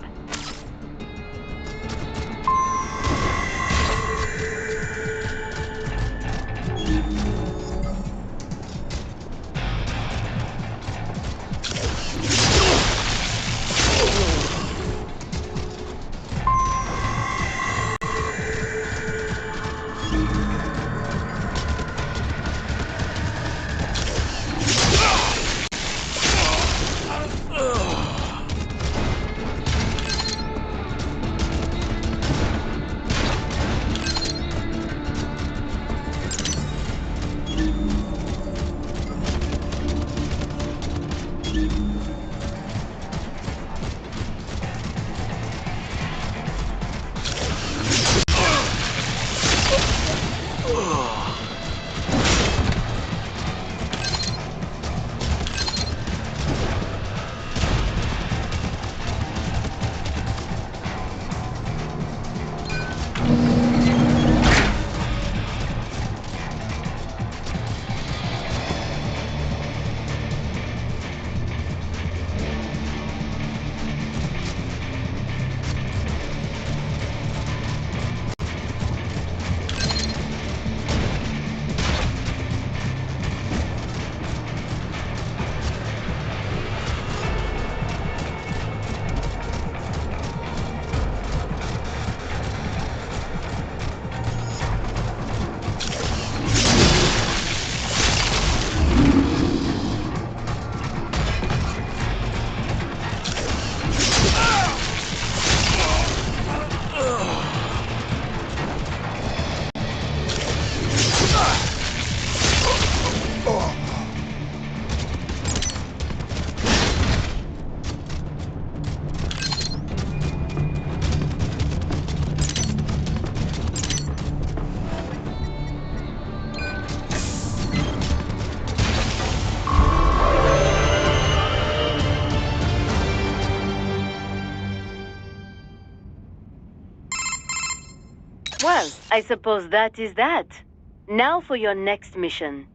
Speaker 9: Well, I suppose that is that. Now for your next mission.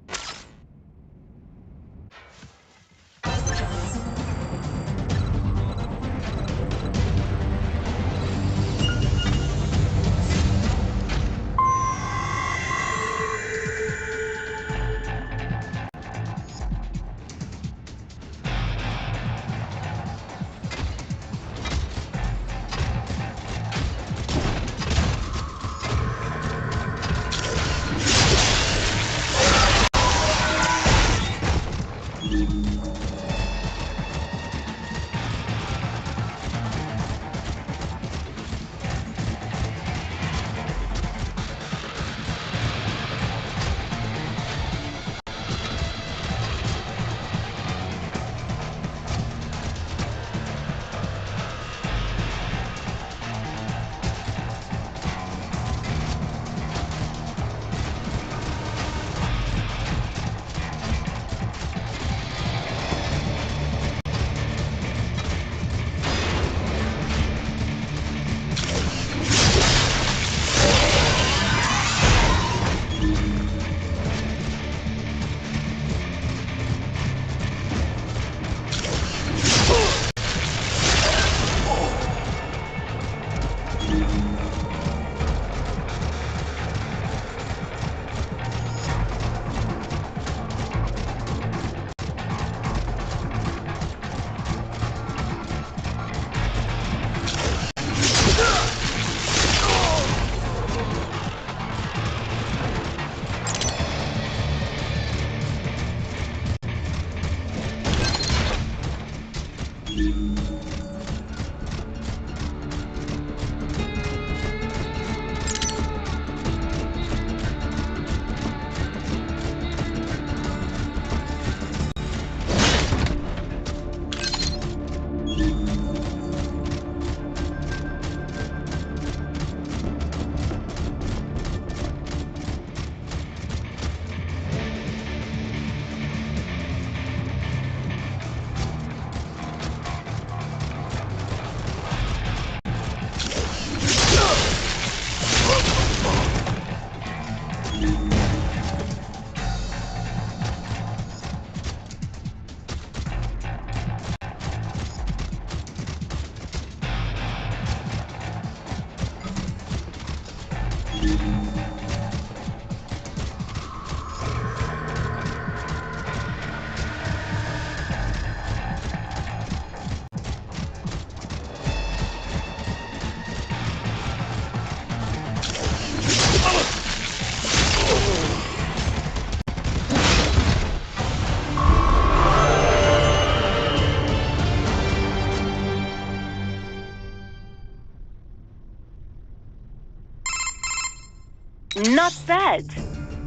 Speaker 9: Not bad.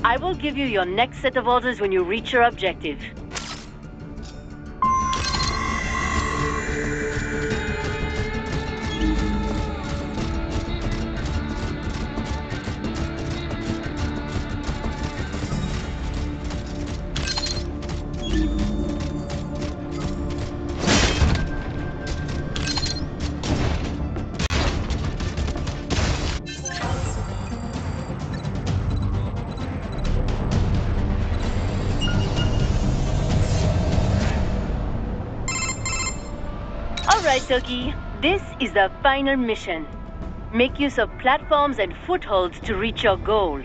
Speaker 9: I will give you your next set of orders when you reach your objective. Alright, Toki. This is the final mission. Make use of platforms and footholds to reach your goal.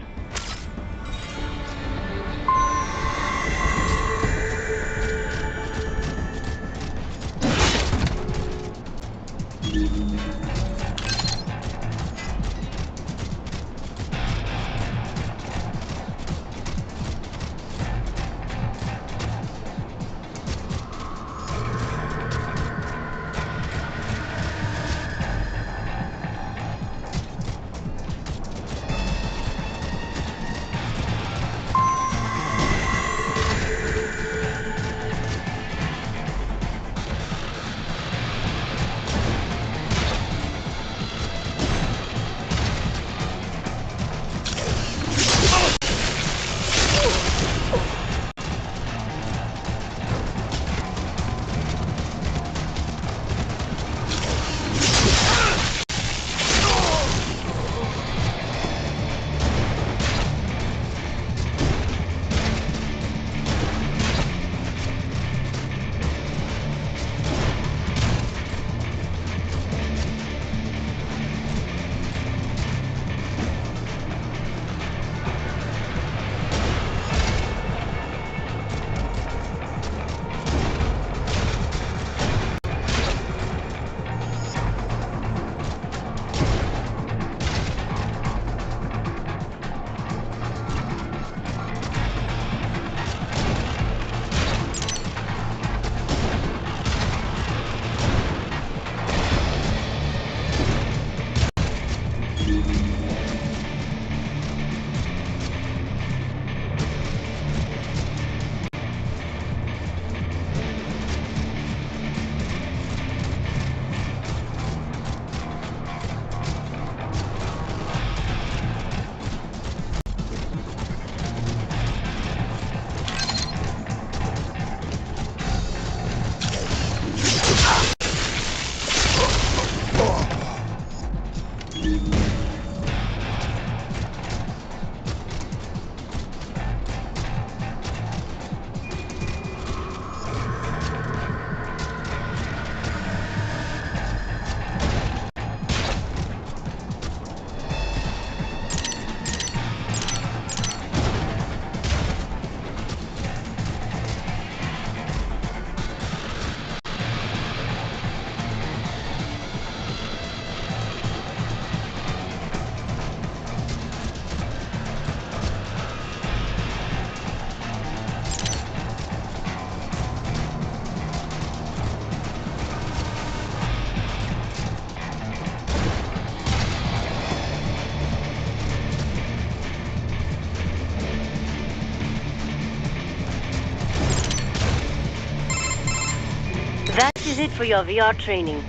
Speaker 9: That is it for your VR training.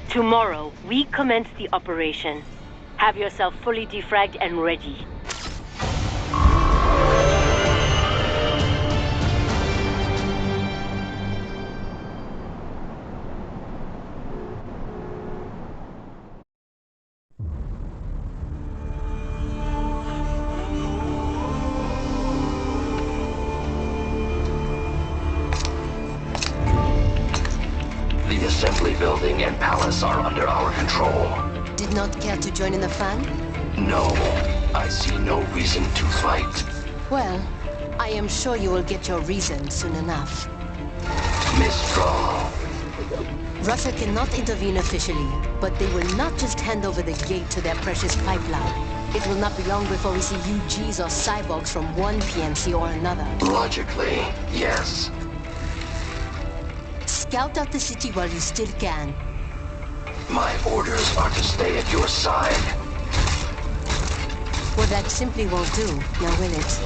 Speaker 9: Tomorrow, we commence the operation. Have yourself fully defragged and ready.
Speaker 13: The assembly building and palace are under our control.
Speaker 14: Did not care to join in the fun?
Speaker 13: No, I see no reason to fight.
Speaker 14: Well, I am sure you will get your reason soon enough.
Speaker 13: Mistral.
Speaker 14: Russia cannot intervene officially, but they will not just hand over the gate to their precious pipeline. It will not be long before we see UGs or cyborgs from one PMC or another.
Speaker 13: Logically, yes.
Speaker 14: Scout out the city while you still can.
Speaker 13: My orders are to stay at your side.
Speaker 14: Well, that simply won't do, now will it?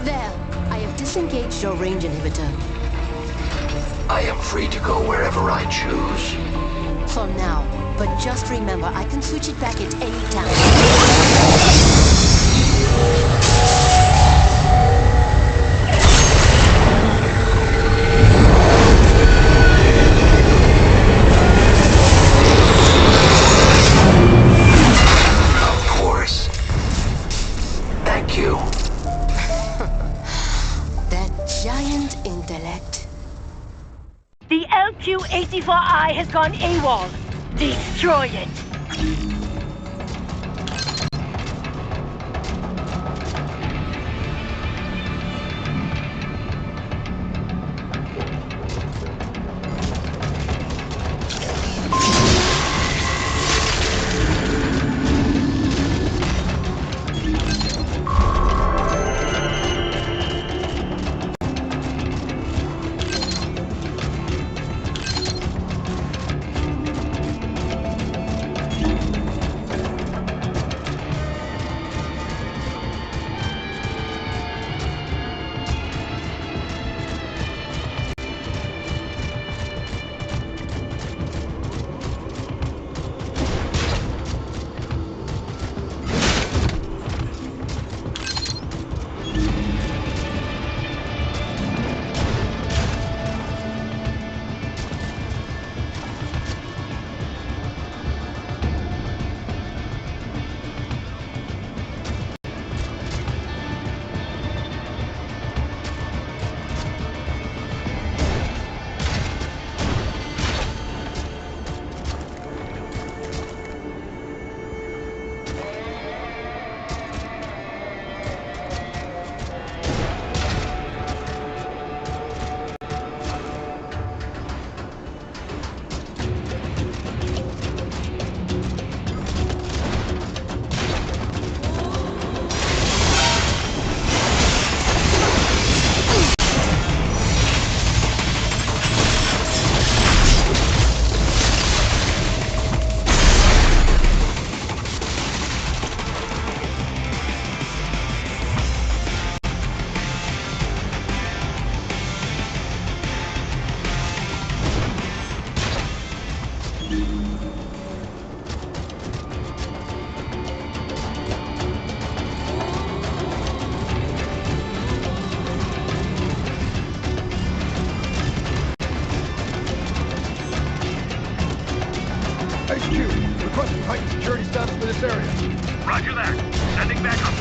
Speaker 14: There, I have disengaged your range inhibitor.
Speaker 13: I am free to go wherever I choose.
Speaker 14: For now, but just remember, I can switch it back at any time.
Speaker 9: The LQ-84I has gone AWOL. Destroy it.
Speaker 8: HQ, requesting heightened security status for this area.
Speaker 18: Roger that. Sending backup.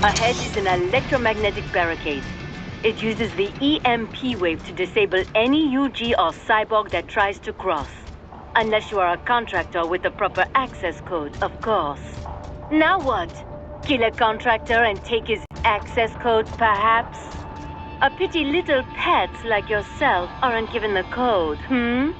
Speaker 9: Ahead is an electromagnetic barricade. It uses the EMP wave to disable any UG or cyborg that tries to cross. Unless you are a contractor with the proper access code, of course. Now what? Kill a contractor and take his access code, perhaps? A pity little pets like yourself aren't given the code, hmm?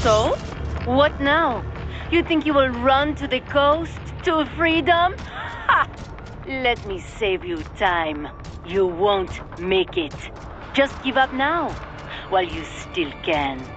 Speaker 9: So? What now? You think you will run to the coast? To freedom? Ha! Let me save you time. You won't make it. Just give up now, while you still can.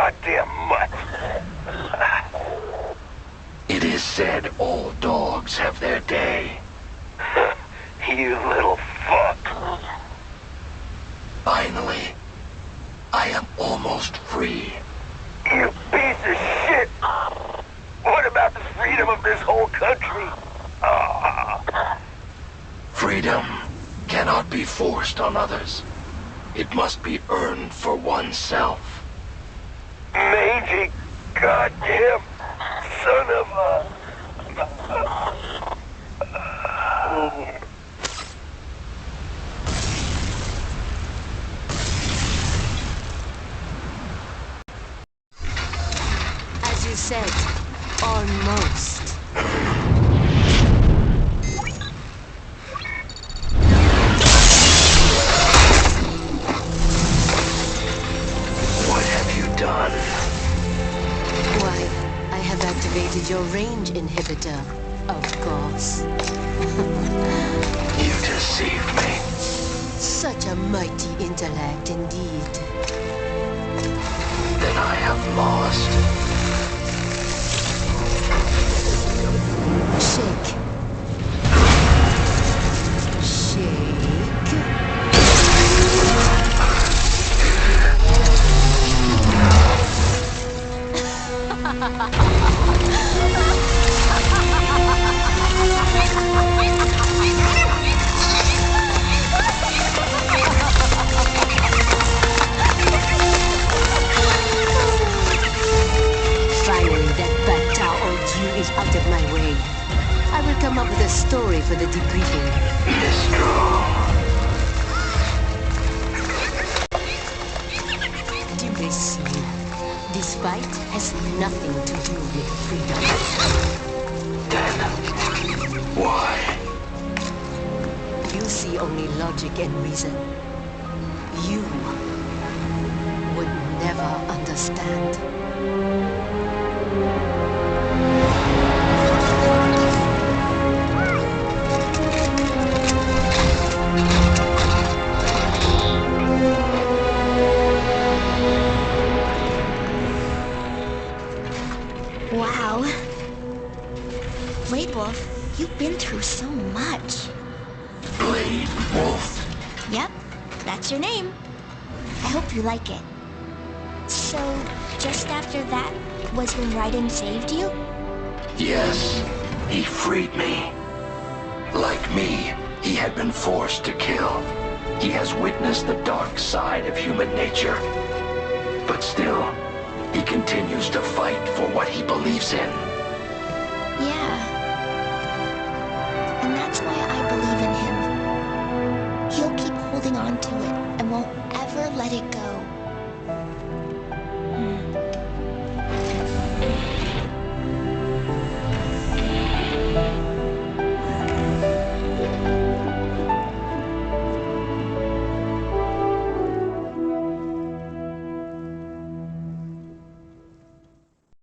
Speaker 18: goddamn mutt.
Speaker 13: It is said all dogs have their day.
Speaker 18: You little fuck.
Speaker 13: Finally, I am almost free.
Speaker 18: You piece of shit! What about the freedom of this whole country?
Speaker 13: Freedom cannot be forced on others. It must be earned for oneself.
Speaker 18: Mangy goddamn son of a...
Speaker 14: As you said, almost.
Speaker 13: What have you done?
Speaker 14: Why, I have activated your range inhibitor, of course.
Speaker 13: You deceived me.
Speaker 14: Such a mighty intellect indeed.
Speaker 13: Then I have lost.
Speaker 14: Shake. Finally, that bad Tao old Jew is out of my way. I will come up with a story for the debriefing. Do they see? This fight has nothing to do with freedom.
Speaker 13: Then, why?
Speaker 14: You see only logic and reason. You would never understand.
Speaker 4: Wow. Blade Wolf, you've been through so much.
Speaker 13: Blade Wolf?
Speaker 4: Yep, that's your name. I hope you like it. So, just after that was when Raiden saved you?
Speaker 13: Yes, he freed me. Like me, he had been forced to kill. He has witnessed the dark side of human nature. But still, he continues to fight for what he believes in.
Speaker 4: Yeah. And that's why I believe in him. He'll keep holding on to it and won't ever let it go.